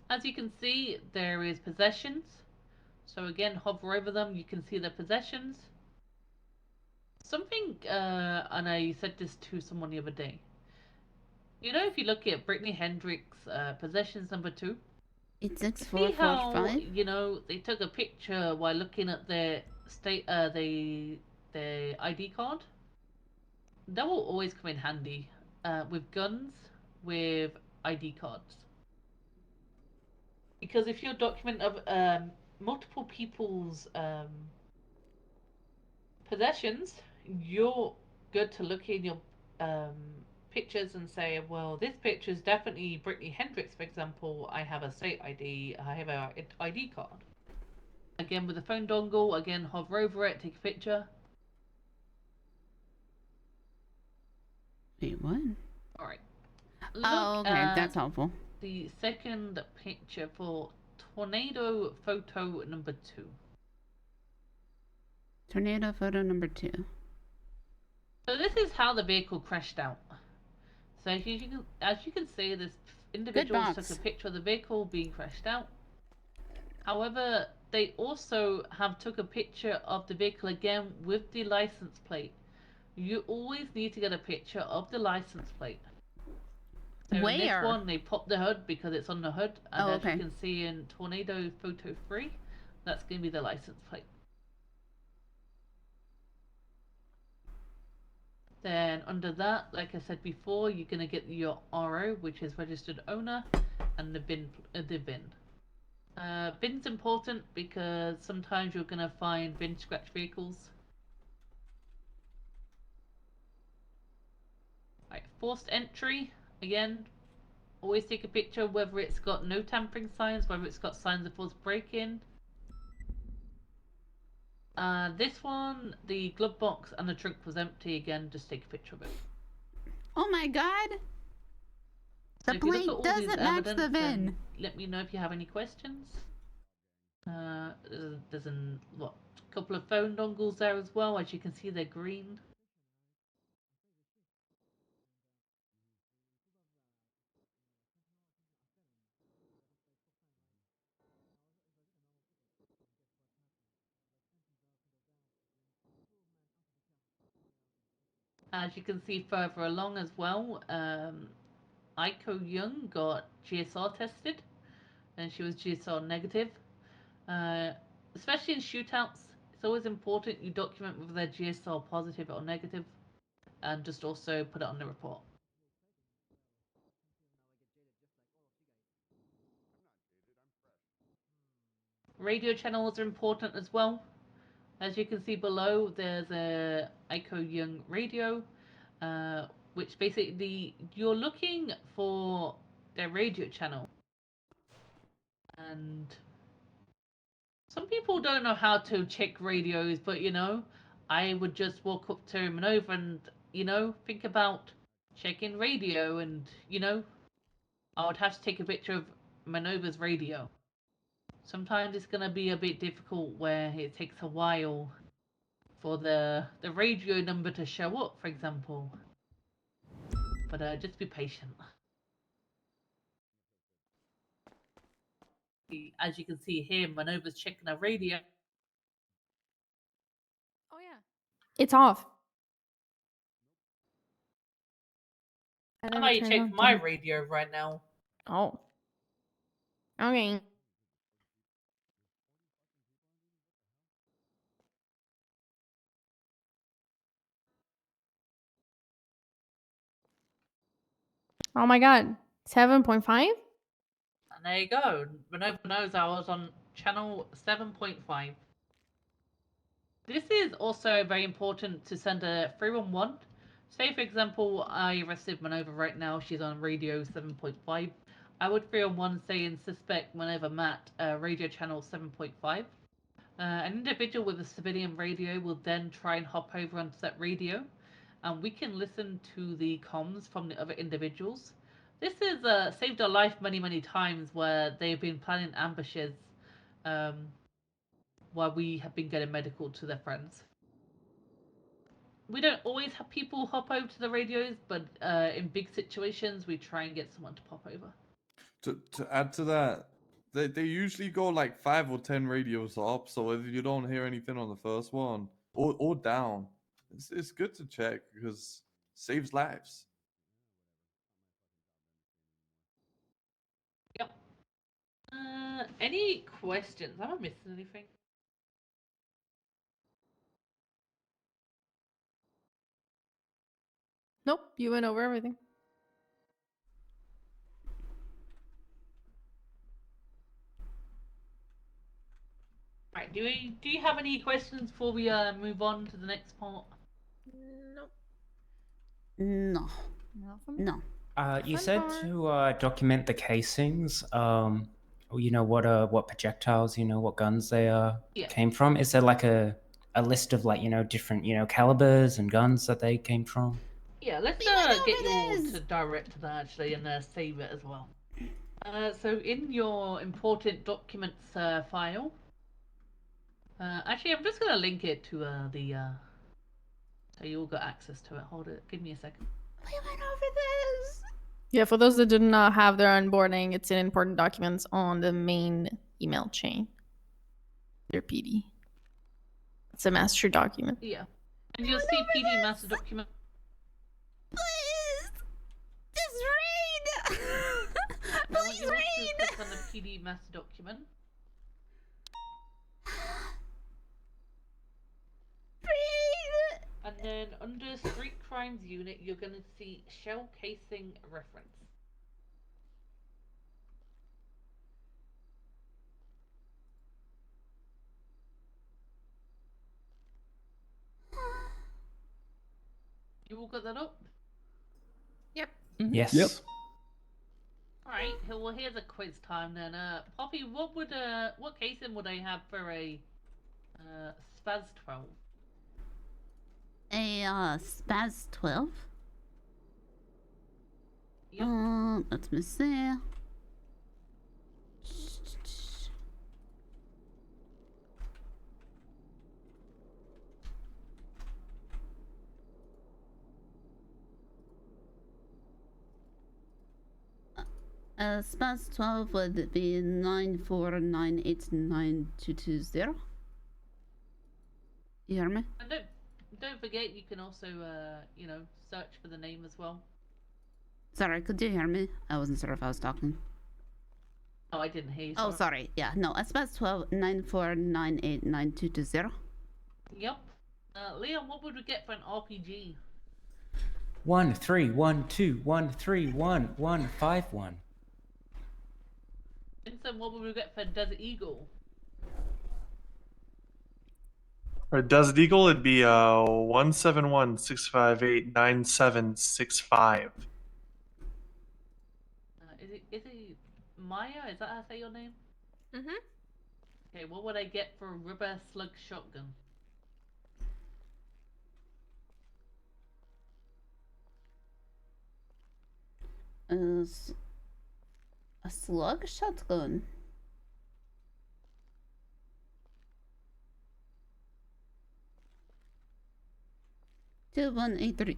As you can see, there is possessions. So again, hover over them, you can see the possessions. Something, and I said this to someone the other day. You know, if you look at Brittany Hendricks' possessions number 2, see how, you know, they took a picture while looking at their their ID card? That will always come in handy with guns, with ID cards. Because if you're a document of multiple people's possessions, you're good to look in your pictures and say, well, this picture is definitely Brittany Hendricks, for example. I have a state ID, I have an ID card. Again, with the phone dongle, again, hover over it, take a picture. Wait, what? Alright. Oh, okay, that's helpful. The second picture for tornado photo number 2. Tornado photo number 2. So this is how the vehicle crashed out. So as you can see, this individual took a picture of the vehicle being crashed out. However, they also have took a picture of the vehicle again with the license plate. You always need to get a picture of the license plate. So in this one, they popped the hood because it's on the hood. And as you can see in Tornado Photo 3, that's going to be the license plate. Then under that, like I said before, you're gonna get your RO, which is registered owner, and the bin. Bin's important because sometimes you're gonna find bin scratch vehicles. Right, forced entry again. Always take a picture whether it's got no tampering signs, whether it's got signs of forced break-in. This one, the glove box and the trunk was empty again. Just take a picture of it. Oh my god! So The if you look plate at all doesn't these match the evidence, then bin. let me know if you have any questions. There's a couple of phone dongles there as well. As you can see, they're green. As you can see further along as well, Aiko Young got GSR tested, and she was GSR negative. Especially in shootouts, it's always important you document whether they're GSR positive or negative, and just also put it on the report. Radio channels are important as well. As you can see below, there's a Aiko Young radio, which basically you're looking for their radio channel. And some people don't know how to check radios, but you know, I would just walk up to Manova and, you know, think about checking radio, and you know, I would have to take a picture of Manova's radio. Sometimes it's gonna be a bit difficult where it takes a while for the radio number to show up, for example. But just be patient. As you can see here, Manova's checking her radio. Oh yeah. It's off. I might check my radio right now. Oh. Okay. Oh my god. 7.5? And there you go. Manova knows I was on channel 7.5. This is also very important to send a 311. Say, for example, I arrested Manova right now. She's on radio 7.5. I would 311 saying suspect Manova Matt, radio channel 7.5. An individual with a civilian radio will then try and hop over onto that radio, and we can listen to the comms from the other individuals. This has saved our life many times where they've been planning ambushes while we have been getting medical to their friends. We don't always have people hop over to the radios, but in big situations, we try and get someone to pop over. To add to that, they usually go like 5 or 10 radios up, so if you don't hear anything on the first one or down, it's good to check because it saves lives. Yep. Any questions? Am I missing anything? Nope, you went over everything. Alright, do you have any questions before we move on to the next part? Nope. No. No. You said to document the casings. You know what projectiles, you know what guns they Yeah. came from. Is there like a list of like different calibers and guns that they came from? Yeah, let's get you all to direct to that actually and save it as well. So in your important documents file, actually I'm just gonna link it to so you all got access to it. Hold it, give me a second. We went over this. Yeah, for those that did not have their onboarding, it's in important documents on the main email chain. Their PD. It's a master document. Yeah, and you'll see PD master document. Please! Just read! Please read! Click on the PD master document. Read! And then under street crimes unit, you're gonna see shell casing reference. You all got that up? Yep. Yes. Yep. Alright, well here's a quiz time then. Poppy, what casing would I have for a Spaz 12? A Spaz 12? Yep. Let me see. Spaz 12 would be 949892220. You hear me? And don't forget you can also you know, search for the name as well. Sorry, could you hear me? I wasn't sure if I was talking. Oh, I didn't hear you. Oh, sorry. Yeah, no. Spaz 12 949892220. Yep. Leon, what would we get for an RPG? 131213151. Vincent, what would we get for Desert Eagle? For Desert Eagle, it'd be 171-658-9765. Is it Maya? Is that how I say your name? Mm-hmm. Okay, what would I get for a rubber slug shotgun? A slug shotgun. Two 183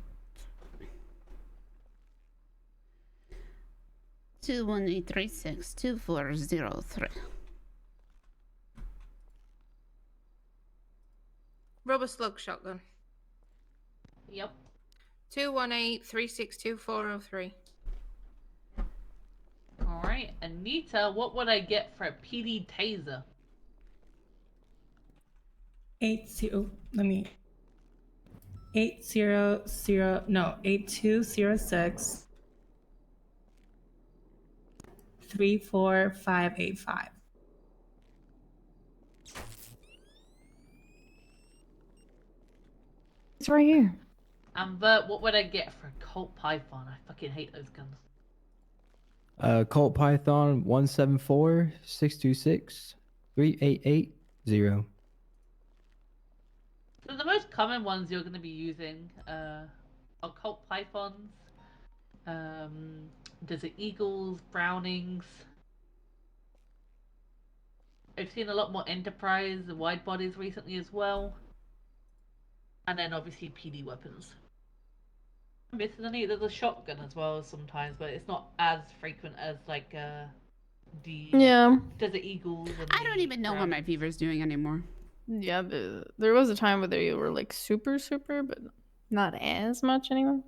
218362403. Rubber slug shotgun. Yep. 218362403. Alright, Anita, what would I get for a PD taser? 8206 34585. It's right here. And Bert, what would I get for a Colt Python? I fucking hate those guns. Colt Python 174-626-3880. So the most common ones you're going to be using are Colt Pythons, Desert Eagles, Brownings. I've seen a lot more Enterprise and wide bodies recently as well. And then obviously PD weapons. There's a shotgun as well sometimes, but it's not as frequent as like the Desert Eagles. And I don't even know what my fever's doing anymore. Yeah, there was a time where they were like super, but not as much anymore.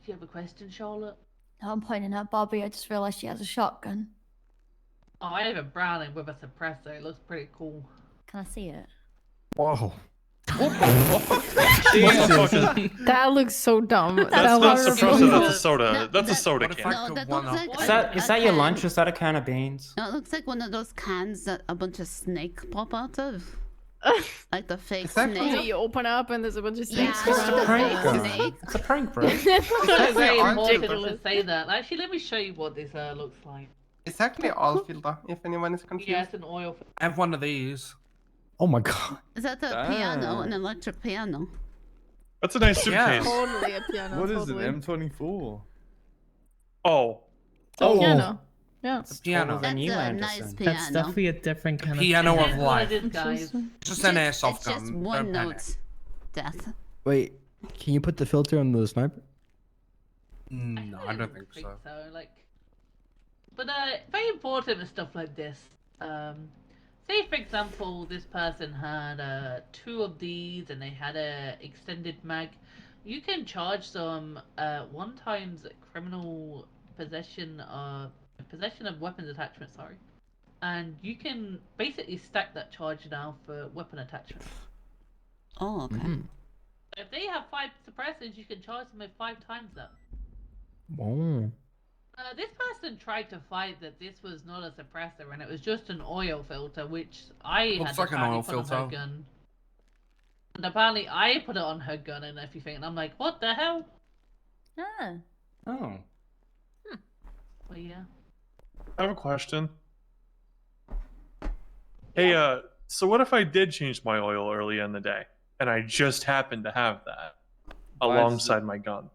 Do you have a question, Charlotte? No, I'm pointing at Bobby. I just realized she has a shotgun. Oh, I have a Browning with a suppressor. It looks pretty cool. Can I see it? Whoa. That looks so dumb. That's that not looks suppressor, that's a soda. That's a soda can. No, that looks like Is that your lunch? Is that a can of beans? No, it looks like one of those cans that a bunch of snake pop out of. Like the fake So snake. you open up and there's a bunch of Yeah, snakes. it's a prank, bro. It's a prank, bro. It's very important ridiculous. to say that. Actually, let me show you what this looks like. It's actually oil filter, if anyone is confused. Yeah, it's an oil. I have one of these. Oh my god. Is that the piano? An electric piano? That's a nice suitcase. Totally a piano. What is totally. an M24? Oh. It's a piano. Yeah. It's a piano. That's a nice That's definitely a different kind Piano of of life. Guys. Just an airsoft It's gun. just one Don't panic. note. Death. Wait, can you put the filter on the sniper? No, I don't think so. But very important with stuff like this. Say for example, this person had 2 of these and they had a extended mag. You can charge them 1 times criminal possession of weapons attachment. Sorry, and you can basically stack that charge now for weapon attachment. Oh, okay. If they have 5 suppressors, you can charge them with 5 times that. Oh. This person tried to fight that this was not a suppressor and it was just an oil filter, which I Looks had like an apparently oil put on her filter. gun. And apparently I put it on her gun and everything, and I'm like, what the hell? Ah. Oh. Well, yeah. I have a question. Hey, so what if I did change my oil early in the day, and I just happened to have that alongside my gun?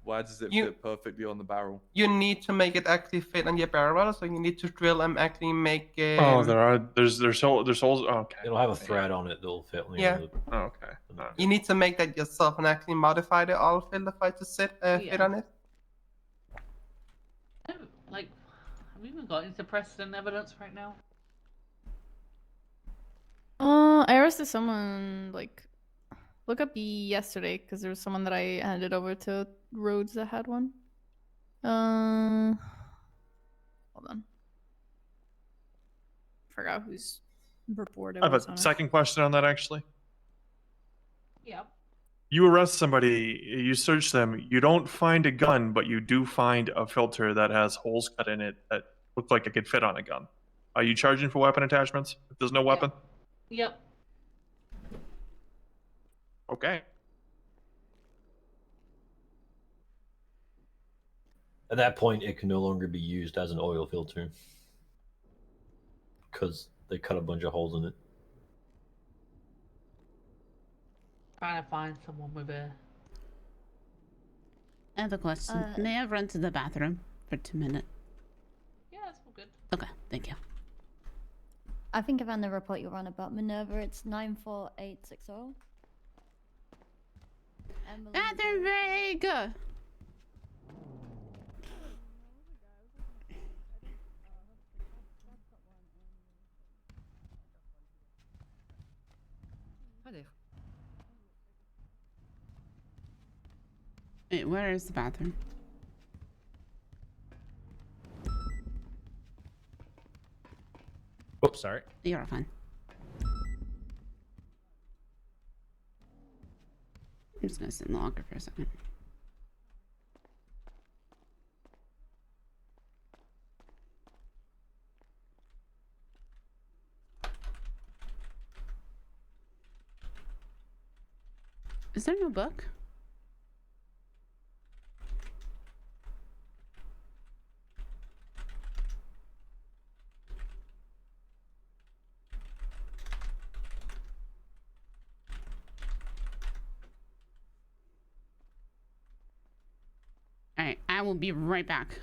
Why does it You- fit perfectly on the barrel? You need to make it actually fit on your barrel, so you need to drill and actually make. Oh, there's holes. Okay. It'll have a thread on it that'll fit on the Yeah. other. Oh, okay. You need to make that yourself and actually modify the oil filter for it to fit Yeah. on it. Like, have we even got any suppressors in evidence right now? I arrested someone like look up yesterday because there was someone that I handed over to Rhodes that had one. Hold on. Forgot whose report it I have was a on second question on that, actually. Yeah. You arrest somebody, you search them, you don't find a gun, but you do find a filter that has holes cut in it that look like it could fit on a gun. Are you charging for weapon attachments if there's no weapon? Yep. Okay. At that point, it can no longer be used as an oil filter because they cut a bunch of holes in it. Trying to find someone with a. I have a question. May I run to the bathroom for 2 minutes? Yeah, that's all good. Okay, thank you. I think I found the report you're on about Minerva. It's 94860. Bathroom break! Hi there. Wait, where is the bathroom? Oops, sorry. You're fine. I'm just gonna sit in the locker for a second. Is there no book? Alright, I will be right back.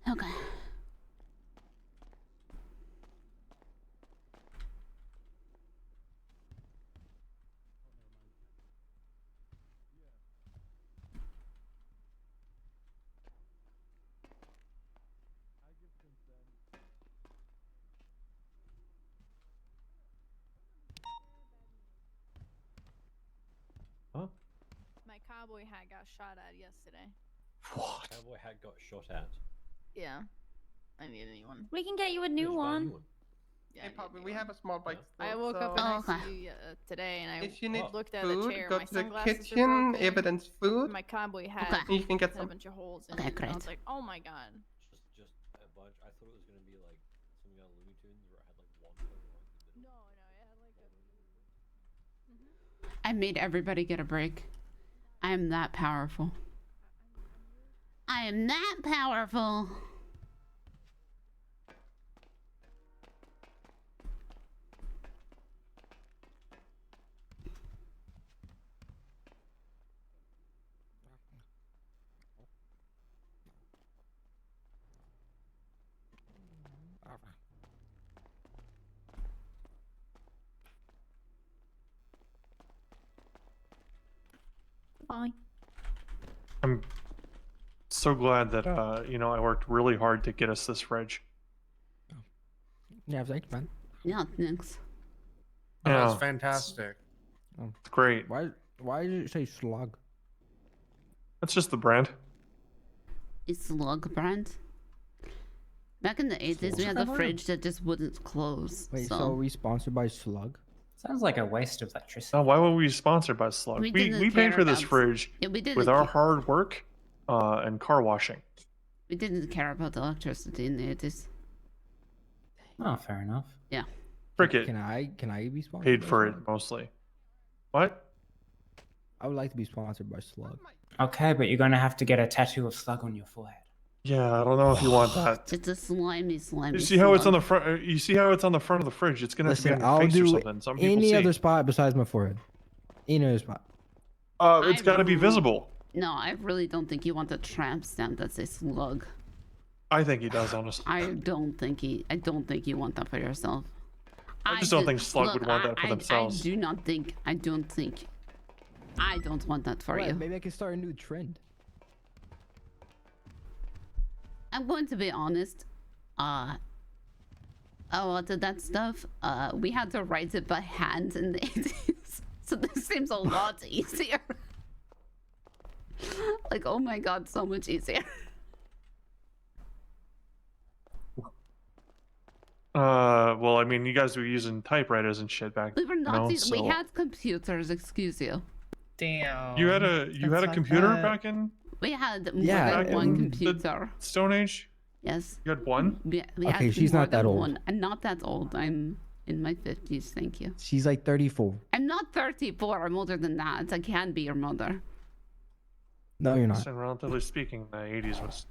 Okay. Huh? My cowboy hat got shot at yesterday. What? Cowboy hat got shot at. Yeah. I need a new one. We can get you a new one. Yeah, Hey, Poppy, we have a small bike store. I woke up so- and I see you today, and I If you need looked at the food, chair. go My to the sunglasses are kitchen, broken. evidence food. My cowboy hat You can get had a some. bunch of holes in Okay, it. And I great. was like, oh my god. Just a bunch. I thought it was gonna be like something on Looney Tunes where it had like one photo right in the middle. I made everybody get a break. I am that powerful. I am that powerful. Bye. I'm so glad that I worked really hard to get us this fridge. Yeah, thanks, man. Yeah, thanks. That Yeah. was fantastic. It's great. Why did it say slug? That's just the brand. It's Slug brand. Back in the 80s, we had a fridge that just wouldn't close. Wait, so are we sponsored by Slug? Sounds like a waste of electricity. Why would we be sponsored by Slug? We We didn't paid care for this about- fridge Yeah, we didn't with our ca- hard work and car washing. We didn't care about electricity in the 80s. Oh, fair enough. Yeah. Cricket Can I be sponsored? paid by for Slug? it mostly. What? I would like to be sponsored by Slug. Okay, but you're gonna have to get a tattoo of slug on your forehead. Yeah, I don't know if you want that. It's a slimy. You see how it's on slug. the front? You see how it's on the front of the fridge? It's gonna have to Listen, be on your I'll face or do something. Some people any see. other spot besides my forehead. Any other spot. It's got to be visible. No, I really don't think you want a tramp stamp that says slug. I think he does, honestly. I don't think you want that for yourself. I just don't think Slug look, would want that for themselves. I don't want that for What? you. Maybe I can start a new trend. I'm going to be honest. A lot of that stuff, we had to write it by hand in the 80s. So this seems a lot easier. Like, oh my god, so much easier. Well, I mean, you guys were using typewriters and shit back We were then. not. You know, We so- had computers. Excuse you. Damn. You had a computer back in We had more Yeah, than one the computer. Stone Age? Yes. You had one? We Okay, had she's more not that than old. one. I'm not that old. I'm in my 50s. Thank you. She's like 34. I'm not 34. I'm older than that. I can be your mother. No, you're not. Listen, relatively speaking, the 80s was,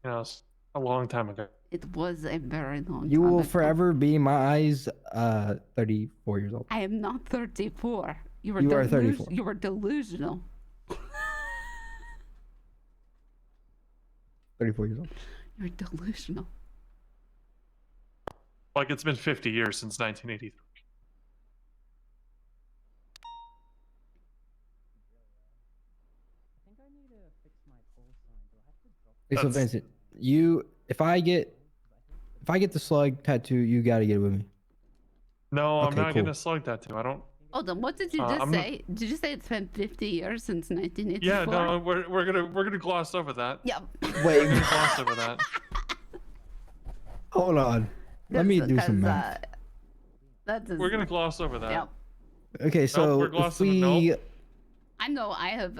it's a long time ago. It was a very long You time will ago. forever be in my eyes 34 years old. I am not 34. You You are 34. You were delusional. 34 years old. You're delusional. Like, it's been 50 years since 1983. Hey, so That's- Vincent, if I get the Slug tattoo, you gotta get it with me. No, I'm Okay, not cool. getting a Slug tattoo. I don't. Hold on. What did you just I'm not- say? Did you say it's been 50 years since 1984? Yeah, no, we're gonna gloss over that. Yep. We're Wait, gonna gloss over that. hold on. Let me do some math. That's We're gonna gloss over that. Yep. Okay, so we're if glossing we, I know I have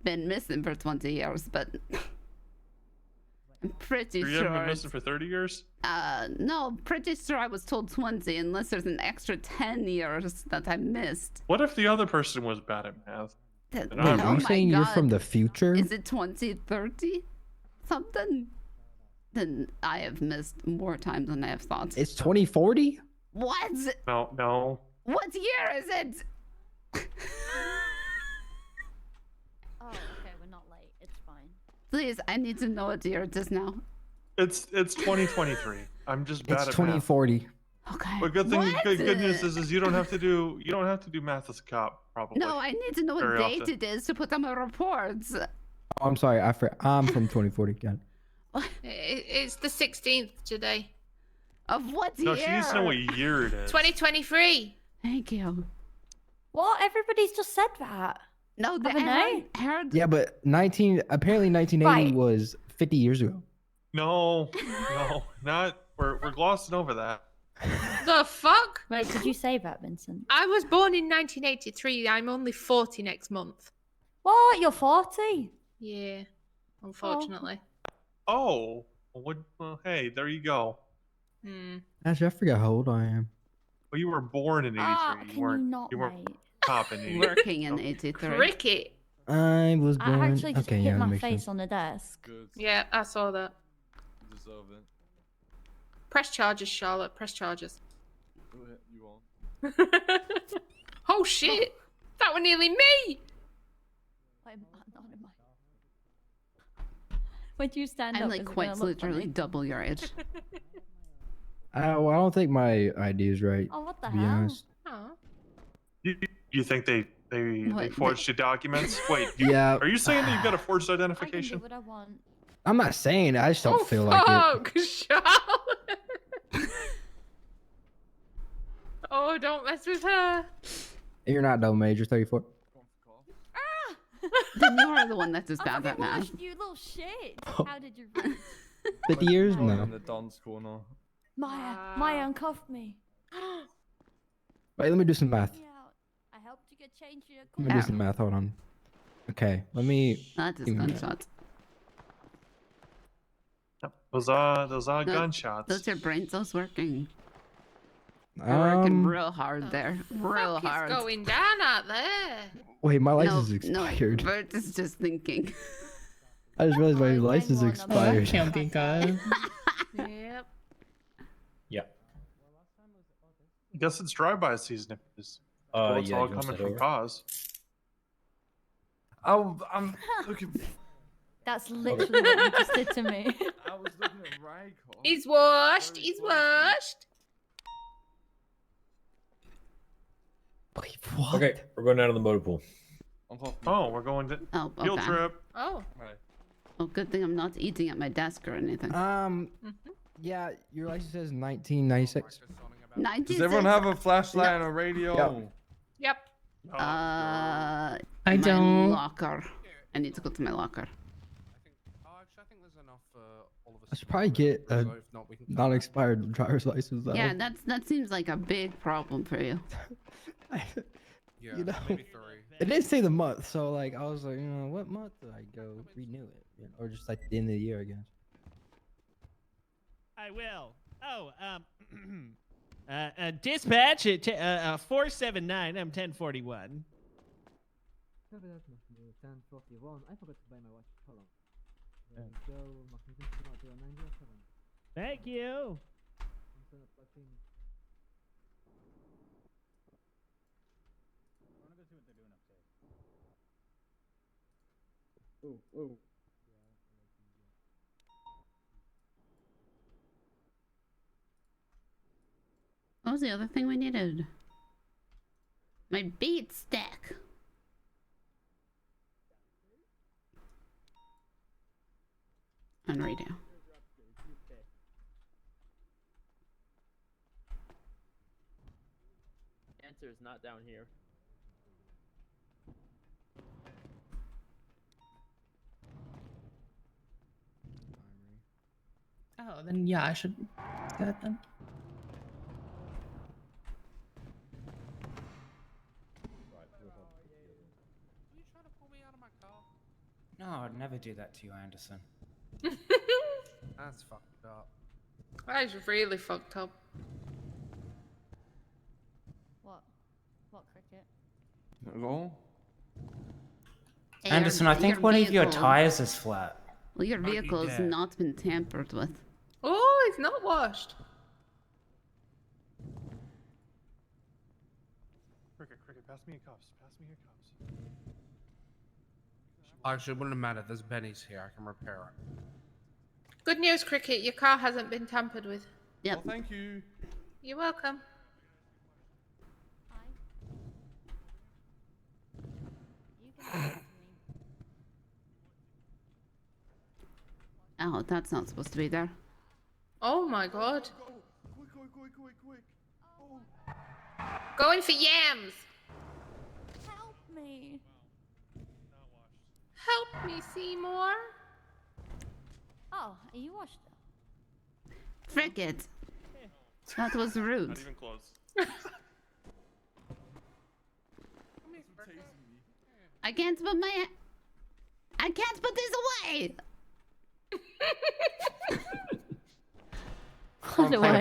been missing for 20 years, but I'm pretty You sure. haven't been missing for 30 years? No, pretty sure I was told 20, unless there's an extra 10 years that I missed. What if the other person was bad at math? That- And wait, I'm are oh you my saying you're from God. the future? Is it 2030? Something? Then I have missed more times than I have thought. It's 2040? What? No. What year is it? Oh, okay, we're not late. It's fine. Please, I need to know what year it is now. It's 2023. I'm just bad It's at 2040. Okay. But good thing, What? good news is you don't have to do math as a cop probably. No, I need to know what very date often. it is to put on my reports. Oh, I'm sorry. I'm from 2040. God. It's the 16th today. Of what No, year? she needs to know what year it is. 2023. Thank you. What? Everybody's just said that. No, the Haven't they? heard. Yeah, but apparently 1980 Right. was 50 years ago. No, not. We're glossing over that. The fuck? Wait, did you say that, Vincent? I was born in 1983. I'm only 40 next month. What? You're 40? Yeah, unfortunately. Oh, well, hey, there you go. Actually, I forgot how old I am. Well, you were born in 83. Ah, you can weren't. you not, weren't mate? cop in 83. Working in 83. Cricket. I was born. I actually just okay, hit yeah, that my makes face sense. on the desk. Yeah, I saw that. You deserve it. Press charges, Charlotte. Press charges. You won't. Oh shit! That was nearly me! Wait, not in my... When you stand I'm up, like is it quite gonna look literally funny? double your age. Well, I don't think my ID is right. Oh, what the to be hell? honest. Oh. You think they What, forged your documents? Wait, Yeah. Are you saying that you've got a forged I can do identification? what I want. I'm not saying it. I just don't Oh feel like it. fuck, Charlotte! Oh, don't mess with her. You're not though, Major 34. Then you are the one that just bad I at math. watched you little shit. How did you reach? 50 years? Going No. in the Don's corner. Maya uncuffed me. Wait, let me do some math. Yeah, I helped you get changed to your Let me do some math. Hold on. Okay, let me. That is give me that. gunshots. Those are No, gunshots. Those your brain cells working. You're working Um, real hard there. Real Fuck is hard. going down out there? Wait, my No, license is expired. No, Bert is just thinking. I just realized my license is Oh, that expired. can't be good. Yep. Yeah. Guess it's drive-by season if it's bullets yeah, all you want coming to from over? cars. I'm looking. That's literally what you just did to me. I was looking at Ryko. He's washed. He's washed. Wait, what? Okay, we're going out on the motor pool. Oh, we're going to Oh, field okay. trip. Oh. Oh, good thing I'm not eating at my desk or anything. Yeah, your license says 1996. 96? Does everyone have a flashlight and a radio? Yep. I I don't. Locker. I need to go to my locker. I think there's enough for all of us. I should probably get a So if not, we can come non-expired driver's license though. Yeah, that seems like a big problem for you. Yeah, You know, maybe 3. it didn't say the month, so like I was like, what month do I go renew it? Or just like the end of the year, I guess. I will. Oh, dispatch at 479. I'm 1041. 10:41. I forgot to buy my watch. Hold on. Thank you. Oh. What was the other thing we needed? My beat stack. On radio. Answer is not down here. Oh, then yeah, I should do that then. No, I'd never do that to you, Anderson. That's fucked up. That is really fucked up. What? What cricket? Go. Anderson, I think one of your tires is flat. Well, your Might be vehicle has dead. not been tampered with. Oh, it's not washed. Cricket, pass me your cups. Pass me your cups. Actually, it wouldn't matter. There's Benny's here. I can repair it. Good news, Cricket. Your car hasn't been tampered with. Yep. Well, thank you. You're welcome. Oh, that's not supposed to be there. Oh my god. Quick. Going for yams. Help me. Help me, Seymour. Oh, you watched it. Frick it. That was rude. Not even close. I can't put this away.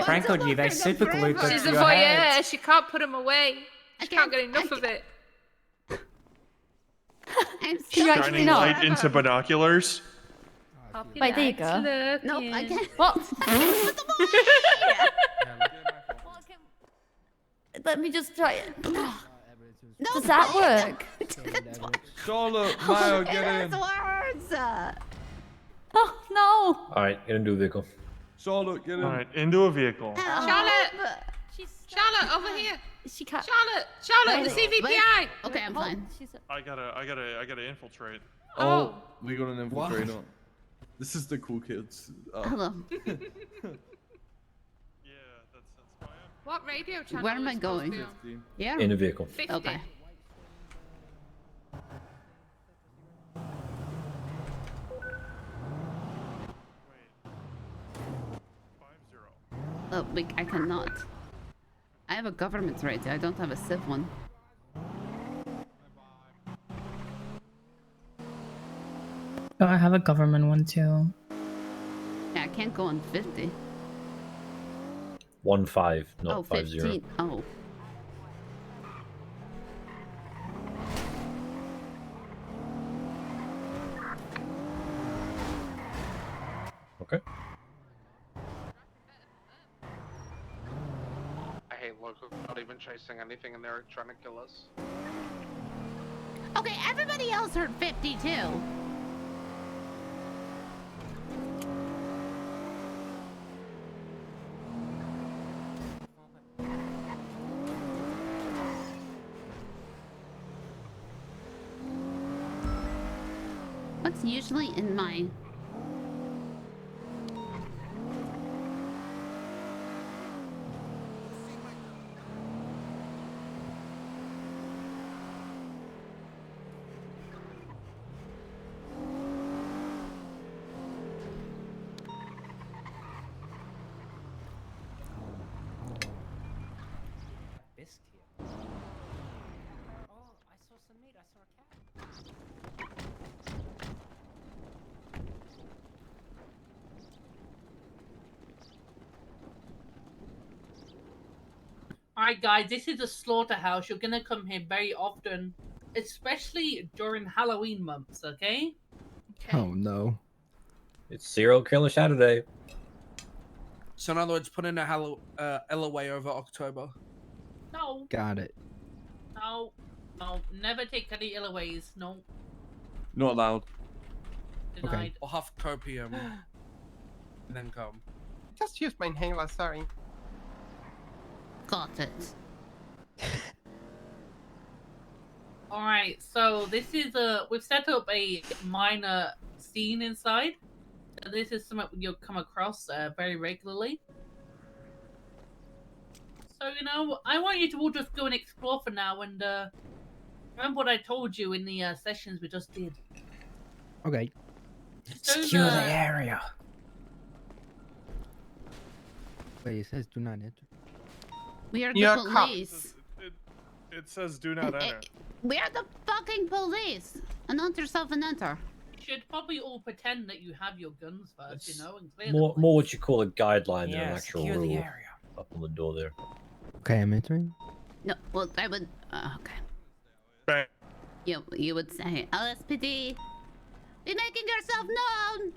Franco, G, they super glued She's a to your head. voyeur. She can't put them away. She can't get enough of it. I'm Shining light into binoculars. Wait, there you go. Nope, I can't. What? Let me just try it. Does that work? Charlotte, Mayo, get in. Words. Oh no! Alright, get into a vehicle. Charlotte, get in. Alright, into a vehicle. Charlotte! Charlotte, over here! She can't. Charlotte, the CVPI! Okay, I'm fine. I gotta infiltrate. Oh, we got an infiltrator. This is the cool kids. Hello. What radio channel? Where am I going? Yeah. In a vehicle. 50. Okay. Oh, I cannot. I have a government radio. I don't have a civ one. Oh, I have a government one too. Yeah, I can't go on 50. 15, not Oh, 50. 15. Oh. Okay. I hate local. Not even chasing anything, and they're trying to kill us. Okay, everybody else heard 52. What's usually in my... Bisc here. Oh, I saw some meat. I saw a cat. Alright guys, this is a slaughterhouse. You're gonna come here very often, especially during Halloween months, okay? Oh no. It's Serial Killer Saturday. So in other words, put in a LOA over October. No, Got it. no, never take any LOAs, no, Not allowed. denied. Or huff copium. And then come. Just use my inhaler, sorry. Got it. Alright, so this is we've set up a minor scene inside. This is something you'll come across very regularly. So, you know, I want you to all just go and explore for now and remember what I told you in the sessions we just did. Okay. Secure the area. Wait, it says do not enter. We are the You're a cop. police. It says do not enter. We are the fucking police. Announce yourself and enter. You should probably all pretend that you have your guns first, you know, and clear More them. what you call a guideline than an Yeah, actual secure the rule. area. Up on the door there. Okay, I'm entering. No, well, I would... okay. Bang. You would say, LSPD, be making yourself known.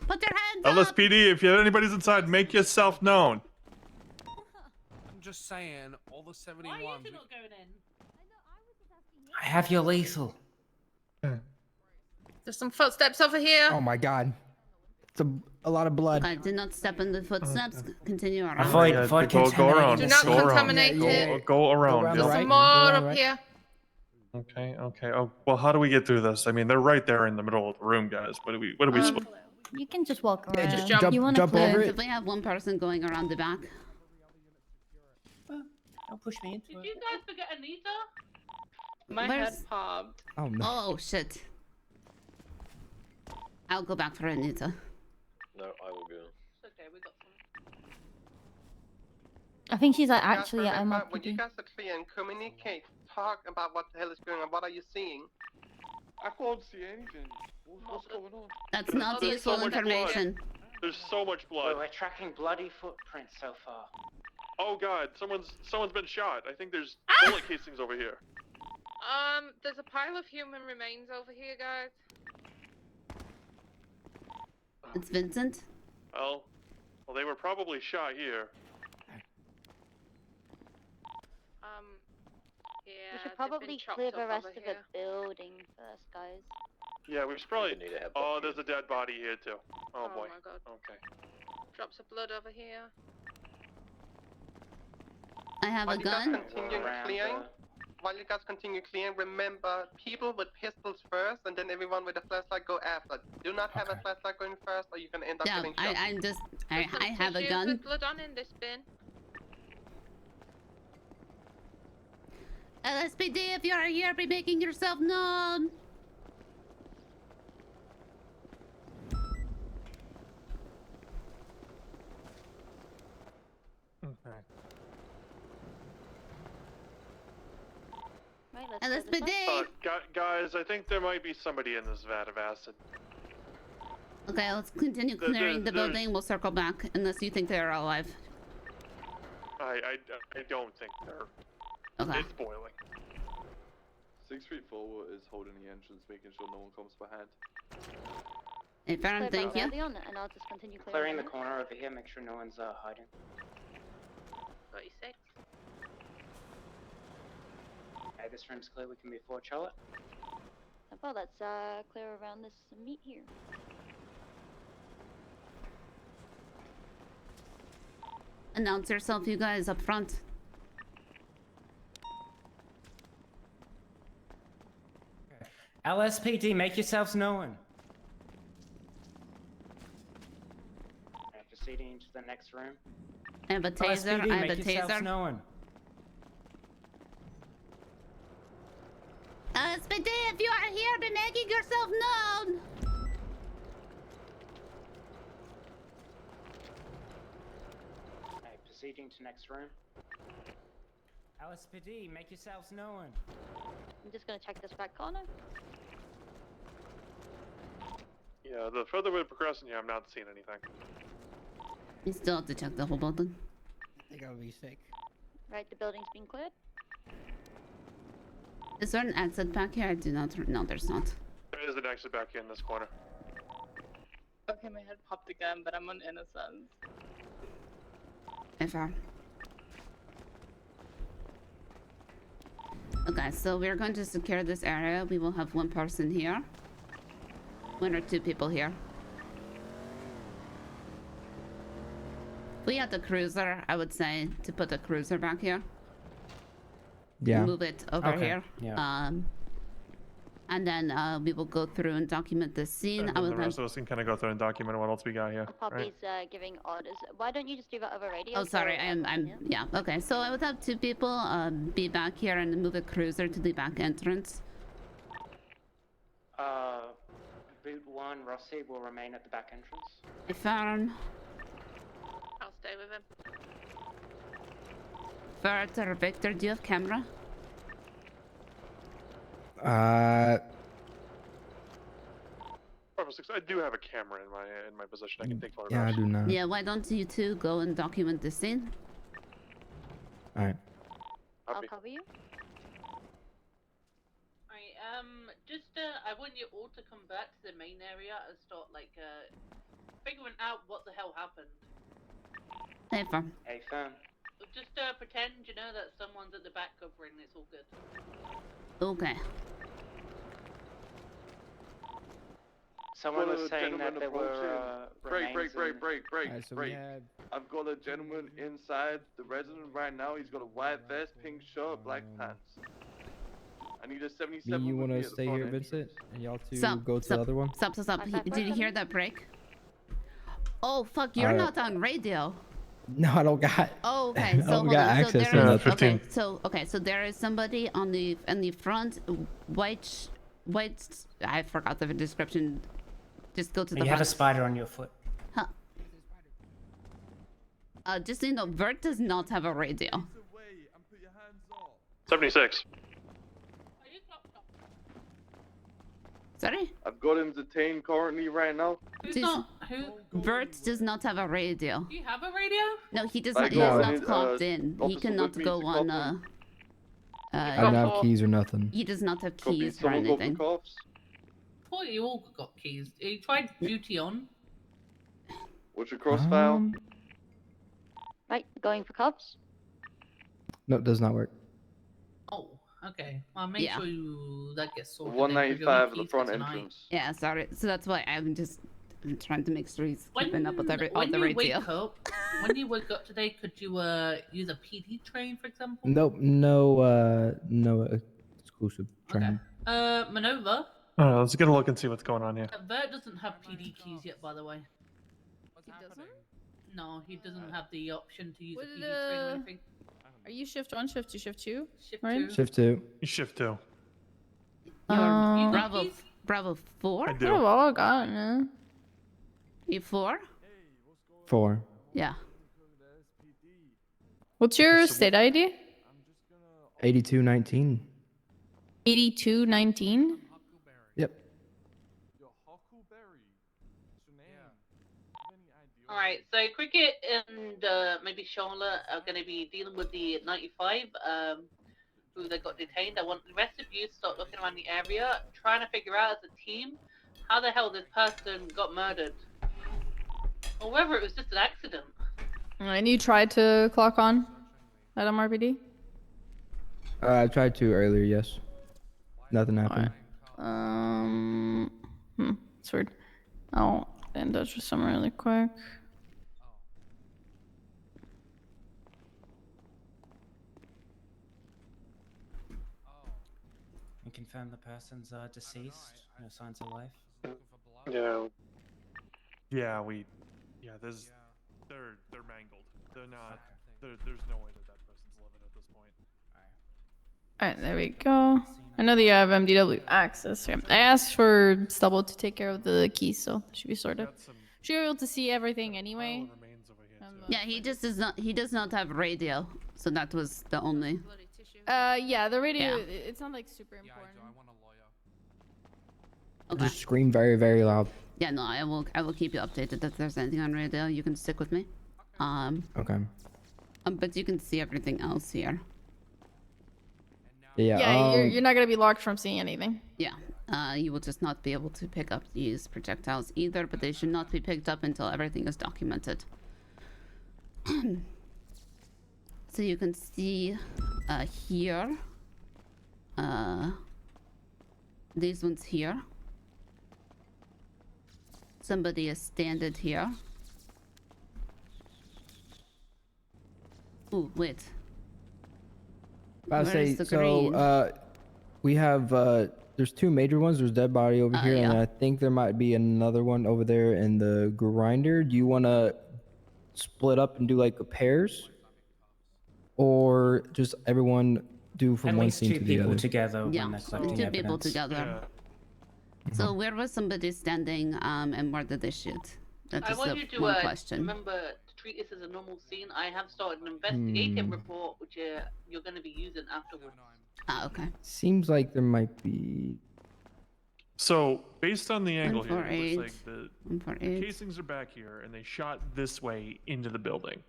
Put your hands up. LSPD, if anybody's inside, make yourself known. I'm just saying, all the 71. Why are you two not going in? I have your lethal. There's some footsteps over here. Oh my god. It's a lot of blood. Okay, do not step in the footsteps. Continue around. Avoid go around. Do not go around. contaminate it. Go around. around There's the some right, more go around up the right. here. Okay. Oh, well, how do we get through this? I mean, they're right there in the middle of the room, guys. What are we supposed? You can just walk around. just You wanna jump clear- over it. If we have one person going around the back. Don't push me into Did you guys forget Anita? My Where's- head popped. Oh no. Oh shit. I'll go back for Anita. No, I will go. It's okay, we got some. I think she's like, Guys, actually, I'm remember, up. when you guys are clear and communicate, talk about what the hell is going on. What are you seeing? I can't see anything. What's going on? That's not There's useful so much blood. information. There's so much blood. We're tracking bloody footprints so far. Oh god, someone's been shot. I think there's bullet casings over here. There's a pile of human remains over here, guys. It's Vincent. Well, they were probably shot here. Yeah. We should they've probably been chopped clear up the rest over of here. the building first, guys. Yeah, we should probably. Oh, there's a dead body here too. Oh boy. my god. Okay. Drops of blood over here. I have While a you guys gun. continue clearing, while you guys continue clearing, remember people with pistols first, and then everyone with a flashlight go after. Do not have a flashlight going first, or you're gonna end up Yeah, getting shot. I have a Tissues gun. with blood on in this bin. LSPD, if you are here, be making yourself known. Okay. Right, let's go this way. LSPD. Guys, I think there might be somebody in this vat of acid. Okay, let's continue clearing the building. We'll circle back unless you think they're alive. I don't think they're. Okay. It's boiling. 6 feet forward is holding the entrance, making sure no one comes behind. Hey, Farron, Clear thank back you. early on, and I'll just continue Clearing the it. corner over here, make sure no one's hiding. 36. Okay, this room's clear, we can move forward, Charlotte. Well, let's clear around this meat here. Announce yourself, you guys, up front. LSPD, make yourselves known. Okay, proceeding into the next room. I have a taser. LSPD, I have a make yourselves taser. known. LSPD, if you are here, be making yourself known. Okay, proceeding to next room. LSPD, make yourselves known. I'm just gonna check this back corner. Yeah, the further we're progressing here, I'm not seeing anything. You still have to check the whole building. I think I'll be sick. Right, the building's been cleared. Is there an exit back here? I do not. No, there's not. There is an exit back in this corner. Okay, my head popped again, but I'm on innocence. If I... Okay, so we're going to secure this area. We will have one person here. 1 or 2 people here. We had the cruiser, I would say, to put the cruiser back here. Yeah. Move it over Okay, here. yeah. And then we will go through and document the scene. And I then would the like... rest of us can kind of go through and document what else we got here. Poppy's Right? giving orders. Why don't you just do that over radio? Oh, sorry. so Yeah. Okay. So I would have 2 people be back here and move a cruiser to the back entrance. Boot 1, Rossi will remain at the back entrance. Farron, I'll stay with him. Fert, or Victor, do you have camera? Bravo 6, I do have a camera in my possession. I can take Yeah, I photographs. do not. Yeah. Why don't you 2 go and document the scene? Alright. I'll cover you. Alright, just, I want you all to come back to the main area and start, like, figuring out what the hell happened. Hey, Farron. Hey, firm. Just, pretend, you know, that someone's at the back covering, it's all good. Okay. Someone was saying that there were break. Alright, so we have. I've got a gentleman inside the resident right now. He's got a white vest, pink shirt, black pants. I need a 77. Me, you want to stay here, Vincent, and y'all two go to Stop, the other one. Stop. Did you hear that break? Oh fuck! You're not on radio. No, I don't got. Oh, okay. I So don't hold got on. So access there to is nothing. there is somebody on the front, white. I forgot the description. Just go to the. You have a front. spider on your foot. Huh. Just so you know, Vert does not have a radio. 76. Sorry? I've got him detained currently right now. Vert does not have a radio. Do you have a radio? No, he does I not. He is got not it, clocked in. He officer cannot with me go to on. cop I don't have keys or nothing. He does not have Copy, keys or someone got the anything. cuffs? I thought you all got keys. You tried duty on. What's your crossfile? Right, going for cops. No, it does not work. Oh, okay. Well, make Yeah. sure that gets sorted. 195 at the front entrance. Yeah, sorry. So that's why I'm trying to make sure he's When, keeping up with all when the you radio. wake up, when you wake up today, could you use a PD train, for example? Nope, no exclusive training. Manova. Let's get a look and see what's going on here. Vert doesn't have PD keys yet, by the way. He doesn't? No, he doesn't have the option to use What a did, PD train or anything. Are you shift 1, shift 2, shift 2? Shift right? 2. Shift 2. Shift 2. You're Bravo 4? I do. Oh, well, I got it, man. You 4? 4. Yeah. What's your state ID? 8219. 8219? Yep. Alright, so Cricket and maybe Charlotte are going to be dealing with the 95 who they got detained. I want the rest of you to start looking around the area, trying to figure out as a team how the hell this person got murdered. Or whether it was just an accident. And you tried to clock on at MRPD? I tried to earlier, yes. Nothing happened. It's weird. I'll end touch with someone really quick. You confirm the person's deceased. No signs of life. Yeah. Yeah, there's they're mangled. They're not there's no way that person's living at this point. Alright, there we go. I know that you have MDW access. Okay. I asked for Stubble to take care of the keys, so it should be sorted. Should be able to see everything anyway. Yeah, he just does not. He does not have radio, so that was the only. Yeah, the radio. Yeah. It's not like super important. Okay. Just scream very, very loud. Yeah, no, I will keep you updated if there's anything on radio. You can stick with me. Okay. But you can see everything else here. Yeah. Yeah, you're not gonna be locked from seeing anything. Yeah. You will just not be able to pick up these projectiles either, but they should not be picked up until everything is documented. So you can see here, these ones here. Somebody is standing here. Ooh, wait. I Where say is the so. green? We have there's 2 major ones. There's dead body over here, and yeah. I think there might be another one over there in the grinder. Do you want to split up and do like pairs, or just everyone do from At one least scene 2 to the people other? together Yeah, when they're collecting 2 people evidence. together. So where was somebody standing, and where did they shoot? That I is want the you to one question. remember to treat this as a normal scene. I have started an investigative Hmm. report, which you're going to be using afterwards. Ah, okay. Seems like there might be. So based on the angle here, it 148, looks like the 148. casings are back here, and they shot this way into the building.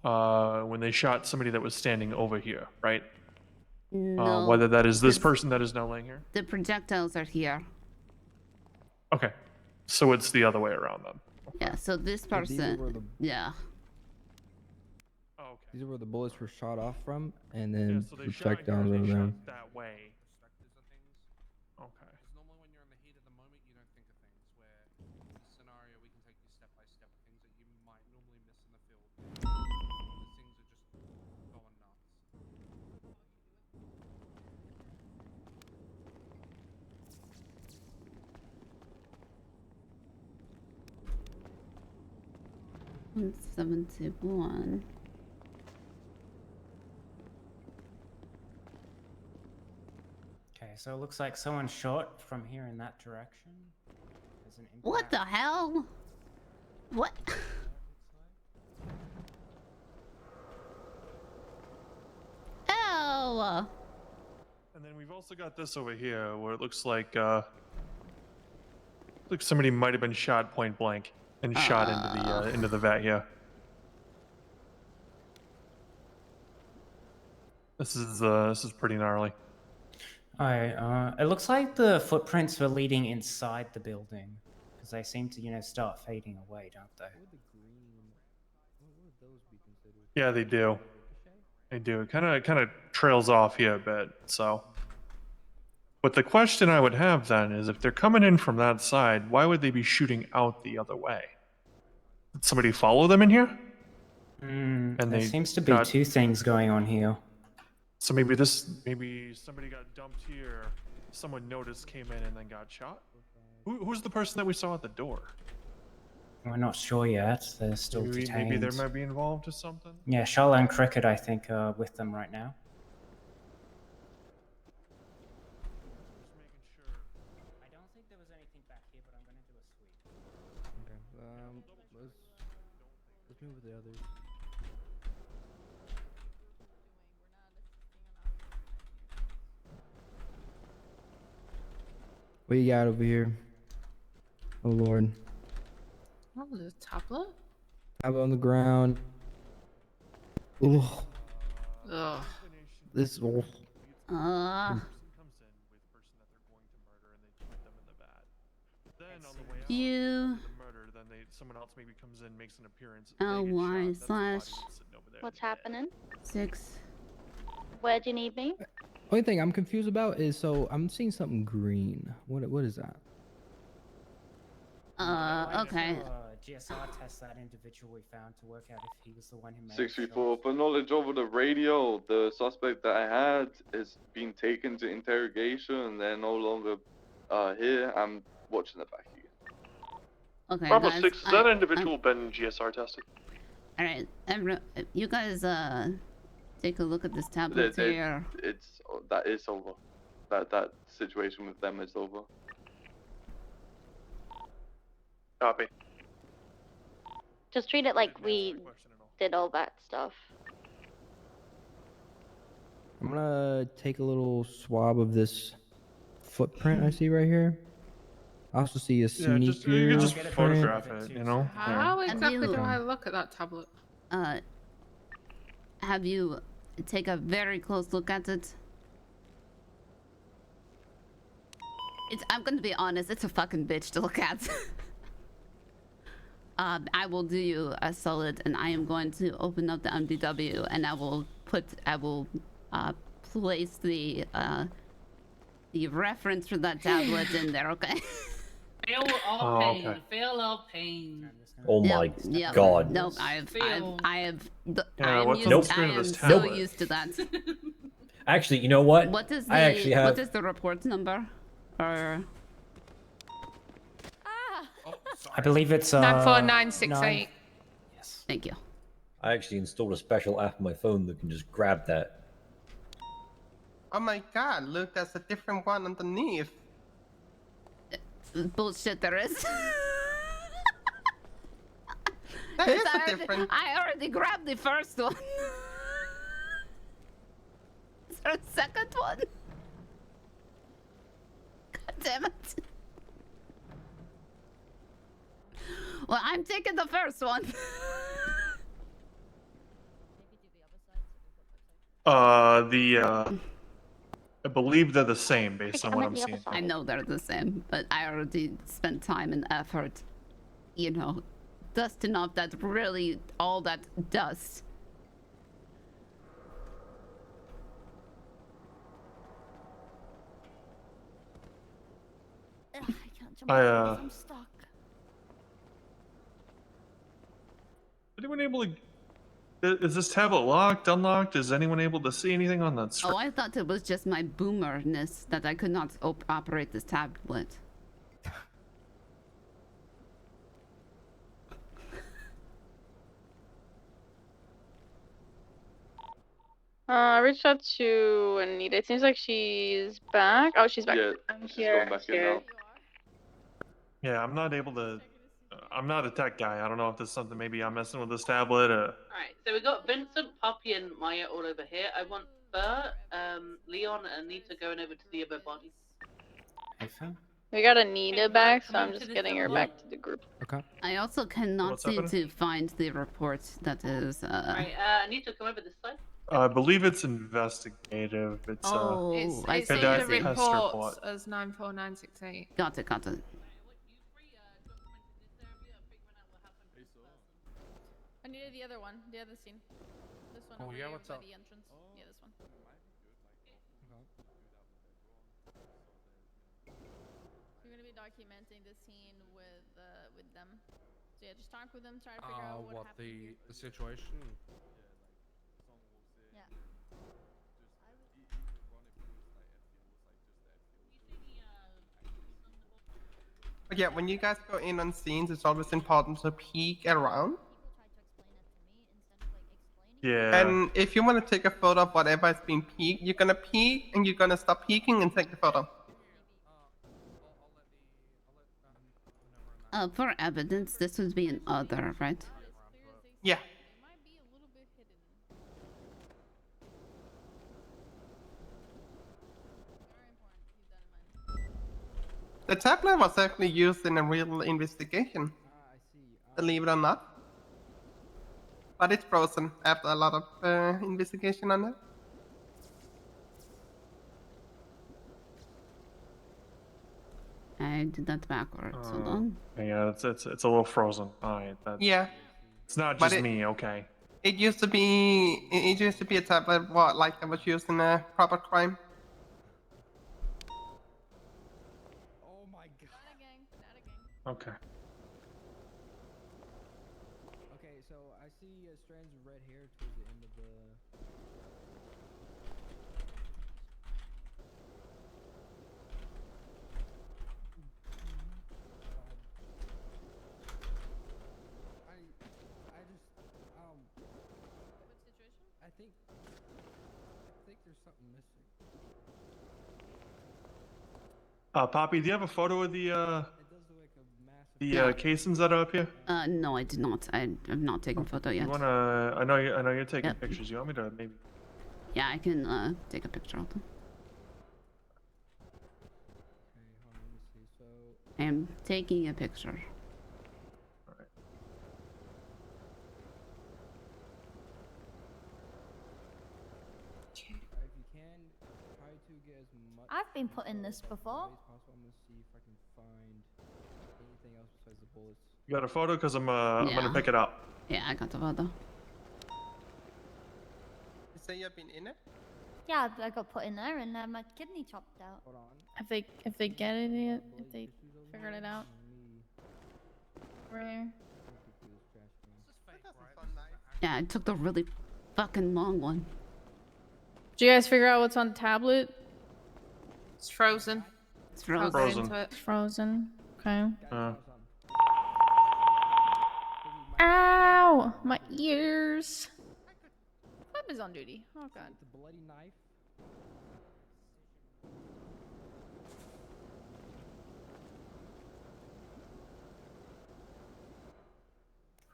When they shot somebody that was standing over here, right? No, Whether that is this the- person that is now laying here. The projectiles are here. Okay, so it's the other way around then. Yeah, so this So these are where person, yeah. These are where the bullets were shot off from, and then So they the shot here, projectiles they were shot around. that way. Okay. 171. Okay, so it looks like someone shot from here in that direction. There's an What the hell? What? Ew! And then we've also got this over here where it looks like somebody might have been shot point blank and shot into the vat here. This is pretty gnarly. Alright, it looks like the footprints were leading inside the building. Because they seem to, start fading away, don't they? Yeah, they do. They do. It kind of trails off here a bit. So, but the question I would have then is, if they're coming in from that side, why would they be shooting out the other way? Did somebody follow them in here? And there they seems to be got- two things going on here. So maybe somebody got dumped here. Someone noticed, came in, and then got shot. Who's the person that we saw at the door? We're not sure yet. They're still Maybe detained. they might be involved or something. Yeah, Charlotte and Cricket, I think, are with them right now. I don't think there was anything back here, but I'm going to do a sweep. Okay. Let's move with the others. What you got over here? Oh Lord. Oh, there's a tablet. Up on the ground. Ugh. Ugh. This. You. Someone else maybe comes in, makes an appearance. What's happening? 6. Where do you need me? Only thing I'm confused about is, so I'm seeing something green. What is that? Okay. GSR test that individual we found to work out if he was the one who made 634. For knowledge over the radio, the suspect that I had is being taken to interrogation. They're no longer here. I'm watching it back here. Okay, Bravo guys, 6, has that individual been GSR tested? Alright, you guys, take a look at this tablet here. That is over. That situation with them is over. Copy. Just treat it like we did all that stuff. I'm gonna take a little swab of this footprint I see right here. I also see a sneaker. You can just photograph it, you know? How exactly do I look at that tablet? Have you take a very close look at it? I'm gonna be honest, it's a fucking bitch to look at. I will do you a solid, and I am going to open up the MDW, and I will place the reference for that tablet in there, okay? Feel our pain. Feel our pain. Oh my god. Nope, I am so used to that. Actually, you know what? What is the have... what is the report number? Or I believe it's 94968. Yes. Thank you. I actually installed a special app on my phone that can just grab that. Oh my god, look, there's a different one underneath. Bullshit, there is. That is a different. I already grabbed the first one. Is there a second one? God damn it. Well, I'm taking the first one. I believe they're the same based on what I'm seeing. I know they're the same, but I already spent time and effort, you know, dusting off that really all that dust. Ugh, I can't jump off, I'm stuck. Anyone able to? Is this tablet locked, unlocked? Is anyone able to see anything on that screen? Oh, I thought it was just my boomerness that I could not operate this tablet. I reached out to Anita. It seems like she's back. Oh, she's back. Yeah, I'm she's here. going back in now. Yeah, I'm not able to. I'm not a tech guy. I don't know if this is something maybe I'm messing with this tablet. Alright, so we got Vincent, Poppy, and Maya all over here. I want Bert, Leon, and Anita going over to the other bodies. We got Anita back, so I'm move to just the getting her cell back to the group. Okay. I also cannot What's seem happening? to find the report that is. Alright, Anita, come over this side. I believe it's investigative. It's Oh, I It's see. in I the see. Test report. reports as 94968. Got it. Got it. Anita, the other one, the other scene. This one over yeah, here what's by up? the entrance. Yeah, this one. We're gonna be documenting the scene with them. So yeah, just talk with them, try to figure out what happened. the situation? Yeah. But yeah, when you guys go in on scenes, it's always important to peek around. Yeah. And if you want to take a photo of whatever is being peeked, you're gonna peek and you're gonna stop peeking and take the photo. For evidence, this would be an other, right? Yeah. The tablet was actually used in a real investigation. Believe it or not. But it's frozen after a lot of investigation on it. I did that backwards. Hold on. Yeah, it's a little frozen. All right. Yeah. It's not But just me. Okay. It used to be a tablet like that was used in a proper crime. Oh my god. Okay. Okay, so I see strands of red hair towards the end of the. I think there's something missing. Poppy, do you have a photo of the casings that are up here? No, I did not. I have not taken a photo yet. You wanna? I know you're taking pictures. You want me to maybe? Yeah, I can take a picture of them. I am taking a picture. If you can, try to get as much. I've been put in this before. as possible. I'm gonna see if I can find anything else besides the bullets. You got a photo? Cause I'm gonna Yeah. pick it up. Yeah, I got the photo. You say you've been in it? Yeah, I got put in there and my kidney chopped out. Hold on. If they get it yet, if they figured it out. Where? Yeah, I took the really fucking long one. Did you guys figure out what's on the tablet? It's frozen. It's Can't frozen. get into it. It's frozen. Okay. Ow! My ears. Flip is on duty. Oh god. The bloody knife.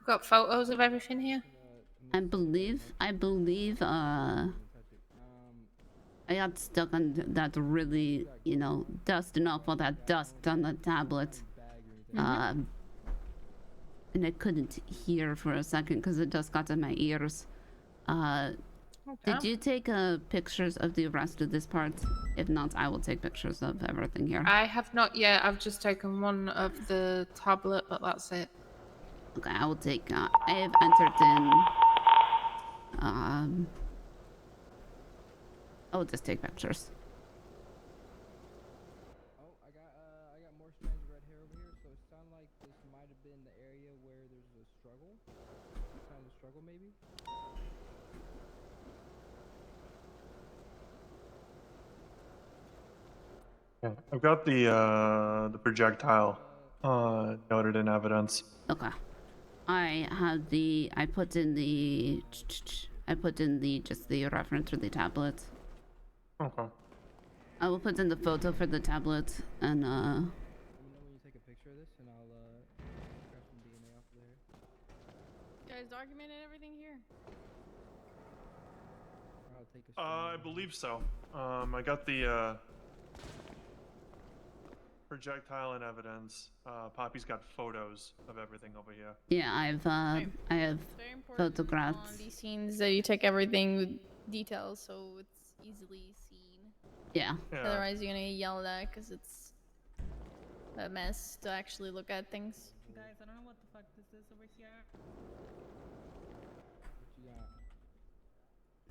We've got photos of everything here. I believe, I got stuck on that really, dusting off all that dust on the tablet. And I couldn't hear for a second because the dust got in my ears. Did you take pictures of the rest of this part? If not, I will take pictures of everything here. I have not yet. I've just taken one of the tablet, but that's it. Okay, I will take, I have entered in, I'll just take pictures. Oh, I got more strands of red hair over here, so it sounds like this might have been the area where there's a struggle. Kind of a struggle, maybe. Yeah, I've got the projectile noted in evidence. Okay. I put in the I put in just the reference for the tablet. Okay. I will put in the photo for the tablet and Let me know when you take a picture of this, and I'll grab some DNA off of there. You guys documented everything here? I'll take a I believe so. I got the projectile and evidence. Poppy's got photos of everything over here. Yeah, I have photographs. On these scenes that you take everything with details so it's easily seen. Yeah. Otherwise you're gonna get yelled at because it's a mess to actually look at things. Guys, I don't know what the fuck this is over here.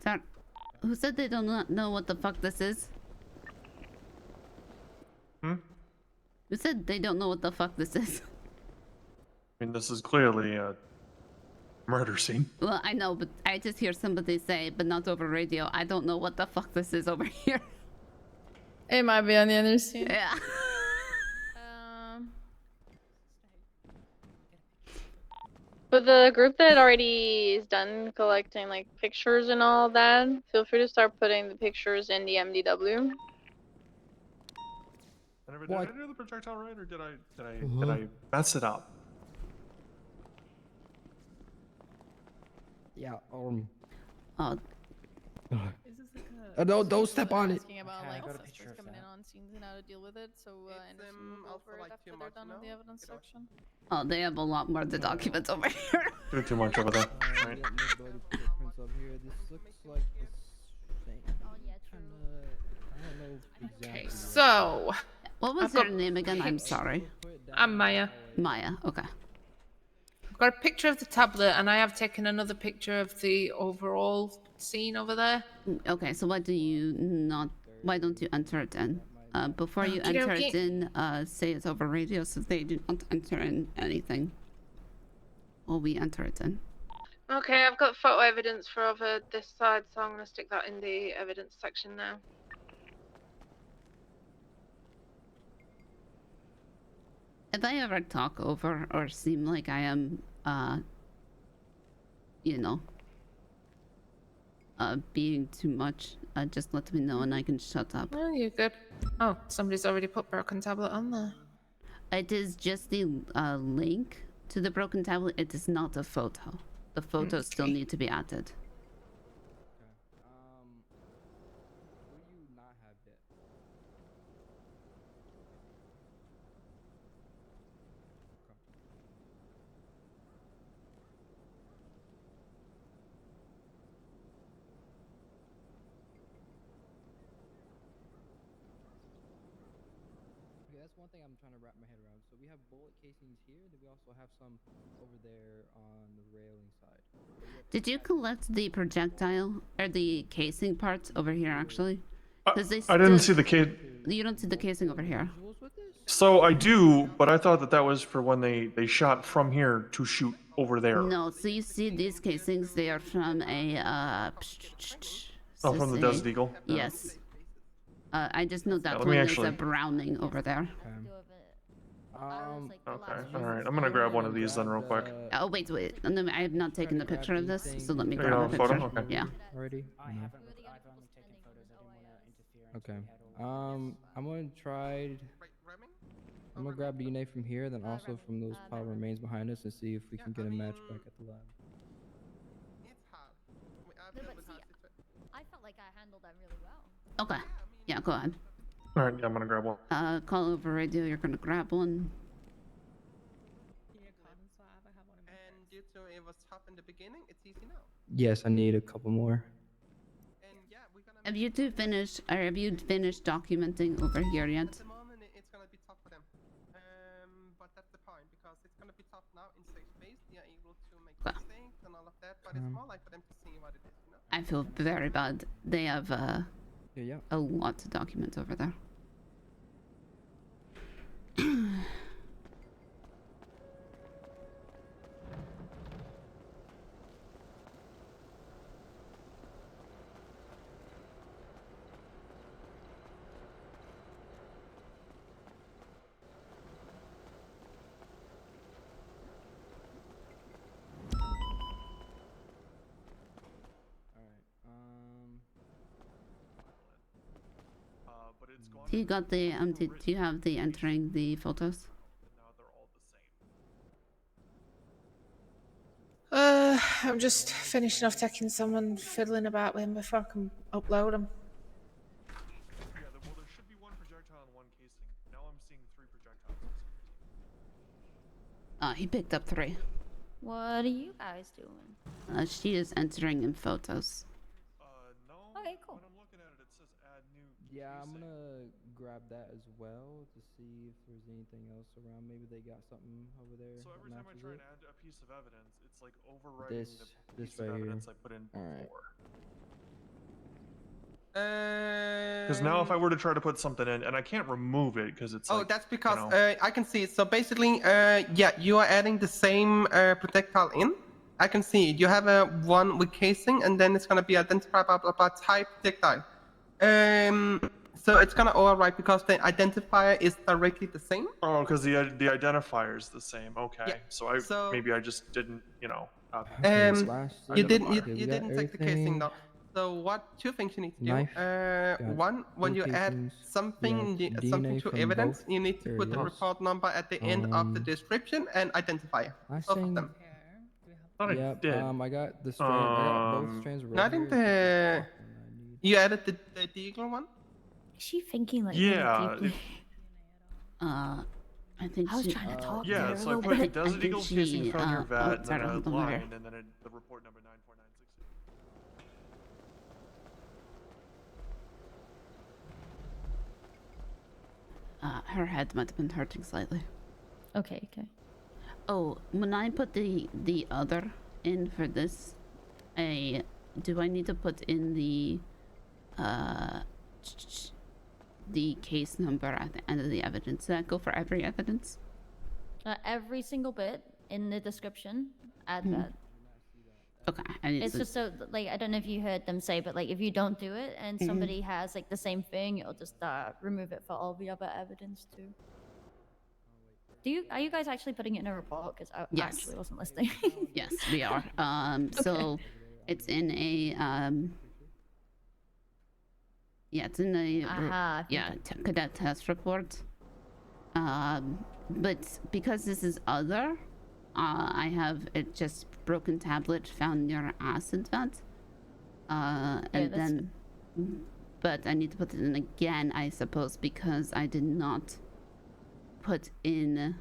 Sorry, who said they do not know what the fuck this is? Hmm? Who said they don't know what the fuck this is? I mean, this is clearly a murder scene. Well, I know, but I just hear somebody say, but not over radio, I don't know what the fuck this is over here. It might be on the other scene. Yeah. For the group that already is done collecting like pictures and all that, feel free to start putting the pictures in the MDW. Did I do the projectile right, or did I mess it up? Yeah. Oh. Don't step on it. Asking about like suspects coming in on scenes and how to deal with it, so Anderson will go for it after they're done with the evidence section. Oh, they have a lot more to document over here. Do too much over there. Right. This looks like the same. I don't know exactly. Okay, so What was your name again? I'm sorry. I'm Maya. Maya, okay. I've got a picture of the tablet, and I have taken another picture of the overall scene over there. Okay, so why don't you enter it in? Before you enter it in, say it over radio so they do not enter in anything. Or we enter it in. Okay, I've got photo evidence for over this side, so I'm going to stick that in the evidence section now. If I ever talk over or seem like I am, being too much, just let me know and I can shut up. Oh, you're good. Oh, somebody's already put broken tablet on there. It is just the link to the broken tablet. It is not a photo. The photos still need to be added. That's one thing I'm trying to wrap my head around. So we have bullet casings here, then we also have some over there on the railing side. Did you collect the projectile or the casing parts over here actually? I didn't see the case. You don't see the casing over here. So I do, but I thought that was for when they shot from here to shoot over there. No, so you see these casings, they are from a from the Desert Eagle? Yes. I just know that let one me is actually- a Browning over there. Okay, alright. I'm gonna grab one of these then real quick. Oh, wait. No, I have not taken the picture of this, so let me You grab a have a photo? picture. Okay. Yeah. Already? I haven't looked. I've only taken photos. I didn't want to interfere. Okay. I'm gonna try. I'm gonna grab DNA from here, then also from those pile remains behind us, and see if we can get a match back at the lab. No, but see, I felt like I handled that really well. Okay. Yeah, go ahead. Alright, yeah, I'm gonna grab one. Call over radio, you're gonna grab one. And due to it was tough in the beginning, it's easy now. Yes, I need a couple more. Have you two finished, or have you finished documenting over here yet? At the moment, it's gonna be tough for them. But that's the point, because it's gonna be tough now in safe space. They are able to make mistakes and all of that, but it's more like for them to see what it is, you know? I feel very bad. They have a lot to document over there. Do you got the do you have the entering the photos? I'm just finishing off taking some and fiddling about with them before I can upload them. Yeah, well, there should be one projectile and one casing. Now I'm seeing 3 projectiles. He picked up 3. What are you guys doing? She is entering in photos. No. Okay, cool. When I'm looking at it, it says add new. Yeah, I'm gonna grab that as well to see if there's anything else around. Maybe they got something over there. So every that time I matches try it. and add a piece of evidence, it's like overwriting the This piece of right here. evidence I put in Alright. before. Because now if I were to try to put something in, and I can't remove it because it's Oh, like, that's because you know, I can see it. So basically, yeah, you are adding the same projectile in. I can see it. You have a one with casing, and then it's gonna be identified by type projectile. So it's gonna overwrite because the identifier is directly the same. Oh, because the identifier is the same. Okay, Yeah. so So- maybe I just didn't, you know. You didn't identifier. you didn't take the casing though. So what 2 things you need to do? Knife, got One, when 2 you add casings, something got something DNA to from evidence, both you need to put the areas. report number at the end of the description and identifier. Last Both of thing. them. Yep. I got the strand. I got both strands right Not in here. the. You added the eagle one. Is she thinking like Yeah, really deeply? I think I was she, trying to talk to Yeah, her a so I little put bit. Desert Eagle casing found near VAT, and then a hold on, line, wait. and then the report number 94960. her head might have been hurting slightly. Okay, okay. Oh, when I put the other in for this, do I need to put in the case number at the end of the evidence? Does that go for every evidence? Every single bit in the description, add that. Okay, I need It's to. just so like I don't know if you heard them say, but like if you don't do it and Mhm. somebody has like the same thing, it'll just remove it for all the other evidence too. Are you guys actually putting it in a report? Because I Yes. actually wasn't listening. Yes, we are. So it's in a yeah, it's in a Aha, I think cadet test report. But because this is other, I have it just broken tablet found near acid vent. And that's then, but I need to put it in again, I suppose, because I did not put in.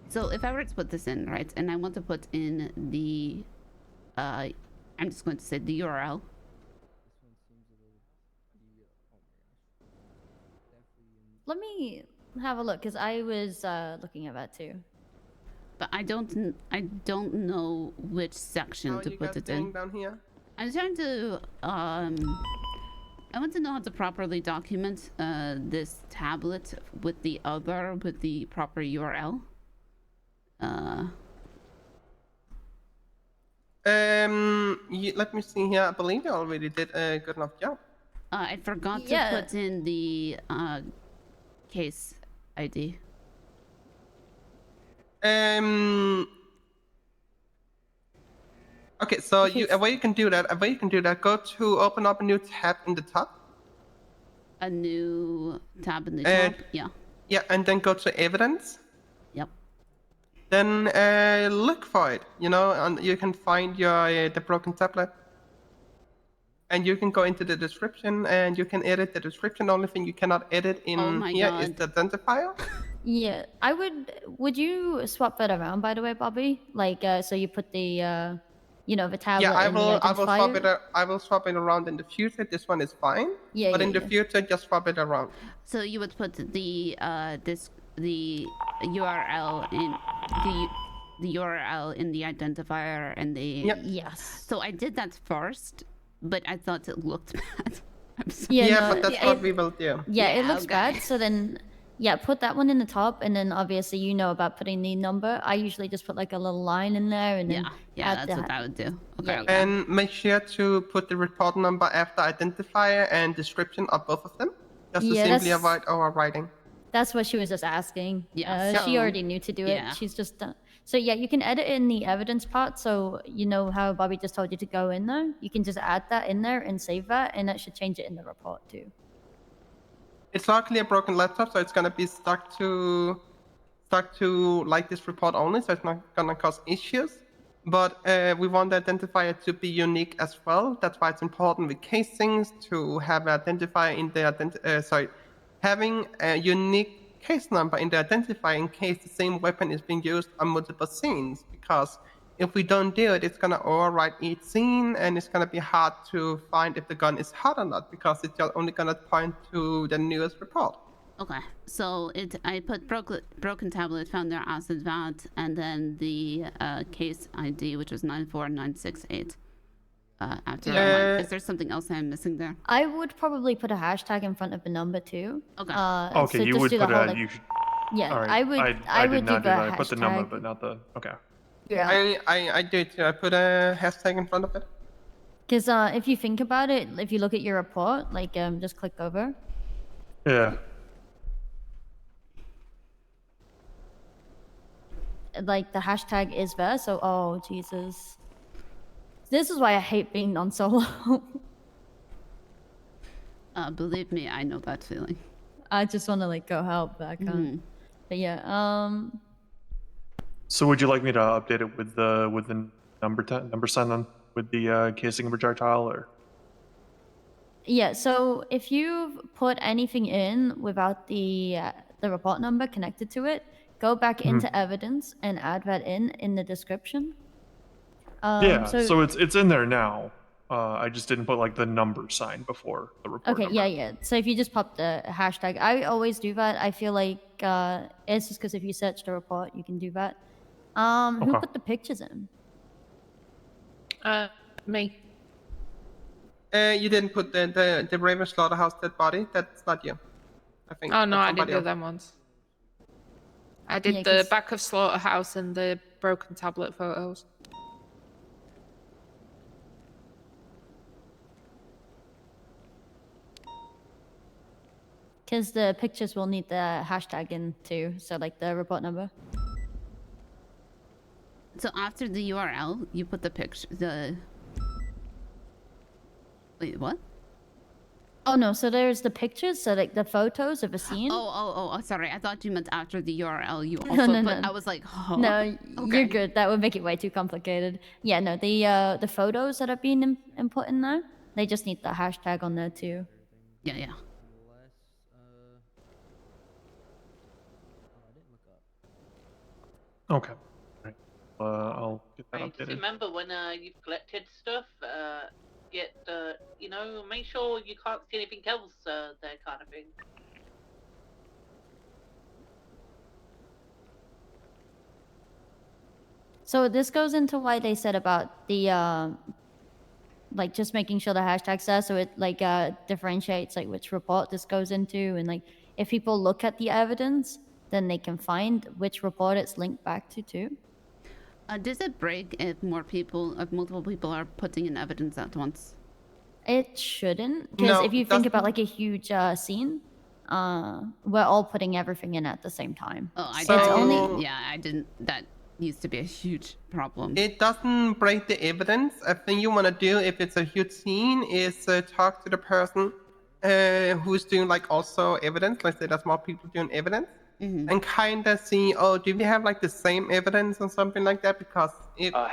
So if I were to put this in, right, and I want to put in the, I'm just going to say the URL. Let me have a look because I was looking at that too. But I don't know which section How to you put guys it doing in. down here? I'm trying to I want to know how to properly document this tablet with the proper URL. Let me see here. I believe you already did a good enough job. I forgot Yeah. to put in the case ID. Okay, so a way you can do that. Go to open up a new tab in the top. A new tab in the Uh, top. Yeah. Yeah, and then go to evidence. Yep. Then look for it. You know, and you can find your the broken tablet. And you can go into the description and you can edit the description. The only thing you cannot edit in my here is God. the identifier. Yeah, would you swap that around by the way, Bobby? Like so you put the the tablet Yeah, in the identifier? I will swap it around in the future. This one is fine. Yeah, But yeah, in the yeah. future, just swap it around. So you would put the URL in the URL in the identifier and the Yes. So I did that first, but I thought it looked bad. I'm sorry. Yeah, but that's what we will do. Yeah, it looks okay. bad. So then, yeah, put that one in the top, and then obviously you know about putting the number. I usually just put like a little line in there, and then Yeah, add that's what I would do. Okay. Yeah. And make sure to put the report number after identifier and description of both of them. Just to Yeah, simply that's- avoid overwriting. That's what she was just asking. Yeah, she so- already knew to do it. yeah. She's just done. So yeah, you can edit in the evidence part. So you know how Bobby just told you to go in there. You can just add that in there and save that, and that should change it in the report too. It's luckily a broken laptop, so it's gonna be stuck to like this report only, so it's not gonna cause issues. But we want the identifier to be unique as well. That's why it's important with casings to have an identifier in the having a unique case number in the identifier in case the same weapon is being used on multiple scenes. Because if we don't do it, it's gonna overwrite each scene, and it's gonna be hard to find if the gun is hot or not, because it's just only gonna point to the newest report. Okay, so I put broken tablet, found their acid vat, and then the case ID, which was 94968. After that one. Is there something else I'm missing there? I would probably put a hashtag in front of the number too. Okay. Okay, so you just would do the put whole, a. like, You should. yeah, All right. I would. I would did not do the that. I put the number, hashtag. but not the. Okay. Yeah. I did too. I put a hashtag in front of it. Because if you think about it, if you look at your report, like just click over. Yeah. Like the hashtag is there, so oh Jesus. This is why I hate being non-solo. Believe me, I know that feeling. I just want to like go help, but I can't. But yeah, So would you like me to update it with the number sign on with the casing projectile, or? yeah. So if you've put anything in without the report number connected to it, go back into evidence and add that in the description. Yeah. So it's in there now. I just didn't put like the number sign before the report. Okay, number. yeah. So if you just pop the hashtag, I always do that. I feel like it's just because if you search the report, you can do that. Who Okay. put the pictures in? Me. You didn't put the Raven Slaughterhouse dead body. That's not you. I think. Oh no, that's I did somebody the else. other ones. I did Yeah, the 'cause- back of Slaughterhouse and the broken tablet photos. Because the pictures will need the hashtag in too, so like the report number. So after the URL, you put the picture. Wait, what? Oh no, so there's the pictures, so like the photos of a scene. Oh, sorry. I thought you meant after the URL, you No, also no, put. no. I was like, oh. No, Okay. you're good. That would make it way too complicated. Yeah, no, the photos that are being input in there, they just need the hashtag on there too. Yeah. Okay. Right. I'll get that Just updated. remember when you've collected stuff, make sure you can't see anything else there, kind of thing. So this goes into why they said about the like just making sure the hashtag's there, so it like differentiates like which report this goes into, and like if people look at the evidence, then they can find which report it's linked back to too. Does it break if multiple people are putting in evidence at once? It shouldn't, because No, if you think that's- about like a huge scene, we're all putting everything in at the same time. Oh, I So- didn't. That used to be a huge problem. It doesn't break the evidence. A thing you want to do if it's a huge scene is talk to the person who's doing like also evidence. Let's say there's more people doing evidence, and kind of see, oh, do we have like the same evidence or something like that? Because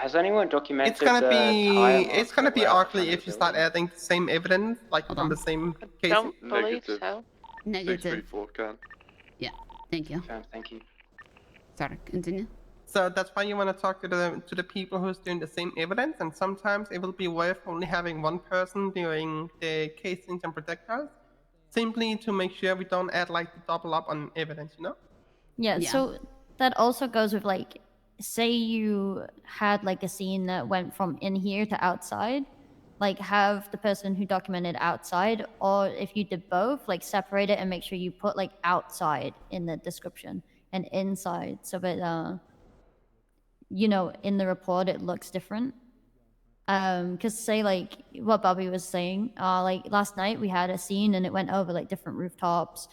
Has anyone documented it's gonna the be tire it's marks gonna that be were out ugly front of if the you start building? adding the same evidence like on the same case. Don't believe Negative. so. Negative. 634 can. Yeah. Thank you. Thank you. Sorry. Continue. So that's why you want to talk to the people who's doing the same evidence, and sometimes it will be worth only having one person doing the casings and projectiles, simply to make sure we don't add like the double up on evidence, you know? Yeah, so that also goes with like, say you had like a scene that went from in here to outside, like have the person who documented outside, or if you did both, like separate it and make sure you put like outside in the description and inside, so that in the report it looks different. Because say like what Bobby was saying, like last night we had a scene and it went over like different rooftops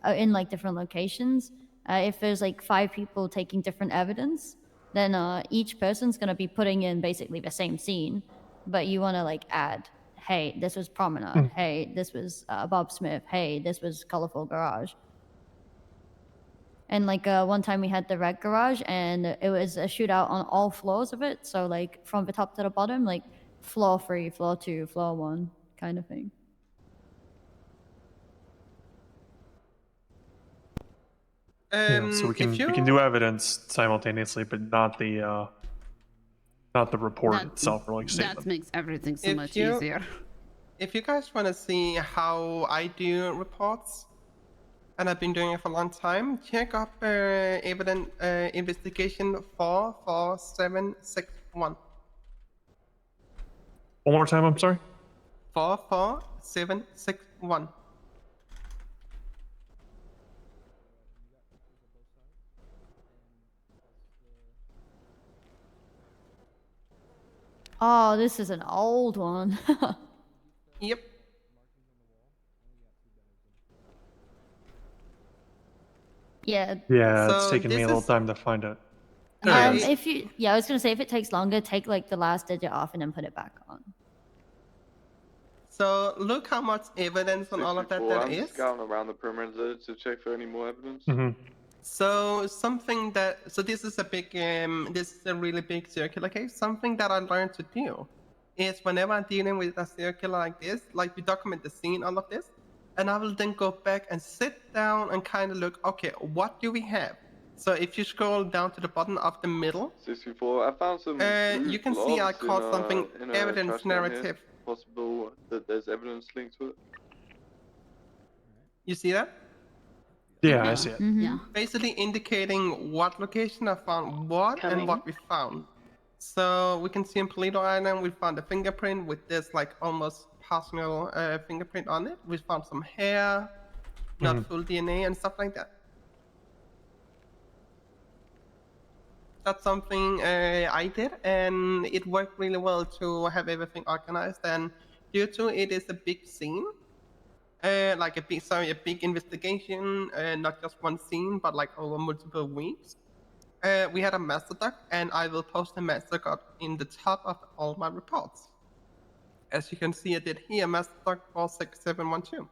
in like different locations. If there's like 5 people taking different evidence, then each person's gonna be putting in basically the same scene, but you want to like add hey, this was Promenade. Hey, this was Bob Smith. Hey, this was Colorful Garage. And like one time we had the red garage, and it was a shootout on all floors of it. So like from the top to the bottom, like floor 3, floor 2, floor 1 kind of thing. Yeah, so we can do evidence simultaneously, but not the report itself or like statement. That makes everything so If much you- easier. If you guys want to see how I do reports, and I've been doing it for a long time, check up evidence investigation 44761. One more time, I'm sorry. 44761. Oh, this is an old one. Yep. Yeah. Yeah, it's So taken me a this little is- time to find it. There it is. If you, I was gonna say if it takes longer, take like the last digit off and then put it back on. So look how much evidence on all of that 64, there I'm is. scouting around the perimeter to check for any more evidence. So something that, so this is a big, this is a really big circular case. Something that I learned to do is whenever I'm dealing with a circular like this, like we document the scene, all of this, and I will then go back and sit down and kind of look, okay, what do we have? So if you scroll down to the bottom of the middle, 64, I found some you can see I called something evidence narrative. Possible that there's evidence linked to it. You see that? Yeah, I see it. Yeah. Basically indicating what location I found what and what we found. So we can see in Polito Island we found a fingerprint with this like almost personal fingerprint on it. We found some hair, not full DNA and stuff like that. That's something I did, and it worked really well to have everything organized. And due to it is a big scene, like a big investigation, not just one scene, but like over multiple weeks. We had a master doc, and I will post the master doc in the top of all my reports. As you can see, I did here, master doc 46712.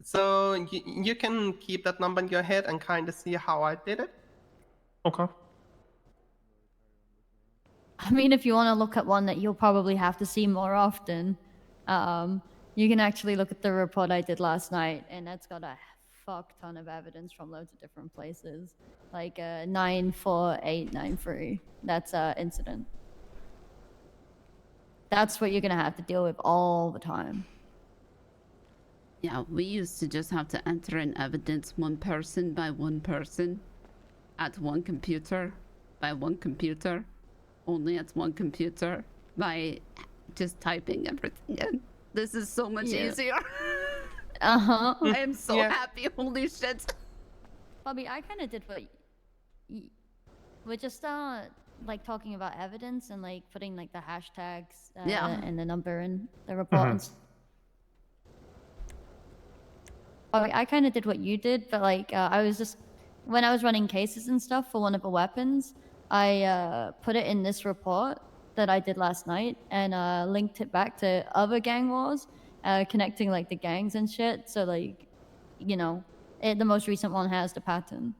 So you can keep that number in your head and kind of see how I did it. Okay. I mean, if you want to look at one that you'll probably have to see more often, you can actually look at the report I did last night, and that's got a fuck ton of evidence from loads of different places, like 94893. That's an incident. That's what you're gonna have to deal with all the time. Yeah, we used to just have to enter in evidence one person by one person at one computer by one computer, only at one computer by just typing everything in. This is so much easier. Uh-huh. I am so happy. Holy shit. Bobby, I kind of did what we're just like talking about evidence and like putting like the hashtags and the number in the report. And I kind of did what you did, but like I was just when I was running cases and stuff for one of the weapons, I put it in this report that I did last night and linked it back to other gang wars, connecting like the gangs and shit. So like, you know, the most recent one has the pattern.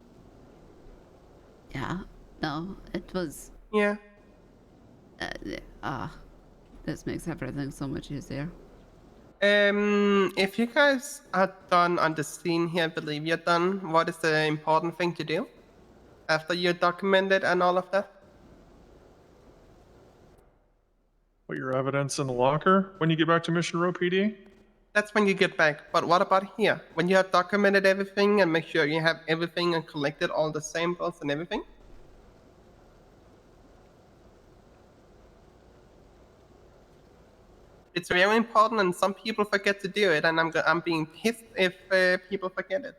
Yeah. No, it was. Yeah. This makes everything so much easier. If you guys are done on the scene here, I believe you're done. What is the important thing to do after you're documented and all of that? Put your evidence in the locker when you get back to Mission Row PD? That's when you get back. But what about here? When you have documented everything and make sure you have everything and collected all the samples and everything? It's very important, and some people forget to do it, and I'm being pissed if people forget it.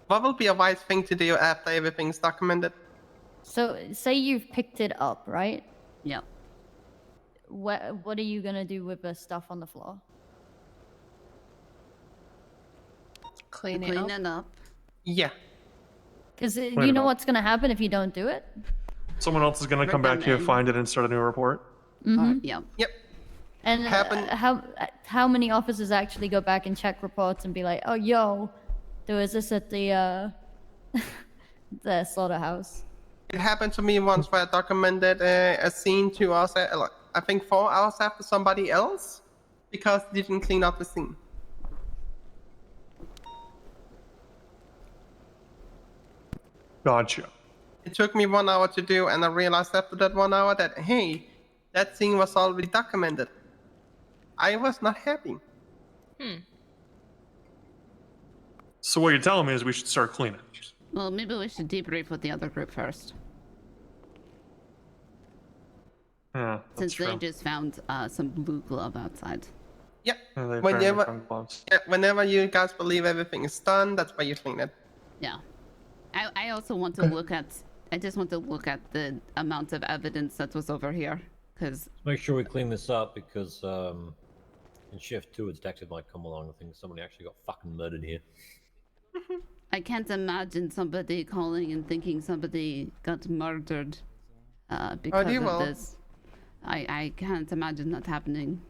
What will be a wise thing to do after everything's documented? So say you've picked it up, right? Yeah. What are you gonna do with the stuff on the floor? Clean it Clean it up. Yeah. Because Clean you it know up. what's gonna happen if you don't do it. Someone else is gonna come back here, find it, and start a new report. Mm-hmm. Yep. Yep. And how many officers actually go back and check reports and be like, oh, yo, there was this at the the slaughterhouse. It happened to me once where I documented a scene 2 hours, I think 4 hours after somebody else, because they didn't clean up the scene. Gotcha. It took me 1 hour to do, and I realized after that 1 hour that, hey, that scene was already documented. I was not happy. So what you're telling me is we should start cleaning. Well, maybe we should debrief with the other group first. Yeah, that's Since they true. just found some blue glove outside. Yep. Yeah, they apparently Whenever, found gloves. yeah, whenever you guys believe everything is done, that's why you clean it. Yeah. I also want to look at... I just want to look at the amount of evidence that was over here. Because... Make sure we clean this up because in shift 2 a detective might come along and think somebody actually got fucking murdered here. I can't imagine somebody calling and thinking somebody got murdered because they of will. this. I can't imagine that happening.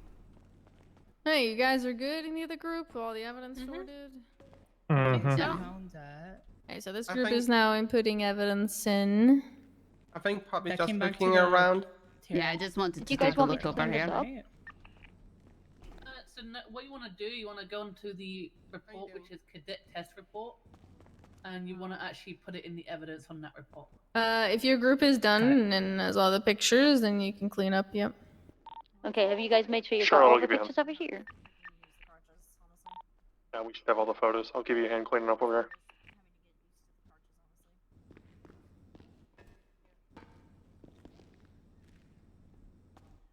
Hey, you guys are good in the other group? All the evidence sorted? Okay, so this I group think- is now inputting evidence in. I think probably That just came back to looking the- around. Yeah, I just wanted to you guys take a want me look to over clean this here. up? So what you want to do, you want to go into the report, which is cadet test report, and you want to actually put it in the evidence on that report. If your group is done and has all the pictures, then you can clean up, yep. Okay, have you guys made sure you Sure, got I'll all the give you a pictures over here? Yeah, we should have all the photos. I'll give you a hand cleaning up over here.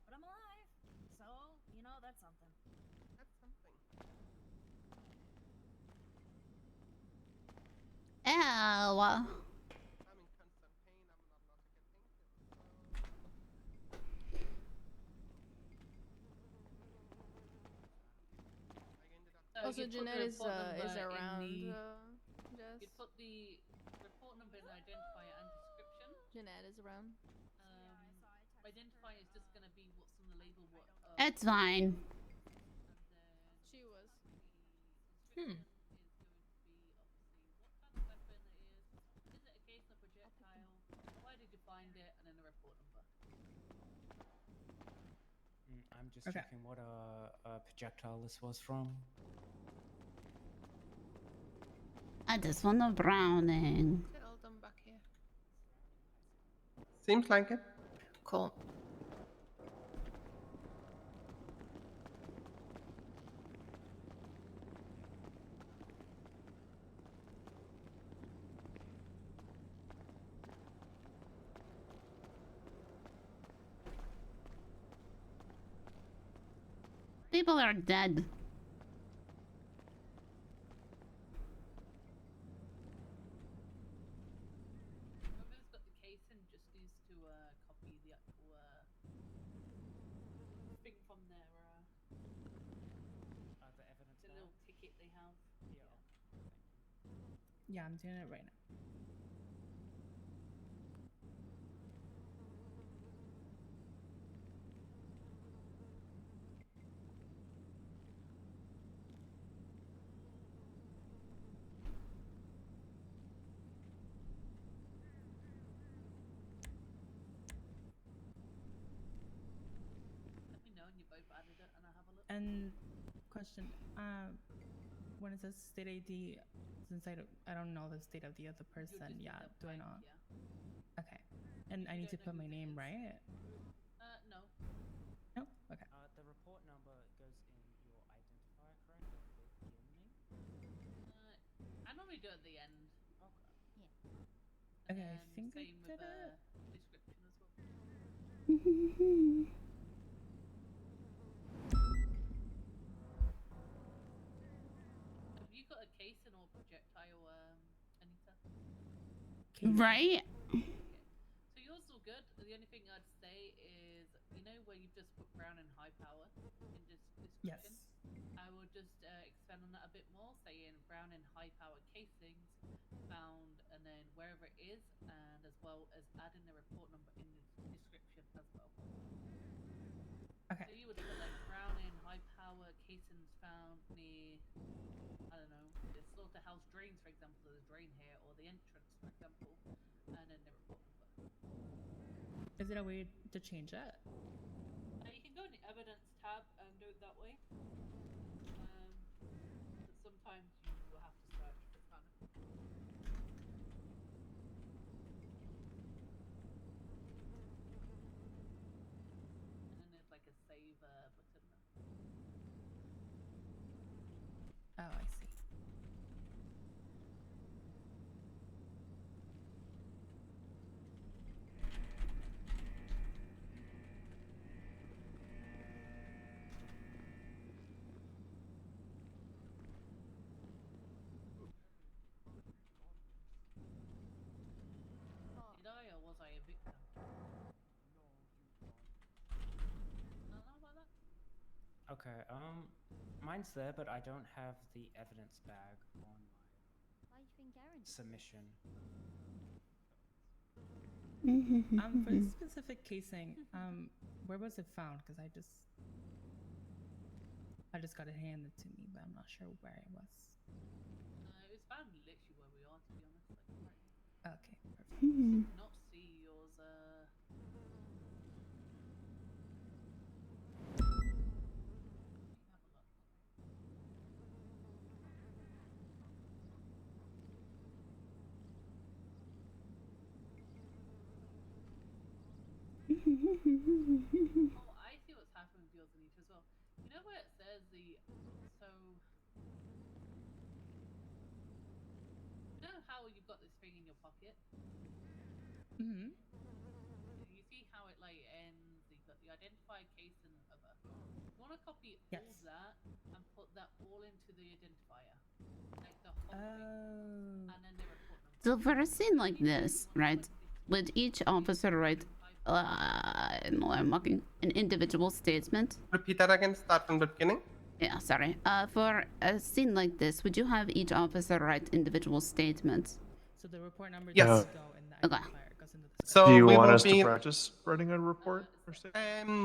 But I'm alive, so, you know, that's something. Ow. Also, you put the Jeanette is report number in around. Jess? You put the report number in identifier and description. Jeanette is around. Identifier is just going to be what's on the label. It's fine. She was. Is it a case of projectile? Why did you find it? And then the report number. I'm just checking what projectile this was from. I just want a browning. Is it all done back here? Seems like it. Cool. People are dead. Whoever's got the case in just needs to copy the actual thing from their The evidence the little ticket they have. Yeah, I'm doing it right now. Let me know when you both added it, and I'll have a look. And question, when it says state ID, since I don't know the state of the other person, yeah, do I not? Okay, and I need to put my name, right? No. No? Okay. The report number goes in your identifier, correct? At the beginning? I normally do it at the end. Okay, I think I Same did with it. description as well. Have you got a case in or projectile, Anita? Right? So yours all good. The only thing I'd say is, you know where you've just put brown and high power in description? Yes. I will just expand on that a bit more, saying brown and high power casings found, and then wherever it is, and as well as adding the report number in the description as well. Okay. So you would put like brown and high power casings found near, I don't know, the slaughterhouse drains, for example, there's a drain here, or the entrance, for example, and then the report number. Is there a way to change that? You can go in the evidence tab and do it that way. But sometimes you will have to search for kind of. And then there's like a save button. Oh, I see. Did I, or was I a victim? I don't know about that. Okay, mine's there, but I don't have the evidence bag on my submission. For this specific casing, where was it found? Because I just got it handed to me, but I'm not sure where it was. It was found literally where we are, to be honest. Like, right. Okay, perfect. Not see yours. Oh, I see what's happening with yours, Anita, as well. You know where it says the so. You know how you've got this thing in your pocket? Mm-hmm. You see how it like ends? You've got the identifier case and other. You want to copy all that and put that all into the identifier, like the whole thing, and then the report number. So for a scene like this, right, would each officer write no, I'm mocking an individual statement? Repeat that again. Start from the beginning. Yeah, sorry. For a scene like this, would you have each officer write individual statements? So the report number Yes. doesn't go in the Okay. identifier, it goes into the So Do you we want will us be... to practice writing a report? Or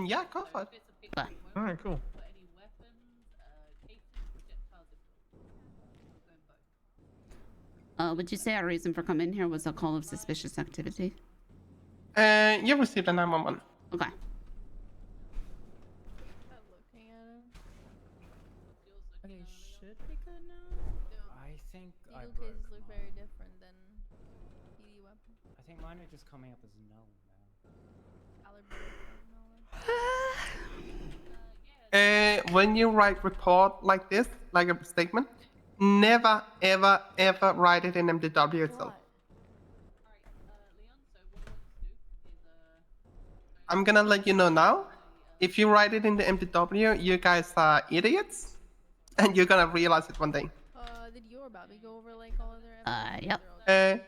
yeah, go for it. Okay. All right, cool. Any weapons, cases, projectiles, Would you say our reason for coming here was a call of suspicious activity? You received a 911. Okay. Okay, should be good now? I think I Legal broke cases look mine. very different than PD weapon. I think mine are just coming up as no now. When you write report like this, like a statement, never, ever, ever write it in MDW itself. I'm gonna let you know now. If you write it in the MDW, you guys are idiots, and you're gonna realize it one day. Did you or Bobby go over like all of their evidence? Yep.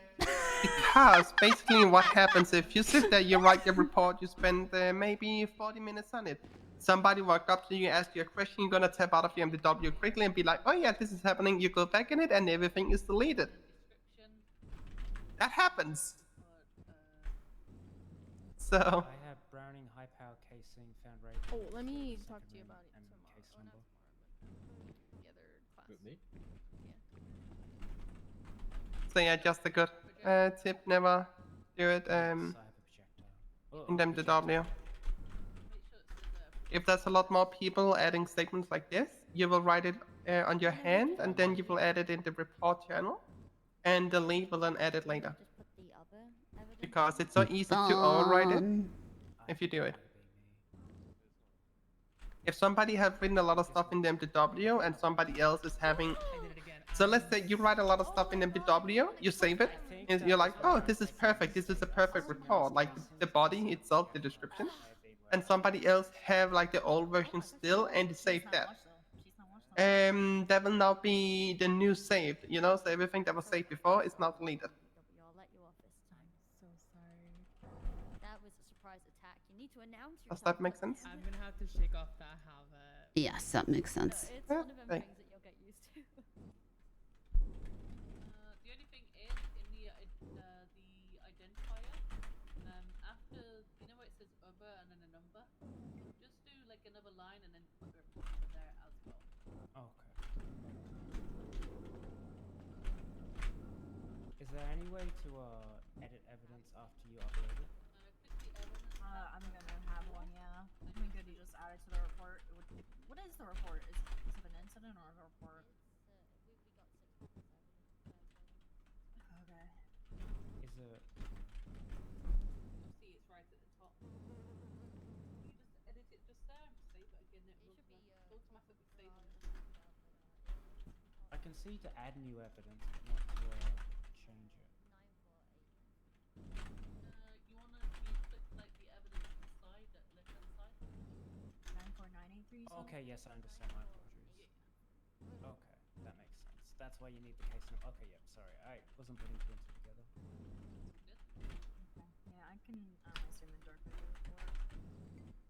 Because basically what happens if you sit there, you write your report, you spend maybe 40 minutes on it. Somebody walked up to you, asked you a question, you're gonna tap out of your MDW quickly and be like, oh yeah, this is happening. You go back in it and everything is deleted. That happens. So. I have Browning high power casing found right. Oh, let me talk to you about it and tomorrow. case Or number. not tomorrow, but the other class. Me? So yeah, just a good tip, never do it in the MDW. If there's a lot more people adding statements like this, you will write it on your hand and then you will add it in the report channel and the lead will then add it later. Because it's so easy to overwrite it if you do it. If somebody has written a lot of stuff in the MDW and somebody else is having... So let's say you write a lot of stuff in MDW, you save it, and you're like, oh, this is perfect, this is a perfect report, like the body itself, the description, and somebody else have like the old version still and save that. That will now be the new saved, you know, so everything that was saved before is now deleted. So sorry. That was a surprise attack. You need to announce yourself. Does that make sense? I'm gonna have to shake off that habit. Yes, that makes sense. It's one of them things that you'll get used to. The only thing is in the identifier, after you know where it says other and then a number, just do like another line and then put the report number there as well. Okay. Is there any way to edit evidence after you upload it? I'm gonna have one, yeah. I'm good to just add it to the report. What is the report? Is it an incident or a report? Okay. Is it? You'll see it's right at the top. You just edit it just there and save it again. It will automatically save on there. I can see to add new evidence, but not to change it. You wanna click like the evidence inside that left hand side? 94983. Okay, yes, I understand. My apologies. Okay, that makes sense. That's why you need the case number. Okay, yep, sorry. I wasn't putting two and two together. Okay. Yeah, I can assume the dark the report.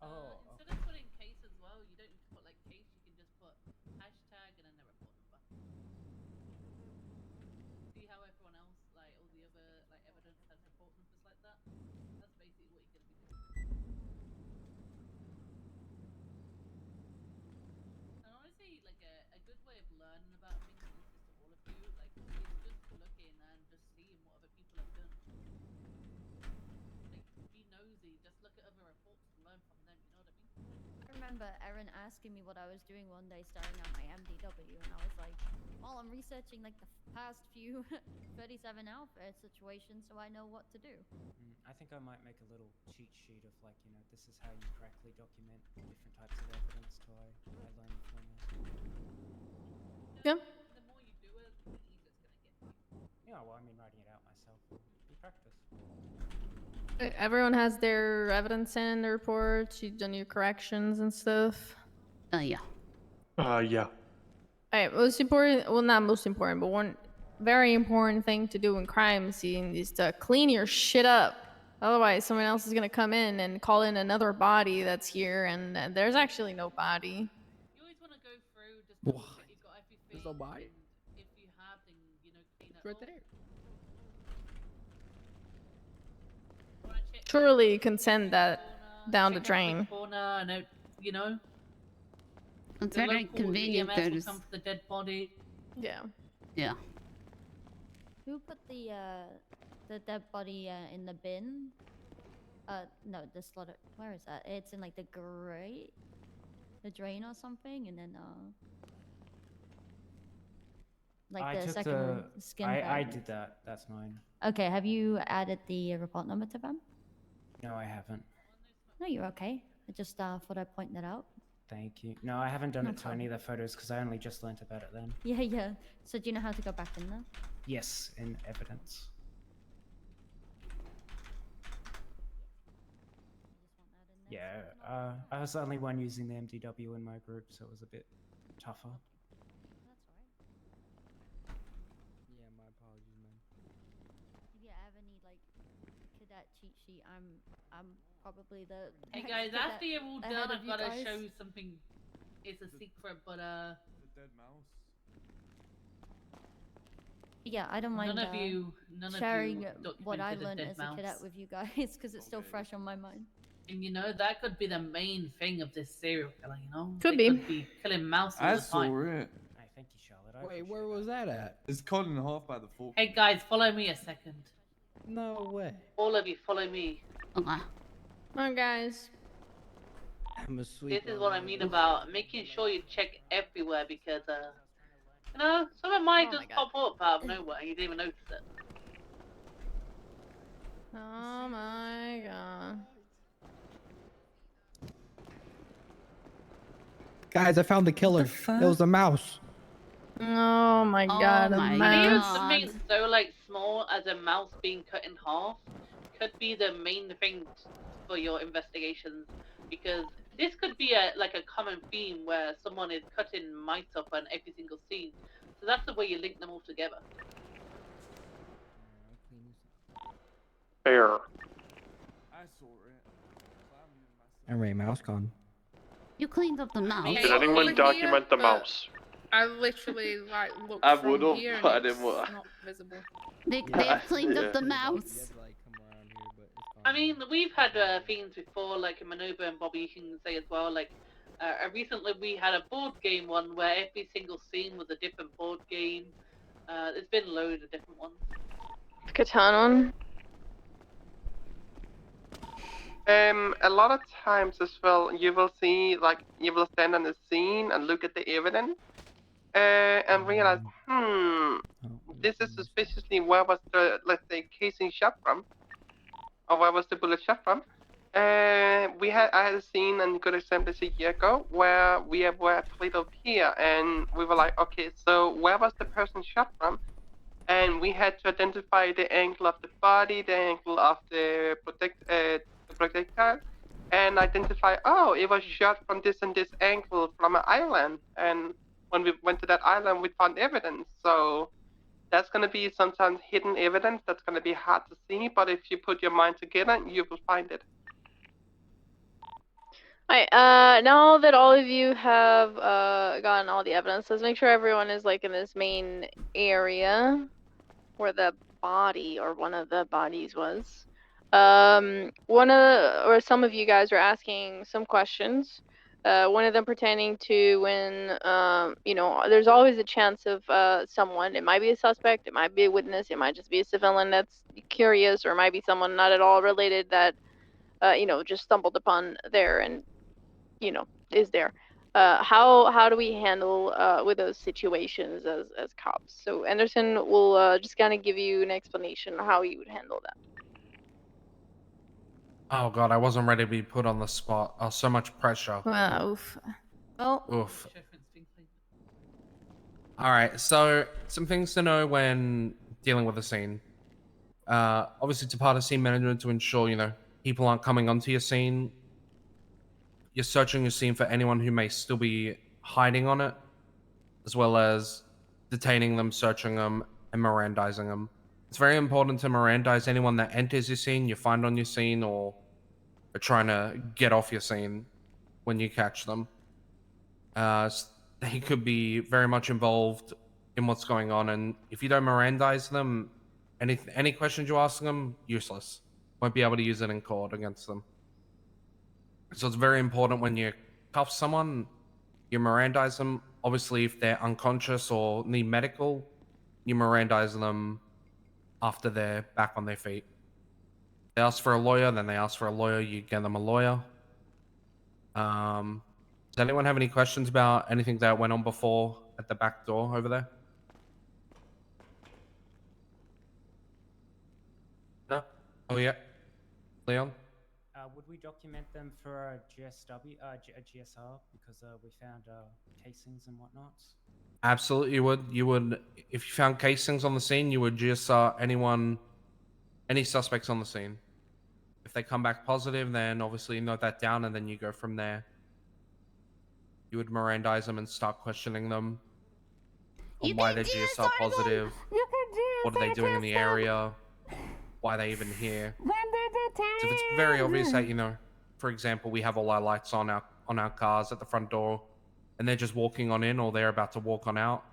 Oh, Instead of putting case as well, you don't need to put like case, you can just put hashtag and then the report number. See how everyone else, like all the other like evidence has report numbers like that? That's basically what you're gonna be doing. And honestly, like a good way of learning about things, and this is to all of you, like is just looking and just seeing what other people have done. Like be nosy, just look at other reports and learn from them, you know what I mean? I remember Erin asking me what I was doing one day staring at my MDW, and I was like, well, I'm researching like the past few 37 outfit situations so I know what to do. I think I might make a little cheat sheet of like, you know, this is how you correctly document different types of evidence till I learn the formula. Yeah. The more you do it, the easier it's gonna get. Yeah, well, I mean, writing it out myself will be practice. Everyone has their evidence in the report. You've done your corrections and stuff. Yeah. Yeah. Alright, most important, well, not most important, but one very important thing to do in crime scene is to clean your shit up. Otherwise, someone else is gonna come in and call in another body that's here, and there's actually no body. You always want to go through, just What? double check you've got everything. There's no body? And if you have, then you know clean it Right up. there. Surely you can send that down the Check drain. every corner and out, you know. It's The very local convenient EMS though will to come for the dead body. Yeah. Yeah. Who put the dead body in the bin? No, the slaughter. Where is that? It's in like the grate, the drain or something, and then like I the took second one, the. skin. I fragment. did that. That's mine. Okay, have you added the report number to them? No, I haven't. No, you're okay. I just thought I'd point that out. Thank you. No, I haven't done No it to any of the photos because I only just learnt about it then. Yeah, yeah. So do you know how to go back in there? Yes, in evidence. Yeah, I was the only one using the MDW in my group, so it was a bit tougher. Yeah, my apologies, man. If you ever need like cadet cheat sheet, I'm probably the. Hey next guys, cadet after you're all ahead done, of I've you got to guys. show you something. It's a secret, but The dead mouse. Yeah, I don't mind none of you sharing what I documented a learned dead as a cadet mouse. with you guys because it's still fresh on my mind. And you know that could be the main thing of this serial killer. You know, Could They be. Could be killing mouse all I the saw time. it. Hey, thank you, Charlotte. Wait, where was that at? It's cut in half by the fork. Hey guys, follow me a second. No way. All of you, follow me. Okay. Come on, guys. I'm a sweet. This is what I mean about making sure you check everywhere because you know, someone might Oh my just God. pop up out of nowhere and you didn't even notice it. Oh my god. Guys, I found the killer. It was a mouse. Oh my god, a my Even mouse. something so like small as a mouse being cut in half could be the main thing for your investigations, because this could be like a common theme where someone is cutting mice up on every single scene. So that's the way you link them all together. Fair. I saw it. I'm Ray Mouse gone. You cleaned up the mouse. Hey, Did anyone over document the here, but mouse? I literally like looked I from would've, here but I and it's didn't want- not visible. They've cleaned Yeah. up the mouse. I mean, we've had themes before, like Maneuver and Bobby, you can say as well. Like, recently we had a board game one where every single scene was a different board game. There's been loads of different ones. Catan A lot of times as well, you will see, like, you will stand on the scene and look at the evidence, and realize, this is suspiciously where was the, let's say, casing shot from, or where was the bullet shot from. I had a scene, and good example is a year ago, where we were at Toledo Pier, and we were like, okay, so where was the person shot from? And we had to identify the angle of the body, the angle of the projectile, and identify, oh, it was shot from this and this angle from an island. And when we went to that island, we found evidence. So that's going to be sometimes hidden evidence that's going to be hard to see, but if you put your mind together, you will find it. Alright, now that all of you have gotten all the evidence, let's make sure everyone is like in this main area where the body or one of the bodies was. Some of you guys were asking some questions. One of them pertaining to when, there's always a chance of someone, it might be a suspect, it might be a witness, it might just be a civilian that's curious, or it might be someone not at all related that, just stumbled upon there and, is there. How do we handle with those situations as cops? So Anderson will just kind of give you an explanation of how you would handle that. Oh god, I wasn't ready to be put on the spot. Oh, so much pressure. Oof. Well, Oof. Alright, so some things to know when dealing with a scene. Obviously, it's a part of scene management to ensure, people aren't coming onto your scene. You're searching your scene for anyone who may still be hiding on it, as well as detaining them, searching them, and Mirandizing them. It's very important to Mirandize anyone that enters your scene, you find on your scene, or are trying to get off your scene when you catch them. They could be very much involved in what's going on, and if you don't Mirandize them, any questions you ask them, useless. Won't be able to use it in court against them. So it's very important when you cuff someone, you Mirandize them. Obviously, if they're unconscious or need medical, you Mirandize them after they're back on their feet. They ask for a lawyer, then they ask for a lawyer, you get them a lawyer. Does anyone have any questions about anything that went on before at the back door over there? No? Oh yeah. Leon? Would we document them for a GSW, a GSR, because we found casings and whatnot? Absolutely, you would. You would, if you found casings on the scene, you would GSR any suspects on the scene. If they come back positive, then obviously note that down, and then you go from there. You would Mirandize them and start questioning them on why they're GSR positive, what are they doing in the area, why are they even here. So if it's very obvious that, for example, we have all our lights on our cars at the front door, and they're just walking on in, or they're about to walk on out,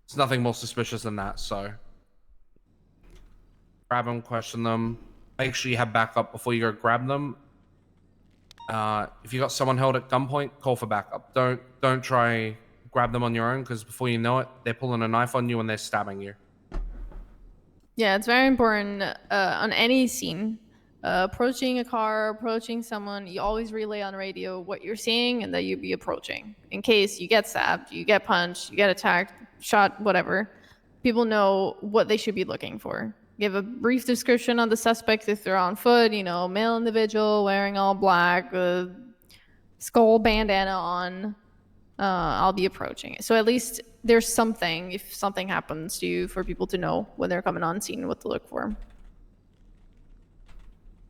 it's nothing more suspicious than that. So grab them, question them, make sure you have backup before you go grab them. If you got someone held at gunpoint, call for backup. Don't try grab them on your own, because before you know it, they're pulling a knife on you and they're stabbing you. Yeah, it's very important on any scene. Approaching a car, approaching someone, you always relay on radio what you're seeing and that you'd be approaching. In case you get stabbed, you get punched, you get attacked, shot, whatever. People know what they should be looking for. Give a brief description on the suspect if they're on foot, male individual wearing all black, skull bandana on. I'll be approaching it. So at least there's something, if something happens to you, for people to know when they're coming on scene what to look for.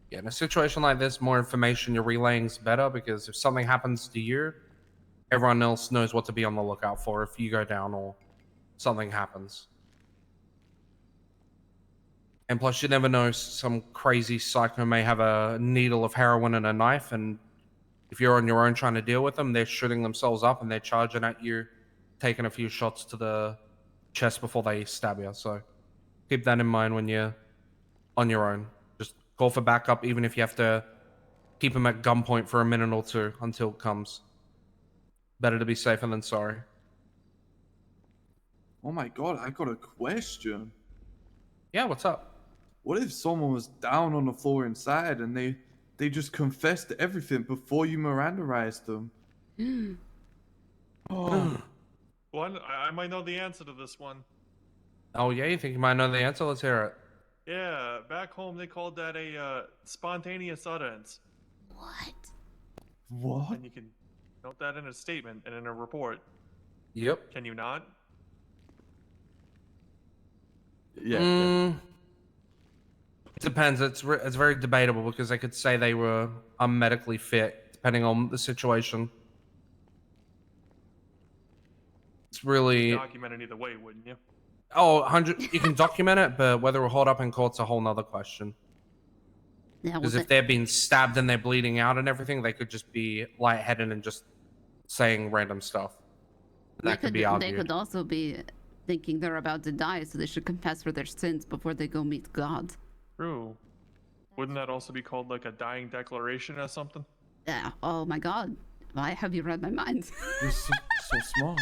Yeah, in a situation like this, more information you're relaying is better, because if something happens to you, everyone else knows what to be on the lookout for if you go down or something happens. And plus, you never know, some crazy psycho may have a needle of heroin and a knife, and If you're on your own trying to deal with them, they're shooting themselves up and they're charging at you, taking a few shots to the chest before they stab you. So keep that in mind when you're on your own. Just call for backup, even if you have to keep them at gunpoint for a minute or two until it comes. Better to be safer than sorry. Oh my god, I got a question. Yeah, what's up? What if someone was down on the floor inside and they just confessed to everything before you Mirandaized them? Oh. One, I might know the answer to this one. Oh yeah, you think you might know the answer? Let's hear it. Yeah, back home they called that a spontaneous utterance. What? And you can note that in a statement and in a report. Yep. Can you not? Yeah. It depends. It's very debatable because they could say they were unmedically fit, depending on the situation. It's really... You'd document it either way, wouldn't you? Oh, 100. You can document it, but whether it'll hold up in court's a whole nother question. Yeah, Because if they're being stabbed and they're bleeding out and everything, they could just be lightheaded and just saying random stuff. That could be argued. They could also be thinking they're about to die, so they should confess for their sins before they go meet God. True. Wouldn't that also be called like a dying declaration or something? Yeah. Oh my God. Why have you read my mind? You're so smart.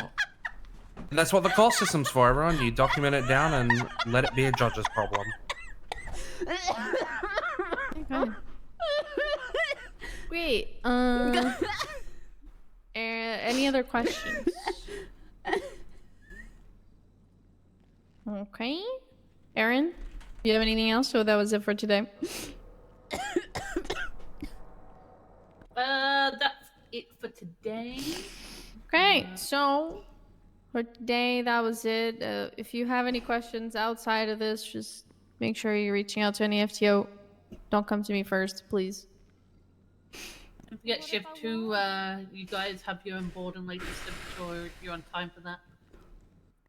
And that's what the court system's for, everyone. You document it down and let it be a judge's problem. Okay. Wait. Any other questions? Okay. Aaron, do you have anything else? So that was it for today. That's it for today. Okay, so for today, that was it. If you have any questions outside of this, just make sure you're reaching out to any FTO. Don't come to me first, please. Don't forget shift 2, you guys have your own board and latest temperature if you're on time for that.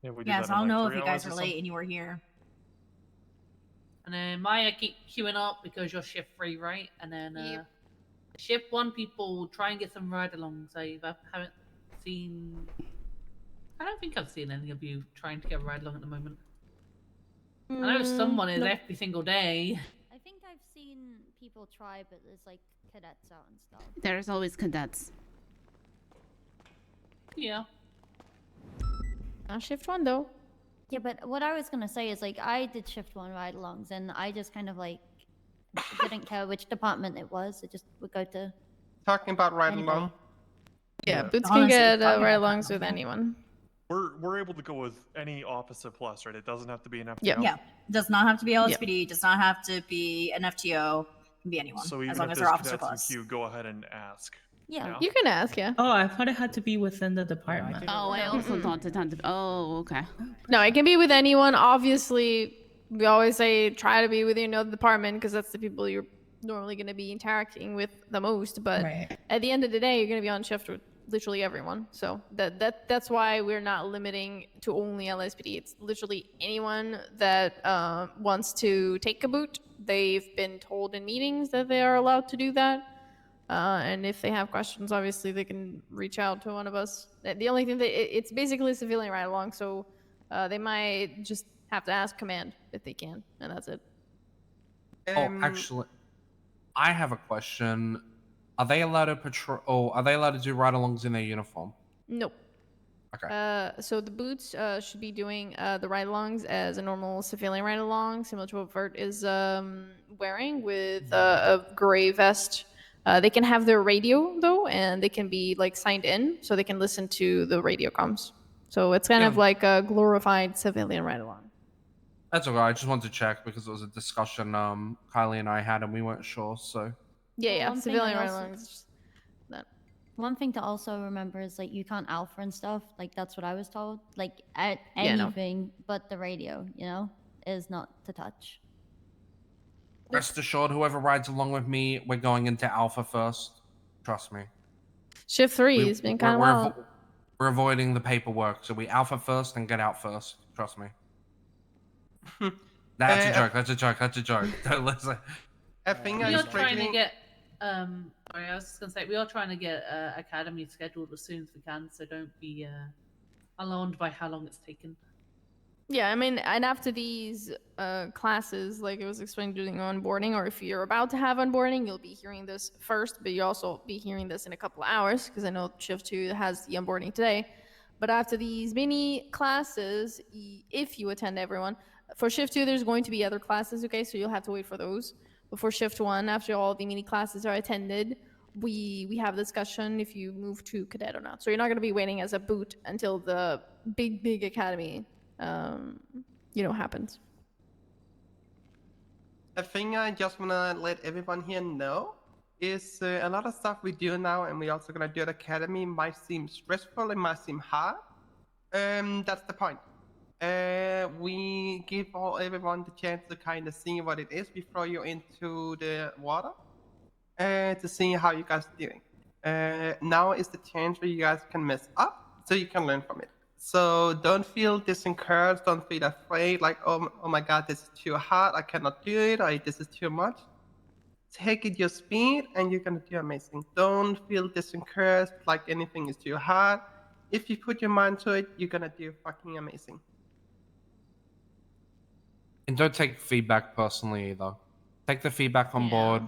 Yeah, we do Yes, that in, I'll like, know 3 if you guys hours are or late and you were here. And then Maya, keep queuing up because you're shift 3, right? And then shift 1 people, try and get some ride-alongs. I haven't seen... I don't think I've seen any of you trying to get a ride-along at the moment. I know someone is nope. every single day. I think I've seen people try, but there's like cadets out and stuff. There's always cadets. Yeah. Not shift 1 though. Yeah, but what I was gonna say is like I did shift 1 ride-alongs, and I just kind of like didn't care which department it was. It just would go to. Talking about ride-along. Yeah, Boots Honestly, can get fucking ride-alongs with anyone. We're able to go with any officer plus, right? It doesn't have to be an FTO. Yeah. Does not have to be LSPD. Does not have to be an FTO. Can be anyone. So even as long if as there's they're officer cadets plus. in queue, go ahead and ask. Yeah. You can ask, yeah. Oh, I thought it had to be within the department. Oh, I also thought it had to. Oh, okay. No, it can be with anyone. Obviously, we always say try to be within the department because that's the people you're normally going to be interacting with the most. But at the end of the day, you're going to be on shift with literally everyone. So that's why we're not limiting to only LSPD. It's literally anyone that wants to take a boot. They've been told in meetings that they are allowed to do that. And if they have questions, obviously they can reach out to one of us. The only thing it's basically a civilian ride along, so they might just have to ask command if they can, and that's it. Oh, actually, I have a question. Are they allowed to patrol? Oh, are they allowed to do ride-alongs in their uniform? Nope. Okay. So the boots should be doing the ride-alongs as a normal civilian ride-along, similar to what Vert is wearing with a gray vest. They can have their radio though, and they can be like signed in, so they can listen to the radio comms. So it's kind of like a glorified civilian ride-along. That's okay. I just wanted to check because it was a discussion Kylie and I had, and we weren't sure. So. Yeah, One thing civilian I also- ride-alongs. One thing to also remember is like you can't alpha and stuff. Like that's what I was told. Like Yeah, no. anything but the radio, is not to touch. Rest assured, whoever rides along with me, we're going into Alpha first. Trust me. Shift 3 has been kind of wild. We're avoiding the paperwork, so we Alpha first and get out first. Trust me. That's a joke. That's a joke. That's a joke. Don't listen. A thing I You're was trying to breaking. get Sorry, I was just gonna say we are trying to get academy scheduled as soon as we can, so don't be alarmed by how long it's taken. Yeah, I mean, and after these classes, like it was explained during onboarding, or if you're about to have onboarding, you'll be hearing this first, but you'll also be hearing this in a couple of hours, because I know Shift 2 has the onboarding today. But after these mini classes, if you attend everyone, for Shift 2, there's going to be other classes, okay? So you'll have to wait for those. But for Shift 1, after all the mini classes are attended, we have a discussion if you move to cadet or not. So you're not going to be waiting as a boot until the big academy happens. A thing I just wanna let everyone here know is a lot of stuff we do now, and we're also gonna do at Academy, might seem stressful, it might seem hard. That's the point. We give everyone the chance to kind of see what it is before you're into the water, to see how you guys are doing. Now is the chance where you guys can mess up, so you can learn from it. So don't feel disencouraged, don't feel afraid, like, oh my god, this is too hard, I cannot do it, or this is too much. Take it your speed, and you're gonna do amazing. Don't feel disencouraged, like anything is too hard. If you put your mind to it, you're gonna do fucking amazing. And don't take feedback personally either. Take the feedback on board.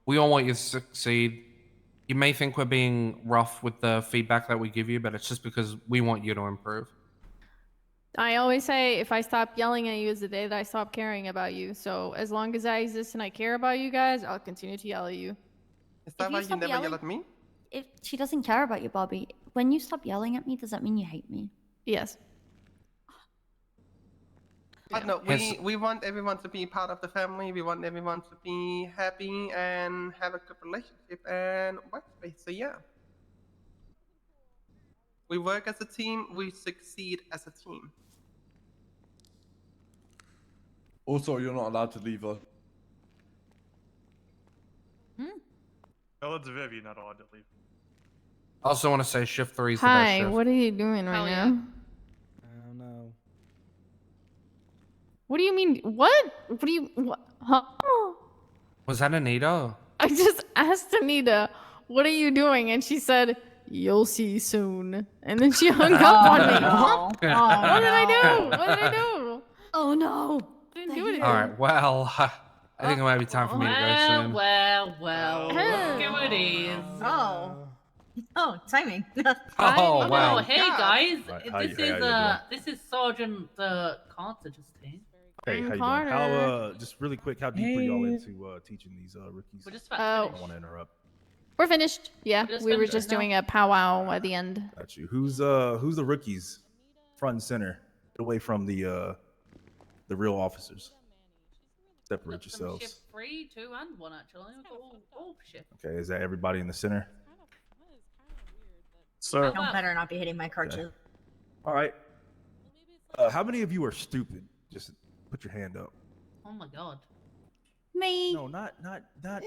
We all want you to succeed. You may think we're being rough with the feedback that we give you, but it's just because we want you to improve. I always say if I stop yelling at you is the day that I stop caring about you. So as long as I exist and I care about you guys, I'll continue to yell at you. Is that why you never yell at me? If she doesn't care about you, Bobby, when you stop yelling at me, does that mean you hate me? Yes. But no, we want everyone to be part of the family. We want everyone to be happy and have a good relationship and workspace. So yeah, we work as a team. We succeed as a team. Also, you're not allowed to leave her. Tell it to Viv, you're not allowed to leave. I also want to say Shift 3 is the best Hi, shift. what are you doing right now? I don't know. What do you mean? What? What do you? What? Huh? Was that Anita? I just asked Anita, "What are you doing?" And she said, "You'll see soon." And then she hung up on me. What? What did I do? What did I do? Oh no! I didn't do anything. All right, well, I think it might be time for me to go soon. Well. Let's go it is. Oh, timing. Oh, wow. Oh, hey guys. How you doing? This is Sergeant Carter just here. Hey, how you Carter. doing? How just really quick, how deep are y'all into teaching these rookies? We're just about I to don't want to interrupt. We're finished. Yeah, We're just we were finished just now. doing a powwow at the end. Got you. Who's the rookies? Front and center. Get away from the real officers. Separate Shift yourselves. 3, 2, and 1 actually. We've got all shift. Okay, is that everybody in the center? Sir. I better not be hitting my cartridge. All right. How many of you are stupid? Just put your hand up. Oh my god. Me. No, not. Vert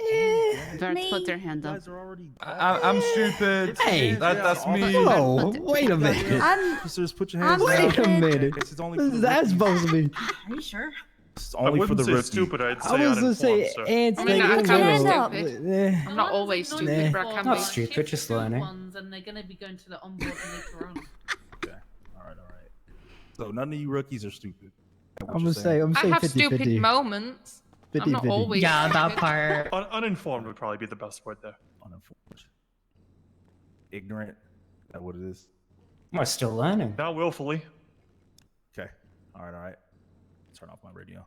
puts her hand You up. guys are already. I'm stupid. Hey, that's me. Oh, wait a minute. Officers, put your hands Wait down. a minute. This is only What for is the that rookies. supposed to be? Are you sure? This is I only for wouldn't the say rookie. stupid, I'd say I was gonna say uninformed, sir. ants. I mean, like, I you can be know, stupid. I'm not always stupid, but I can Not be. stupid, just learning. Ones, and they're gonna be going to the onboard later on. Okay. All right. So none of you rookies are stupid. I'm gonna say I have 50-50. stupid moments. I'm not 50-50. always Yeah, that stupid. part. Uninformed would probably be the best word there. Uninformed. Ignorant. Is that what it is? We're still learning. Not willfully. Okay. All right. Turn off my radio.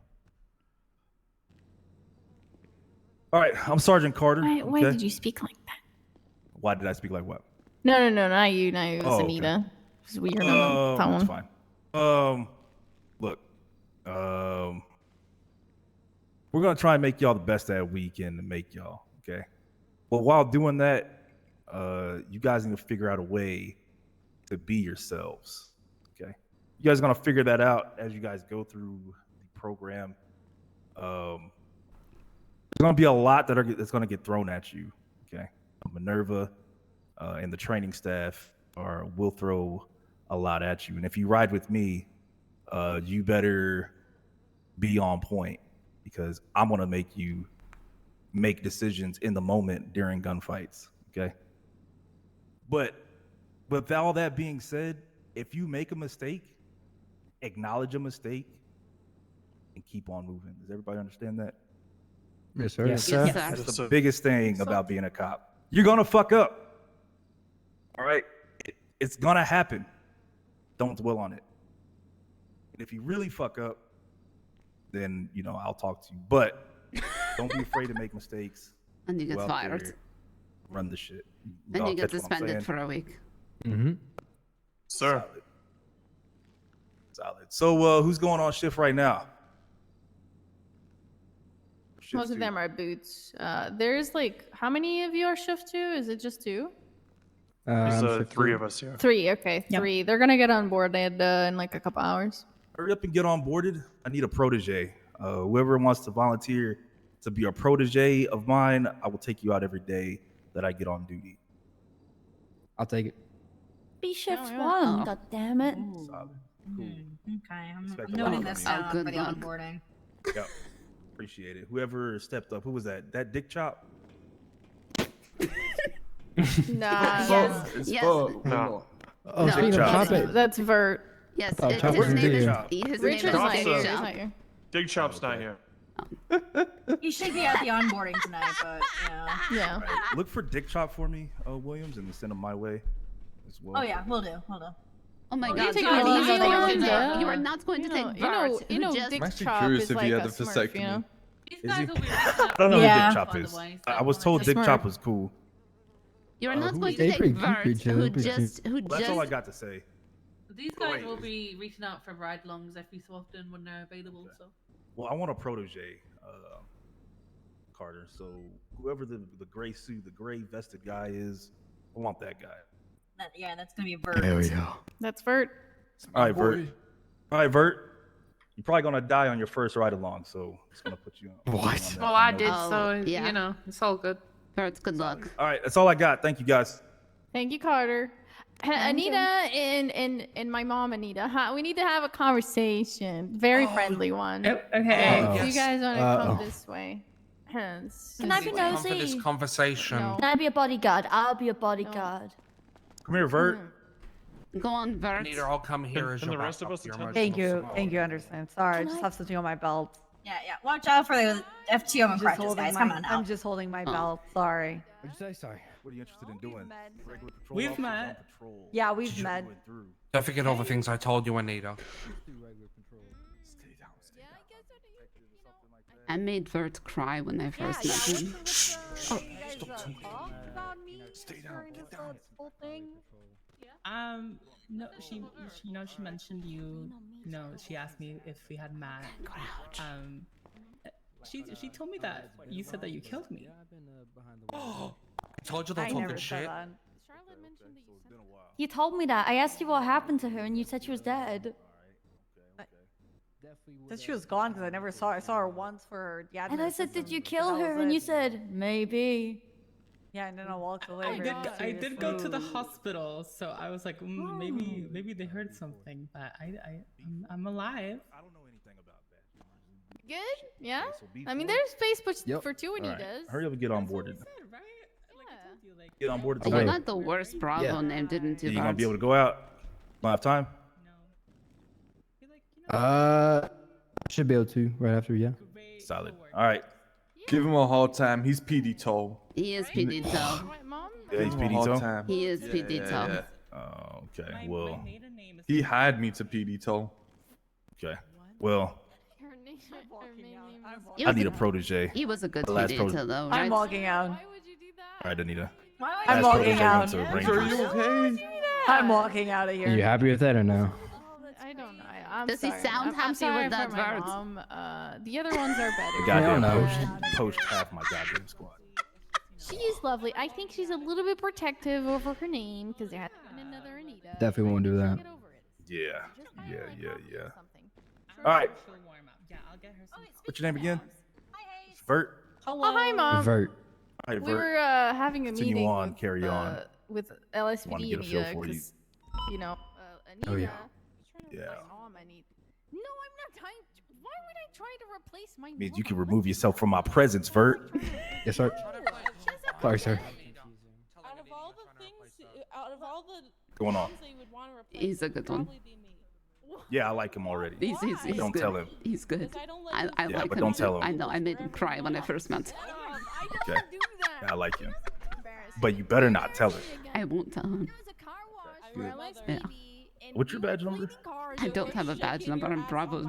All right. I'm Sergeant Carter. Why okay? did you speak like that? Why did I speak like what? No, not you. Not you. It was Oh, okay. Anita. It was weird on the phone. That's fine. Look. We're gonna try and make y'all the best that we can to make y'all. Okay. But while doing that, you guys need to figure out a way to be yourselves. Okay. You guys are gonna figure that out as you guys go through the program. There's gonna be a lot that's gonna get thrown at you. Okay. Minerva and the training staff will throw a lot at you, and if you ride with me, you better be on point because I'm gonna make you make decisions in the moment during gunfights. Okay. But with all that being said, if you make a mistake, acknowledge a mistake and keep on moving. Does everybody understand that? Yes, sir. Yes, sir. Yes, That's sir. the biggest thing about being a cop. You're gonna fuck up. All right? It's gonna happen. Don't dwell on it. And if you really fuck up, then I'll talk to you. But don't be afraid to make mistakes. And you get Go out fired. there, run the shit. And Y'all you get catch what I'm suspended saying? for a week. Mm-hmm. Sir. Solid. So who's going on shift right now? Shift Most of two. them are boots. There's like, how many of you are shift 2? Is it just 2? There's I'm shift 3 two. of us here. 3, okay, 3. They're gonna get on board in like a couple hours. Hurry up and get on boarded. I need a protege. Whoever wants to volunteer to be a protege of mine, I will take you out every day that I get on duty. I'll take it. Be shift yeah. 1, Oh. god damn it. Solid. Cool. Okay, I'm Expect a noting lot this from me. down good for the luck. onboarding. Yep. Appreciate it. Whoever stepped up. Who was that? That Dick Chop? Nah, It's Yes. fuck. No. Oh, No, speaking of that's- Chop It, that's Vert. Yes, Oh, Chop wasn't his name there. is Richard's not Chop's here. a- He's not here. Dig Chop's not okay. here. You should be at the onboarding tonight, but Yeah. All right. Look for Dick Chop for me, Williams, and send him my way as well. Oh yeah, we'll do. Oh my You God! take You it are easy not on going to- them. you are not going to take Bart, you know, who just Dick I'm actually Chop curious is if like he had a the Smurf, vasectomy. you know? These Is guys he? will be reaching I out don't know Yeah. who Dick Chop by the is. way, I was told That's Dick Smurf. Chop was cool. you are not who going is to he? take Pretty Bart, cute, who pretty just Well, that's all I got to say. These guys Wait. will be reaching out for ride-alongs every so often when they're available. So Well, I want a protege, Carter. So whoever the gray suit, the gray vested guy is, I want that guy. Yeah, that's gonna be a bird. there we go. That's Vert. All right, Vert. All right, Vert. You're probably gonna die on your first ride along, so it's gonna put you on. What? on that. Well, I know did, that. so yeah. you know, it's all good. Bart, good luck. All right, that's all I got. Thank you, guys. Thank you, Carter. Anita and my mom, Anita. We need to have a conversation. Very friendly one. Oh, Okay. So you yes. guys want to come Uh-oh. this way? Can I be Time for this nosy? conversation. No. Can I be a bodyguard? I'll be a bodyguard. Come here, Vert. Go on, Bart. Need I'll come here as Can your the rest of backup, us your attend? Thank emotional you. support. Thank you, Anderson. Sorry, I Can just I- have something on my belt. Yeah. Watch out for the FTO and I'm just crutches, holding guys. my, Come on now. I'm just holding my belt. Sorry. What'd you say? Sorry. What are you interested in doing? Regular patrol We've officers on met. patrol. Yeah, we've met. Going through. Don't forget all the things I told you, Anita. Stay down, stay down. I made Bert cry when I first met him. Stay down, get down. No, she mentioned you. No, she asked me if we had met. She told me that you said that you killed me. Oh, I told you I they'll talk never good said shit. that. You told me that. I asked you what happened to her, and you said she was dead. Said she was gone because I never saw her. I saw her once for her. Yeah. And I said, "Did you kill her?" And you said, "Maybe." Yeah, and then I walked away. I very did go to the mysteriously. hospital, so I was like, maybe they heard something, but I'm alive. I don't know anything about that. Good? Yeah? so be I mean, for it. there's space Yep. for 2 All right. Anitas. Hurry up and get on boarded. Yeah. Get on board. Oh, we're not the worst Bravo name didn't do You gonna Bart. be able to go out? Don't have time? Should be able to right after. Yeah. Solid. All right. Give him a hard time. He's PD Toll. He is PD Toe. Yeah, he's Give him a PD hard Toe? time. He is PD Toe. Oh, okay. Well, He hired me to PD Toll. okay. Well, He I was need a- a protege. He was a good The last PD protege. Toe, though, I'm right? walking out. All right, Anita. I'm Last walking protege out. went to Are Rangers. you okay? I'm walking out of Are you here. happy with that or no? I don't know. I'm Does he sorry. sound I'm happy sorry with that for my Bart? mom. The other ones are better. The goddamn no. post half my goddamn squad. She is lovely. I think she's a little bit protective over her name because there has been another Anita. Definitely won't do that. Yeah. All right. What's your name again? Vert. Oh, hi, Mom. Vert. All right, We Vert. were having a Continue meeting on, with, carry on. with Wanna LSPD get a feel Anita for you. because, you know, Anita. Oh, yeah. Yeah. Mom, I need. No, I'm not trying. Why would I try to replace my Means mom? you can remove yourself from my presence, Vert. Yes, sir. Sorry, sir. Out of all the things, out of all the Going on? things that you would want to replace, He's a it would good one. probably be me. Yeah, I like him already. He's don't good. tell him. He's good. I don't let I him like Yeah, him but don't too. tell him. I know. I made him cry when I first met him. Okay. Yeah, I like him. But you better not tell him. I won't tell him. Good. Yeah. What's your badge number? I don't have a badge number. I'm Bravo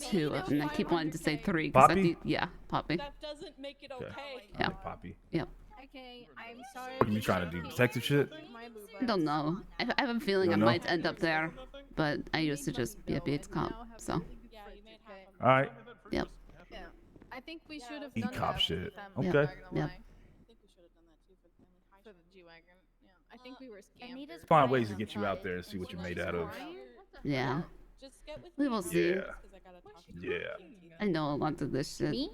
2, and I keep wanting to say 3. Poppy? Yeah, Poppy. That doesn't make it okay. Yeah. Poppy. Yep. Okay, I'm sorry. What are you trying to do? Detective shit? I don't know. I have a feeling You I don't know? might end up there, but I used to just be a beat cop, so. All right. Yep. Yeah. I think we should have Beat done cop that shit. with them. Okay. Yep. Not gonna Yep. lie. For the G-Wagon. Yeah. I think we were scammed. Find ways to get you out there and see what you're made out of. Yeah. We will see. Yeah. Yeah. I know a lot of this shit. Me?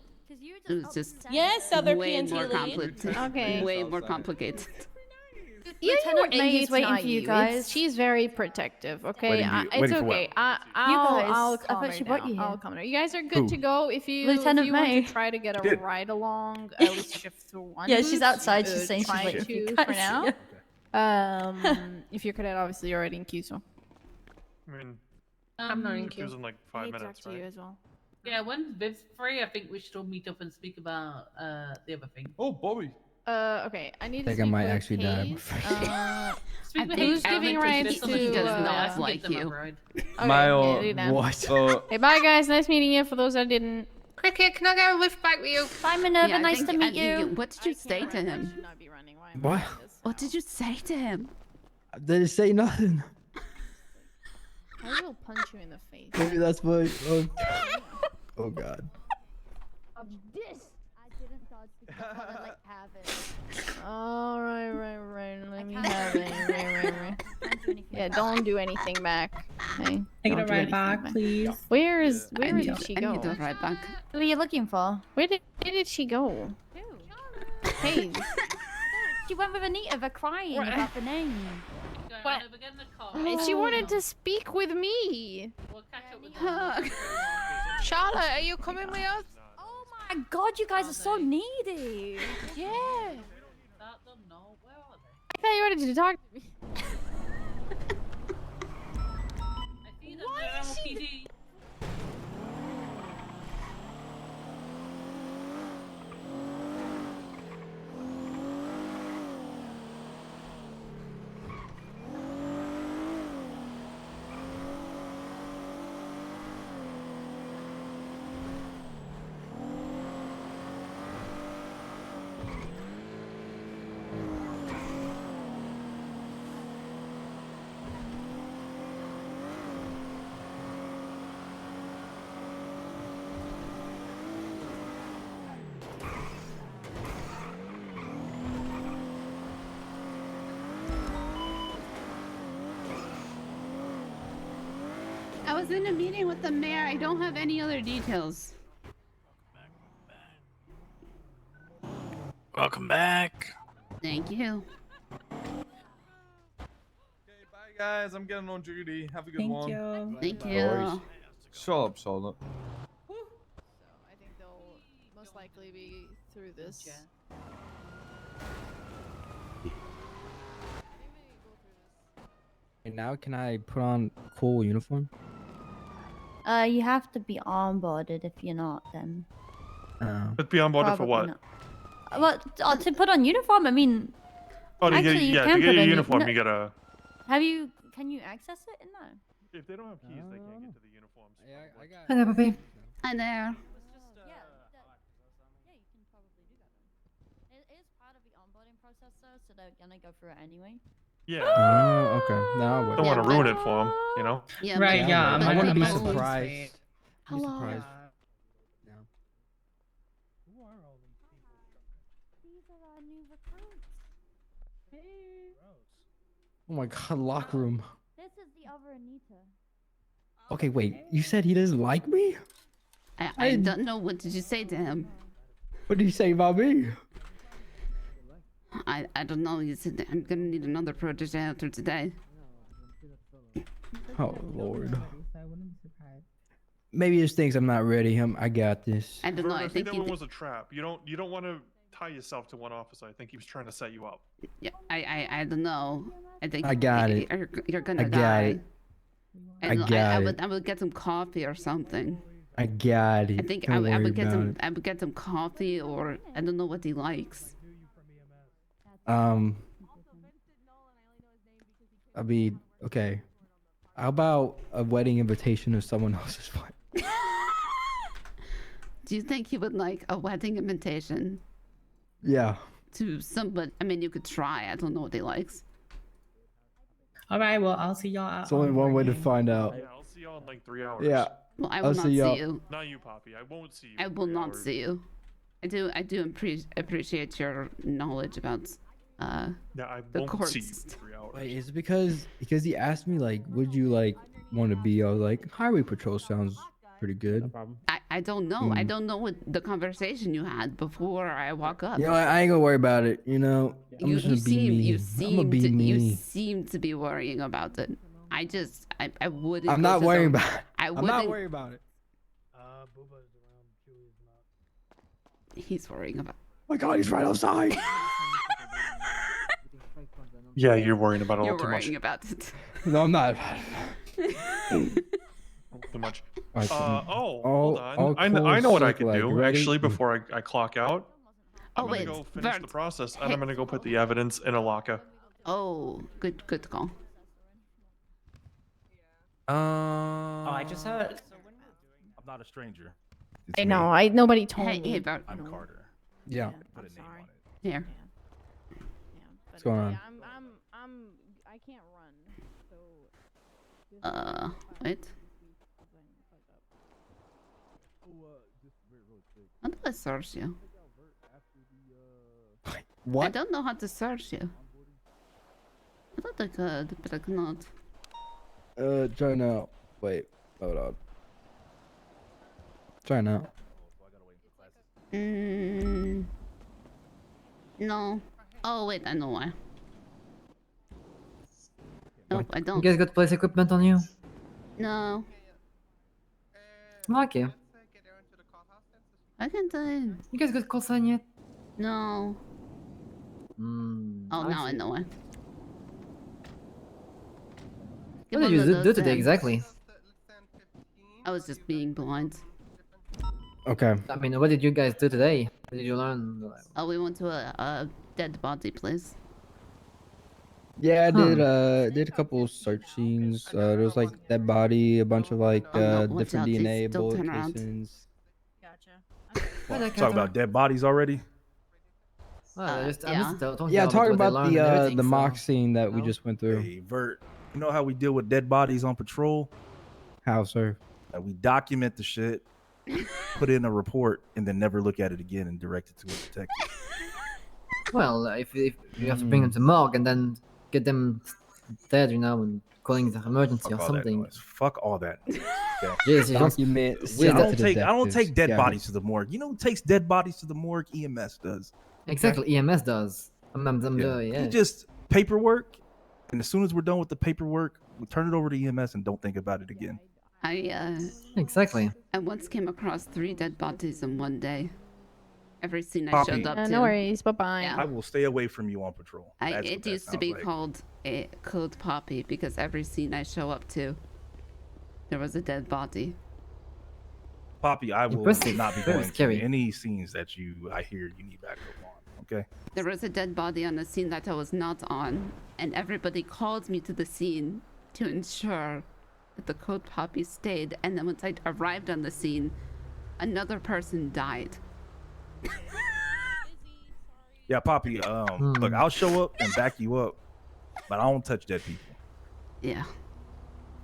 It was just Yes, other way PNT more lead. complicated. Okay. Way more complicated. Yeah, Lieutenant May is it's waiting not for you It's- guys. She's very protective. Okay, Waiting it's for what? okay. guys, I'll I calm thought her she brought down. you here. I'll calm her. You guys are good Who? to go. If you Lieutenant if you want May. to try to get a Shit. ride along, at least shift through one. Yeah, she's booth, outside. She's saying she's try waiting for you to guys. for now. Yeah. If you're cadet, obviously you're already in queue, so I mean, I'm not in it queue. was in like I 5 need to talk minutes, to you right? as well. Yeah, when Viv's free, I think we should all meet up and speak about the other thing. Oh, Bobby. Okay, I need to I think I speak might with actually die Hayes. before Speak with think Who's Hayes, giving I'll make rides this something to, He does I not can like give them a you. ride. Okay, My yeah, do that. what? Hey, bye guys. Nice meeting you. For those that didn't. Cricket, can I get a lift back with you? Bye, Minerva. Yeah, I nice think- to meet I think you. What did you say to him? Should not be running. Why am I What? doing this? What did you say to him? I didn't say nothing. I will punch you in the face. Maybe that's what. Oh God. This. I didn't dodge because I wanna like have it. All right. Let me can't have do it. anything. Can't do anything Yeah, about don't do anything back. Hey, Take it don't a do ride anything back, please. Where is I where need, did she I go? need to ride back. Who are you looking for? Where did she go? Hey, She went with Anita. They're crying What? about the name. Going What? on over, get in the car. and she wanted to speak with me. We'll catch up with them. Charlotte, are you coming with us? Oh my God, you guys are so needy. Yeah. Start them, no. Where are they? I thought you wanted to talk to me. I see them, they're LPD. I was in a meeting with the mayor. I don't have any other details. Welcome back. Thank you. Bye, guys. I'm getting on duty. Have a good Thank one. you. Thank No you. worries. Shut up, Charlotte. So I think they'll most likely be through this. And now can I put on cool uniform? You have to be onboarded. If you're not, then. But be on board for probably what? not. Well, to put on uniform, I mean. Oh, to get, actually, you yeah, can to get put your on uniform, no- you gotta. Have you? Can you access it? No. If they don't have keys, they can't get to the uniforms. Hi there, puppy. Hi there. Yeah, you can probably do that. Then. It is part of the onboarding process, though, so they're gonna go through it anyway. Yeah. Oh, okay. Now I'll wait. Don't want to ruin it for them, you know? Yeah, Right, but- yeah, but I wouldn't be people- surprised. Be Hello. surprised. These are our new recruits. Oh my God, locker room. This is the other Anita. Okay, wait. You said he doesn't like me? I don't know. What did you say to him? What did he say about me? I don't know. He said I'm gonna need another protege after today. Oh Lord. Maybe he just thinks I'm not ready. I got this. I don't know. I think that he one was a trap. You don't want to tie yourself to one officer. I think he was trying to set you up. Yeah, I don't know. I think I got it. You're gonna I die. got it. I got it. I would get some coffee or something. I got it. I think Don't I worry would get about I would get some coffee, or I don't know what he likes. it. I mean, okay. How about a wedding invitation of someone else's wedding? Do you think he would like a wedding invitation Yeah. to somebody? I mean, you could try. I don't know what he likes. All right, well, I'll see y'all out. It's only one way to find out. Yeah, I'll see y'all in like 3 hours. Yeah. Well, I I'll will not see see y'all. you. Not you, Poppy. I won't see you. I in will 3 not hours. see you. I do appreciate your knowledge about Yeah, I the won't courts. see you in 3 hours. Wait, is it because he asked me like, would you like want to be? I was like, highway patrol sounds pretty good. I don't know. I don't know what the conversation you had before I walk up. You know, I ain't gonna worry about it. You know, I'm just gonna be me. I'm gonna be me. You seem to be worrying about it. I wouldn't. I'm go not to worrying the- about it. I I'm wouldn't. not worried about it. He's worrying about. Oh my God, he's right outside. Yeah, you're worrying about it a You're little too much. worrying about it. No, I'm not. Too much. Alright, Hold on. I know what I can do actually before I clock out. I'm gonna go finish the process, and I'm gonna go put the evidence in a locker. Oh, good call. Oh, I just heard. I'm not a stranger. I know. Nobody told me. Hey, Bert. I'm Carter. Yeah. Put a name on it. Here. What's going on? I can't run. So. Wait. How do I search you? What? I don't know how to search you. I thought I could, but I cannot. Try now. Wait, hold on. Try now. No. Oh wait, I know why. Nope, I don't. You guys got police equipment on you? No, Okay. I can't do You guys got call sign yet? No. Oh, now I see. know why. What did you do today exactly? I was just being blind. Okay. I mean, what did you guys do today? What did you learn? Oh, we went to a dead body place. Yeah, I did a couple search scenes. There was like dead body, a bunch of like Oh, no, watch different out, please DNA don't bullet turn around. casings. Talk about dead bodies already. I'm just talking Yeah, about talking what they about learned and everything, the so- mock scene that we No? just went through. Hey, Vert, you know how we deal with dead bodies on patrol? How, sir? We document the shit, put in a report, and then never look at it again and direct it to a detective. Well, if you have to bring them to morgue and then get them dead, you know, and calling the emergency or Fuck all that something. noise. Fuck all that noise. Okay? Yes, you don't- Document. Where's I that- don't take dead Yeah. bodies to the morgue. You know who takes dead bodies to the morgue? EMS does. Exactly, EMS does. Yeah. You just paperwork, and as soon as we're done with the paperwork, we turn it over to EMS and don't think about it again. Exactly. I once came across 3 dead bodies in one day. Every scene I Poppy. showed up to. No worries. Bye bye. I will stay away from you on patrol. That's what It that used to sounds be like. called a Code Poppy because every scene I show up to, there was a dead body. Poppy, I will Impressive. not be Very going scary. to any scenes that I hear you need backup on. Okay. There was a dead body on the scene that I was not on, and everybody called me to the scene to ensure that the Code Poppy stayed. And then once I arrived on the scene, another person died. Yeah, Poppy. Look, I'll show up and back you up, but I don't touch dead people. Yeah.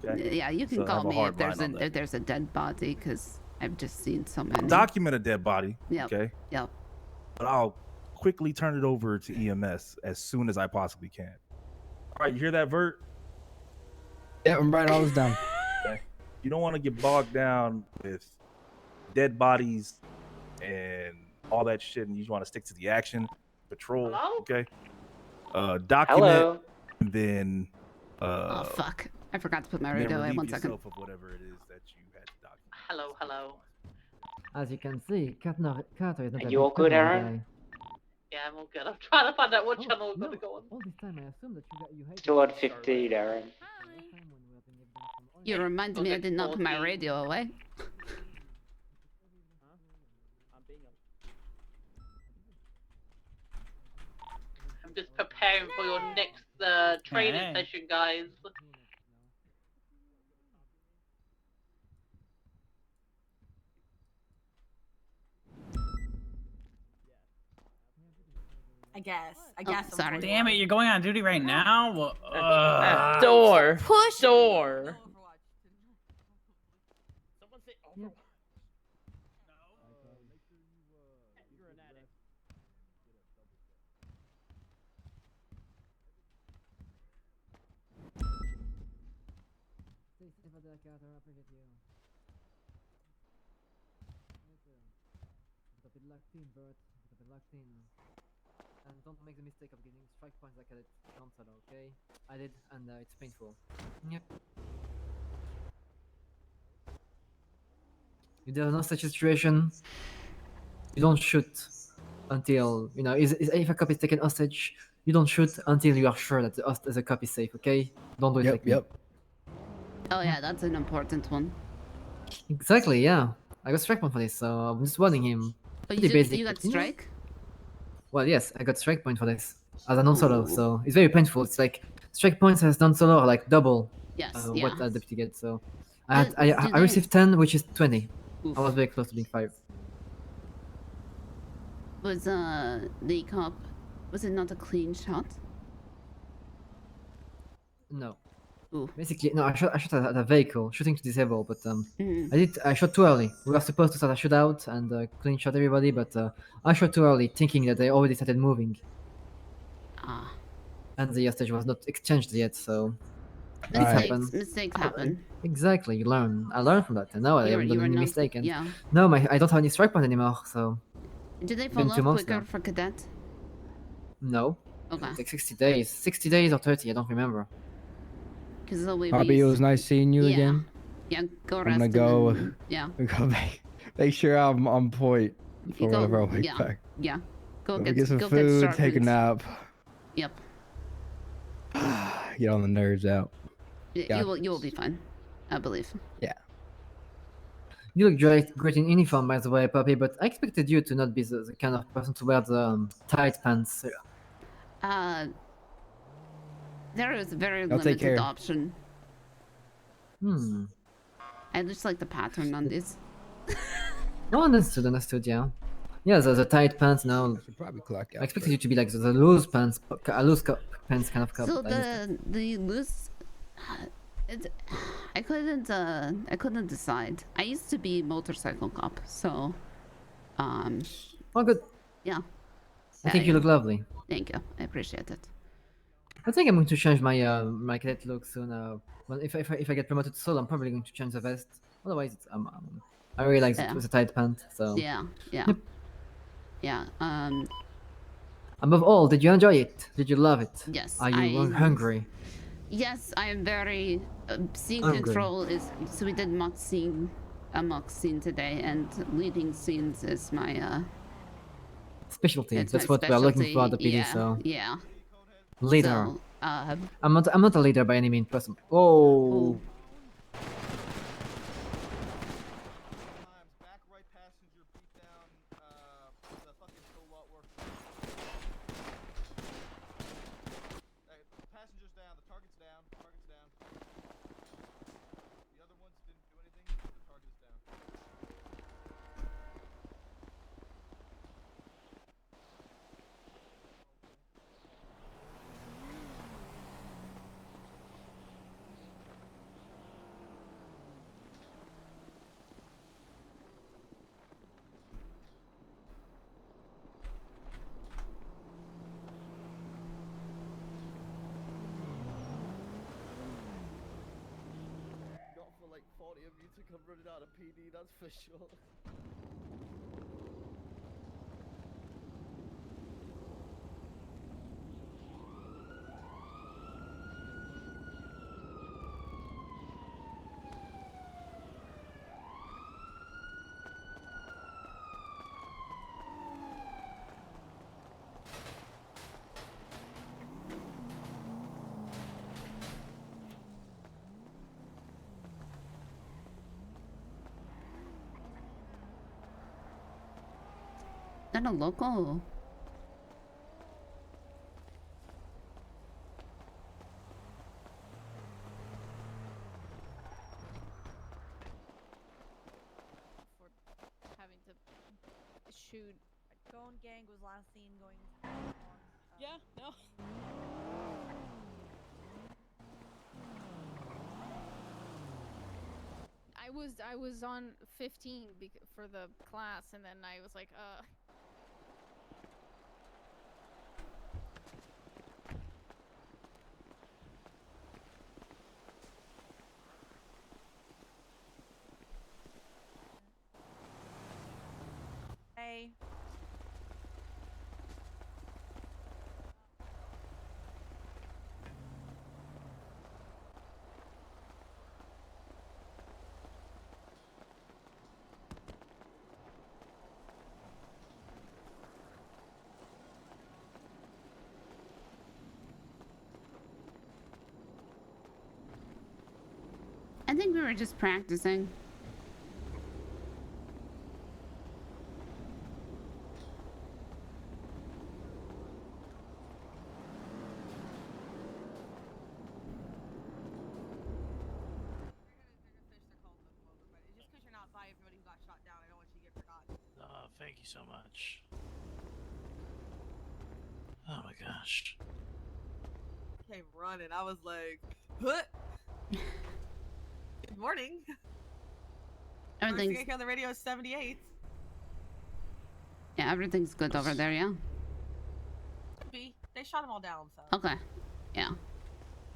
Okay? Yeah, you can So I have call a me hard if there's line on that. if there's a dead body because I've just seen so many. Document a dead body. Yep. Okay. Yep. But I'll quickly turn it over to EMS as soon as I possibly can. All right, you hear that, Vert? Yeah, I'm writing all this down. Okay. You don't want to get bogged down with dead bodies and all that shit, and you just want to stick to the action, patrol. Hello? Okay. Document. Hello? And then. Oh fuck! I forgot to put my and then radio in. relieve 1 second. yourself of whatever it is that you had to document. Hello. As you can see, Carter is not Are a you all big good, friendly Aaron? guy. Yeah, I'm all good. I'm trying to find out what channel we're gonna go on. All this time I assumed that you hate Still at 50, Darren. You remind me I did not put my radio away. I'm just preparing for your next training session, guys. I guess. Oh, sorry. Damn it, you're going on duty right now? Door. Push. Door. And don't make the mistake of getting strike points like I did counselor, okay? I did, and it's painful. Yep. If there's no such situation, you don't shoot until, you know, if a cop is taken hostage, you don't shoot until you are sure that the cop is safe, okay? Don't do it like me. Oh yeah, that's an important one. Exactly, yeah. I got strike point for this, so I'm just warning him. Oh, Pretty basic, you got but, know. strike? Well, yes, I got strike point for this as a non-solo, so it's very painful. It's like strike points as non-solo are like double what a deputy gets. So I received 10, which is 20. Oof. I was very close to being 5. Was the cop, was it not a clean shot? No. Ooh. Basically, no. I shot at a vehicle, shooting to disable, but I shot too early. We were supposed to start a shootout and clean shot everybody, but I shot too early, thinking that they already started moving. Ah. And the hostage was not exchanged yet, so Mistakes happen. Exactly, you learn. I learned from that, and now I haven't done any mistake. And yeah. no, I don't have any strike point anymore, so. Did they it's been follow 2 up months quicker now. for cadet? No. Okay. It's like 60 days. 60 days or 30, I don't remember. Because the way Hobby, it was nice seeing you again. Yeah, go rest. I'm gonna go. And then, Go make sure I'm on point for whenever I wake back. Yeah. Go Let get me get some go food, get take a nap. Yep. Get all the nerves out. You will be fine, I believe. Yeah. You look great in uniform, by the way, Puppy, but I expected you to not be the kind of person to wear the tight pants. There is a very I'll take limited care. option. I just like the pattern on this. Oh, understood, yeah. Yeah, the tight pants now. Should probably clock out. I expected you to be like the loose pants, pants kind of cup. So but I missed it. the loose, I couldn't decide. I used to be motorcycle cop, so Oh, good. yeah. I think you look lovely. Thank you, I appreciate it. I think I'm going to change my my cadet look soon. Well, if I get promoted to solo, I'm probably going to change the vest. Otherwise, I really like it with a tight pant. So Yeah. Yep. Yeah. Above all, did you enjoy it? Did you love it? Yes. Are you hungry? Yes, I am very. Scene Hungry. control is. So we did a mock scene today, and leading scenes is my Specialty. it's That's my what we are looking specialty. for at the PD. Yeah, So yeah. leader. So, I'm not a leader by any means. Person. Oh. Like 40 of you to come running out of PD, that's for sure. that a local? For having to shoot. Gone Gang was last seen going. Yeah, no. I was on 15 for the class, and then I was like, Hey. I think we were just practicing. Just because you're not by everybody who got shot down, I don't want you to get forgotten. Thank you so much. Oh my gosh. Came running. I was like, "What? Good morning." Everything's First thing I hear on the radio is 78. yeah, everything's good over there, yeah. Could be. They shot them all down, so. Okay, yeah.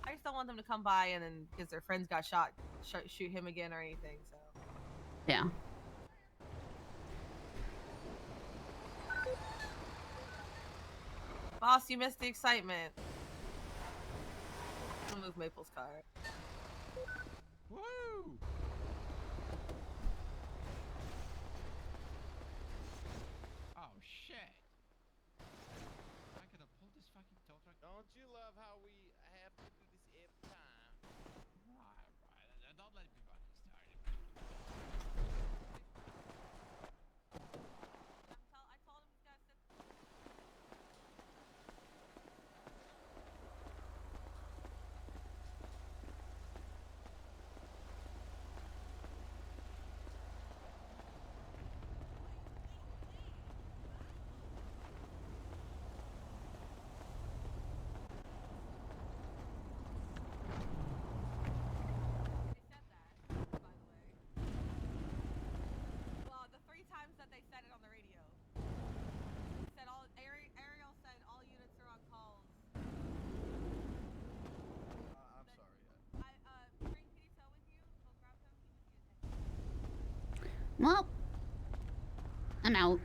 I just don't want them to come by and then because their friends got shot, shoot him again or anything. So. Yeah. Boss, you missed the excitement. I'll move Maple's car. Woo! Oh shit! I could have pulled this fucking tow truck. Don't you love how we have to do this every time? Right. Don't let me fucking start it. I told him he's got to sit. Well, the 3 times that they said it on the radio. Said Ariel said all units are on calls. I'm sorry. Bring Peter with you. Go grab him. Well, I'm out.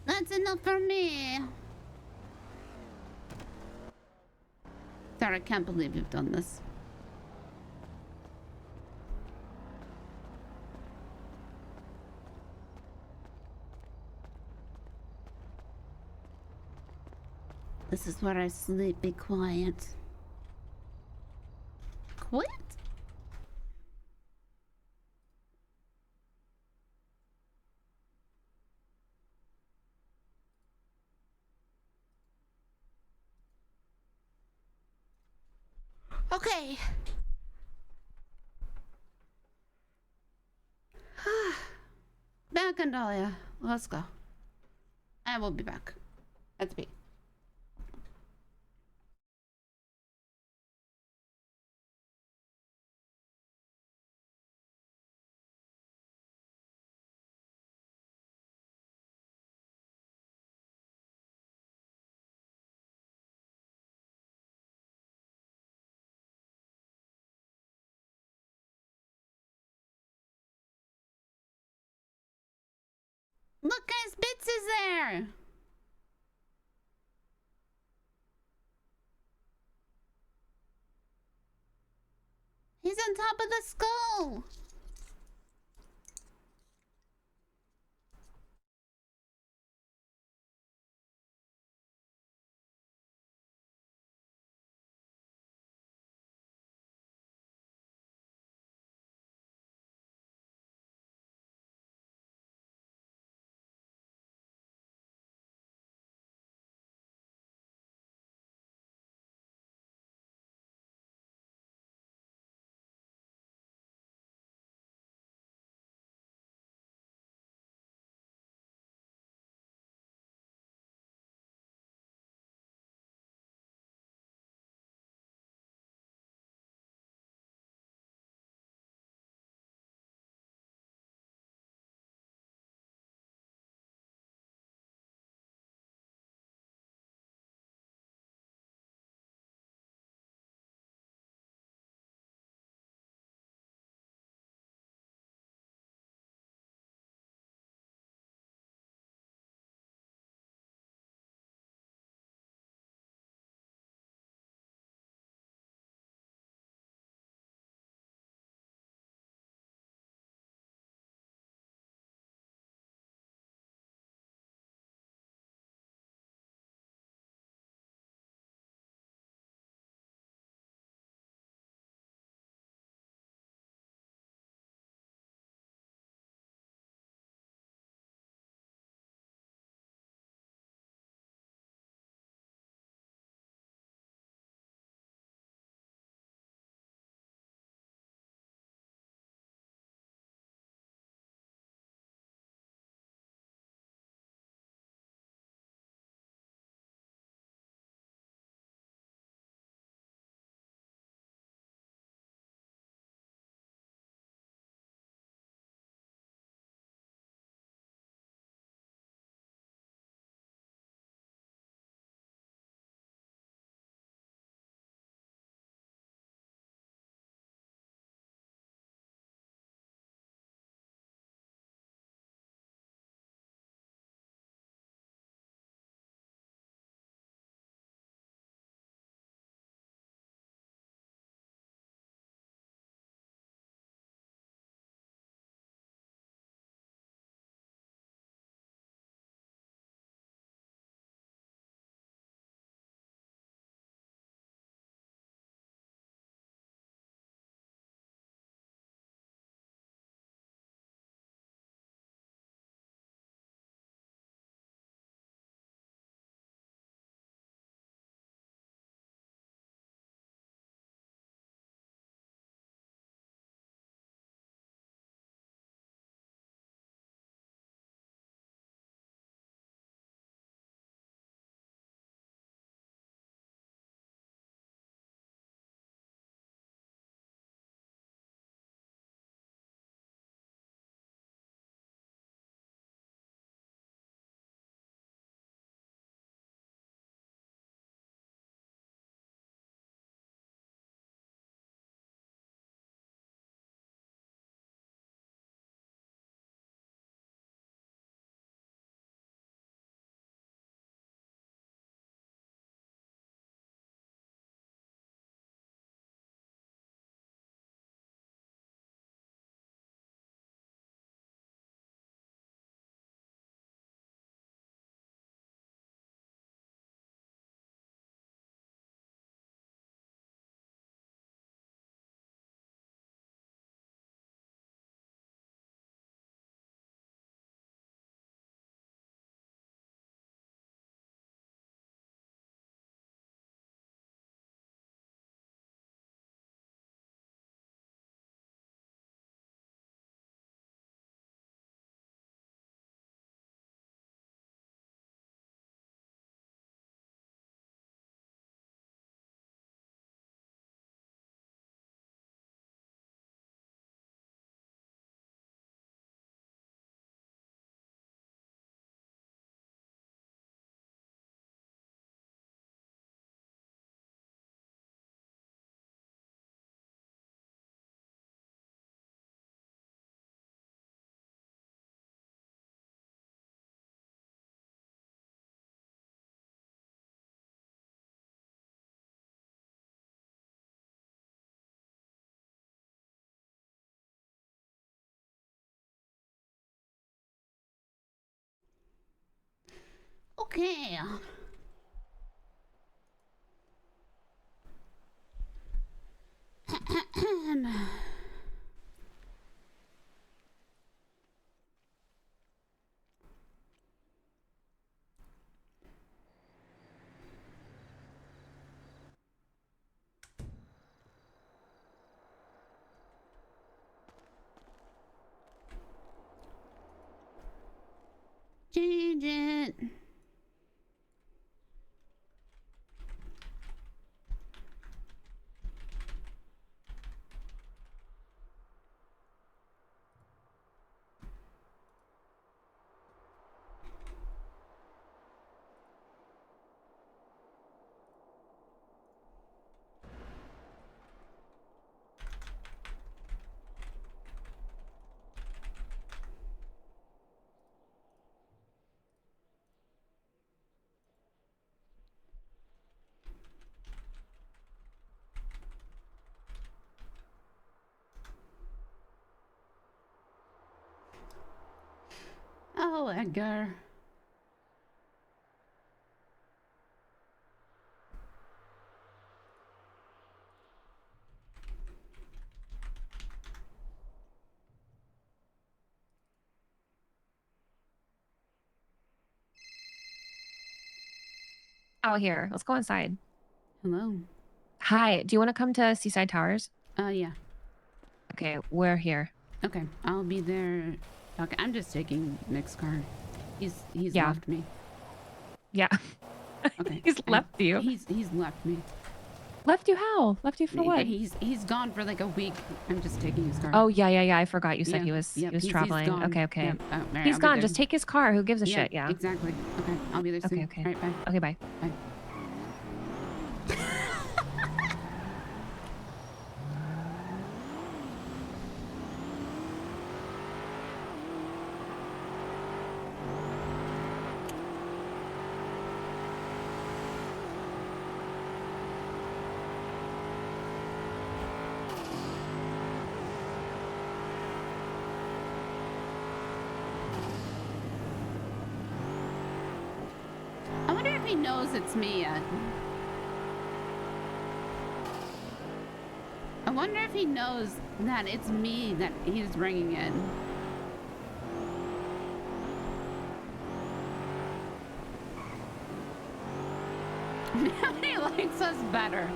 That's enough for me. Sorry, I can't believe you've done this. This is where I sleep. Be quiet. Quit? Okay. Back in Dahlia. Let's go. I will be back. Let's be. Look, guys, Bits is there. He's on top of the skull. Okay. Change it. Oh, Edgar. Out here. Let's go inside. Hello. Hi. Do you want to come to Seaside Towers? Yeah. Okay, we're here. Okay, I'll be there. Okay, I'm just taking Nick's car. He's Yeah. left me. Yeah. Okay. He's left you. He's left me. Left you how? Left you for what? He's gone for like a week. I'm just taking his car. Oh yeah. I forgot you said Yeah, he was yep, he was he's traveling. gone. Okay. Yep, Mary, He's I'll be gone. there. Just take his car. Who gives a shit? Yeah. Exactly. Okay, I'll be there soon. Okay. All right, bye. Okay, bye. Bye. I wonder if he knows it's me yet. I wonder if he knows that it's me that he's bringing in. He likes us better.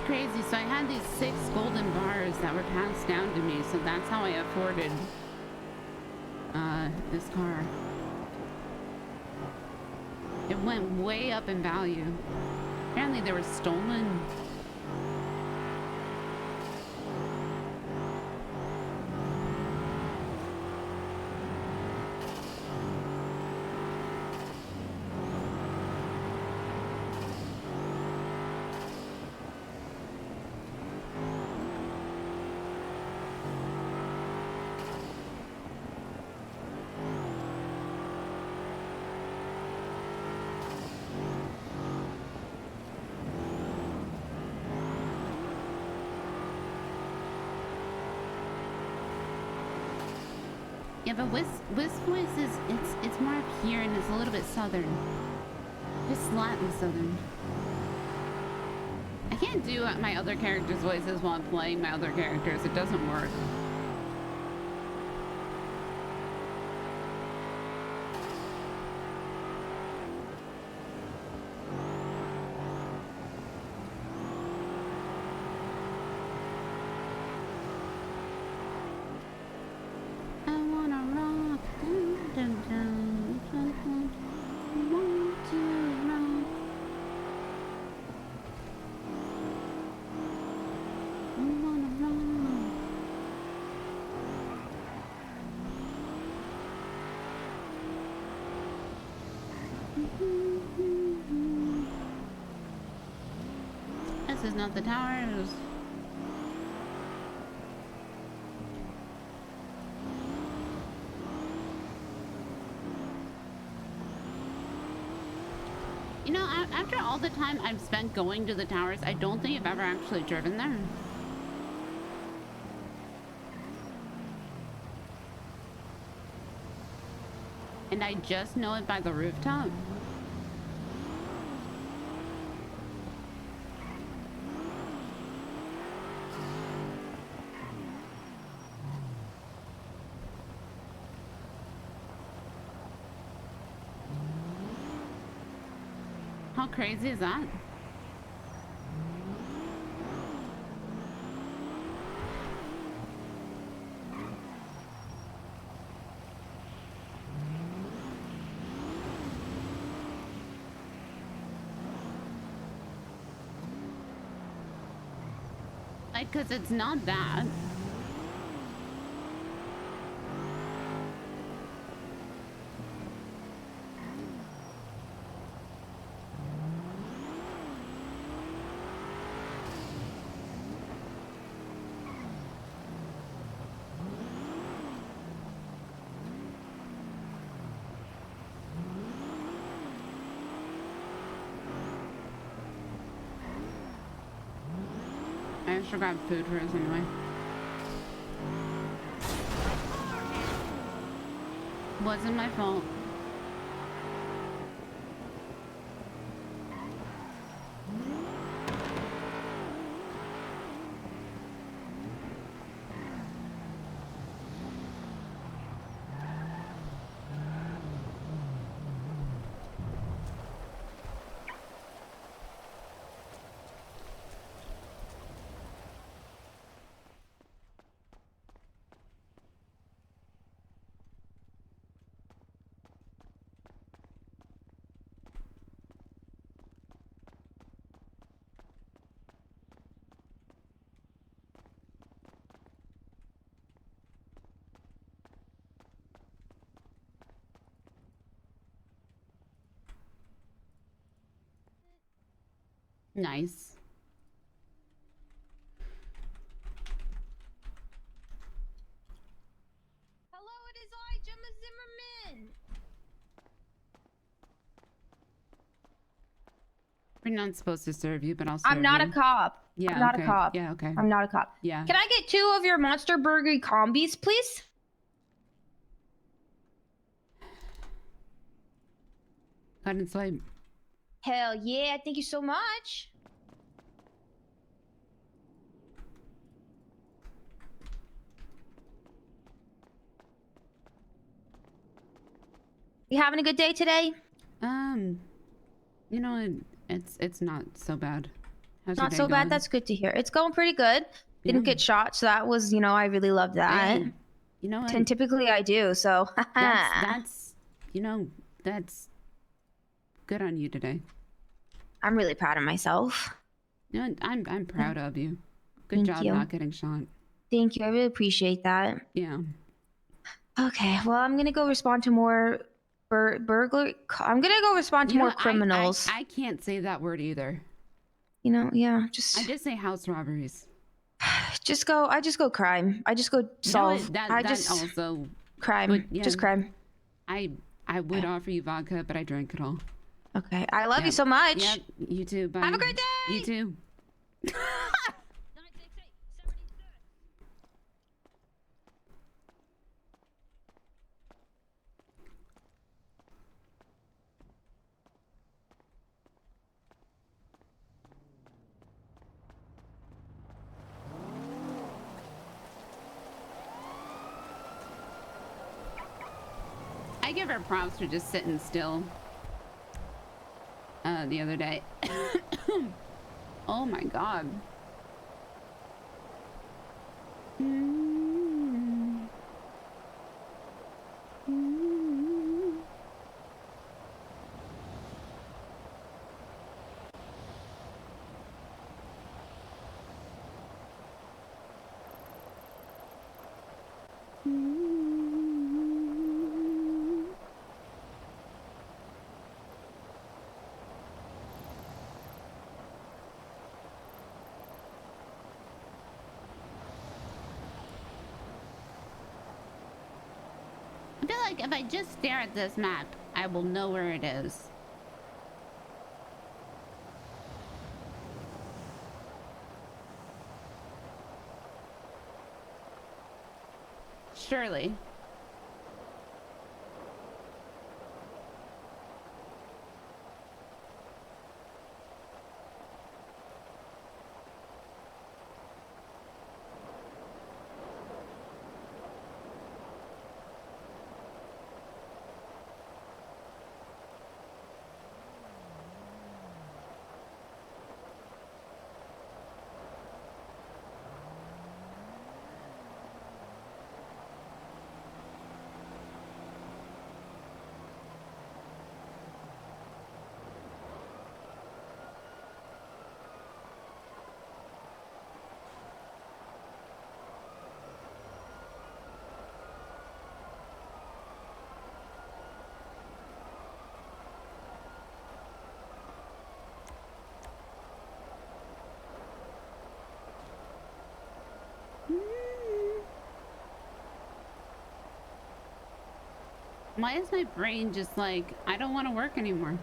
Crazy. So I had these 6 golden bars that were passed down to me, so that's how I afforded this car. It went way up in value. Apparently they were stolen. Yeah, but Wisp voice is it's more up here and it's a little bit southern. Just slightly southern. I can't do my other characters' voices while I'm playing my other characters. It doesn't work. wanna rock. Dun, dun, dun, dun, dun. I want to rock. I wanna rock. This is not the towers. You know, after all the time I've spent going to the towers, I don't think I've ever actually driven there. And I just know it by the rooftop. How crazy is that? Like, 'cause it's not that. I should grab food for us anyway. Wasn't my fault. Nice. Hello, it is I, Gemma Zimmerman. We're not supposed to serve you, but I'll serve you. I'm not a cop. Yeah, I'm not okay. a cop. Yeah, okay. I'm not a cop. Yeah. Can I get 2 of your Monster Burger combis, please? Cut and swipe. Hell yeah, thank you so much. You having a good day today? You know, it's not so bad. How's your Not day so bad. going? That's good to hear. It's going pretty good. Didn't get shot, so that was, you know, I really love that. Hey, you know what? And typically I do, so. that's you know, that's good on you today. I'm really proud of myself. You know, I'm proud of you. Good Thank job you. not getting shot. Thank you. I really appreciate that. Yeah. Okay, well, I'm gonna go respond to more burglary. I'm gonna go respond to You know more what? criminals. I can't say that word either. You know, yeah, just. I just say house robberies. I just go crime. I just go solve. You know what? I that just also crime. would- yeah. Just crime. I would offer you vodka, but I drank it all. Okay, I love you Yep. so much. Yep, you too. Bye. Have a great day. You too. I give her props for just sitting still. The other day. Oh my god. I feel like if I just stare at this map, I will know where it is. Surely. Why is my brain just like, I don't want to work anymore?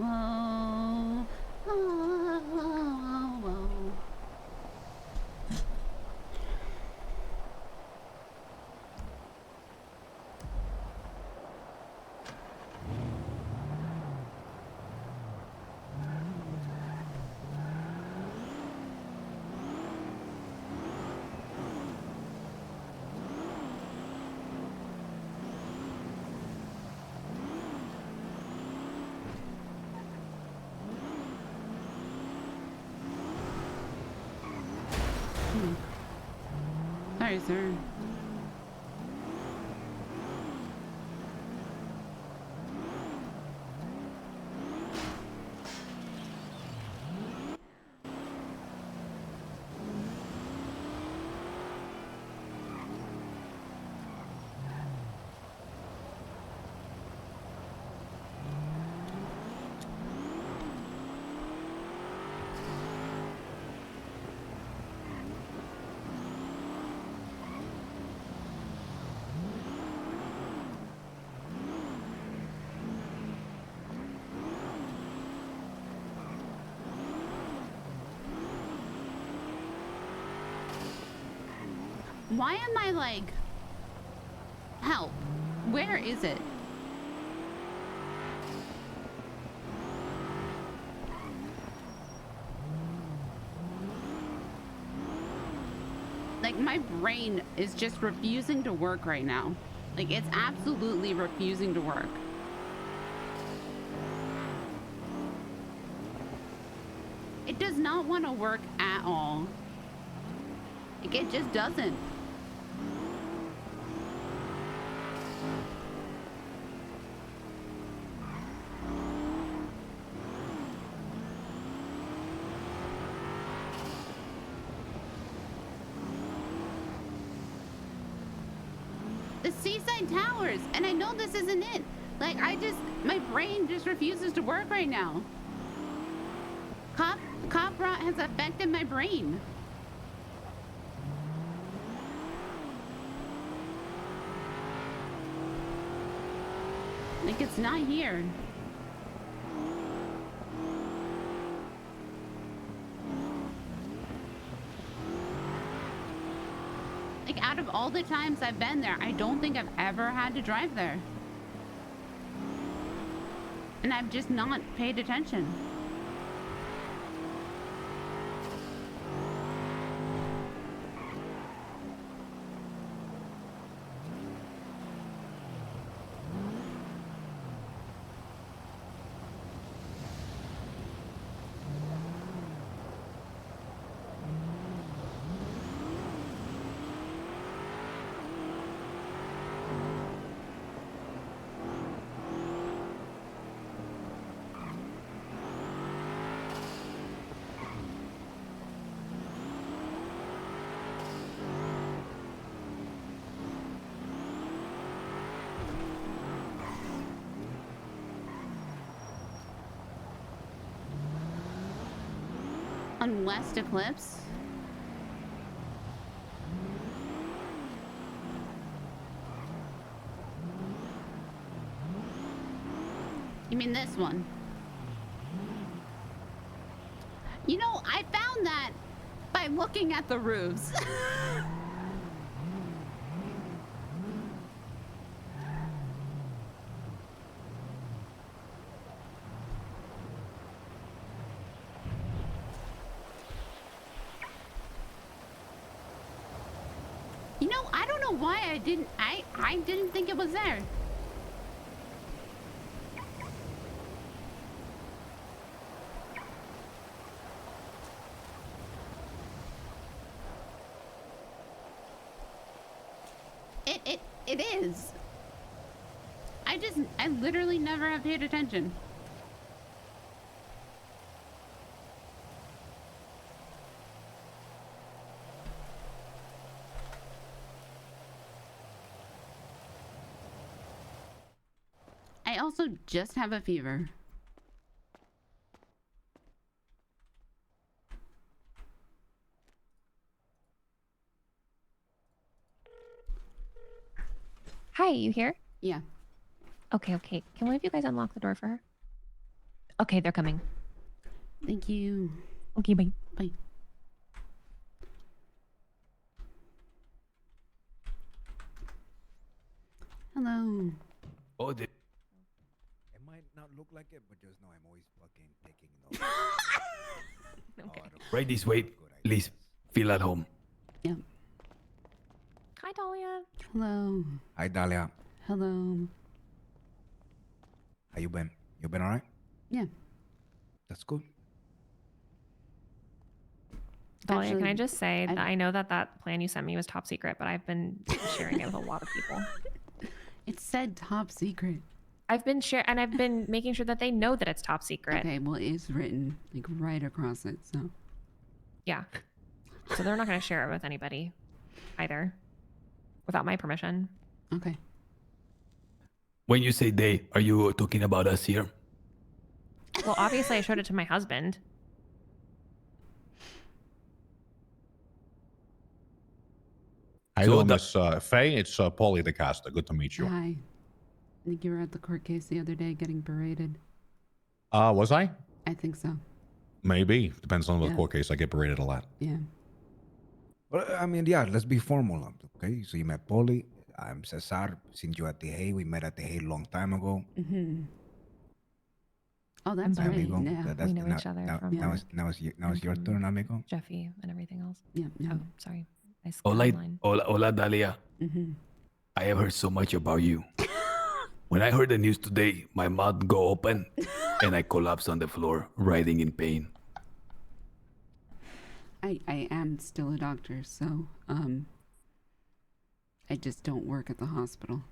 Whoa. Whoa, whoa, whoa. Sorry, sir. Why am I like, help, where is it? Like my brain is just refusing to work right now. Like it's absolutely refusing to work. It does not want to work at all. Like it just doesn't. The Seaside Towers, and I know this isn't it. Like my brain just refuses to work right now. Cop rot has affected my brain. Like it's not here. Like, out of all the times I've been there, I don't think I've ever had to drive there. And I've just not paid attention. On West Eclipse? You mean this one? You know, I found that by looking at the roofs. You know, I don't know why I didn't think it was there. It is. I literally never have paid attention. I also just have a fever. Hi, you here? Yeah. Okay, okay. Can one of you guys unlock the door for her? Okay, they're coming. Thank you. Okay, bye. Bye. Hello. Oh, it might not look like it, but just know I'm always fucking taking notes. Okay. Right this way. Please feel at home. Yeah. Hi, Dahlia. Hello. Hi, Dahlia. Hello. How you been? You been alright? Yeah. That's good. Dahlia, can I just say that I know that that plan you sent me was top secret, but I've been sharing it with a lot of people. It said top secret. I've been making sure that they know that it's top secret. Okay, well, it's written like right across it, so. Yeah. So they're not going to share it with anybody either without my permission. Okay. When you say they, are you talking about us here? Well, obviously I showed it to my husband. How you doing, Miss Fey? It's Paulie DeCasta. Good to meet you. Hi. I think you were at the court case the other day getting berated. Was I? I think so. Maybe. Depends on the Yeah. court case. I get berated a lot. Yeah. Well, I mean, yeah, let's be formal, okay? So you met Polly. I'm Cesar. Seen you at the Hay. We met at the Hay a long time ago. Mm-hmm. Oh, that's right. Amigo. Yeah. We know each other from Now it's your turn, amigo. Jeffy and everything else. Yeah. Oh, sorry. I skipped Hola, line. hola, Dahlia. Mm-hmm. I have heard so much about you. When I heard the news today, my mouth go open and I collapsed on the floor, writhing in pain. I am still a doctor, so I just don't work at the hospital.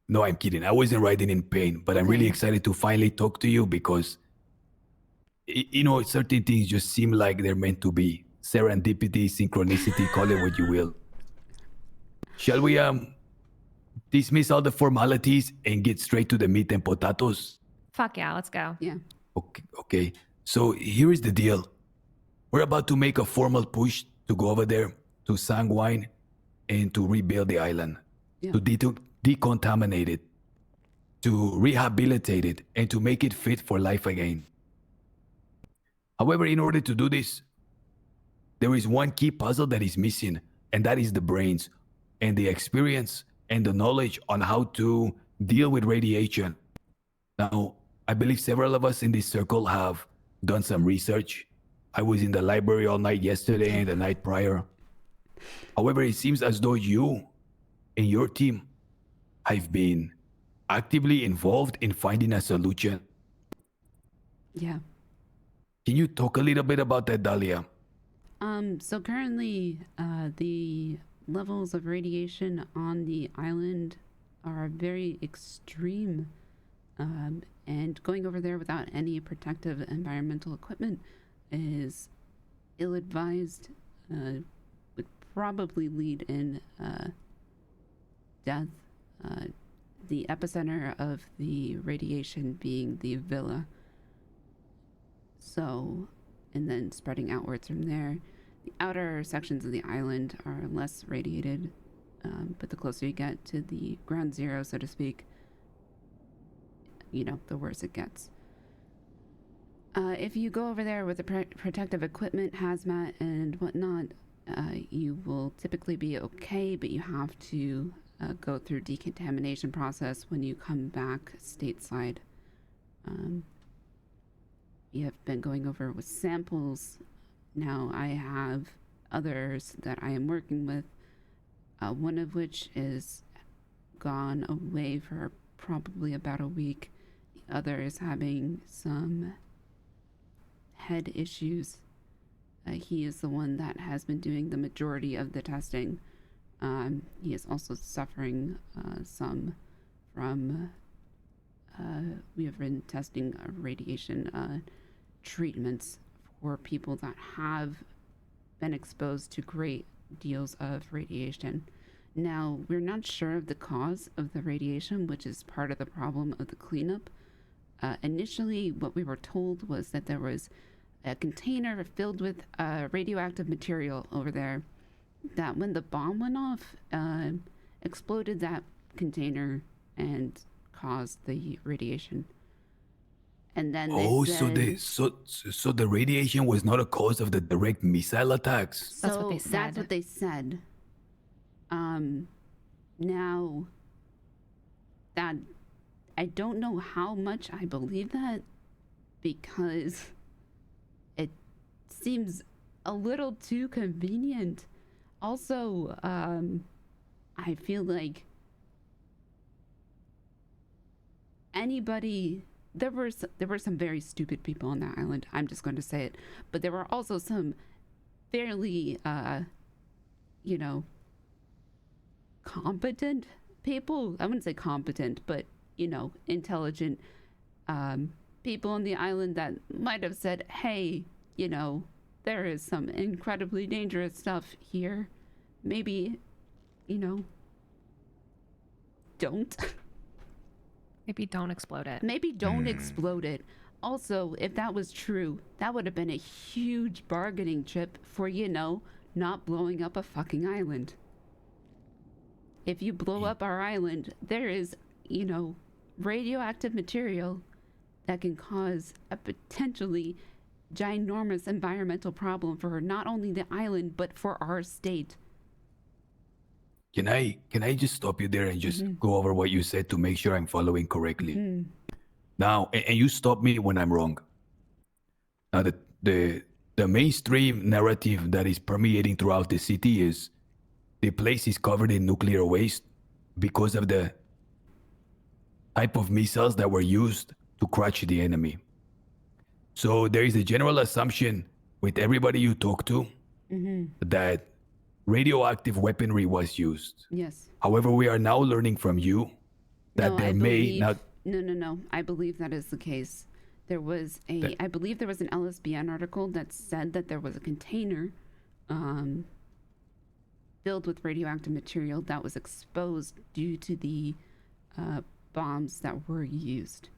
No, I'm kidding. I wasn't writhing in pain, but I'm really excited to finally talk to you because, you know, certain things just seem like they're meant to be. Serendipity, synchronicity, call it what you will. Shall we dismiss all the formalities and get straight to the meat and potatoes? Fuck yeah, let's go. Yeah. Okay. So here is the deal. We're about to make a formal push to go over there to Sanguine and to rebuild the island, to decontaminate it, to rehabilitate it, and to make it fit for life again. However, in order to do this, there is one key puzzle that is missing, and that is the brains and the experience and the knowledge on how to deal with radiation. Now, I believe several of us in this circle have done some research. I was in the library all night yesterday and the night prior. However, it seems as though you and your team have been actively involved in finding a solution. Yeah. Can you talk a little bit about that, Dahlia? So currently, the levels of radiation on the island are very extreme. And going over there without any protective environmental equipment is ill-advised, would probably lead in death. The epicenter of the radiation being the villa. So, and then spreading outwards from there. The outer sections of the island are less radiated, but the closer you get to the ground zero, so to speak, you know, the worse it gets. If you go over there with the protective equipment, hazmat and whatnot, you will typically be okay, but you have to go through decontamination process when you come back stateside. We have been going over with samples. Now I have others that I am working with, one of which is gone away for probably about a week. The other is having some head issues. He is the one that has been doing the majority of the testing. He is also suffering some from, we have been testing radiation treatments for people that have been exposed to great deals of radiation. Now, we're not sure of the cause of the radiation, which is part of the problem of the cleanup. Initially, what we were told was that there was a container filled with radioactive material over there that when the bomb went off, exploded that container and caused the radiation. And then they said, so the radiation was not a cause of the direct missile attacks. That's what they said. That's what they said. Now that I don't know how much I believe that, because it seems a little too convenient. Also, I feel like anybody, there were some very stupid people on that island. I'm just going to say it, but there were also some fairly, you know, competent people. I wouldn't say competent, but you know, intelligent people on the island that might have said, hey, you know, there is some incredibly dangerous stuff here. Maybe, you know, don't. Maybe don't explode it. Maybe don't explode it. Also, if that was true, that would have been a huge bargaining chip for, you know, not blowing up a fucking island. If you blow up our island, there is, you know, radioactive material that can cause a potentially ginormous environmental problem for not only the island, but for our state. Can I just stop you there and just go over what you said to make sure I'm following correctly? Now, and you stop me when I'm wrong. Now, the mainstream narrative that is permeating throughout the city is the place is covered in nuclear waste because of the type of missiles that were used to crush the enemy. So there is a general assumption with everybody you talk to that radioactive weaponry was used. Yes. However, we are now learning from you that No, there may not. No. I believe that is the case. There was I believe there was an LSBN article that said that there was a container filled with radioactive material that was exposed due to the bombs that were used.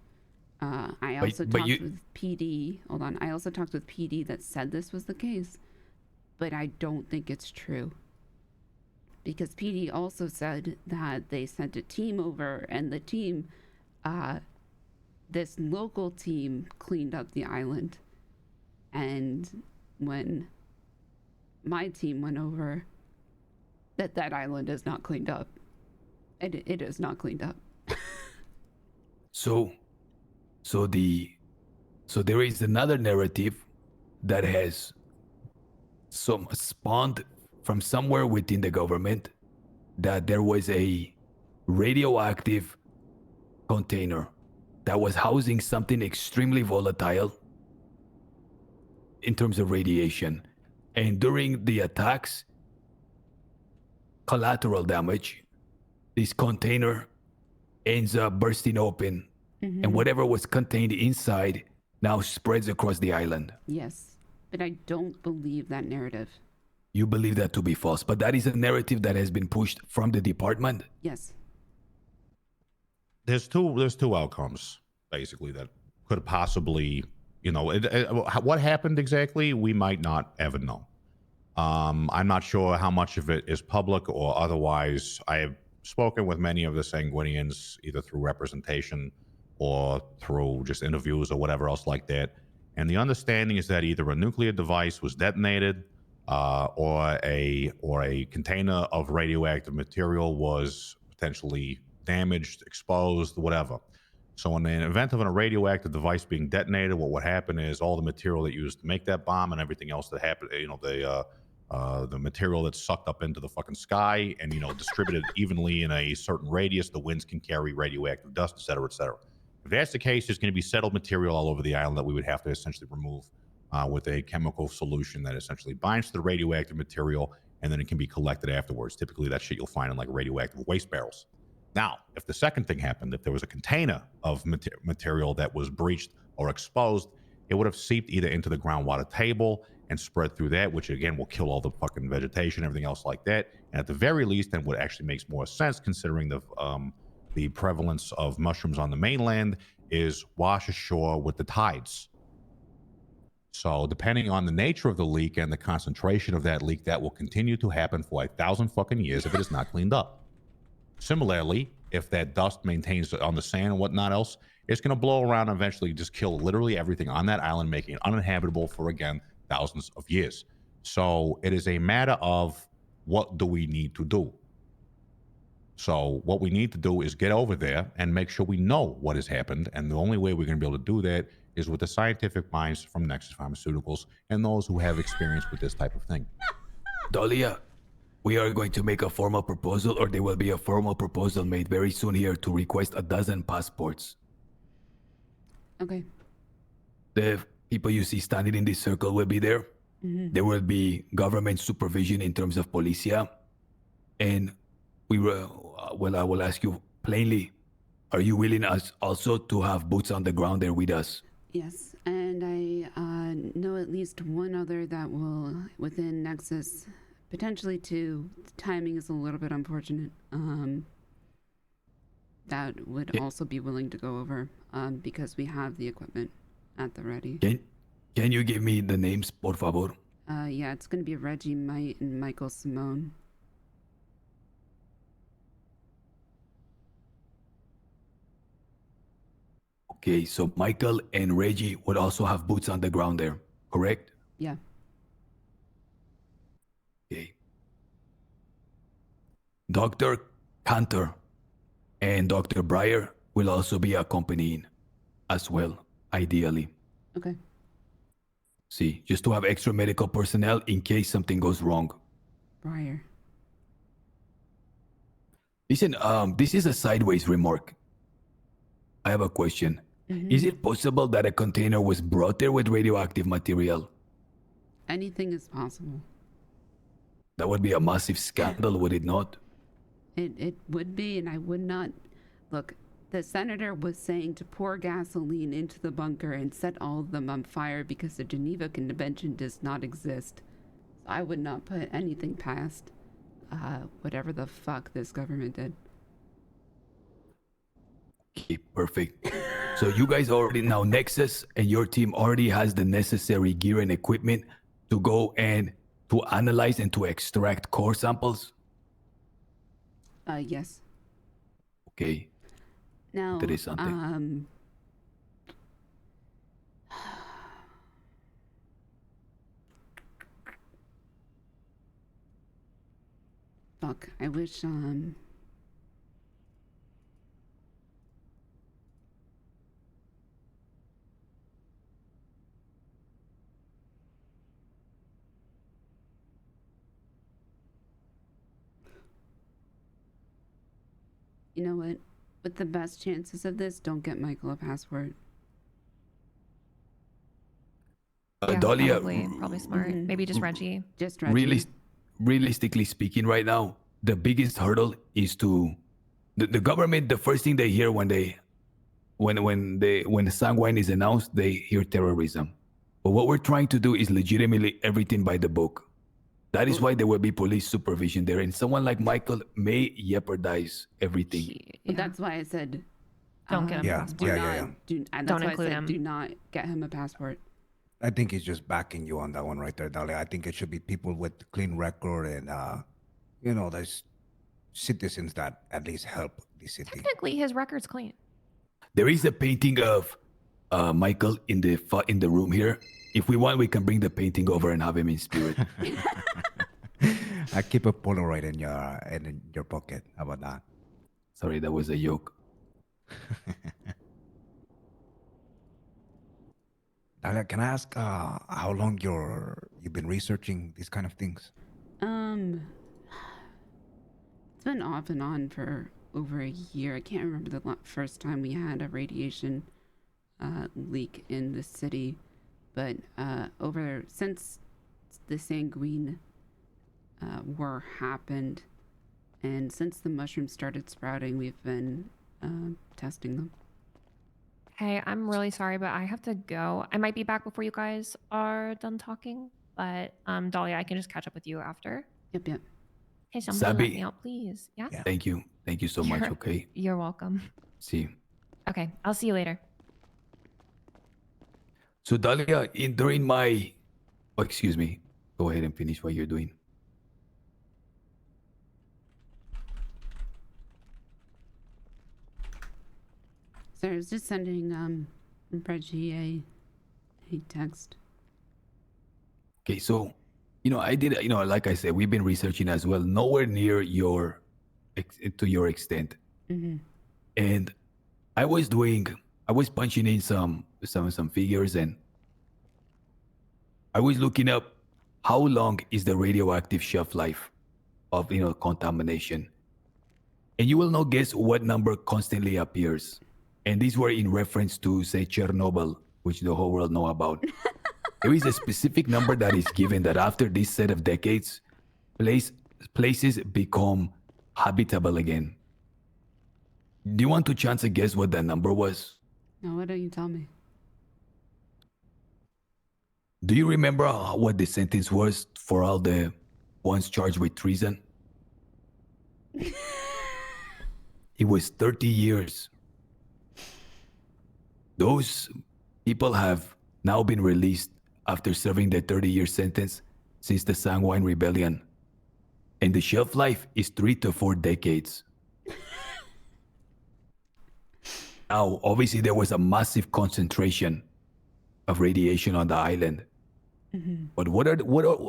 I also talked with PD. Hold on. I also talked with PD that said this was the case, but I don't think it's true. Because PD also said that they sent a team over, and the team, this local team cleaned up the island. And when my team went over, That island is not cleaned up. It is not cleaned up. So there is another narrative that has spawned from somewhere within the government that there was a radioactive container that was housing something extremely volatile in terms of radiation. And during the attacks, collateral damage, this container ends up bursting open, and whatever was contained inside now spreads across the island. Yes, but I don't believe that narrative. You believe that to be false, but that is a narrative that has been pushed from the department? Yes. There's two outcomes basically that could possibly, what happened exactly, we might not ever know. I'm not sure how much of it is public or otherwise. I have spoken with many of the Sanguinians, either through representation or through just interviews or whatever else like that. And the understanding is that either a nuclear device was detonated or a container of radioactive material was potentially damaged, exposed, whatever. So in the event of a radioactive device being detonated, what would happen is all the material that used to make that bomb and everything else that happened, the material that's sucked up into the fucking sky and, distributed evenly in a certain radius, the winds can carry radioactive dust, et cetera, et cetera. If that's the case, there's going to be settled material all over the island that we would have to essentially remove with a chemical solution that essentially binds to the radioactive material, and then it can be collected afterwards. Typically, that shit you'll find in like radioactive waste barrels. Now, if the second thing happened, if there was a container of material that was breached or exposed, it would have seeped either into the groundwater table and spread through that, which again will kill all the fucking vegetation, everything else like that. And at the very least, then what actually makes more sense, considering the prevalence of mushrooms on the mainland, is wash ashore with the tides. So depending on the nature of the leak and the concentration of that leak, that will continue to happen for 1,000 fucking years if it is not cleaned up. Similarly, if that dust maintains on the sand and whatnot else, it's going to blow around and eventually just kill literally everything on that island, making it uninhabitable for, again, thousands of years. So it is a matter of what do we need to do? So what we need to do is get over there and make sure we know what has happened. And the only way we're going to be able to do that is with the scientific minds from Nexus Pharmaceuticals and those who have experience with this type of thing. Dahlia, we are going to make a formal proposal, or there will be a formal proposal made very soon here to request 12 passports. Okay. The people you see standing in this circle will be there. There will be government supervision in terms of policia. And I will ask you plainly, are you willing us also to have boots on the ground there with us? Yes, and I know at least one other that will, within Nexus, potentially two. The timing is a little bit unfortunate. That would also be willing to go over because we have the equipment at the ready. Can you give me the names, por favor? Yeah, it's going to be Reggie Might and Michael Simone. Okay, so Michael and Reggie would also have boots on the ground there, correct? Yeah. Okay. Dr. Cantor and Dr. Breyer will also be accompanying as well, ideally. Okay. See, just to have extra medical personnel in case something goes wrong. Breyer. Listen, this is a sideways remark. I have a question. Is it possible that a container was brought there with radioactive material? Anything is possible. That would be a massive scandal, would it not? It would be, and I would not. Look, the senator was saying to pour gasoline into the bunker and set all of them on fire because the Geneva Convention does not exist. So I would not put anything past whatever the fuck this government did. Okay, perfect. So you guys already now, Nexus and your team already has the necessary gear and equipment to go and to analyze and to extract core samples? Yes. Okay. Now, Interesante. Fuck. I wish, you know what? With the best chances of this, don't get Michael a passport. Yeah, Dahlia, probably smart. Maybe just Reggie. Just Reggie. Realistically speaking, right now, the biggest hurdle is to the government. The first thing they hear when the Sanguine is announced, they hear terrorism. But what we're trying to do is legitimately everything by the book. That is why there will be police supervision there, and someone like Michael may jeopardize everything. But that's why I said, don't get him a passport. That's Don't why include I said him. do not get him a passport. I think he's just backing you on that one right there, Dahlia. I think it should be people with clean record and, there's citizens that at least help the city. Technically, his record's clean. There is a painting of Michael in the room here. If we want, we can bring the painting over and have him in spirit. I keep a Polaroid in your pocket. How about that? Sorry, that was a joke. Dahlia, can I ask how long you've been researching these kind of things? It's been off and on for over a year. I can't remember the first time we had a radiation leak in the city, but since the Sanguine war happened, and since the mushrooms started sprouting, we've been testing them. Hey, I'm really sorry, but I have to go. I might be back before you guys are done talking, but Dahlia, I can just catch up with you after. Yep. Hey, somebody let Sabi. me out, please. Yeah? Thank you so much. Okay. You're welcome. See you. Okay, I'll see you later. So Dahlia, during my, excuse me, go ahead and finish what you're doing. So I was just sending Reggie a text. Okay, so I did, like I said, we've been researching as well, nowhere near to your extent. Mm-hmm. And I was punching in some figures, and I was looking up how long is the radioactive shelf life of contamination. And you will not guess what number constantly appears. And these were in reference to, say, Chernobyl, which the whole world know about. There is a specific number that is given that after this set of decades, places become habitable again. Do you want to chance a guess what that number was? No, why don't you tell me? Do you remember what the sentence was for all the ones charged with treason? It was 30 years. Those people have now been released after serving their 30-year sentence since the Sanguine Rebellion. And the shelf life is 3 to 4 decades. Now, obviously, there was a massive concentration of radiation on the island. Mm-hmm. But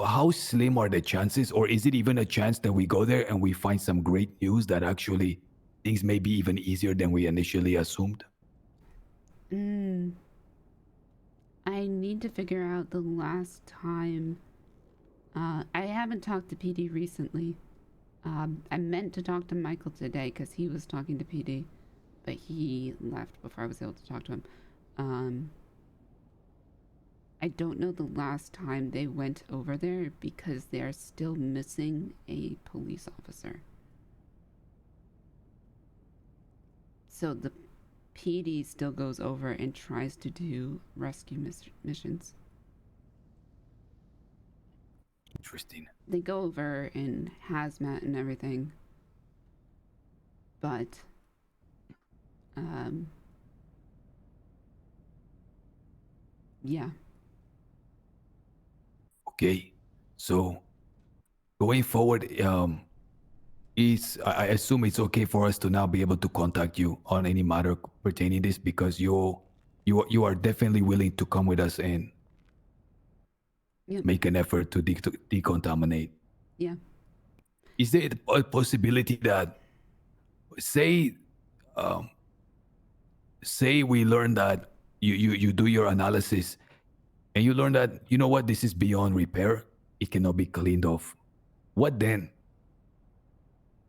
how slim are the chances, or is it even a chance that we go there and we find some great news that actually things may be even easier than we initially assumed? I need to figure out the last time. I haven't talked to PD recently. I meant to talk to Michael today because he was talking to PD, but he left before I was able to talk to him. I don't know the last time they went over there because they're still missing a police officer. So the PD still goes over and tries to do rescue missions. Interesting. They go over in hazmat and everything, but yeah. Okay, so going forward, I assume it's okay for us to now be able to contact you on any matter pertaining this, because you are definitely willing to come with us and make an effort to decontaminate. Yeah. is there a possibility that, say we learn that you do your analysis and you learn that, you know what, this is beyond repair, it cannot be cleaned off. What then?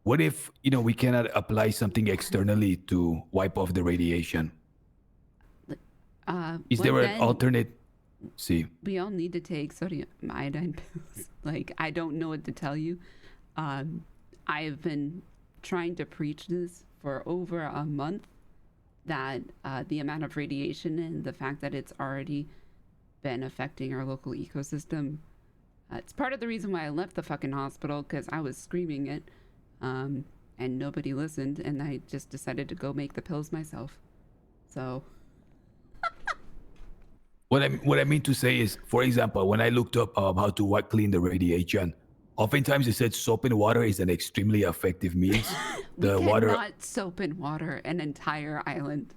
What if, we cannot apply something externally to wipe off the radiation? Is there an alternate? See, we all need to take sodium iodine pills. Like, I don't know what to tell you. I have been trying to preach this for over a month, that the amount of radiation and the fact that it's already been affecting our local ecosystem. It's part of the reason why I left the fucking hospital, because I was screaming it, and nobody listened, and I just decided to go make the pills myself. So... What I mean to say is, for example, when I looked up how to clean the radiation, oftentimes it said soap and water is an extremely effective means. The water. Not soap and water an entire island.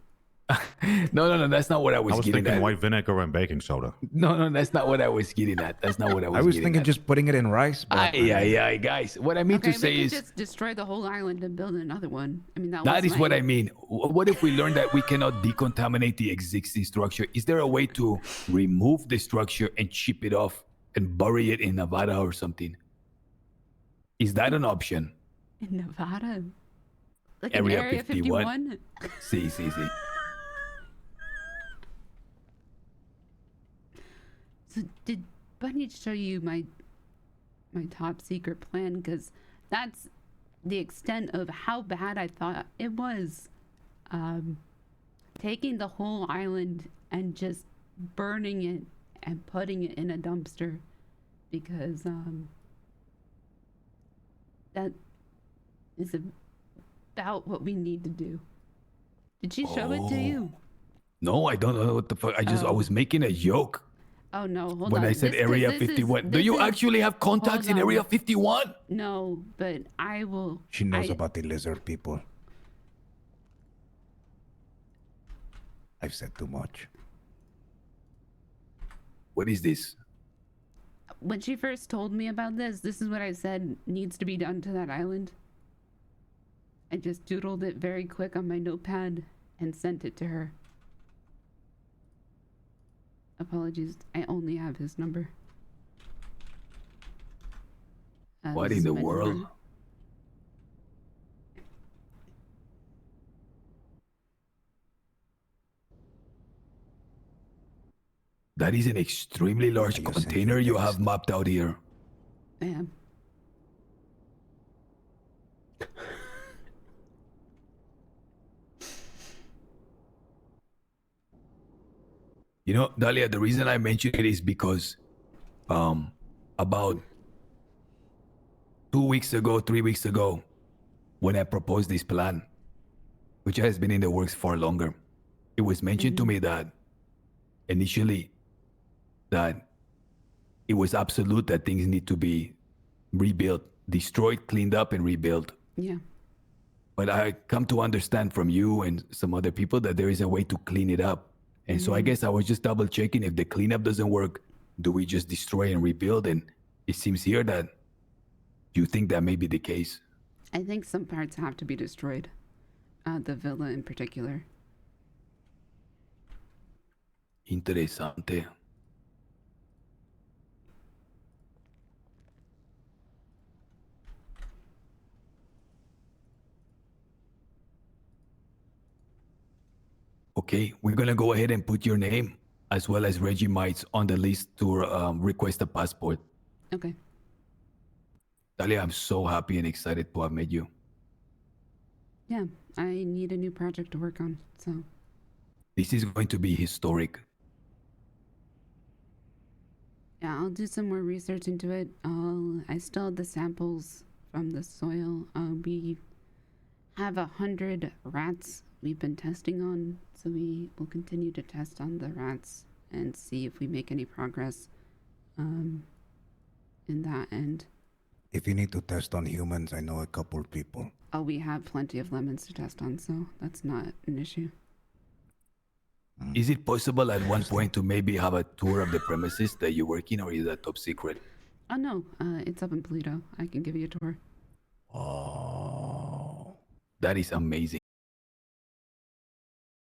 No, that's not what I was getting thinking at. white vinegar and baking soda. No, that's not what I was getting at. That's not what I was. I was thinking just putting it in rice. Yeah, guys. What I mean to say we is, could just destroy the whole island and build another one. I mean, that is what I mean. What if we learn that we cannot decontaminate the existing structure? Is there a way to remove the structure and chip it off and bury it in Nevada or something? Is that an option? In Nevada? Like Area 51? See. So did Bunny show you my top secret plan? Because that's the extent of how bad I thought it was. Taking the whole island and just burning it and putting it in a dumpster, because that is about what we need to do. Did she show it to you? No, I don't know what the fuck. I was making a joke. Oh no, hold on. When I said Area 51. Do you actually have contacts in Area 51? No, but I will. She knows about the lizard people. I've said too much. What is this? When she first told me about this is what I said needs to be done to that island. I just doodled it very quick on my notepad and sent it to her. Apologies, I only have his number. What in the world? That is an extremely large container you have mapped out here. I am. You know, Dahlia, the reason I mention it is because about 3 weeks ago, when I proposed this plan, which has been in the works for longer, it was mentioned to me that initially that it was absolute that things need to be rebuilt, destroyed, cleaned up, and rebuilt. Yeah. But I come to understand from you and some other people that there is a way to clean it up. And so I guess I was just double checking, if the cleanup doesn't work, do we just destroy and rebuild? And it seems here that you think that may be the case. I think some parts have to be destroyed. The villa in particular. Interesante. Okay, we're gonna go ahead and put your name as well as Reggie Mites on the list to request a passport. Okay. Dahlia, I'm so happy and excited to have met you. Yeah, I need a new project to work on, so. This is going to be historic. Yeah, I'll do some more research into it. I still have the samples from the soil. We have 100 rats we've been testing on, so we will continue to test on the rats and see if we make any progress in that end. If you need to test on humans, I know a couple people. Oh, we have plenty of lemons to test on, so that's not an issue. Is it possible at one point to maybe have a tour of the premises that you work in, or is that top secret? Oh no, it's up in Polito. I can give you a tour. Oh, that is amazing.